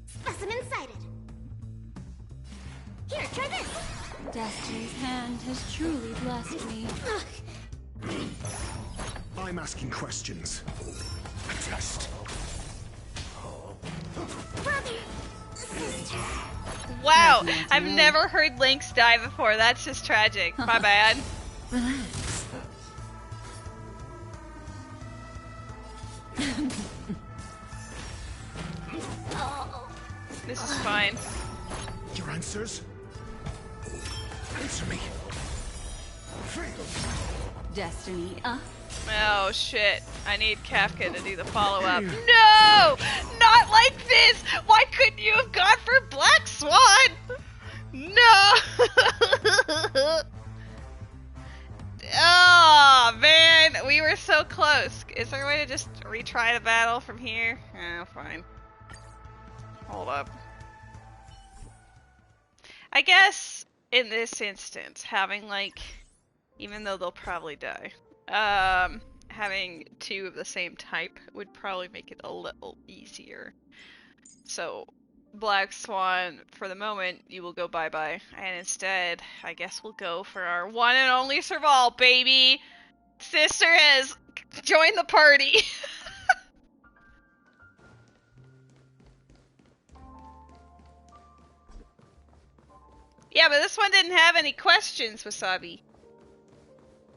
Specimen sighted. Here, try this. Destiny's hand has truly blessed me. I'm asking questions. A test. Brother, sister. Wow, I've never heard Lynx die before. That's just tragic. My bad. Relax. This is fine. Your answers? Answer me. Destiny, Oh shit. I need Kafka to do the follow-up. No! Not like this! Why couldn't you have gone for Black Swan? No! Oh man, we were so close. Is there a way to just retry the battle from here? Oh, fine. Hold up. I guess in this instance, having like, even though they'll probably die, having two of the same type would probably make it a little easier. So, Black Swan, for the moment, you will go bye-bye. And instead, I guess we'll go for our one and only Serval, baby! Sister has joined the party! Yeah, but this one didn't have any questions, Wasabi.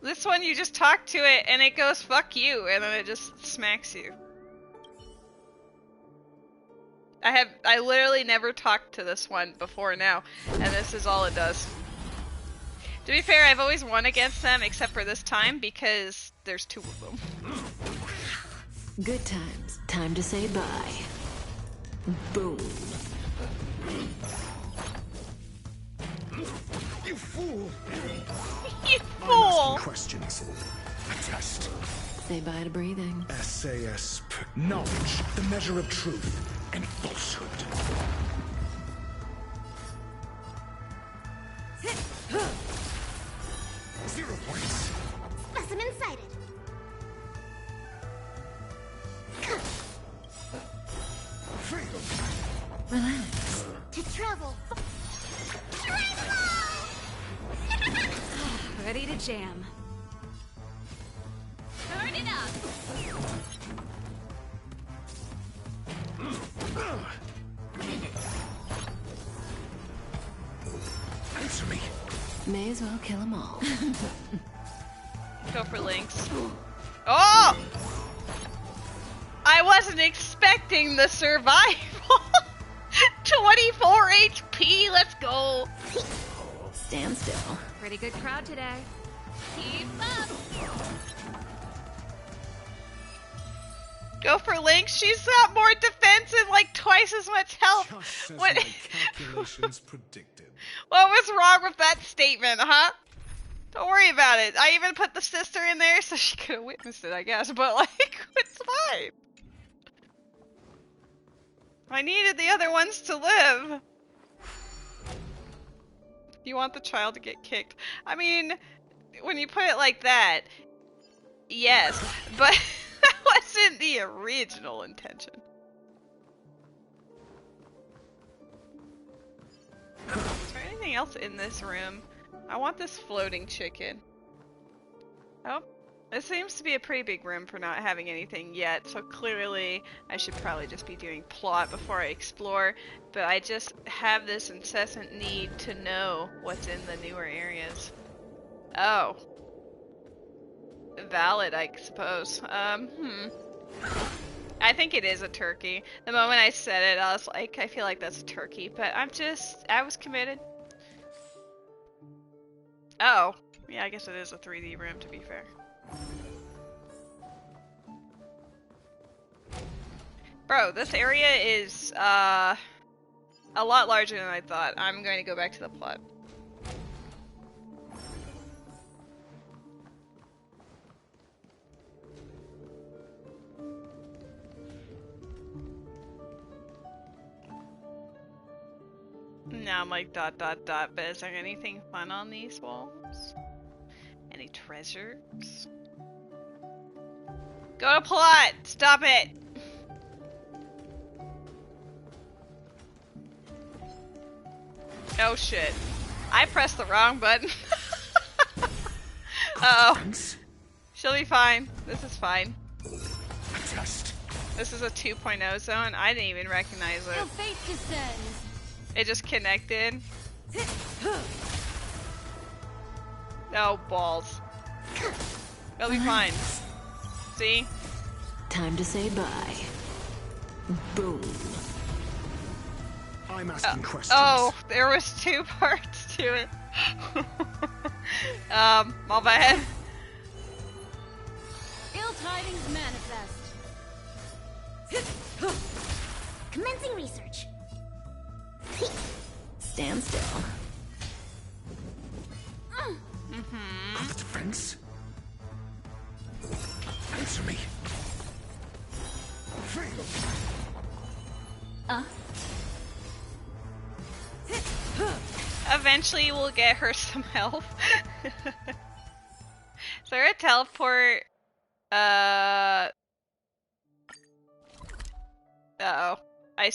This one, you just talk to it, and it goes, fuck you, and then it just smacks you. I literally never talked to this one before now, and this is all it does. To be fair, I've always won against them, except for this time, because there's two of them. Good times. Time to say bye. Boom. fool! You I'm fool! asking questions. A test. Say bye to breathing. SAS. Knowledge, the measure of truth and falsehood. 0 points. Specimen sighted. Relax. To travel. Ready to jam. Turn it up. Answer me. May as well kill them all. Go for Lynx. Oh! I wasn't expecting the survival. 24 HP, let's go. Stand still. Pretty good crowd today. Keep up. Go for Lynx. She's got more defense and like twice as much health. Just as What? my calculations predicted. What was wrong with that statement, huh? Don't worry about it. I even put the sister in there so she could have witnessed it, I guess. But like, it's fine. I needed the other ones to live. You want the child to get kicked? I mean, when you put it like that, yes, but that wasn't the original intention. Is there anything else in this room? I want this floating chicken. Oh, it seems to be a pretty big room for not having anything yet, so clearly I should probably just be doing plot before I explore, but I just have this incessant need to know what's in the newer areas. Oh. Valid, I suppose. I think it is a turkey. The moment I said it, I was like, I feel like that's a turkey, but I was committed. Oh. Yeah, I guess it is a 3D room, to be fair. Bro, this area is, a lot larger than I thought. I'm going to go back to the plot. Now I'm like ... but is there anything fun on these walls? Any treasures? Go to plot! Stop it! Oh shit. I pressed the wrong button. Uh oh. She'll be fine. This is fine. This is a 2.0 zone. I didn't even recognize it. Your fate descends. It just connected. Oh, balls. It'll be fine. See? Time to say bye. Boom. I'm asking questions. Oh, there was 2 parts to it. My bad. Ill tidings manifest. Commencing research. Stand still. Of the defense? Answer me. Eventually we'll get her some health. Is there a teleport? Uh-oh. I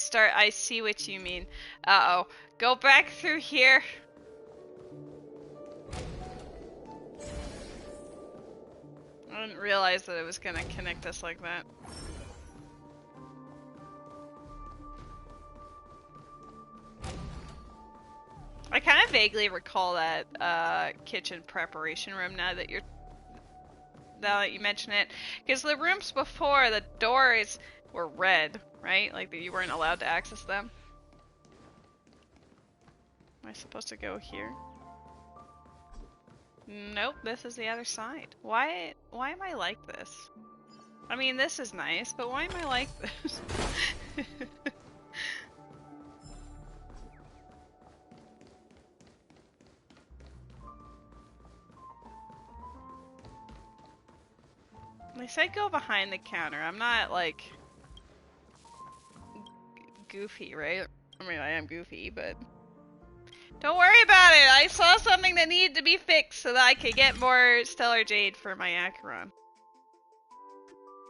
see what you mean. Uh-oh. Go back through here. I didn't realize that it was gonna connect us like that. I kind of vaguely recall that kitchen preparation room now that you mention it, because the rooms before, the doors were red, right? Like you weren't allowed to access them. Am I supposed to go here? Nope, this is the other side. Why am I like this? I mean, this is nice, but why am I like this? They said go behind the counter. I'm not, like, goofy, right? I mean, I am goofy, but... Don't worry about it! I saw something that needed to be fixed so that I could get more Stellar Jade for my Acheron.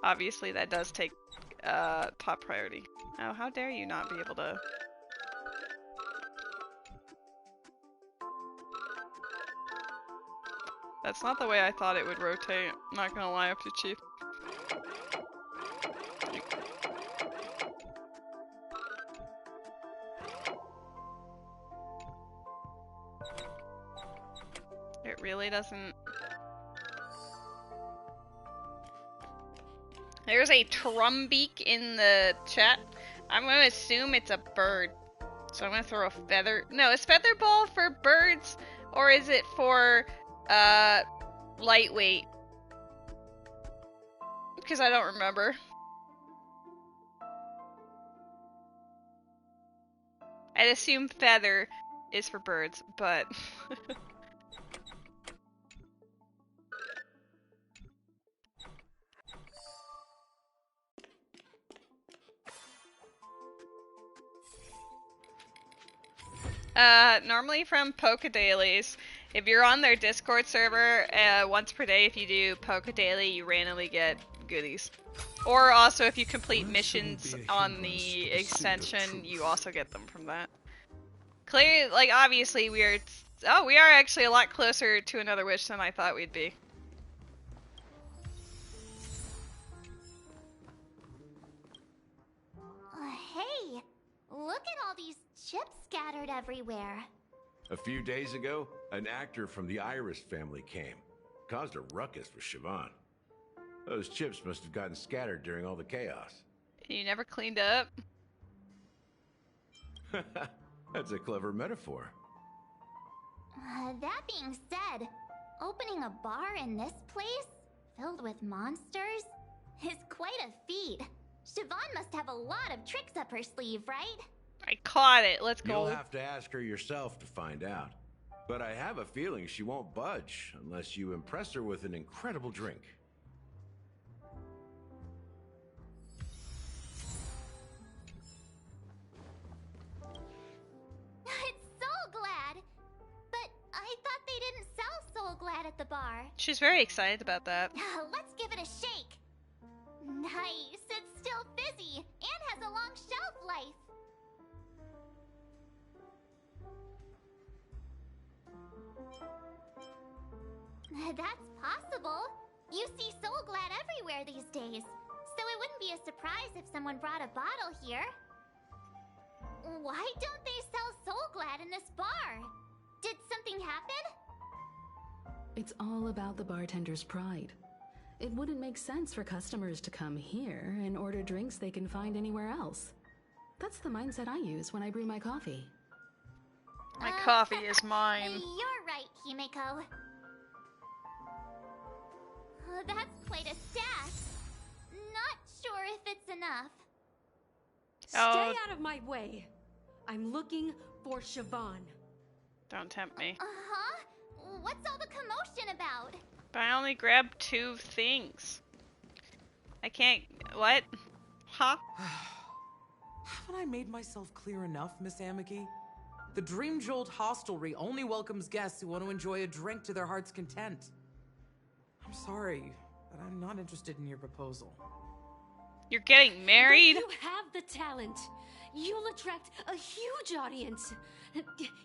Obviously, that does take, top priority. Oh, how dare you not be able to... That's not the way I thought it would rotate. I'm not gonna lie up to Chief. It really doesn't... There's a Trumbeak in the chat. I'm gonna assume it's a bird. So I'm gonna throw a feather... No, is feather ball for birds? Or is it for, lightweight? Because I don't remember. I'd assume feather is for birds, but... Normally from Pokedailies. If you're on their Discord server, once per day if you do Pokedaily, you randomly get goodies. Or also if you complete missions on the extension, you also get them from that. Clearly, like, obviously we are... Oh, we are actually a lot closer to another wish than I thought we'd be. Hey, look at all these chips scattered everywhere. A few days ago, an actor from the Iris family came. Caused a ruckus for Siobhan. Those chips must have gotten scattered during all the chaos. You never cleaned up? That's a clever metaphor. That being said, opening a bar in this place, filled with monsters, is quite a feat. Siobhan must have a lot of tricks up her sleeve, right? I caught it. Let's go. You'll have to ask her yourself to find out. But I have a feeling she won't budge unless you impress her with an incredible drink. It's Soul Glad! But I thought they didn't sell Soul Glad at the bar. She's very excited about that. Let's give it a shake. Nice, it's still fizzy and has a long shelf life. That's possible. You see Soul Glad everywhere these days, so it wouldn't be a surprise if someone brought a bottle here. Why don't they sell Soul Glad in this bar? Did something happen? It's all about the bartender's pride. It wouldn't make sense for customers to come here and order drinks they can find anywhere else. That's the mindset I use when I brew my coffee. My coffee is mine. You're right, Himeko. That's quite a stash. Not sure if it's enough. Stay out of my way. I'm looking for Siobhan. Don't tempt me. Uh-huh? What's all the commotion about? But I only grabbed 2 things. I can't... What? Huh? Haven't I made myself clear enough, Miss Amiki? The Dream Jolt hostelry only welcomes guests who want to enjoy a drink to their heart's content. I'm sorry, but I'm not interested in your proposal. You're getting married? But you have the talent. You'll attract a huge audience.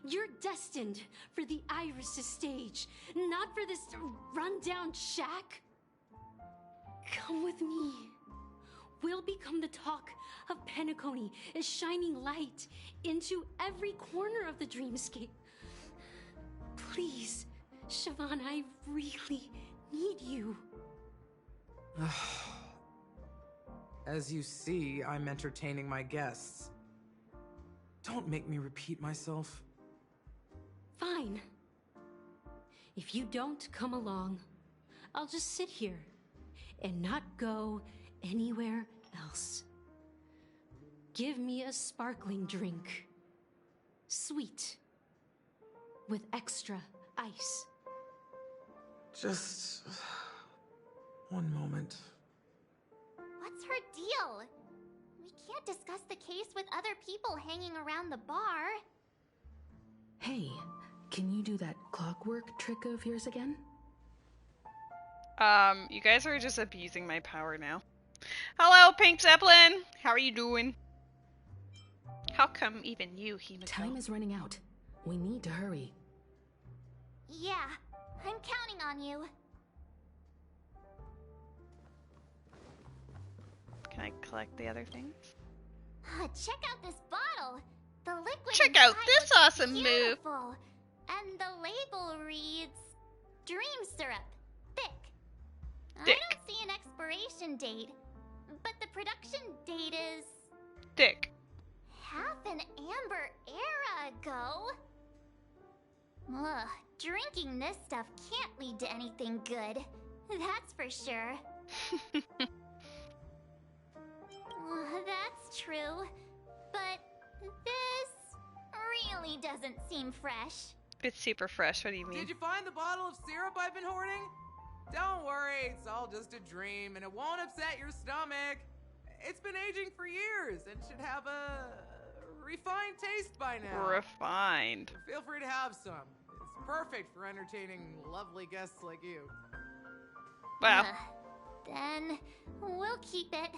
You're destined for the Iris stage, not for this rundown shack. Come with me. We'll become the talk of Penacony, as shining light into every corner of the dreamscape. Please, Siobhan, I really need you. As you see, I'm entertaining my guests. Don't make me repeat myself. Fine. If you don't come along, I'll just sit here and not go anywhere else. Give me a sparkling drink. Sweet. With extra ice. Just... one moment. her deal? We can't discuss the case with other people hanging around the bar. Hey, can you do that clockwork trick of yours again? You guys are just abusing my power now. Hello, Pink Zeppelin! How are you doing? How come even you, Himiko? Time is running out. We need to hurry. Yeah, I'm counting on you. Can I collect the other things? Check out this bottle. The liquid Check out inside this looks awesome move. beautiful. And the label reads Dream Syrup, thick. I don't see an expiration date, but the production date is Dick. half an amber era ago. Ugh, drinking this stuff can't lead to anything good. That's for sure. That's true, but this really doesn't seem fresh. It's super fresh, what do you mean? Did you find the bottle of syrup I've been hoarding? Don't worry, it's all just a dream and it won't upset your stomach. It's been aging for years and should have a refined taste by now. Refined. Feel free to have some. It's perfect for entertaining lovely guests like you. Wow. Then we'll keep it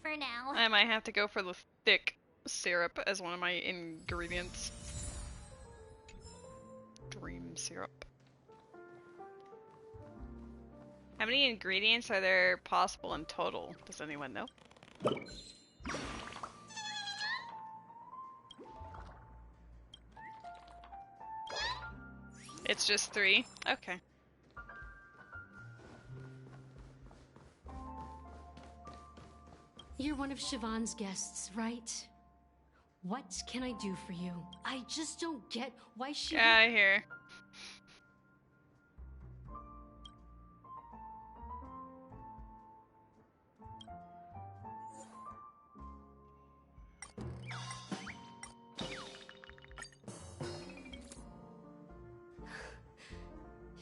for now. I might have to go for the thick syrup as one of my ingredients. Dream syrup. How many ingredients are there possible in total? Does anyone know? It's just 3? Okay. You're one of Siobhan's guests, right? What can I do for you? I just don't get why she... Get out of here.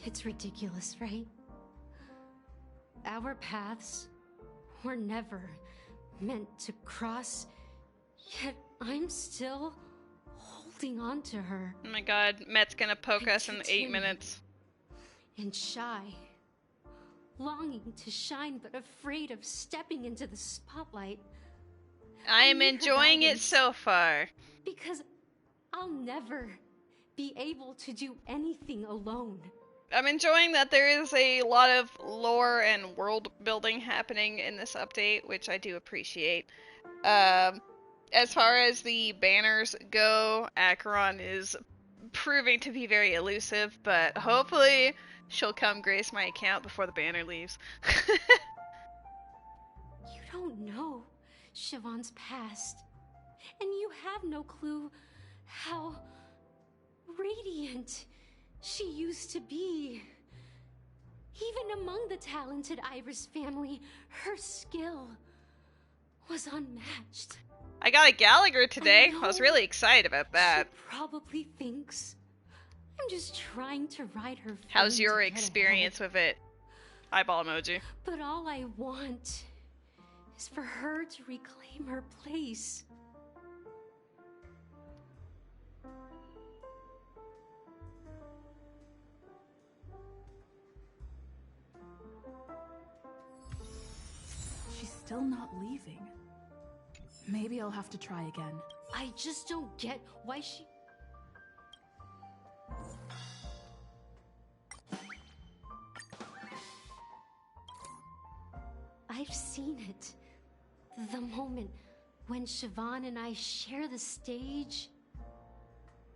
It's ridiculous, right? Our paths were never meant to cross, yet I'm still holding on to her. Oh my god, Met's gonna poke us in 8 minutes. And shy, longing to shine but afraid of stepping into the spotlight. I am enjoying it so far. Because I'll never be able to do anything alone. I'm enjoying that there is a lot of lore and world building happening in this update, which I do appreciate. As far as the banners go, Acheron is proving to be very elusive, but hopefully she'll come grace my account before the banner leaves. You don't know Siobhan's past, and you have no clue how radiant she used to be. Even among the talented Iris family, her skill was unmatched. I got a Gallagher today. I was really excited about that. She probably thinks I'm just trying to ride her. How's your experience with it? Eyeball emoji. But all I want is for her to reclaim her place. She's still not leaving. Maybe I'll have to try again. I just don't get why she... I've seen it. The moment when Siobhan and I share the stage.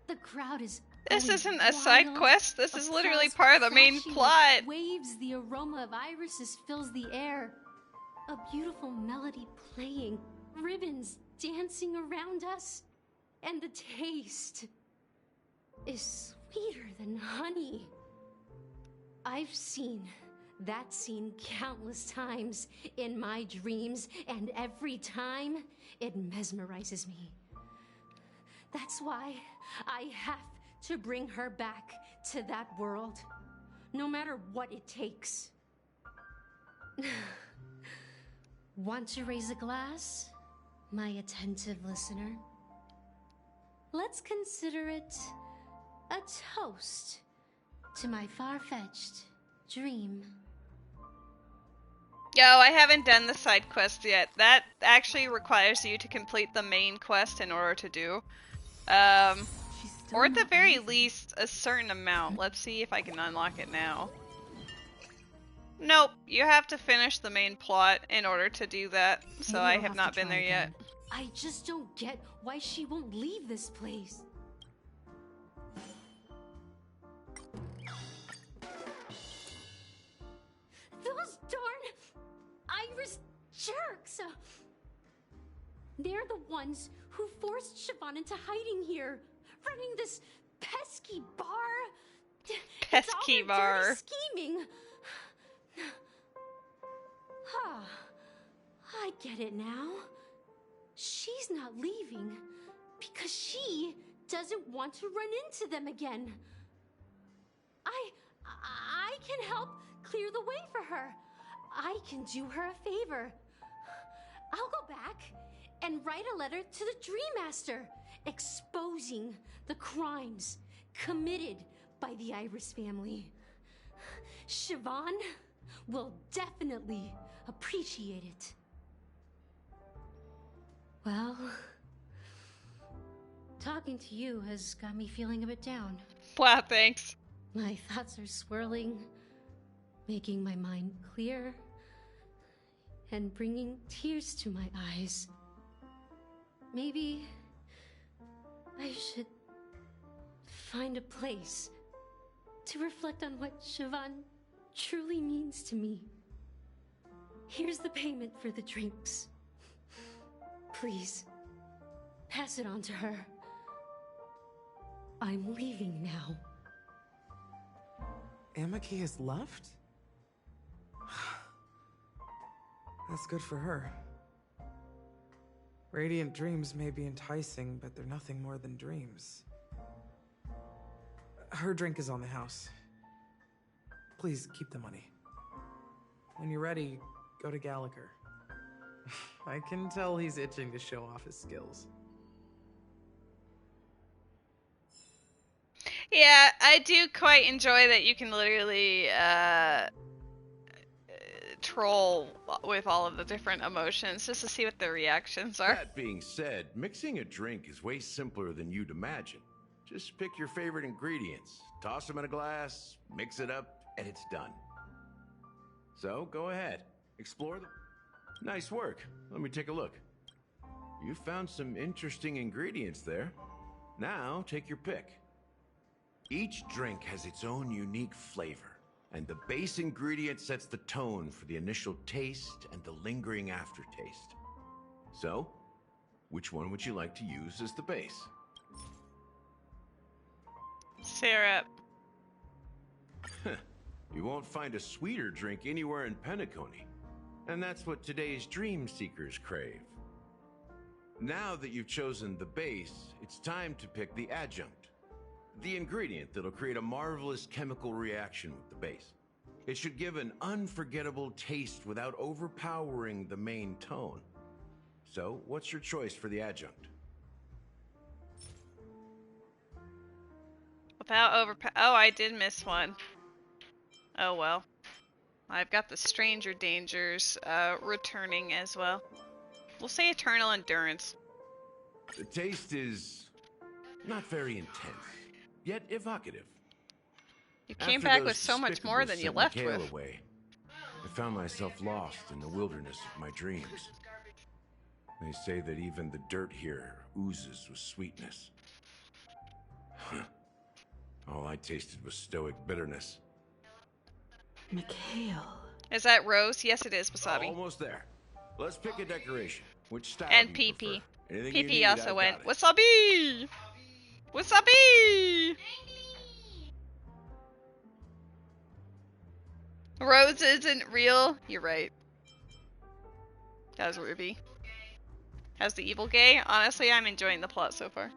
The crowd is... This isn't a side quest. This is literally part of the main plot. Waves, the aroma of irises fills the air. A beautiful melody playing. Ribbons dancing around us. And the taste is sweeter than honey. I've seen that scene countless times in my dreams, and every time it mesmerizes me. That's why I have to bring her back to that world, no matter what it takes. Want to raise a glass, my attentive listener? Let's consider it a toast to my far-fetched dream. Yo, I haven't done the side quest yet. That actually requires you to complete the main quest in order to do. Or at the very least, a certain amount. Let's see if I can unlock it now. Nope, you have to finish the main plot in order to do that, so Maybe I I'll have not to been try there yet. again. I just don't get why she won't leave this place. Those darn Irish jerks! They're the ones who forced Siobhan into hiding here, running this pesky bar. Pesky bar. Dirty scheming. I get it now. She's not leaving because she doesn't want to run into them again. I can help clear the way for her. I can do her a favor. I'll go back and write a letter to the Dream Master exposing the crimes committed by the Iris family. Siobhan will definitely appreciate it. Well, talking to you has got me feeling a bit down. Wow, thanks. My thoughts are swirling, making my mind clear, and bringing tears to my eyes. Maybe I should find a place to reflect on what Siobhan truly means to me. Here's the payment for the drinks. Please, pass it on to her. I'm leaving now. Amaki has left? That's good for her. Radiant dreams may be enticing, but they're nothing more than dreams. Her drink is on the house. Please keep the money. When you're ready, go to Gallagher. I can tell he's itching to show off his skills. Yeah, I do quite enjoy that you can literally troll with all of the different emotions just to see what the reactions are. That being said, mixing a drink is way simpler than you'd imagine. Just pick your favorite ingredients, toss them in a glass, mix it up, and it's done. So, go ahead. Explore them. Nice work. Let me take a look. You found some interesting ingredients there. Now, take your pick. Each drink has its own unique flavor, and the base ingredient sets the tone for the initial taste and the lingering aftertaste. So, which one would you like to use as the base? Syrup. You won't find a sweeter drink anywhere in Penacony. And that's what today's dream seekers crave. Now that you've chosen the base, it's time to pick the adjunct. The ingredient that'll create a marvelous chemical reaction with the base. It should give an unforgettable taste without overpowering the main tone. So, what's your choice for the adjunct? Without oh, I did miss one. Oh well. I've got the Stranger Dangers returning as well. We'll say Eternal Endurance. The taste is not very intense, yet evocative. You came back with so much more than you left with. Away, I found myself lost in the wilderness of my dreams. They say that even the dirt here oozes with sweetness. All I tasted was stoic bitterness. Mikhail. Is that Rose? Yes, it is, Wasabi. Almost there. Let's pick a decoration. Which style and do you PP. prefer? Anything you PP need, also I've went. got it. Wasabi! Wasabi! Rose isn't real. You're right. How's Ruby? How's the evil gay? Honestly, I'm enjoying the plot so far.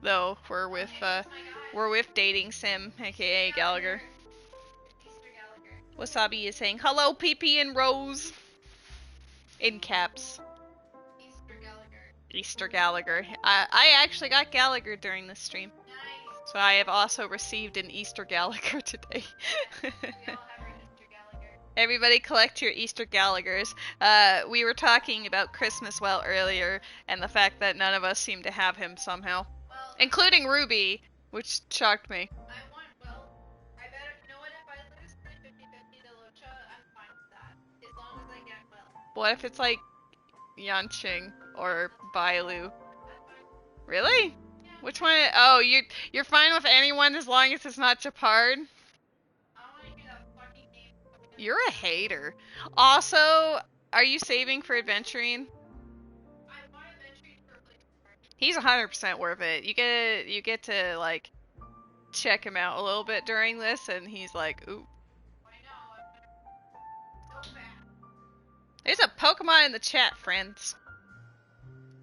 Though we're with dating sim, aka Gallagher. Wasabi is saying hello, PP and Rose. In caps. Easter Gallagher. I actually got Gallagher during this stream. So I have also received an Easter Gallagher today. Everybody collect your Easter Gallaghers. We were talking about Christmas well earlier, and the fact that none of us seem to have him somehow. Including Ruby, which shocked me. What if it's like Yanqing or Bailu? Really? Which one? Oh, you're fine with anyone as long as it's not Japard? You're a hater. Also, are you saving for adventuring? He's 100% worth it. You get to like check him out a little bit during this, and he's like, ooh. There's a Pokemon in the chat, friends.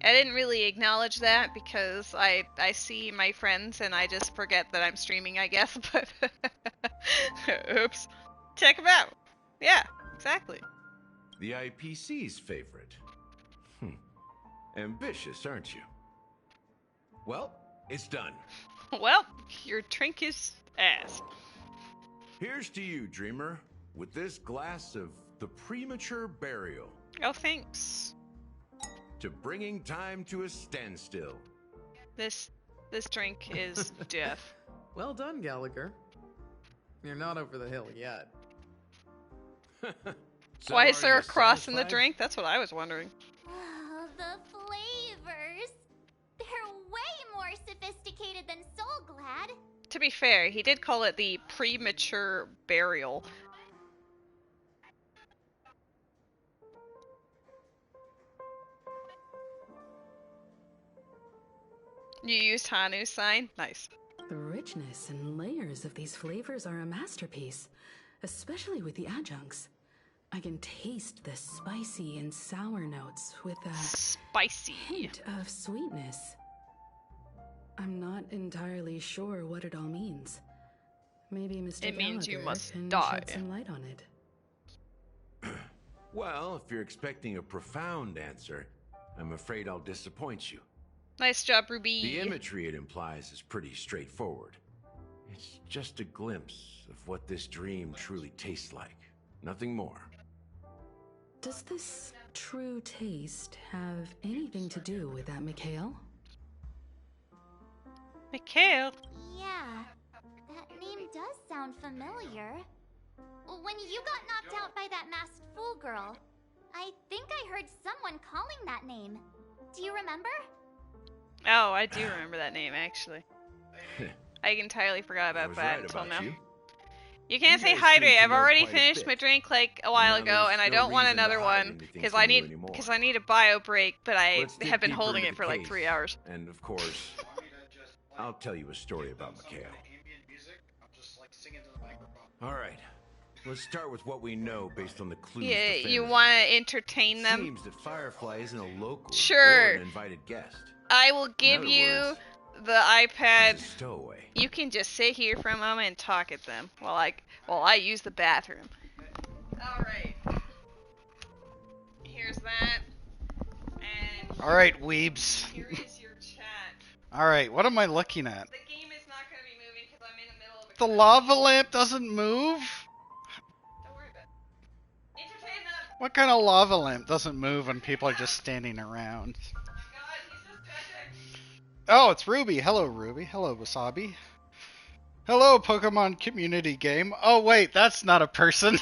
I didn't really acknowledge that because I see my friends and I just forget that I'm streaming, I guess, but oops. Check him out. Yeah, exactly. The IPC's favorite. Ambitious, aren't you? Well, it's done. Well, your drink is ass. Here's to you, Dreamer, with this glass of the premature burial. Oh, thanks. To bringing time to a standstill. This drink is death. Well done, Gallagher. You're not over the hill yet. So why is there a cross in the satisfied? drink? That's what I was wondering. Oh, the flavors. They're way more sophisticated than Soul Glad. To be fair, he did call it the premature burial. You used Hanu's sign? Nice. The richness and layers of these flavors are a masterpiece, especially with the adjuncts. I can taste the spicy and sour notes with a hint of sweetness. I'm not entirely sure what it all means. Maybe Mr. It means you Gallagher must can die. shed some light on it. Well, if you're expecting a profound answer, I'm afraid I'll disappoint you. Nice job, Ruby. The imagery it implies is pretty straightforward. It's just a glimpse of what this dream truly tastes like. Nothing more. Does this true taste have anything to do with that Mikhail? Mikhail? Yeah, that name does sound familiar. When you got knocked out by that masked fool girl, I think I heard someone calling that name. Do you remember? Oh, I do remember that name, actually. I entirely forgot I about was that right until about now. you. You can't You say guys hydrate. seem to I've know already quite a finished bit. my drink like a while Now ago, there's and I no don't want reason to another hide one anything because from I you need anymore. a bio break, but I Let's dig have been deeper holding into it for the like case. 3 hours. And of course, I'll tell you a story about Mikhail. All right, let's start with what we know based on the clues. Yeah, the you family want has. to entertain them? Seems that Firefly isn't a local Sure. or an invited guest. I will give other you words, the iPad. She's a stowaway. You can just sit here for a moment and talk at them while I use the bathroom. All right. Here's that. And All right, weebs. here is your chat. All right, what am I looking at? The game is not going to be moving because I'm in the middle of a The lava lamp doesn't move? Don't worry about it. Entertain them. What kind of lava lamp doesn't move when people are just standing around? Oh, it's Ruby. Hello, Ruby. Hello, Wasabi. Hello, Pokemon community game. Oh, wait, that's not a person.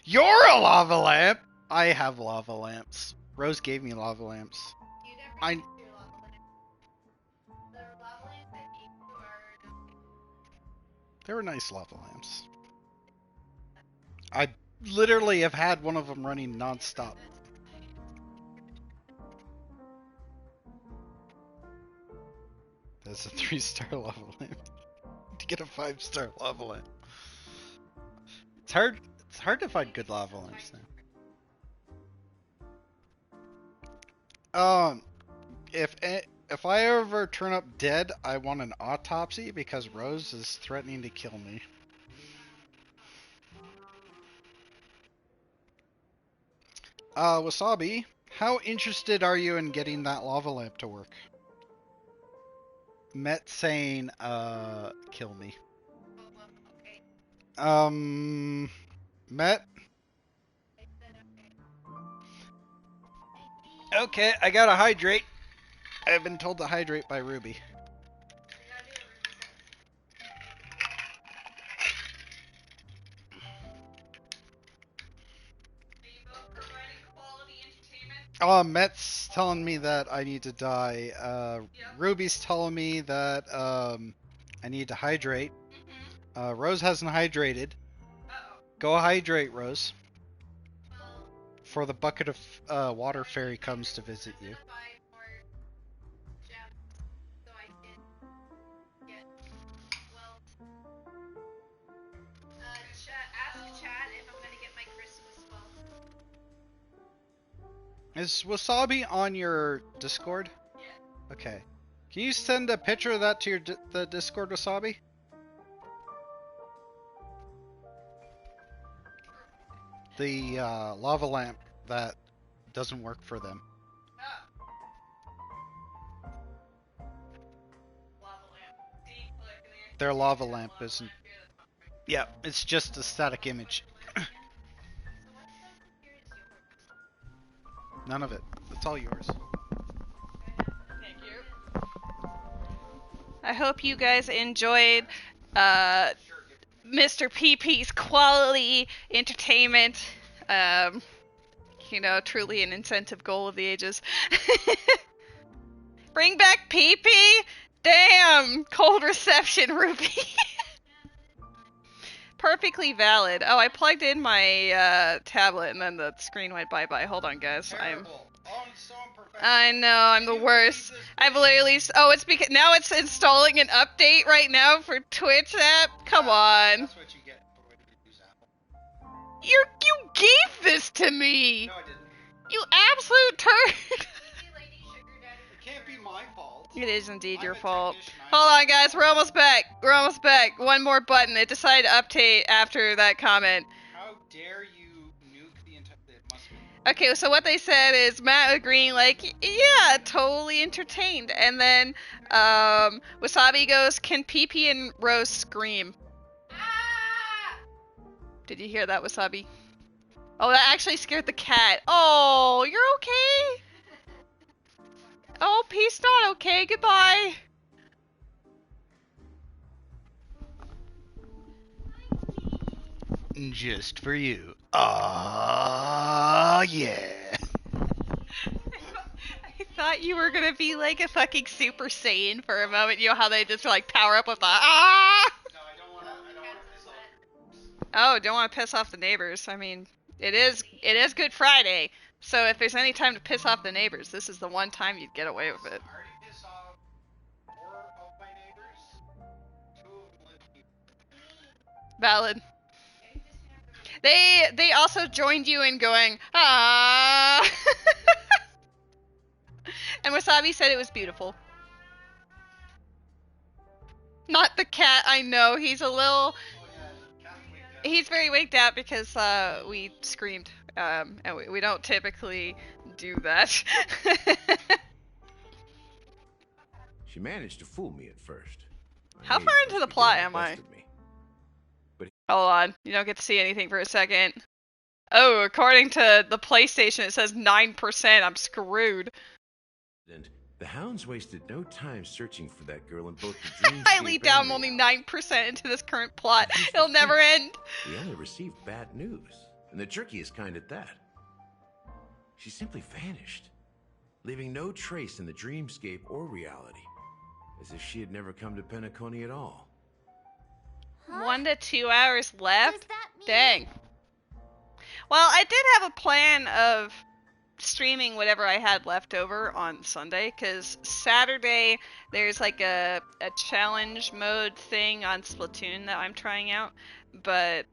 You're a lava lamp. I have lava lamps. Rose gave me lava lamps. They were nice lava lamps. I literally have had one of them running non-stop. That's a 3-star lava lamp. To get a 5-star lava lamp. It's hard to find good lava lamps now. If I ever turn up dead, I want an autopsy because Rose is threatening to kill me. Wasabi, how interested are you in getting that lava lamp to work? Met saying, kill me. Met? Okay, I gotta hydrate. I've been told to hydrate by Ruby. Met's telling me that I need to die. Ruby's telling me that I need to hydrate. Rose hasn't hydrated. Go hydrate, Rose. For the bucket of water fairy comes to visit you. Is Wasabi on your Discord? Yeah. Okay. Can you send a picture of that to your the Discord, Wasabi? The lava lamp that doesn't work for them. Their lava lamp isn't. Yeah, it's just a static image. None of it. It's all yours. Thank you. I hope you guys enjoyed Mr. PP's quality entertainment. You know, truly an incentive goal of the ages. Bring back PP? Damn! Cold reception, Ruby. Perfectly valid. Oh, I plugged in my tablet and then the screen went bye-bye. Hold on, guys. I know, I'm the worst. I've literally... Oh, it's because... Now it's installing an update right now for Twitch app? Come on. That's what you get for when you use Apple. You gave this to me! No, I didn't. You absolute turd! It can't be my fault. It is indeed your fault. Hold on, guys. We're almost back. We're almost back. One more button. It decided to update after that comment. How dare you nuke the entire... Okay, so what they said is Matt agreeing, like, yeah, totally entertained. And then Wasabi goes, can PP and Rose scream? Did you hear that, Wasabi? Oh, that actually scared the cat. Oh, you're okay? Oh, Peace not okay. Goodbye. Just for you. Ah, yeah. I thought you were gonna be like a fucking Super Saiyan for a moment. You know how they just like power up with the ah. No, I don't want to piss off. Oh, don't want to piss off the neighbors. I mean, it is Good Friday, so if there's any time to piss off the neighbors, this is the one time you'd get away with it. Valid. They also joined you in going, ah. And Wasabi said it was beautiful. Not the cat, I know. He's a little... He's very wigged out because we screamed. And we don't typically do that. She managed to fool me at first. How far into the plot am I? Hold on, you don't get to see anything for a second. Oh, according to the PlayStation, it says 9%. I'm screwed. And the hounds wasted no time searching for that girl in both the dreams. I lead down only 9% into this current plot. It'll never end. We only received bad news, and the trickiest kind at that. She simply vanished, leaving no trace in the dreamscape or reality, as if she had never come to Penacony at all. 1 to 2 hours left? Dang. Well, I did have a plan of streaming whatever I had left over on Sunday, because Saturday there's like a challenge mode thing on Splatoon that I'm trying out, but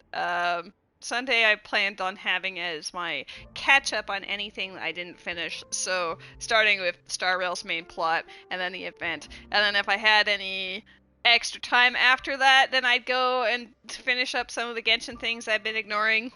Sunday I planned on having as my catch up on anything that I didn't finish, so starting with Star Rail's main plot, and then the event, and then if I had any extra time after that, then I'd go and finish up some of the Genshin things I've been ignoring.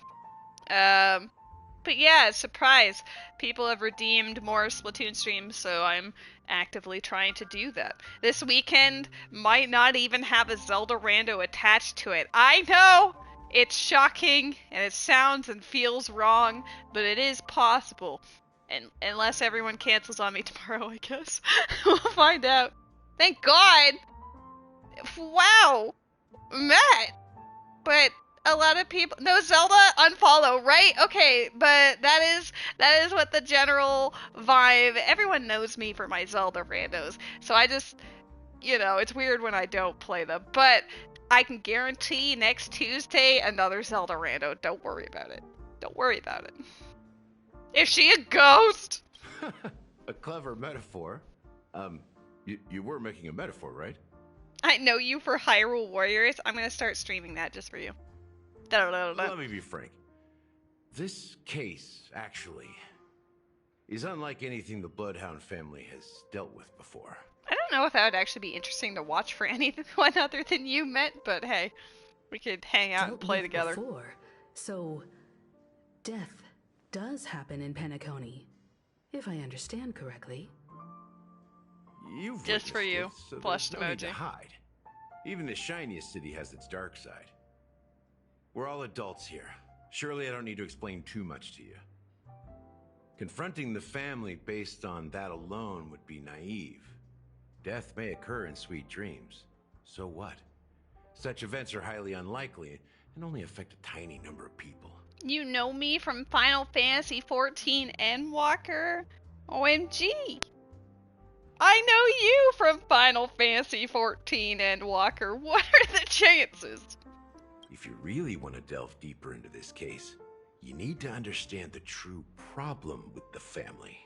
But yeah, surprise! People have redeemed more Splatoon streams, so I'm actively trying to do that. This weekend might not even have a Zelda rando attached to it. I know! It's shocking, and it sounds and feels wrong, but it is possible. And unless everyone cancels on me tomorrow, I guess. We'll find out. Thank God! Wow! Matt! But a lot of people no Zelda unfollow, right? Okay, but that is what the general vibe. Everyone knows me for my Zelda randos, so I just, it's weird when I don't play them, but I can guarantee next Tuesday another Zelda rando. Don't worry about it. Don't worry about it. Is she a ghost? A clever metaphor. You were making a metaphor, right? I know you for Hyrule Warriors. I'm gonna start streaming that just for you. Let me be frank. This case, actually, is unlike anything the Bloodhound family has dealt with before. I don't know if that would actually be interesting to watch for anyone other than you, Met, but hey, we could hang out and play together. Before. So, death does happen in Penacony, if I understand correctly. You've just for you, it, so flushed no need to emoji. hide. Even the shiniest city has its dark side. We're all adults here. Surely I don't need to explain too much to you. Confronting the family based on that alone would be naive. Death may occur in sweet dreams. So what? Such events are highly unlikely and only affect a tiny number of people. You know me from Final Fantasy XIV Endwalker? OMG! I know you from Final Fantasy XIV Endwalker. What are the chances? If you really want to delve deeper into this case, you need to understand the true problem with the family.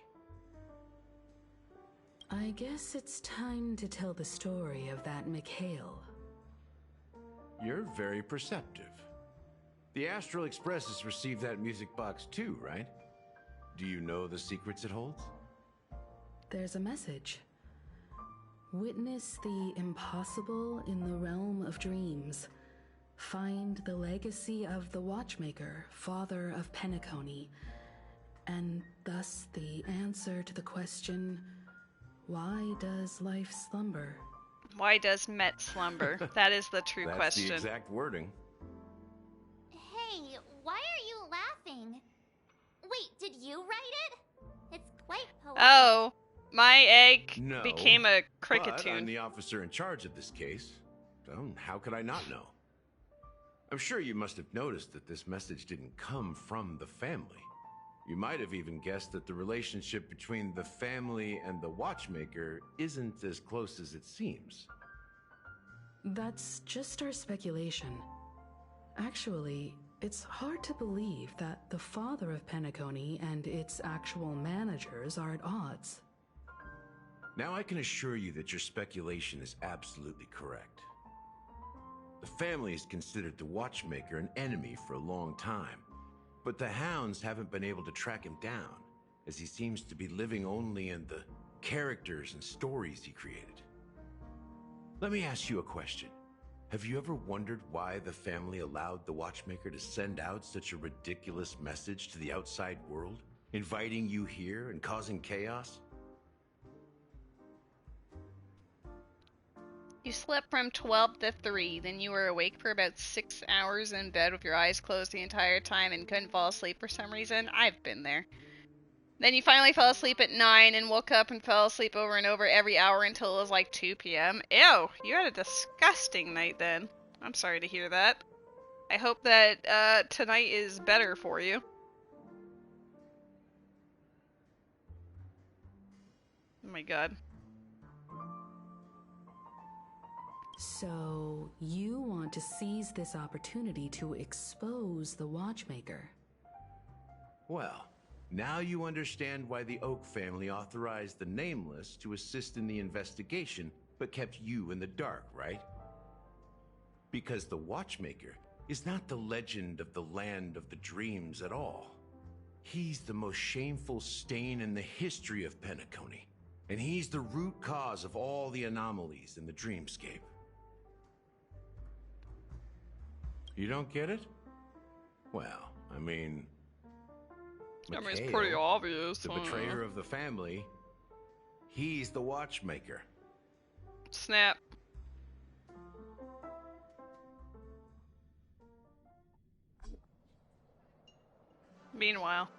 I guess it's time to tell the story of that Mikhail. You're very perceptive. The Astral Express has received that music box too, right? Do you know the secrets it holds? There's a message. Witness the impossible in the realm of dreams. Find the legacy of the Watchmaker, father of Penacony, and thus the answer to the question, why does life slumber? Why does Met slumber? That is the true That's question. the exact wording. Hey, why are you laughing? Wait, did you write it? It's quite poetic. Oh, my egg No, became a but cricketune. I'm the officer in charge of this case. How could I not know? I'm sure you must have noticed that this message didn't come from the family. You might have even guessed that the relationship between the family and the Watchmaker isn't as close as it seems. That's just our speculation. Actually, it's hard to believe that the father of Penacony and its actual managers are at odds. Now I can assure you that your speculation is absolutely correct. The family has considered the Watchmaker an enemy for a long time, but the Hounds haven't been able to track him down, as he seems to be living only in the characters and stories he created. Let me ask you a question. Have you ever wondered why the family allowed the Watchmaker to send out such a ridiculous message to the outside world, inviting you here and causing chaos? You slept from 12 to 3, then you were awake for about 6 hours in bed with your eyes closed the entire time and couldn't fall asleep for some reason. I've been there. Then you finally fell asleep at 9 and woke up and fell asleep over and over every hour until it was like 2 p.m. Ew, you had a disgusting night then. I'm sorry to hear that. I hope that tonight is better for you. Oh my god. So, you want to seize this opportunity to expose the Watchmaker? Well, now you understand why the Oak family authorized the Nameless to assist in the investigation, but kept you in the dark, right? Because the Watchmaker is not the legend of the Land of the Dreams at all. He's the most shameful stain in the history of Penacony, and he's the root cause of all the anomalies in the dreamscape. You don't get it? Well, I mean, I mean, it's Mikhail, pretty obvious. the betrayer of the family, he's the watchmaker. Snap. Meanwhile.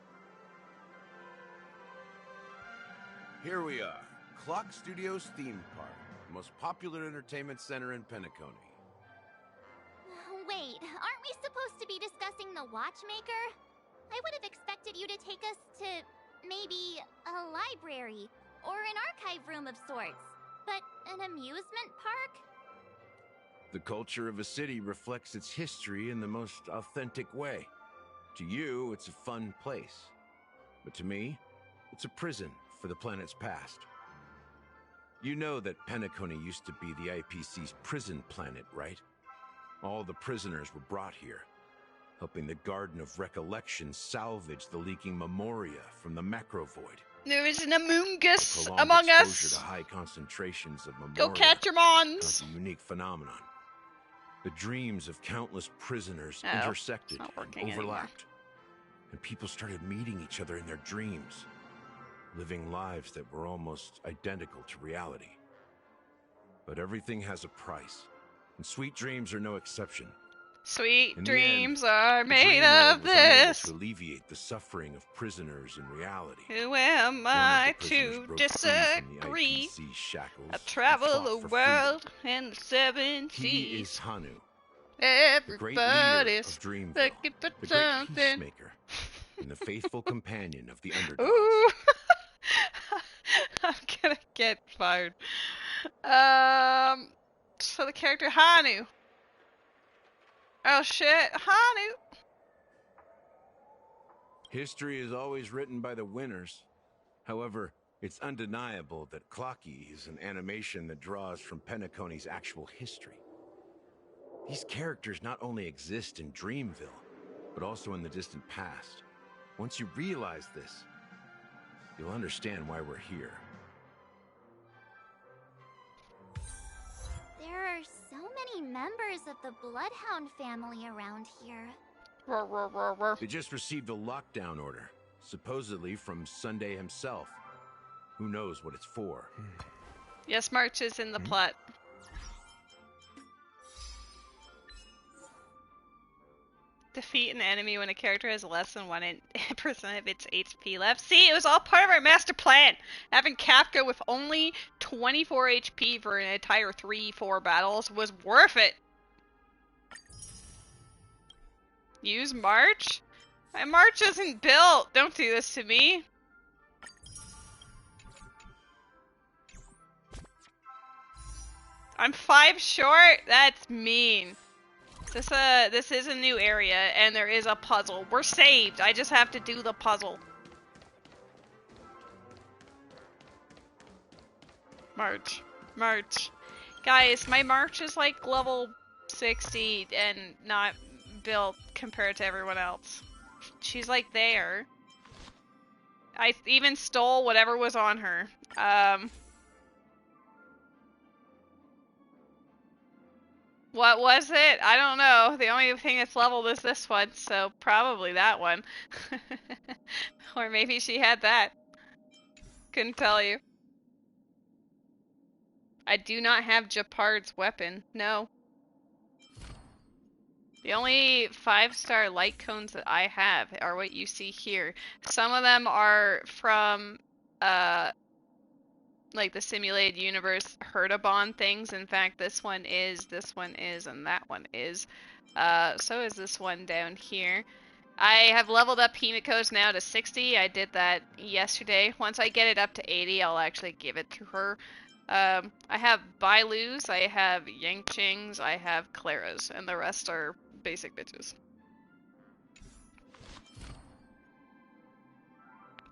Here we are, Clock Studios theme park, the most popular entertainment center in Penacony. Wait, aren't we supposed to be discussing the watchmaker? I would have expected you to take us to maybe a library or an archive room of sorts. But an amusement park? The culture of a city reflects its history in the most authentic way. To you, it's a fun place. But to me, it's a prison for the planet's past. You know that Penacony used to be the IPC's prison planet, right? All the prisoners were brought here, helping the Garden of Recollection salvage the leaking memoria from the macrovoid. There is an Among Us Prolonged among exposure us. to high concentrations of memoria Go catch your mons. caused a unique phenomenon. The dreams of countless prisoners Oh, intersected not and working overlapped. And people started meeting each other in their dreams, living lives that were almost identical to reality. But everything has a price, and sweet dreams are no exception. Sweet In the dreams end, are the made dream world of was unable this. to alleviate the suffering of prisoners in reality. Who am One of I the prisoners to broke free from the disagree? IPC shackles I and travel fought the for world freedom. and the seven He is seas. Hanu, the great leader Everybody's of Dreamville, looking for the great something. peacemaker, and the faithful companion of the underdogs. Ooh. I'm gonna get fired. So the character Hanu. Oh shit, Hanu. History is always written by the winners. However, it's undeniable that Clocky is an animation that draws from Penacony's actual history. These characters not only exist in Dreamville, but also in the distant past. Once you realize this, you'll understand why we're here. There are so many members of the Bloodhound family around here. They just received a lockdown order, supposedly from Sunday himself. Who knows what it's for? Yes, March is in the plot. Defeat an enemy when a character has less than 1% of its HP left. See, it was all part of our master plan. Having Kafka with only 24 HP for an entire 3-4 battles was worth it. Use March? My March isn't built. Don't do this to me. I'm 5 short? That's mean. This is a new area, and there is a puzzle. We're saved. I just have to do the puzzle. March. March. Guys, my March is like level 60 and not built compared to everyone else. She's like there. I even stole whatever was on her. What was it? I don't know. The only thing that's leveled is this one, so probably that one. Or maybe she had that. Couldn't tell you. I do not have Japard's weapon. No. The only 5-star light cones that I have are what you see here. Some of them are from, like the simulated universe Hertabon things. In fact, this one is, and that one is. So is this one down here. I have leveled up Himiko's now to 60. I did that yesterday. Once I get it up to 80, I'll actually give it to her. I have Bailu's, I have Yangqing's, I have Clara's, and the rest are basic bitches.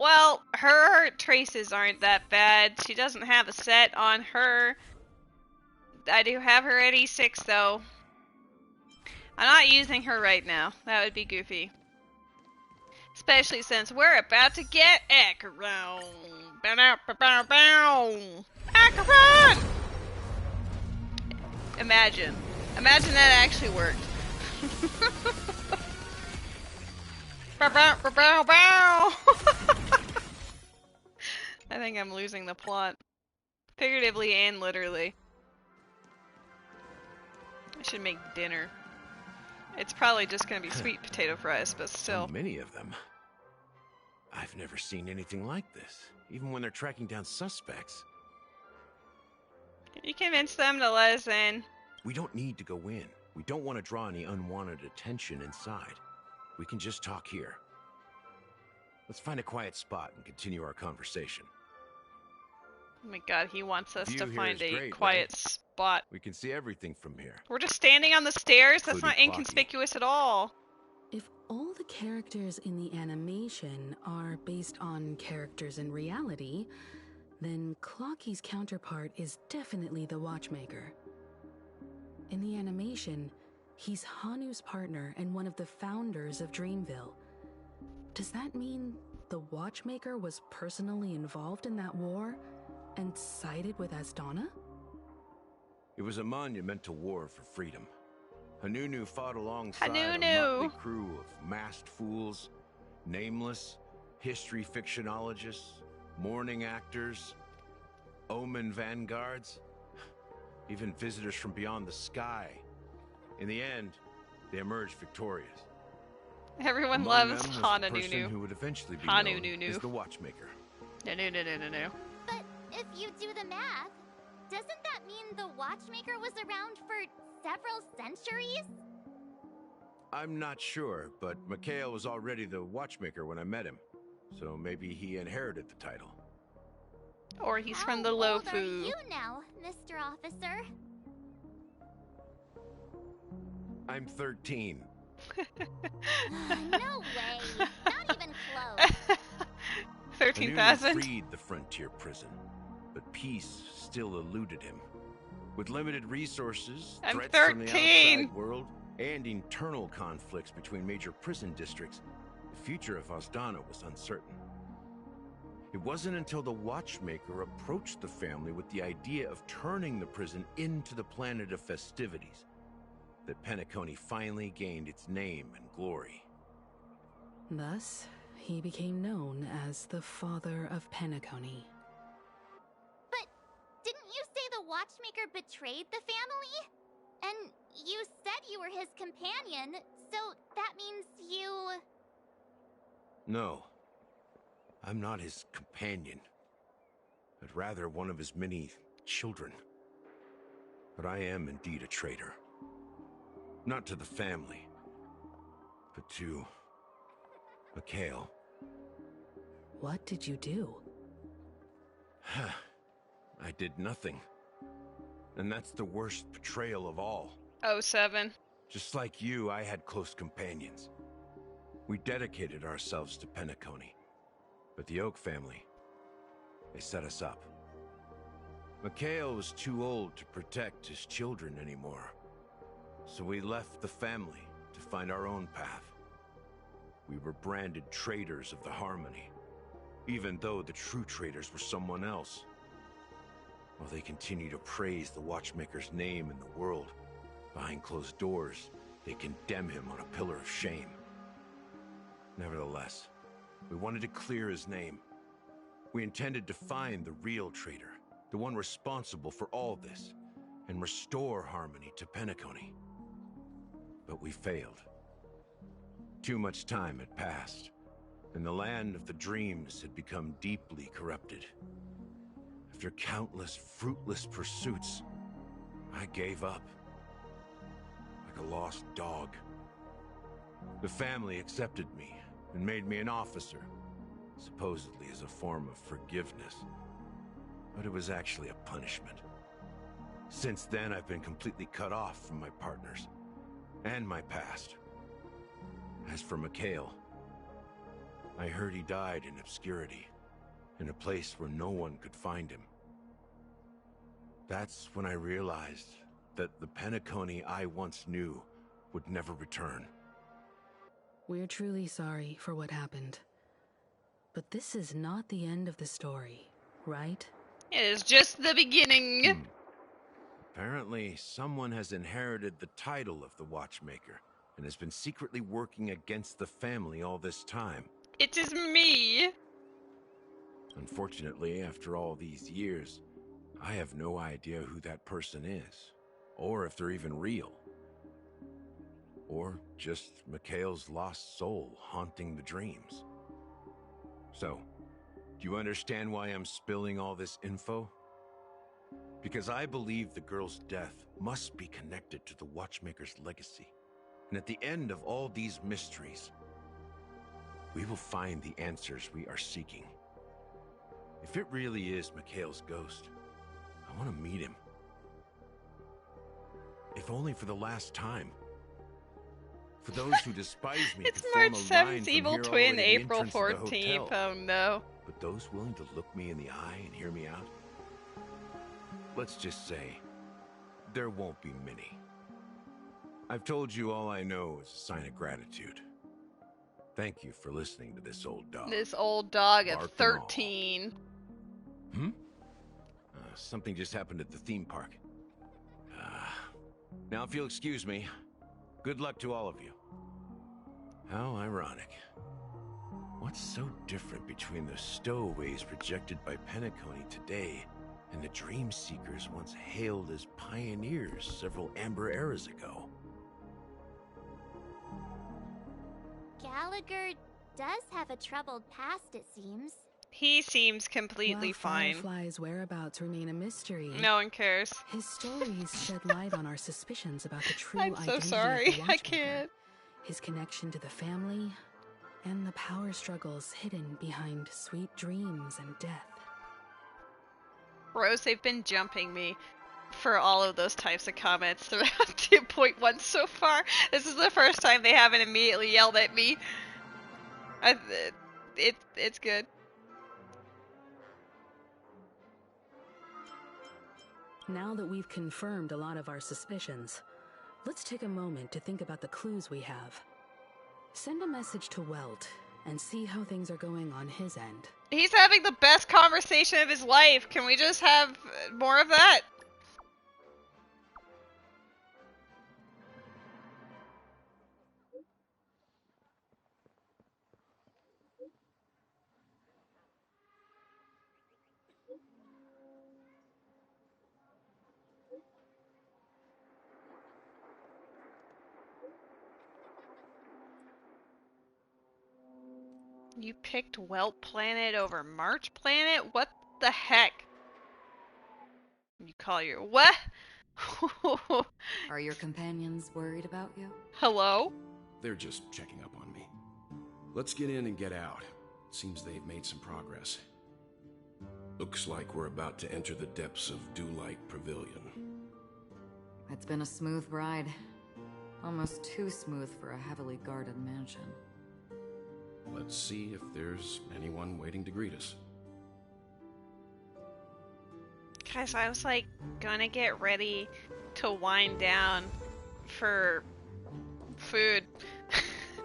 Well, her traces aren't that bad. She doesn't have a set on her. I do have her at E6 though. I'm not using her right now. That would be goofy. Especially since we're about to get Acheron. Acheron! Imagine. Imagine that actually worked. Bow, bow, bow, bow. I think I'm losing the plot. Figuratively and literally. I should make dinner. It's probably just gonna be sweet potato fries, but still. So many of them. I've never seen anything like this, even when they're tracking down suspects. Can you convince them to let us in? We don't need to go in. We don't want to draw any unwanted attention inside. We can just talk here. Let's find a quiet spot and continue our conversation. Oh my god, he wants us View to here find is a great, quiet right? spot. We can see everything from here. We're just standing on the stairs? That's not Including Clocky. inconspicuous at all. If all the characters in the animation are based on characters in reality, then Clocky's counterpart is definitely the Watchmaker. In the animation, he's Hanu's partner and one of the founders of Dreamville. Does that mean the Watchmaker was personally involved in that war and sided with Asdana? It was a monumental war for freedom. Hanunu fought alongside a Hanunu. motley crew of masked fools, nameless, history fictionologists, mourning actors, omen vanguards, even visitors from beyond the sky. In the end, they emerged victorious. Everyone Among loves them was the person Hanunu. who would eventually be known Hanunu. as the Watchmaker. No. But if you do the math, doesn't that mean the Watchmaker was around for several centuries? I'm not sure, but Mikhail was already the Watchmaker when I met him, so maybe he inherited the title. Or he's from the low How old are food. you now, Mr. Officer? I'm 13. No way. Not even close. 13,000? Hanunu freed the frontier prison, but peace still eluded him. With limited resources, I'm threats from the 13. outside world, and internal conflicts between major prison districts, the future of Asdana was uncertain. It wasn't until the Watchmaker approached the family with the idea of turning the prison into the planet of festivities that Penacony finally gained its name and glory. Thus, he became known as the Father of Penacony. But didn't you say the Watchmaker betrayed the family? And you said you were his companion, so that means you... No, I'm not his companion, but rather one of his many children. But I am indeed a traitor. Not to the family, but to Mikhail. What did you do? I did nothing. And that's the worst betrayal of all. 07. Just like you, I had close companions. We dedicated ourselves to Penacony. But the Oak family, they set us up. Mikhail was too old to protect his children anymore. So we left the family to find our own path. We were branded traitors of the Harmony, even though the true traitors were someone else. While they continue to praise the Watchmaker's name in the world, behind closed doors, they condemn him on a pillar of shame. Nevertheless, we wanted to clear his name. We intended to find the real traitor, the one responsible for all this, and restore harmony to Penacony. But we failed. Too much time had passed, and the land of the dreams had become deeply corrupted. After countless fruitless pursuits, I gave up. Like a lost dog. The family accepted me and made me an officer, supposedly as a form of forgiveness. But it was actually a punishment. Since then, I've been completely cut off from my partners and my past. As for Mikhail, I heard he died in obscurity, in a place where no one could find him. That's when I realized that the Penacony I once knew would never return. We're truly sorry for what happened. But this is not the end of the story, right? It is just the beginning. Apparently, someone has inherited the title of the Watchmaker and has been secretly working against the family all this time. It is me! Unfortunately, after all these years, I have no idea who that person is, or if they're even real. Or just Mikhail's lost soul haunting the dreams. So, do you understand why I'm spilling all this info? Because I believe the girl's death must be connected to the Watchmaker's legacy. And at the end of all these mysteries, we will find the answers we are seeking. If it really is Mikhail's ghost, I want to meet him. If only for the last time. For those who despise me, It's could form March a line 7th, from evil here all the twin, way to the April entrance of the 14th. hotel. Oh no. But those willing to look me in the eye and hear me out, let's just say, there won't be many. I've told you all I know is a sign of gratitude. Thank you for listening to this old dog. This old dog of Bark and all. 13. Something just happened at the theme park. Now if you'll excuse me, good luck to all of you. How ironic. What's so different between the stowaways projected by Penacony today and the dream seekers once hailed as pioneers several amber eras ago? Gallagher does have a troubled past, it seems. He seems completely While fine. Firefly's whereabouts remain a mystery, No one cares. his stories shed light on our suspicions about the true I'm so identity sorry. of the I Watchmaker, can't. his connection to the family, and the power struggles hidden behind sweet dreams and death. Rose, they've been jumping me for all of those types of comments throughout 2.1 so far. This is the first time they haven't immediately yelled at me. It's good. Now that we've confirmed a lot of our suspicions, let's take a moment to think about the clues we have. Send a message to Welt and see how things are going on his end. He's having the best conversation of his life. Can we just have more of that? You picked Welt Planet over March Planet? What the heck? You call your what? Are your companions worried about you? Hello? They're just checking up on me. Let's get in and get out. Seems they've made some progress. Looks like we're about to enter the depths of Dewlight Pavilion. It's been a smooth ride. Almost too smooth for a heavily guarded mansion. Let's see if there's anyone waiting to greet us. Guys, I was like gonna get ready to wind down for food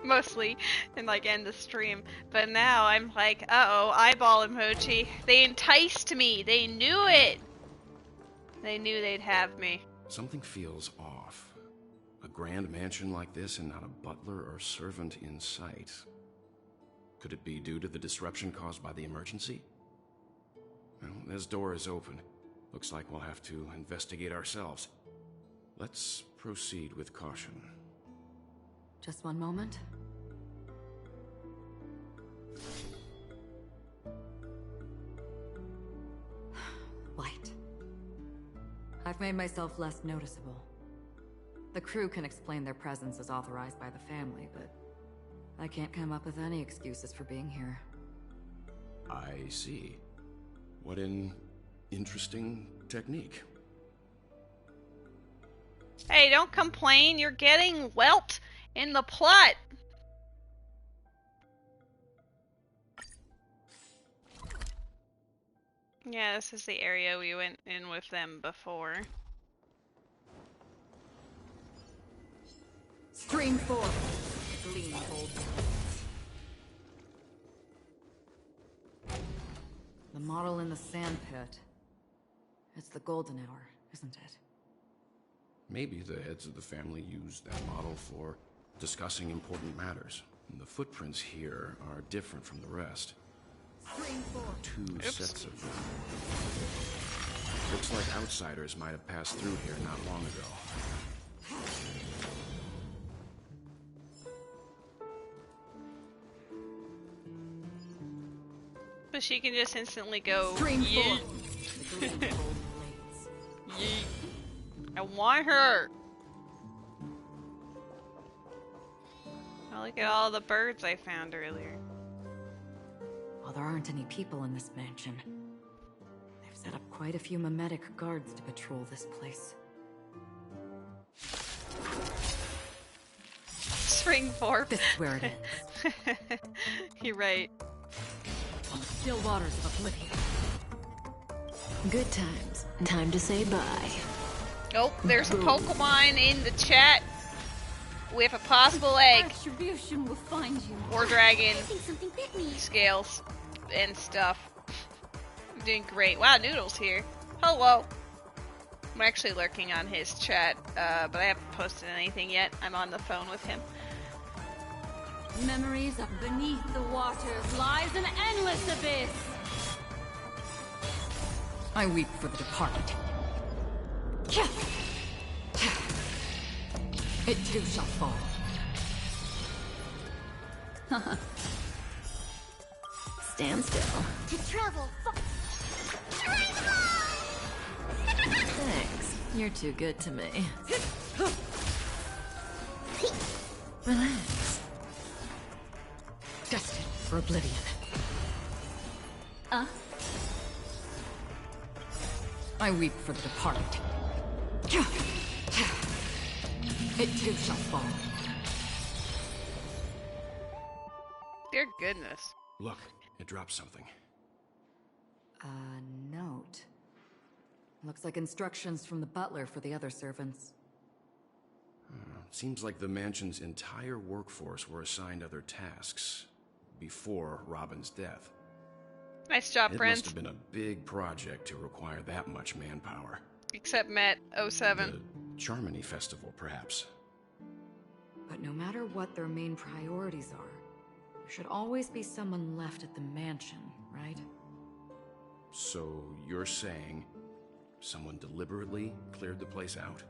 mostly and like end the stream, but now I'm like, uh-oh, eyeball emoji. They enticed me. They knew it. They knew they'd have me. Something feels off. A grand mansion like this and not a butler or servant in sight. Could it be due to the disruption caused by the emergency? Well, this door is open. Looks like we'll have to investigate ourselves. Let's proceed with caution. Just one moment. Light. I've made myself less noticeable. The crew can explain their presence as authorized by the family, but I can't come up with any excuses for being here. I see. What an interesting technique. Hey, don't complain. You're getting Welt in the plot. Yeah, this is the area we went in with them before. Stream forward. Lean, hold. The model in the sandpit. It's the golden hour, isn't it? Maybe the heads of the family used that model for discussing important matters. The footprints here are different from the rest. Two sets of them. Looks like outsiders might have passed through here not long ago. But she can just instantly go. Yeet. Yeet. I want her. Oh, look at all the birds I found earlier. Well, there aren't any people in this mansion. They've set up quite a few mimetic guards to patrol this place. Spring form. This is where it is. You're right. On the still waters of Oblivion. Good times. Time to say bye. Oh, there's a Pokemon in the chat with a possible egg. Retribution will find you. Or dragon. I think something bit me. Scales and stuff. I'm doing great. Wow, Noodle's here. Hello. I'm actually lurking on his chat, but I haven't posted anything yet. I'm on the phone with him. Memories of beneath the waters lies an endless abyss. I weep for the departed. It too shall fall. Stand still. To travel. Thanks. You're too good to me. Relax. Destined for oblivion. I weep for the departed. It too shall fall. Dear goodness. Look, it dropped something. A note. Looks like instructions from the butler for the other servants. Seems like the mansion's entire workforce were assigned other tasks before Robin's death. Nice job, It Brent. must have been a big project to require that much manpower. Except Met 07. The Charmony Festival, perhaps. But no matter what their main priorities are, there should always be someone left at the mansion, right? So you're saying someone deliberately cleared the place out?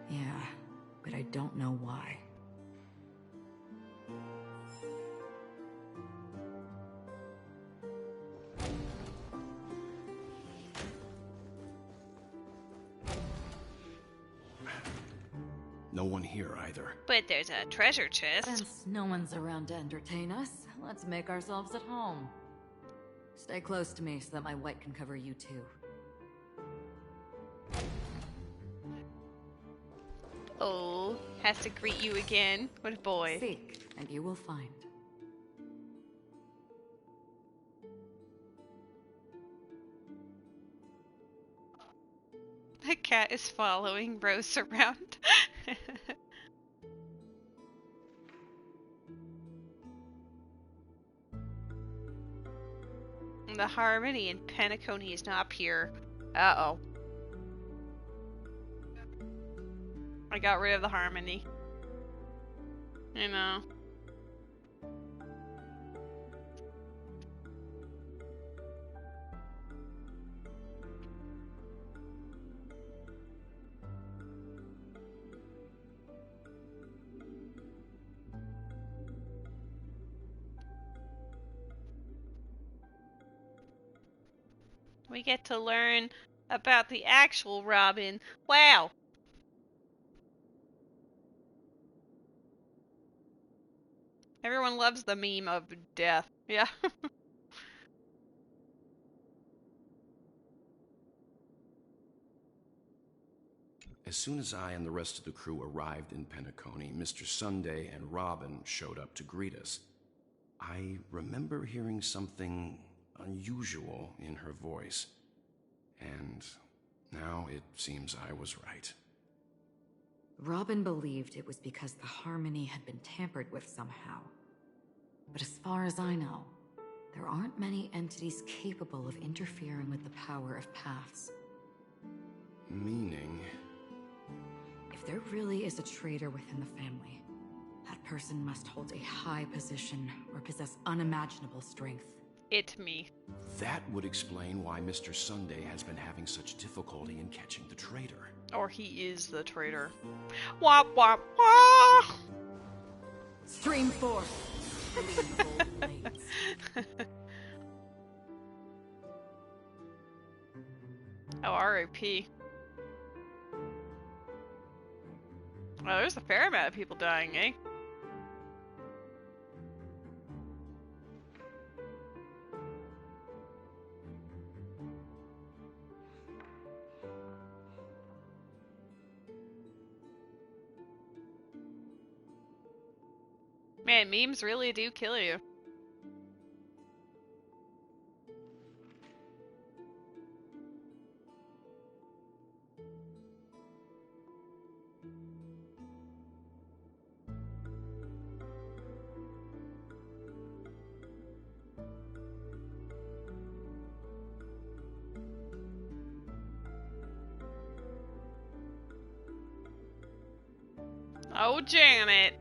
Yeah, but I don't know why. No one here either. But there's a treasure chest. Since no one's around to entertain us, let's make ourselves at home. Stay close to me so that my white can cover you too. Oh, has to greet you again. What a boy. Seek, and you will find. The cat is following Rose around. The harmony in Penacony is not pure. Uh-oh. I got rid of the harmony. You know. We get to learn about the actual Robin. Wow! Everyone loves the meme of death. Yeah. As soon as I and the rest of the crew arrived in Penacony, Mr. Sunday and Robin showed up to greet us. I remember hearing something unusual in her voice. And now it seems I was right. Robin believed it was because the harmony had been tampered with somehow. But as far as I know, there aren't many entities capable of interfering with the power of paths. Meaning? If there really is a traitor within the family, That person must hold a high position or possess unimaginable strength. It me. That would explain why Mr. Sunday has been having such difficulty in catching the traitor. Or he is the traitor. Wah wah wah! Stream forth. Oh, R.I.P. Oh, there's a fair amount of people dying, eh? Man, memes really do kill you. Oh, Janet.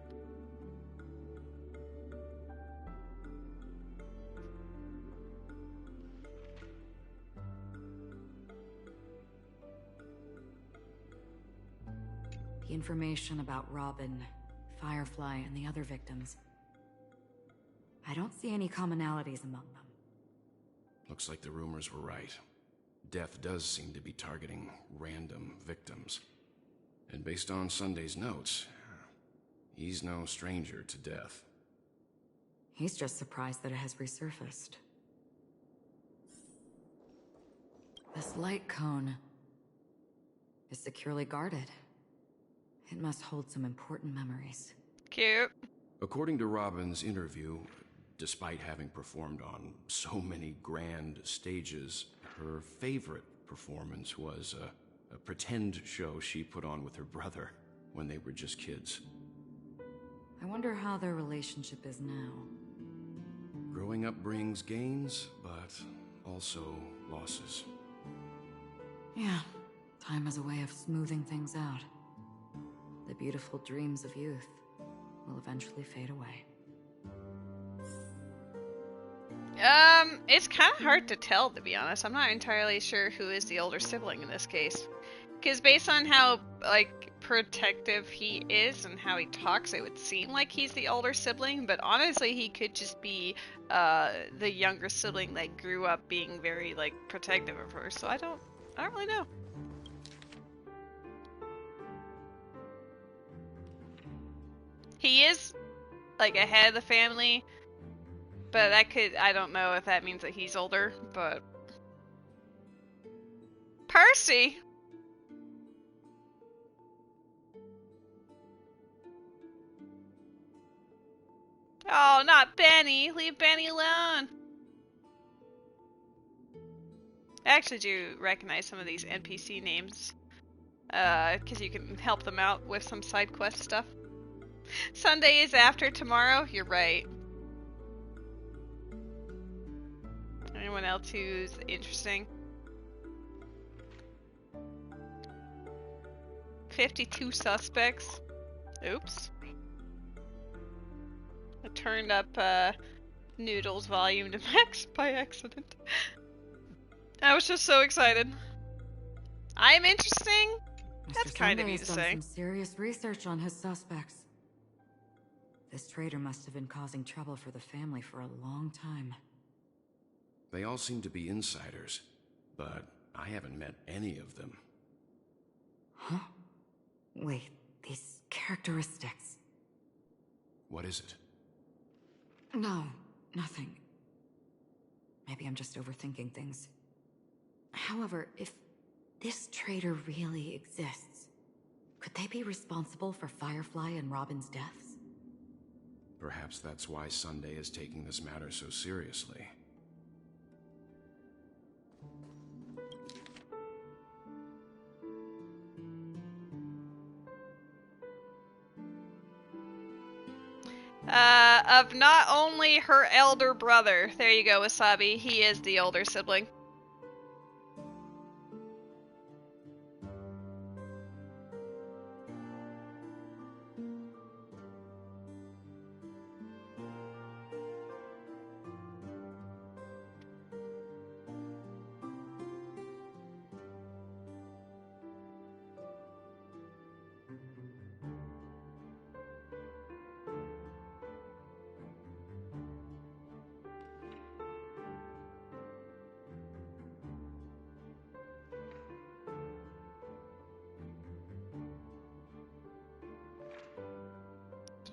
The information about Robin, Firefly, and the other victims. I don't see any commonalities among them. Looks like the rumors were right. Death does seem to be targeting random victims. And based on Sunday's notes, he's no stranger to death. He's just surprised that it has resurfaced. This light cone is securely guarded. It must hold some important memories. Cute. According to Robin's interview, despite having performed on so many grand stages, her favorite performance was a pretend show she put on with her brother when they were just kids. I wonder how their relationship is now. Growing up brings gains, but also losses. Yeah, time is a way of smoothing things out. The beautiful dreams of youth will eventually fade away. It's kind of hard to tell, to be honest. I'm not entirely sure who is the older sibling in this case. Because based on how, like, protective he is and how he talks, it would seem like he's the older sibling, but honestly, he could just be, the younger sibling that grew up being very, like, protective of her, so I don't really know. He is, like, ahead of the family, but I don't know if that means that he's older, but... Percy! Oh, not Benny! Leave Benny alone! I actually do recognize some of these NPC names, because you can help them out with some side quest stuff. Sunday is after tomorrow? You're right. Anyone else who's interesting? 52 suspects. Oops. I turned up Noodle's volume to max by accident. I was just so excited. I'm interesting? That's kind of you to Sunday's done say. some serious research on his suspects. This traitor must have been causing trouble for the family for a long time. They all seem to be insiders, but I haven't met any of them. Huh? Wait, these characteristics. What is it? No, nothing. Maybe I'm just overthinking things. However, if this traitor really exists, could they be responsible for Firefly and Robin's deaths? Perhaps that's why Sunday is taking this matter so seriously. Of not only her elder brother. There you go, Wasabi. He is the older sibling.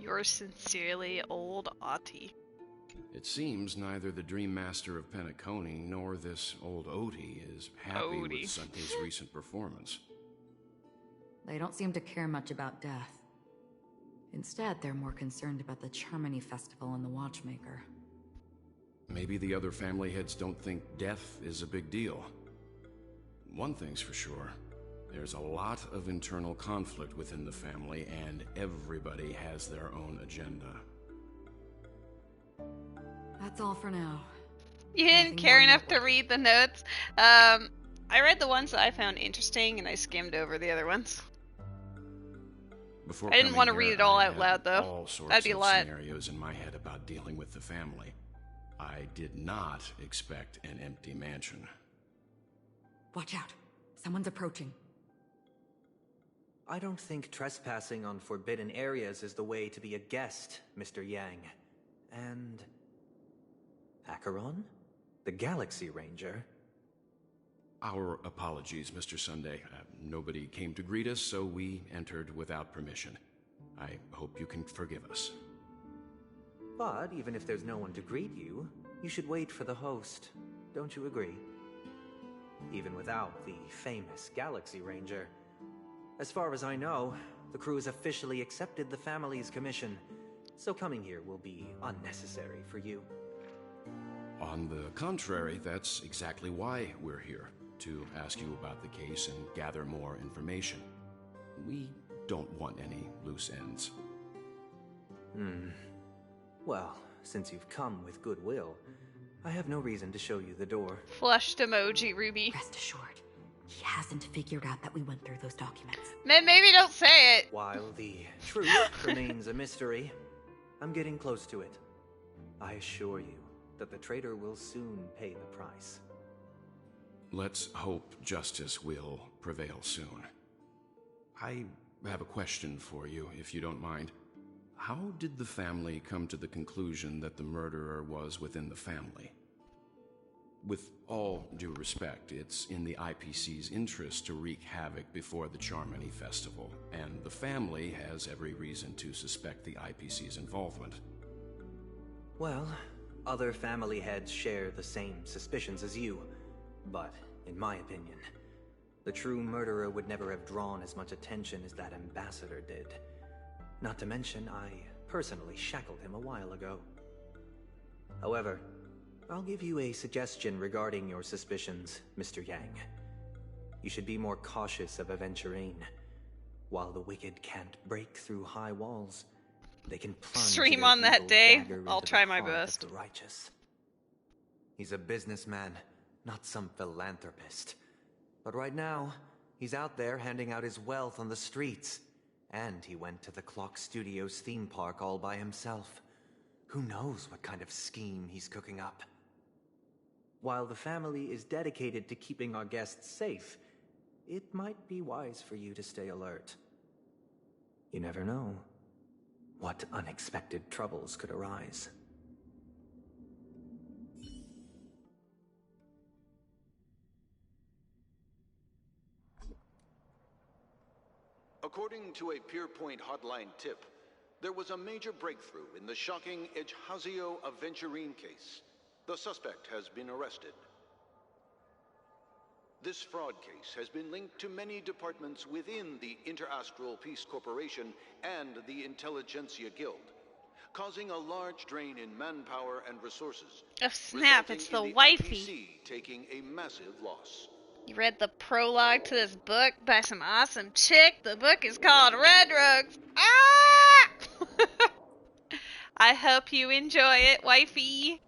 Yours sincerely, Old Auntie. It seems neither the Dream Master of Penacony nor this old Odie is happy with Sunday's recent performance. They don't seem to care much about death. Instead, they're more concerned about the Charmony Festival and the Watchmaker. Maybe the other family heads don't think death is a big deal. One thing's for sure. There's a lot of internal conflict within the family, and everybody has their own agenda. That's all for now. You didn't care enough to read the notes. I read the ones that I found interesting, and I skimmed over the other ones. Before I didn't want to coming read it here, all I out had loud, though. All sorts That'd be a of lot. scenarios in my head about dealing with the family. I did not expect an empty mansion. Watch out. Someone's approaching. I don't think trespassing on forbidden areas is the way to be a guest, Mr. Yang. And... Acheron? The Galaxy Ranger? Our apologies, Mr. Sunday. Nobody came to greet us, so we entered without permission. I hope you can forgive us. But even if there's no one to greet you, you should wait for the host. Don't you agree? Even without the famous Galaxy Ranger. As far as I know, the crew has officially accepted the family's commission, so coming here will be unnecessary for you. On the contrary, that's exactly why we're here, to ask you about the case and gather more information. We don't want any loose ends. Well, since you've come with goodwill, I have no reason to show you the door. Flushed emoji, Ruby. Rest assured, he hasn't figured out that we went through those documents. Then maybe don't say it. While the truth remains a mystery, I'm getting close to it. I assure you that the traitor will soon pay the price. Let's hope justice will prevail soon. I have a question for you, if you don't mind. How did the family come to the conclusion that the murderer was within the family? With all due respect, it's in the IPC's interest to wreak havoc before the Charmony Festival, and the family has every reason to suspect the IPC's involvement. Well, other family heads share the same suspicions as you, but in my opinion, the true murderer would never have drawn as much attention as that ambassador did. Not to mention, I personally shackled him a while ago. However, I'll give you a suggestion regarding your suspicions, Mr. Yang. You should be more cautious of Aventurine. While the wicked can't break through high walls, they can plunge Stream their on that evil day. dagger I'll into try the my heart of best. the righteous. He's a businessman, not some philanthropist. But right now, he's out there handing out his wealth on the streets. And he went to the Clock Studios theme park all by himself. Who knows what kind of scheme he's cooking up? While the family is dedicated to keeping our guests safe, it might be wise for you to stay alert. You never know what unexpected troubles could arise. According to a Pierpoint hotline tip, there was a major breakthrough in the shocking Ejhazio Aventurine case. The suspect has been arrested. This fraud case has been linked to many departments within the Interastral Peace Corporation and the Intelligentsia Guild, causing a large drain in manpower and resources. Oh snap, it's the wifey. IPC taking a massive loss. You read the prologue to this book by some awesome chick. The book is called Red Rugs. Ah! I hope you enjoy it, wifey.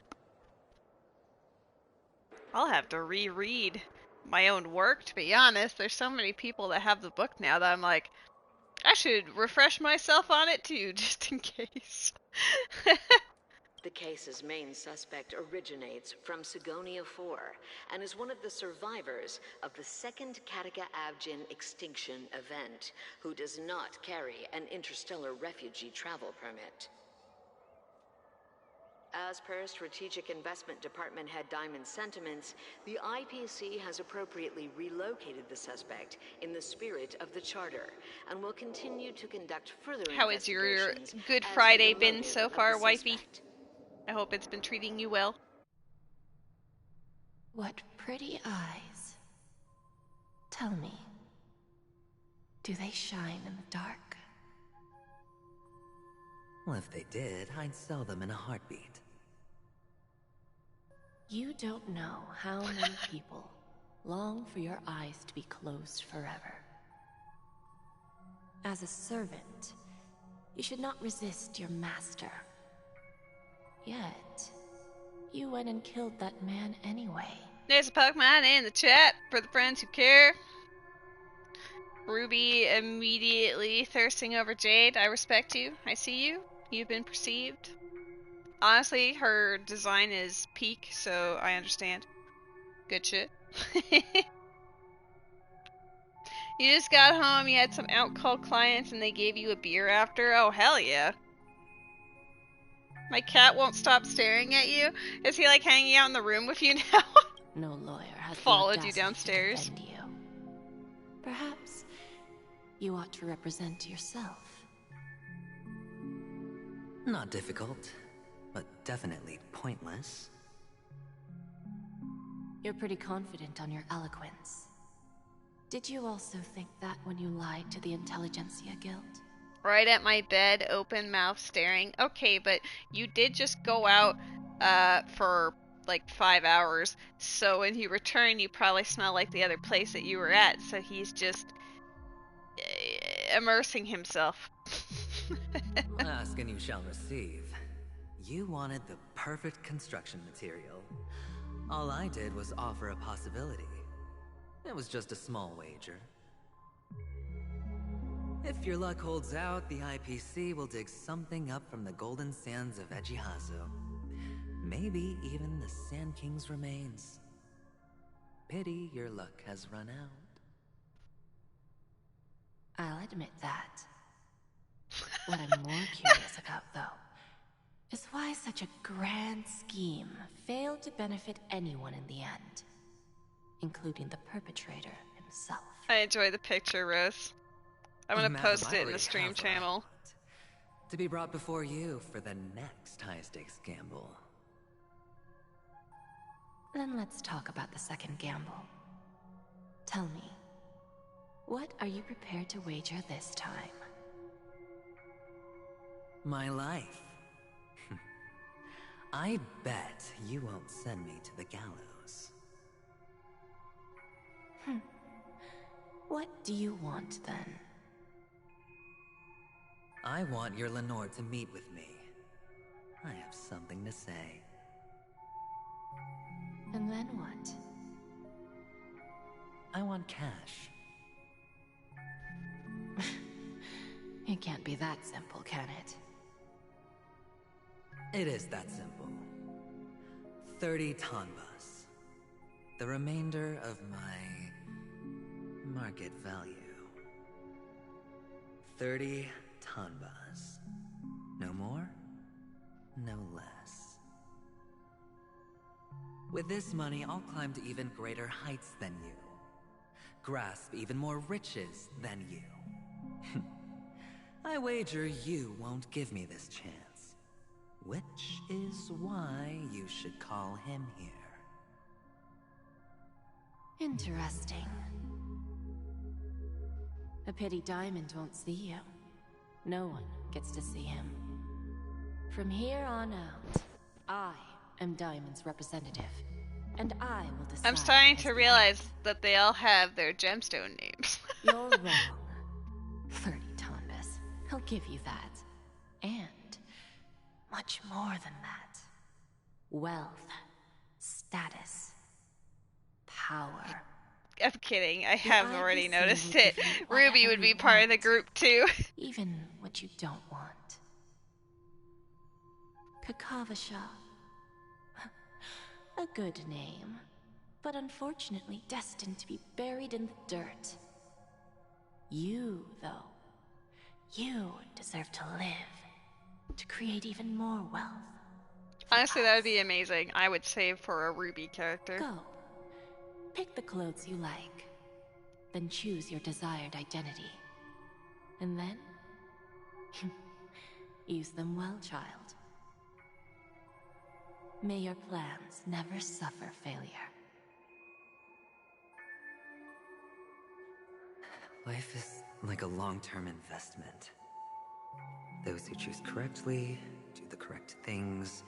I'll have to reread my own work, to be honest. There's so many people that have the book now that I'm like, I should refresh myself on it too, just in case. The case's main suspect originates from Sigonia 4 and is one of the survivors of the second Kataka Avgin extinction event, who does not carry an interstellar refugee travel permit. as per Strategic Investment Department Head Diamond's sentiments, the IPC has appropriately relocated the suspect in the spirit of the Charter, and will continue to conduct further How is your investigations Good as Friday the been motive so of far, the wifey? suspect. I hope it's been treating you well. What pretty eyes. Tell me, do they shine in the dark? Well, if they did, I'd sell them in a heartbeat. You don't know how many people long for your eyes to be closed forever. As a servant, you should not resist your master. Yet, you went and killed that man anyway. There's a Pokemon in the chat for the friends who care. Ruby immediately thirsting over Jade. I respect you. I see you. You've been perceived. Honestly, her design is peak, so I understand. Good shit. You just got home, you had some out-call clients, and they gave you a beer after? Oh, hell yeah. My cat won't stop staring at you. Is he, like, hanging out in the room with you now? No lawyer has followed the you audacity downstairs. to defend you. Perhaps you ought to represent yourself. Not difficult, but definitely pointless. You're pretty confident on your eloquence. Did you also think that when you lied to the Intelligentsia Guild? Right at my bed, open mouth staring. Okay, but you did just go out for like 5 hours, so when you return you probably smell like the other place that you were at, so he's just immersing himself. Ask and you shall receive. You wanted the perfect construction material. All I did was offer a possibility. It was just a small wager. If your luck holds out, the IPC will dig something up from the golden sands of Ejihazo. Maybe even the Sand King's remains. Pity your luck has run out. I'll admit that. What I'm more curious about, though, is why such a grand scheme failed to benefit anyone in the end, including the perpetrator himself. I enjoy the picture, Rose. I'm gonna Madam, post I it in the already stream have channel. To be brought before you for the next high-stakes gamble. Then let's talk about the second gamble. Tell me, what are you prepared to wager this time? My life. I bet you won't send me to the gallows. What do you want, then? I want your Lenore to meet with me. I have something to say. And then what? I want cash. It can't be that simple, can it? It is that simple. 30 tanbas. The remainder of my market value. 30 tanbas. No more, no less. With this money, I'll climb to even greater heights than you. Grasp even more riches than you. I wager you won't give me this chance. Which is why you should call him here. Interesting. A pity Diamond won't see you. No one gets to see him. From here on out, I am Diamond's representative, and I will decide. I'm starting to realize that they all have their gemstone names. You're wrong. 30 tanbas. He'll give you that. And much more than that. Wealth, status, power. I'm kidding. I have already noticed it. Ruby would be part of the group too. Even what you don't want. Kakavasha. A good name, but unfortunately destined to be buried in the dirt. You, though, you deserve to live, to create even more wealth. Honestly, that would be amazing. I would save for a Ruby character. Go. Pick the clothes you like. Then choose your desired identity. And then... use them well, child. May your plans never suffer failure. Life is like a long-term investment. Those who choose correctly, do the correct things,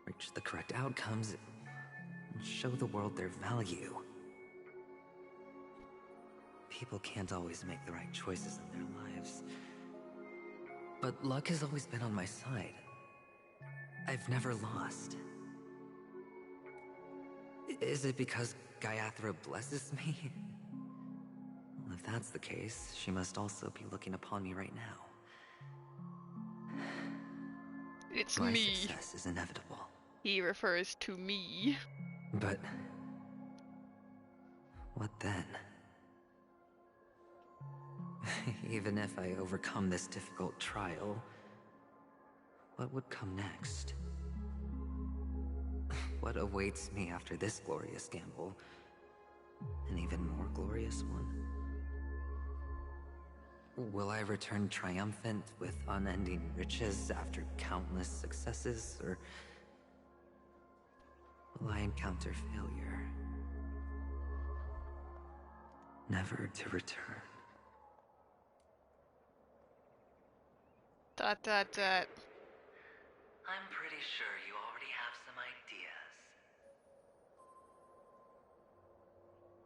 reach the correct outcomes, and show the world their value. People can't always make the right choices in their lives. But luck has always been on my side. I've never lost. Is it because Gaiathra blesses me? Well, if that's the case, she must also be looking upon me right now. It's my me. Success is inevitable. He refers to me. But... what then? Even if I overcome this difficult trial, what would come next? What awaits me after this glorious gamble? An even more glorious one? Will I return triumphant with unending riches after countless successes, or will I encounter failure, never to return? ... I'm pretty sure you already have some ideas.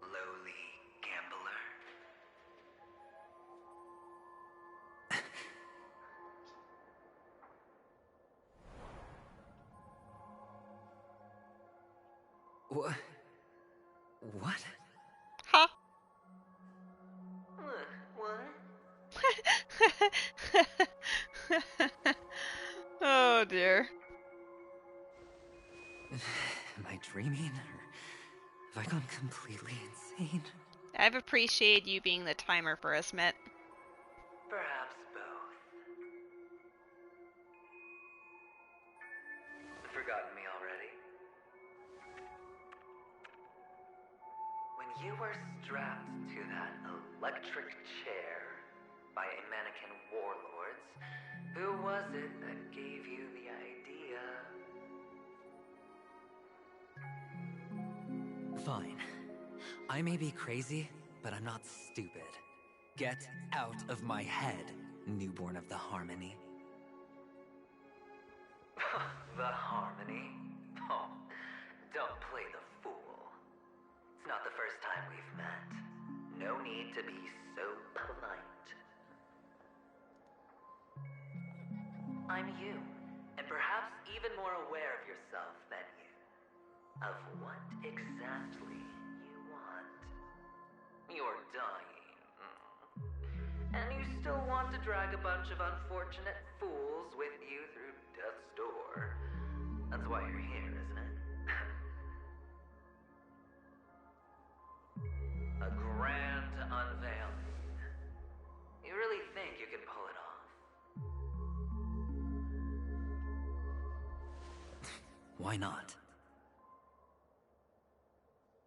Lowly gambler. What? Huh? What? Oh dear. Am I dreaming, or have I gone completely insane? I've appreciated you being the timer for us, Met. Perhaps both. Forgotten me already? When you were strapped to that electric chair by a mannequin warlords, who was it that gave you the idea? Fine. I may be crazy, but I'm not stupid. Get out of my head, newborn of the Harmony. The Harmony? Oh, don't play the fool. It's not the first time we've met. No need to be so polite. I'm you, and perhaps even more aware of yourself than you. Of what exactly you want. You're dying. And you still want to drag a bunch of unfortunate fools with you through death's door. That's why you're here, isn't it? A grand unveiling. You really think you can pull it off? Why not?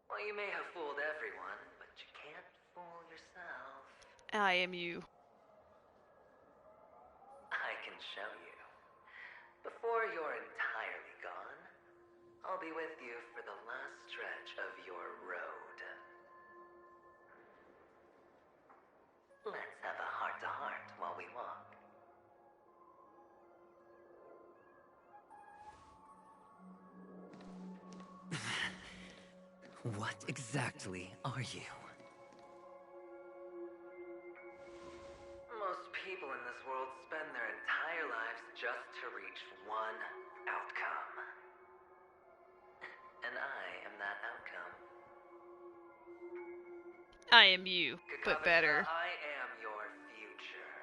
Well, you may have fooled everyone, but you can't fool yourself. I am you. I can show you. Before you're entirely gone, I'll be with you for the last stretch of your road. Let's have a heart-to-heart while we walk. What exactly are you? Most people in this world spend their entire lives just to reach one outcome. And I am that outcome. I am you, but better. I am your future.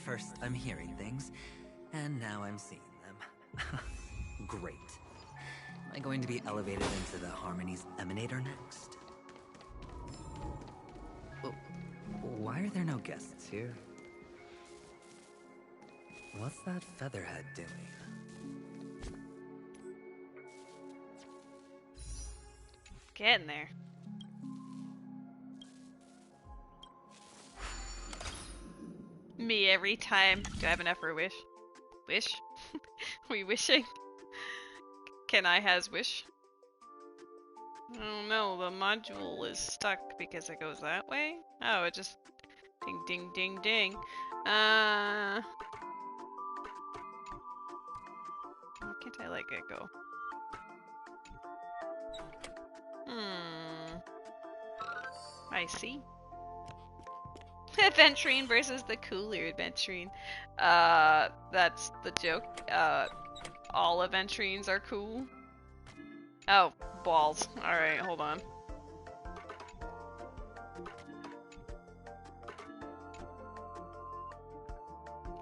First, I'm hearing things, and now I'm seeing them. Great. Am I going to be elevated into the Harmony's Emanator next? Well, why are there no guests here? What's that featherhead doing? Getting there. Me every time. Do I have enough for a wish? Wish? We wishing? Can I has wish? Oh no, the module is stuck because it goes that way? Oh, it just ding ding ding ding. Why can't I let it go? I see. Adventurine versus the cooler Adventurine. That's the joke. All Adventurines are cool. Oh, balls. Alright, hold on.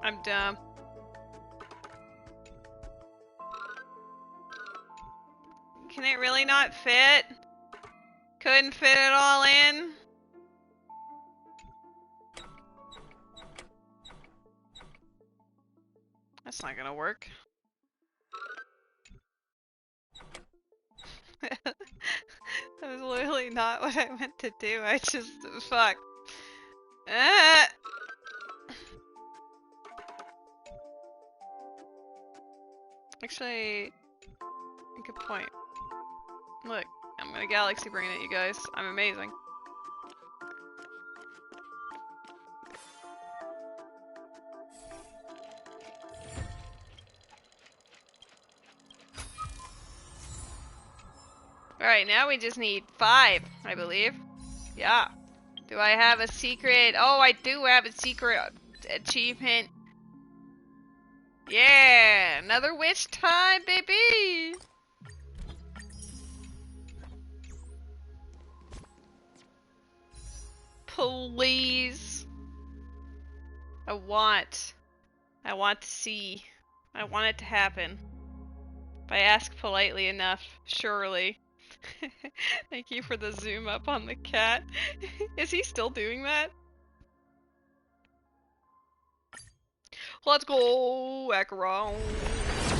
I'm dumb. Can it really not fit? Couldn't fit it all in? That's not gonna work. That was literally not what I meant to do. I just... fuck. Actually, good point. Look, I'm gonna galaxy brain it, you guys. I'm amazing. Alright, now we just need 5, I believe. Yeah. Do I have a secret? Oh, I do have a secret achievement. Yeah! Another witch time, baby! Please. I want to see. I want it to happen. If I ask politely enough, surely. Thank you for the zoom up on the cat. Is he still doing that? Let's go! Acheron!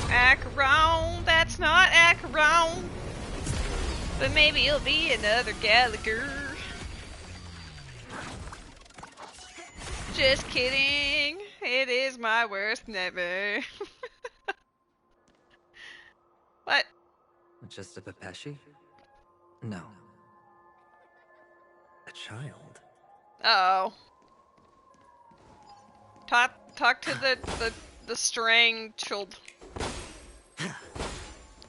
Acheron! That's not Acheron! But maybe it'll be another Gallagher. Just kidding. It is my worst nightmare. What? Just a Pepeshi? No. A child? Uh-oh. Talk to the straying child.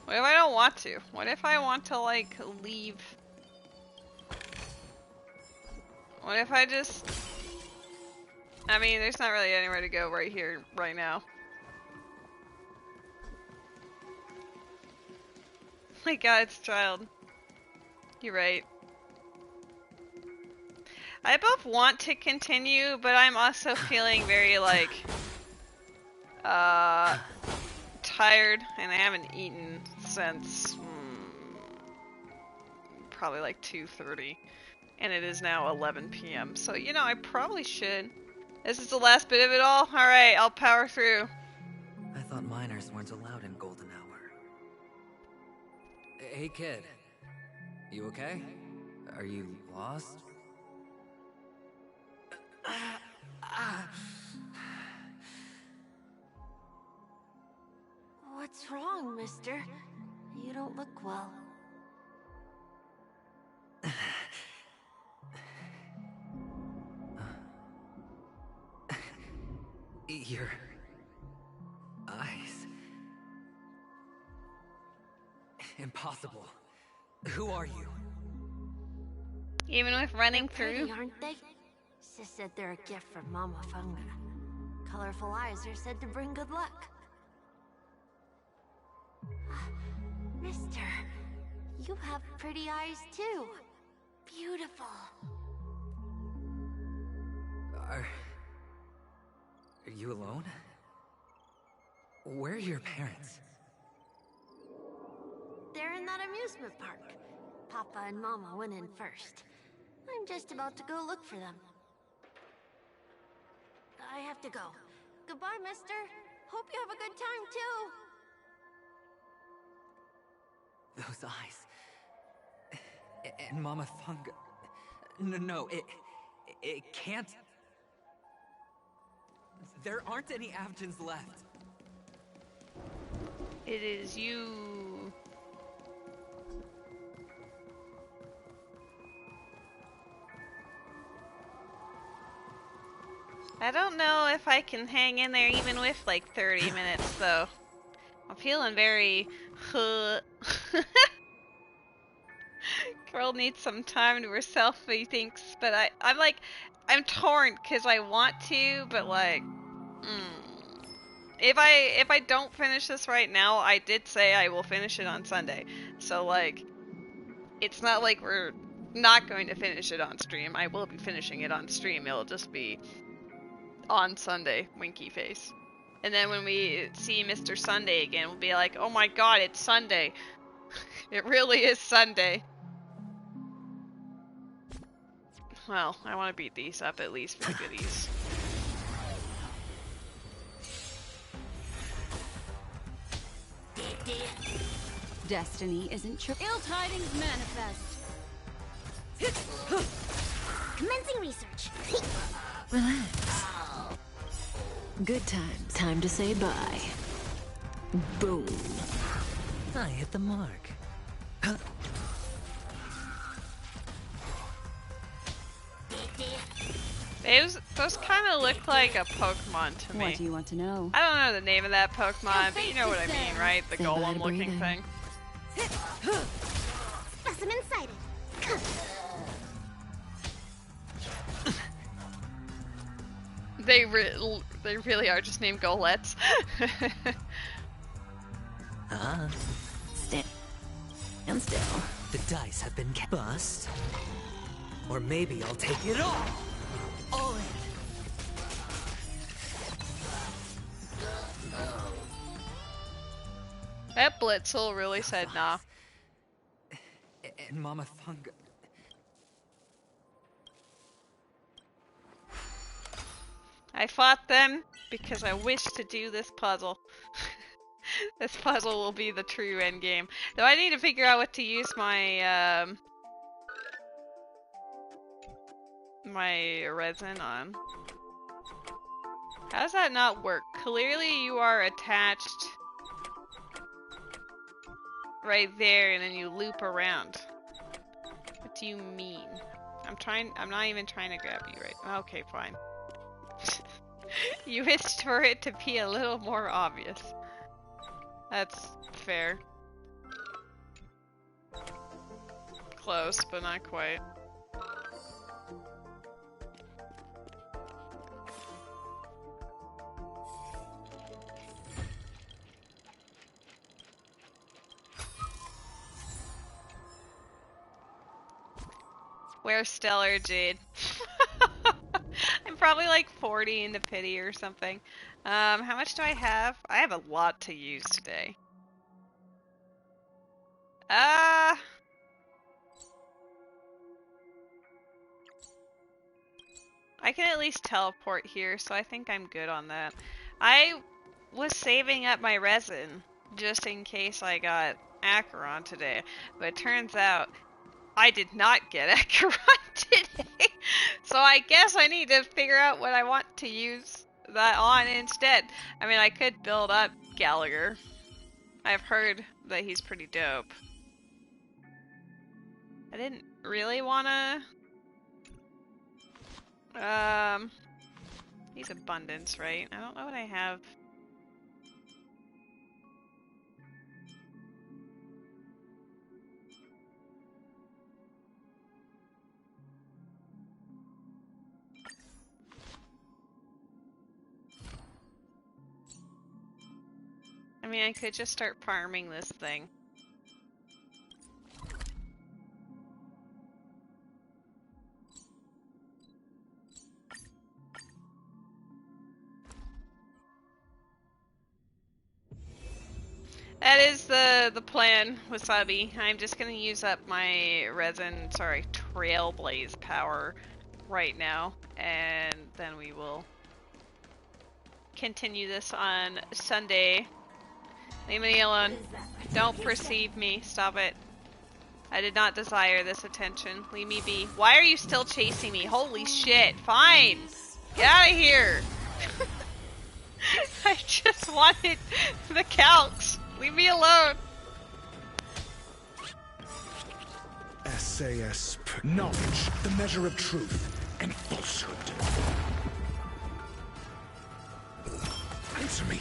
What if I don't want to? What if I want to, like, leave? What if I just... I mean, there's not really anywhere to go right here, right now. My god, it's a child. You're right. I both want to continue, but I'm also feeling very, like, tired, and I haven't eaten since, probably like 2:30, and it is now 11 p.m., so, you know, I probably should. This is the last bit of it all? Alright, I'll power through. I thought miners weren't allowed in Golden Hour. Hey kid, you okay? Are you lost? What's wrong, mister? You don't look well. Your eyes. Impossible. Who are you? Even with running Pretty, through? aren't they? Sis said they're a gift from Mama Funga. Colorful eyes are said to bring good luck. Mister, you have pretty eyes too. Beautiful. Are you alone? Where are your parents? They're in that amusement park. Papa and Mama went in first. I'm just about to go look for them. I have to go. Goodbye, mister. Hope you have a good time too. Those eyes. And Mama Funga. No, it can't. There aren't any Avgens left. It is you. I don't know if I can hang in there even with like 30 minutes though. I'm feeling very Girl needs some time to herself, he thinks, but I'm torn because I want to, but like, if I don't finish this right now, I did say I will finish it on Sunday, so like, it's not like we're not going to finish it on stream. I will be finishing it on stream. It'll just be on Sunday, winky face. And then when we see Mr. Sunday again, we'll be like, oh my god, it's Sunday. It really is Sunday. Well, I want to beat these up at least for goodies. Destiny isn't true. Ill tidings manifest. Commencing research. Relax. Good times. Time to say bye. Boom. I hit the mark. Those kind of look like a Pokemon to me. What do you want to know? I don't know the name of that Pokemon, but you know what I mean, right? The golem-looking thing. Specimen sighted. They really are just named Golets. Stand still. The dice have been bust. Or maybe I'll take it all. All in. That Blitzel really said nah. And Mama Funga. I fought them because I wish to do this puzzle. This puzzle will be the true endgame. Though I need to figure out what to use my my resin on. How does that not work? Clearly you are attached right there and then you loop around. What do you mean? I'm not even trying to grab you right. Okay, fine. You wished for it to be a little more obvious. That's fair. Close, but not quite. Where's Stellar Jade? I'm probably like 40 into pity or something. How much do I have? I have a lot to use today. I can at least teleport here, so I think I'm good on that. I was saving up my resin just in case I got Acheron today, but it turns out I did not get Acheron today. So I guess I need to figure out what I want to use that on instead. I mean, I could build up Gallagher. I've heard that he's pretty dope. I didn't really wanna... He's abundance, right? I don't know what I have. I mean, I could just start farming this thing. That is the plan, Wasabi. I'm just gonna use up my Trailblaze power right now, and then we will continue this on Sunday. Leave me alone. Don't perceive me. Stop it. I did not desire this attention. Leave me be. Why are you still chasing me? Holy shit. Fine. Get out of here. I just wanted the calcs. Leave me alone. SAS, knowledge, the measure of truth and falsehood. Answer me.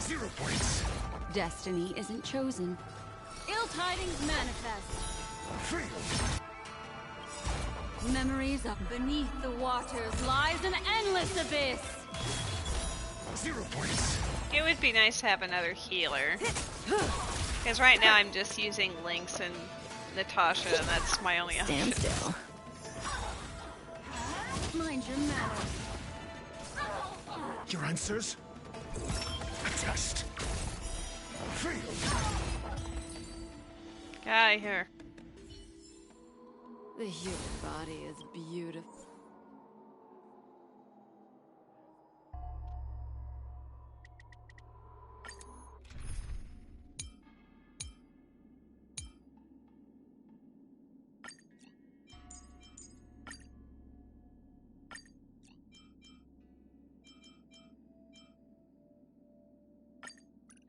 0 points. Destiny isn't chosen. Ill tidings manifest. Failed. Memories of beneath the waters lies an endless abyss. 0 points. It would be nice to have another healer. Because right now I'm just using Lynx and Natasha, and that's my only option. Stand still. Mind your manners. Your answers? A test. Failed. Get out of here. The human body is beautiful.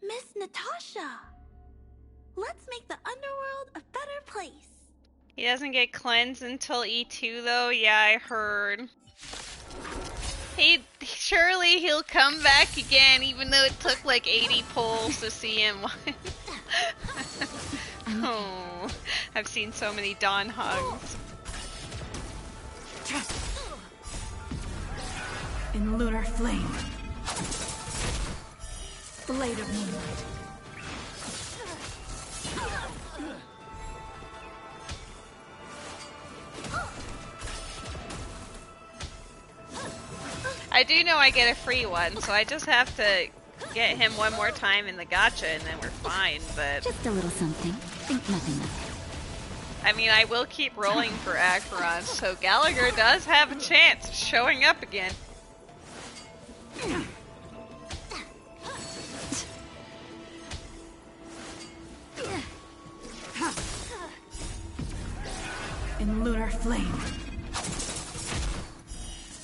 Miss Natasha! Let's make the underworld a better place. He doesn't get cleansed until E2 though? Yeah, I heard. Surely he'll come back again, even though it took like 80 pulls to see him once. Oh, I've seen so many Dawn hugs. In lunar flame. Blade of moonlight. I do know I get a free one, so I just have to get him one more time in the gacha and then we're fine, but... Just a little something. Think nothing of it. I mean, I will keep rolling for Acheron, so Gallagher does have a chance of showing up again. In lunar flame.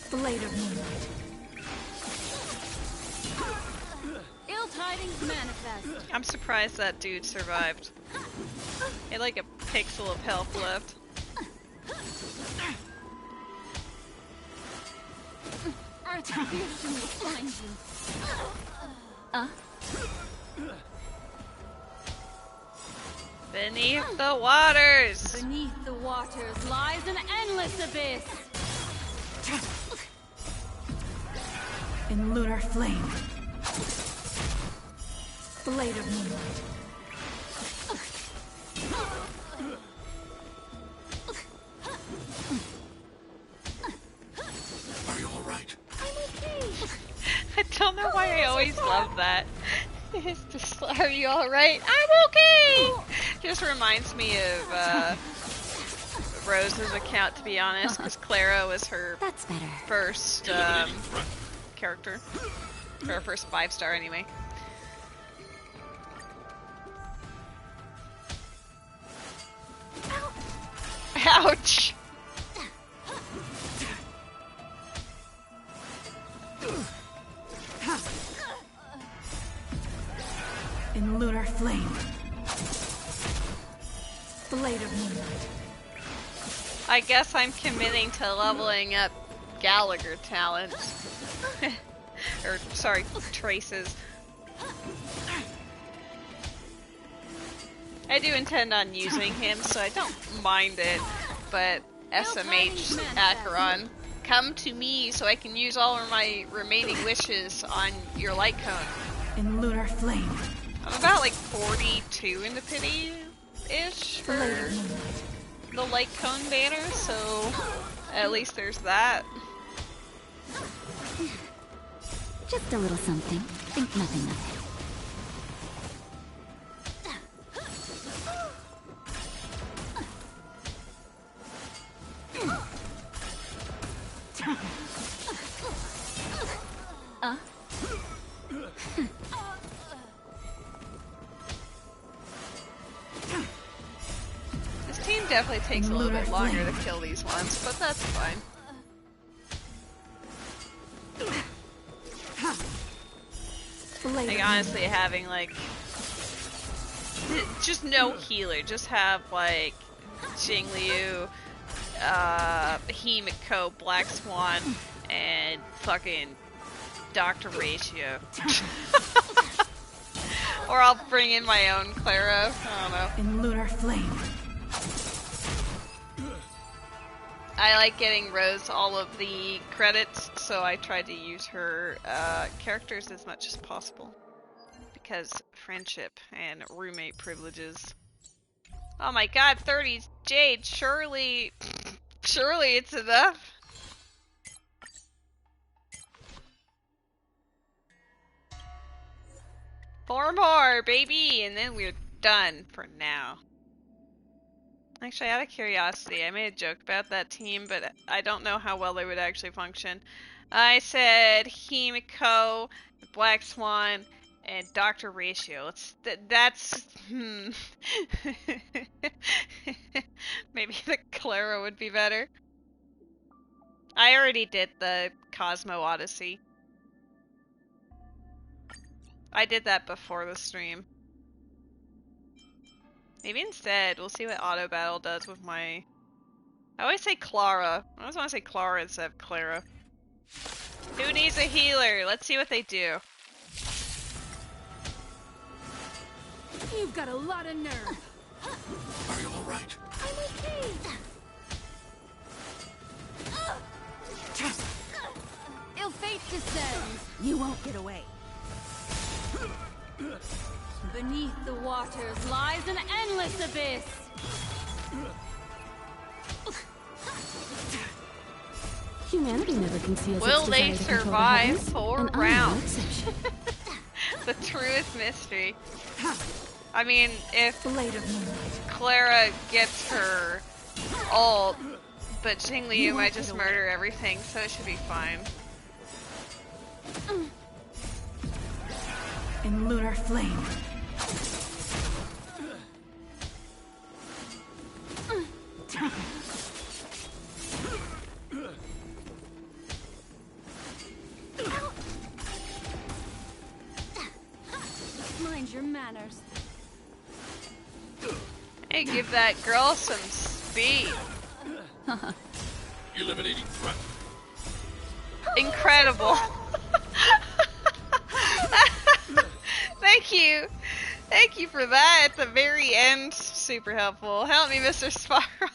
Blade of moonlight. Ill tidings manifest. I'm surprised that dude survived. He had like a pixel of health left. Retribution will find you. Beneath the waters! Beneath the waters lies an endless abyss. In lunar flame. Blade of moonlight. Are you alright? I don't know why I always love that. It's just, are you alright? I'm okay! Just reminds me of Rose's account, to be honest, because Clara was her first character. Her first 5-star, anyway. Ouch! In lunar flame. Blade of moonlight. I guess I'm committing to leveling up Gallagher talents. Or, sorry, traces. I do intend on using him, so I don't mind it, but SMH Acheron, come to me so I can use all of my remaining wishes on your light cone. In lunar flame. I'm about like 42 in the pity-ish for the light cone banner, so at least there's that. Just a little something. Think nothing of it. This team definitely takes a little bit longer to kill these ones, but that's fine. Like, honestly, having, like, just no healer, just have, like, Jingliu, Himiko, Black Swan, and fucking Dr. Ratio. Or I'll bring in my own Clara, I don't know. In lunar flame. I like getting Rose all of the credits, so I try to use her characters as much as possible. Because friendship and roommate privileges. Oh my god, 30 Jade, surely it's enough. Four more, baby, and then we're done for now. Actually, out of curiosity, I made a joke about that team, but I don't know how well they would actually function. I said Himiko, Black Swan, and Dr. Ratio. That's maybe the Clara would be better. I already did the Cosmo Odyssey. I did that before the stream. Maybe instead, we'll see what auto battle does with my... I always say Clara. I always want to say Clara instead of Clara. Who needs a healer? Let's see what they do. You've got a lot of nerve. Are you alright? I'm okay. Ill fate descends. You won't get away. Beneath the waters lies an endless abyss. Humanity never conceals Will its they desire to control the survive heavens, 4 and I'm no rounds? exception. The truest mystery. I mean, if Clara gets her ult, but Jingliu might just murder everything, so it should be fine. In lunar flame. Mind your manners. Hey, give that girl some speed. Eliminating threat. Incredible. Thank you. Thank you for that at the very end. Super helpful. Help me, Mr. Spyro.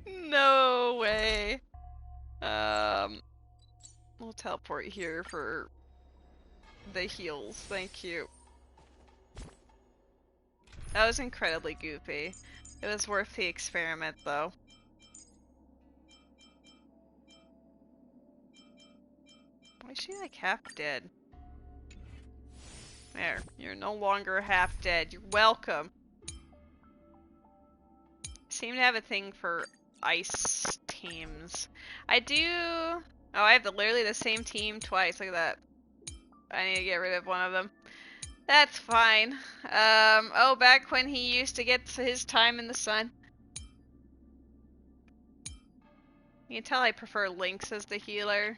No way. We'll teleport here for the heals. Thank you. That was incredibly goofy. It was worth the experiment, though. Why is she like half dead? There, you're no longer half dead. You're welcome. I seem to have a thing for ice teams. I do. Oh, I have literally the same team twice. Look at that. I need to get rid of one of them. That's fine. Oh, back when he used to get his time in the sun. You can tell I prefer Lynx as the healer.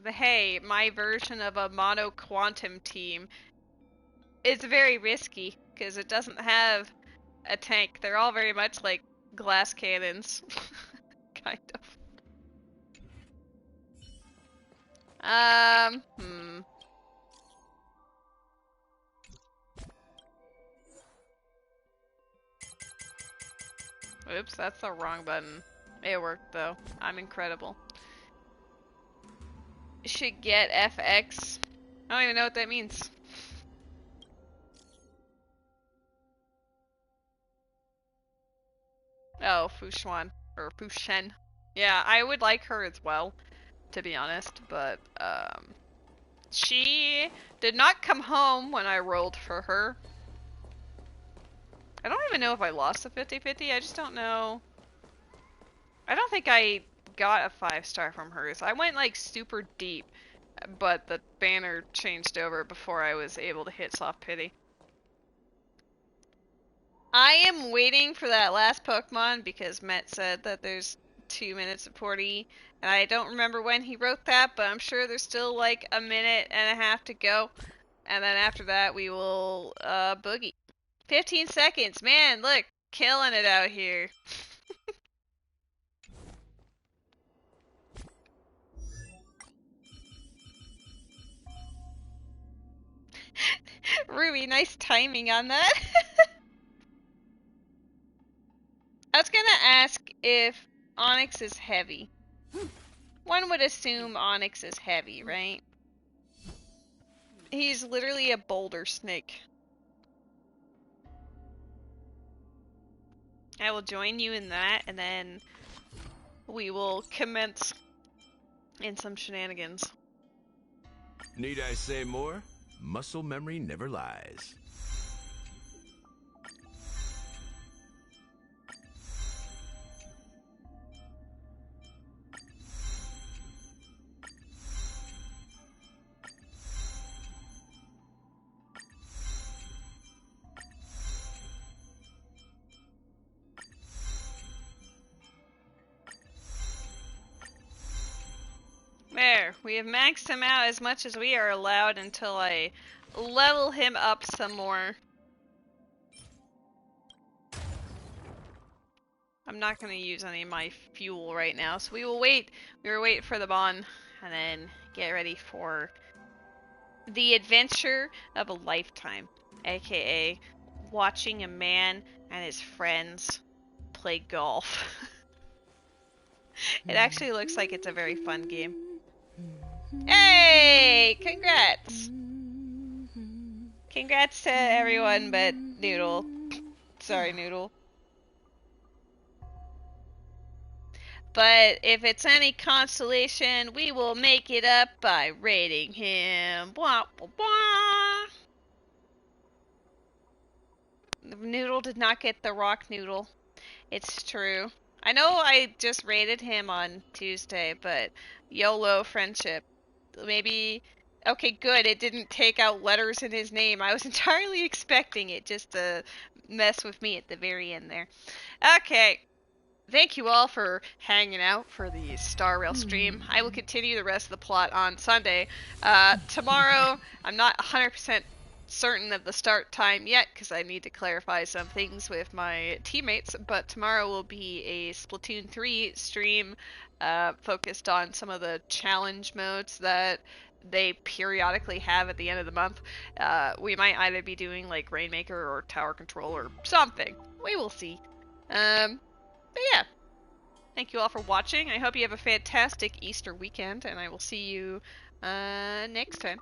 But hey, my version of a mono quantum team is very risky because it doesn't have a tank. They're all very much like glass cannons. Kind of. Oops, that's the wrong button. It worked though. I'm incredible. Should get FX. I don't even know what that means. Oh, Fushuan. Or Fushen. Yeah, I would like her as well, to be honest, but, she did not come home when I rolled for her. I don't even know if I lost the 50-50, I just don't know. I don't think I got a 5-star from hers. I went like super deep, but the banner changed over before I was able to hit soft pity. I am waiting for that last Pokemon because Met said that there's 2 minutes of Porty, and I don't remember when he wrote that, but I'm sure there's still like a minute and a half to go, and then after that we will boogie. 15 seconds, man, look, killing it out here. Ruby, nice timing on that. I was gonna ask if Onyx is heavy. One would assume Onyx is heavy, right? He's literally a boulder snake. I will join you in that, and then we will commence in some shenanigans. Need I say more? Muscle memory never lies. There, we have maxed him out as much as we are allowed until I level him up some more. I'm not going to use any of my fuel right now, so we will wait. We will wait for the bond and then get ready for the adventure of a lifetime, aka watching a man and his friends play golf. It actually looks like it's a very fun game. Hey! Congrats! Congrats to everyone but Noodle. Sorry, Noodle. But if it's any consolation, we will make it up by rating him. Blah, blah, blah. Noodle did not get the rock noodle. It's true. I know I just rated him on Tuesday, but YOLO friendship. Maybe... Okay, good. It didn't take out letters in his name. I was entirely expecting it just to mess with me at the very end there. Okay. Thank you all for hanging out for the Star Rail stream. I will continue the rest of the plot on Sunday. Tomorrow, I'm not 100% certain of the start time yet because I need to clarify some things with my teammates, but tomorrow will be a Splatoon 3 stream focused on some of the challenge modes that they periodically have at the end of the month. We might either be doing like Rainmaker or Tower Control or something. We will see. But yeah, thank you all for watching. I hope you have a fantastic Easter weekend, and I will see you next time.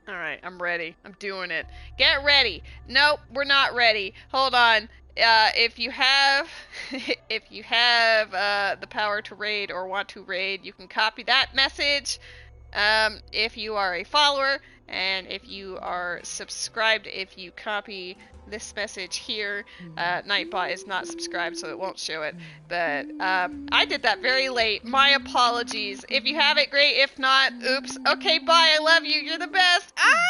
Alright, I'm ready. I'm doing it. Get ready! Nope, we're not ready. Hold on. If you have the power to raid or want to raid, you can copy that message. If you are a follower, and if you are subscribed, if you copy this message here, Nightbot is not subscribed, so it won't show it. But I did that very late. My apologies. If you have it, great. If not, oops. Okay, bye. I love you. You're the best. Ah!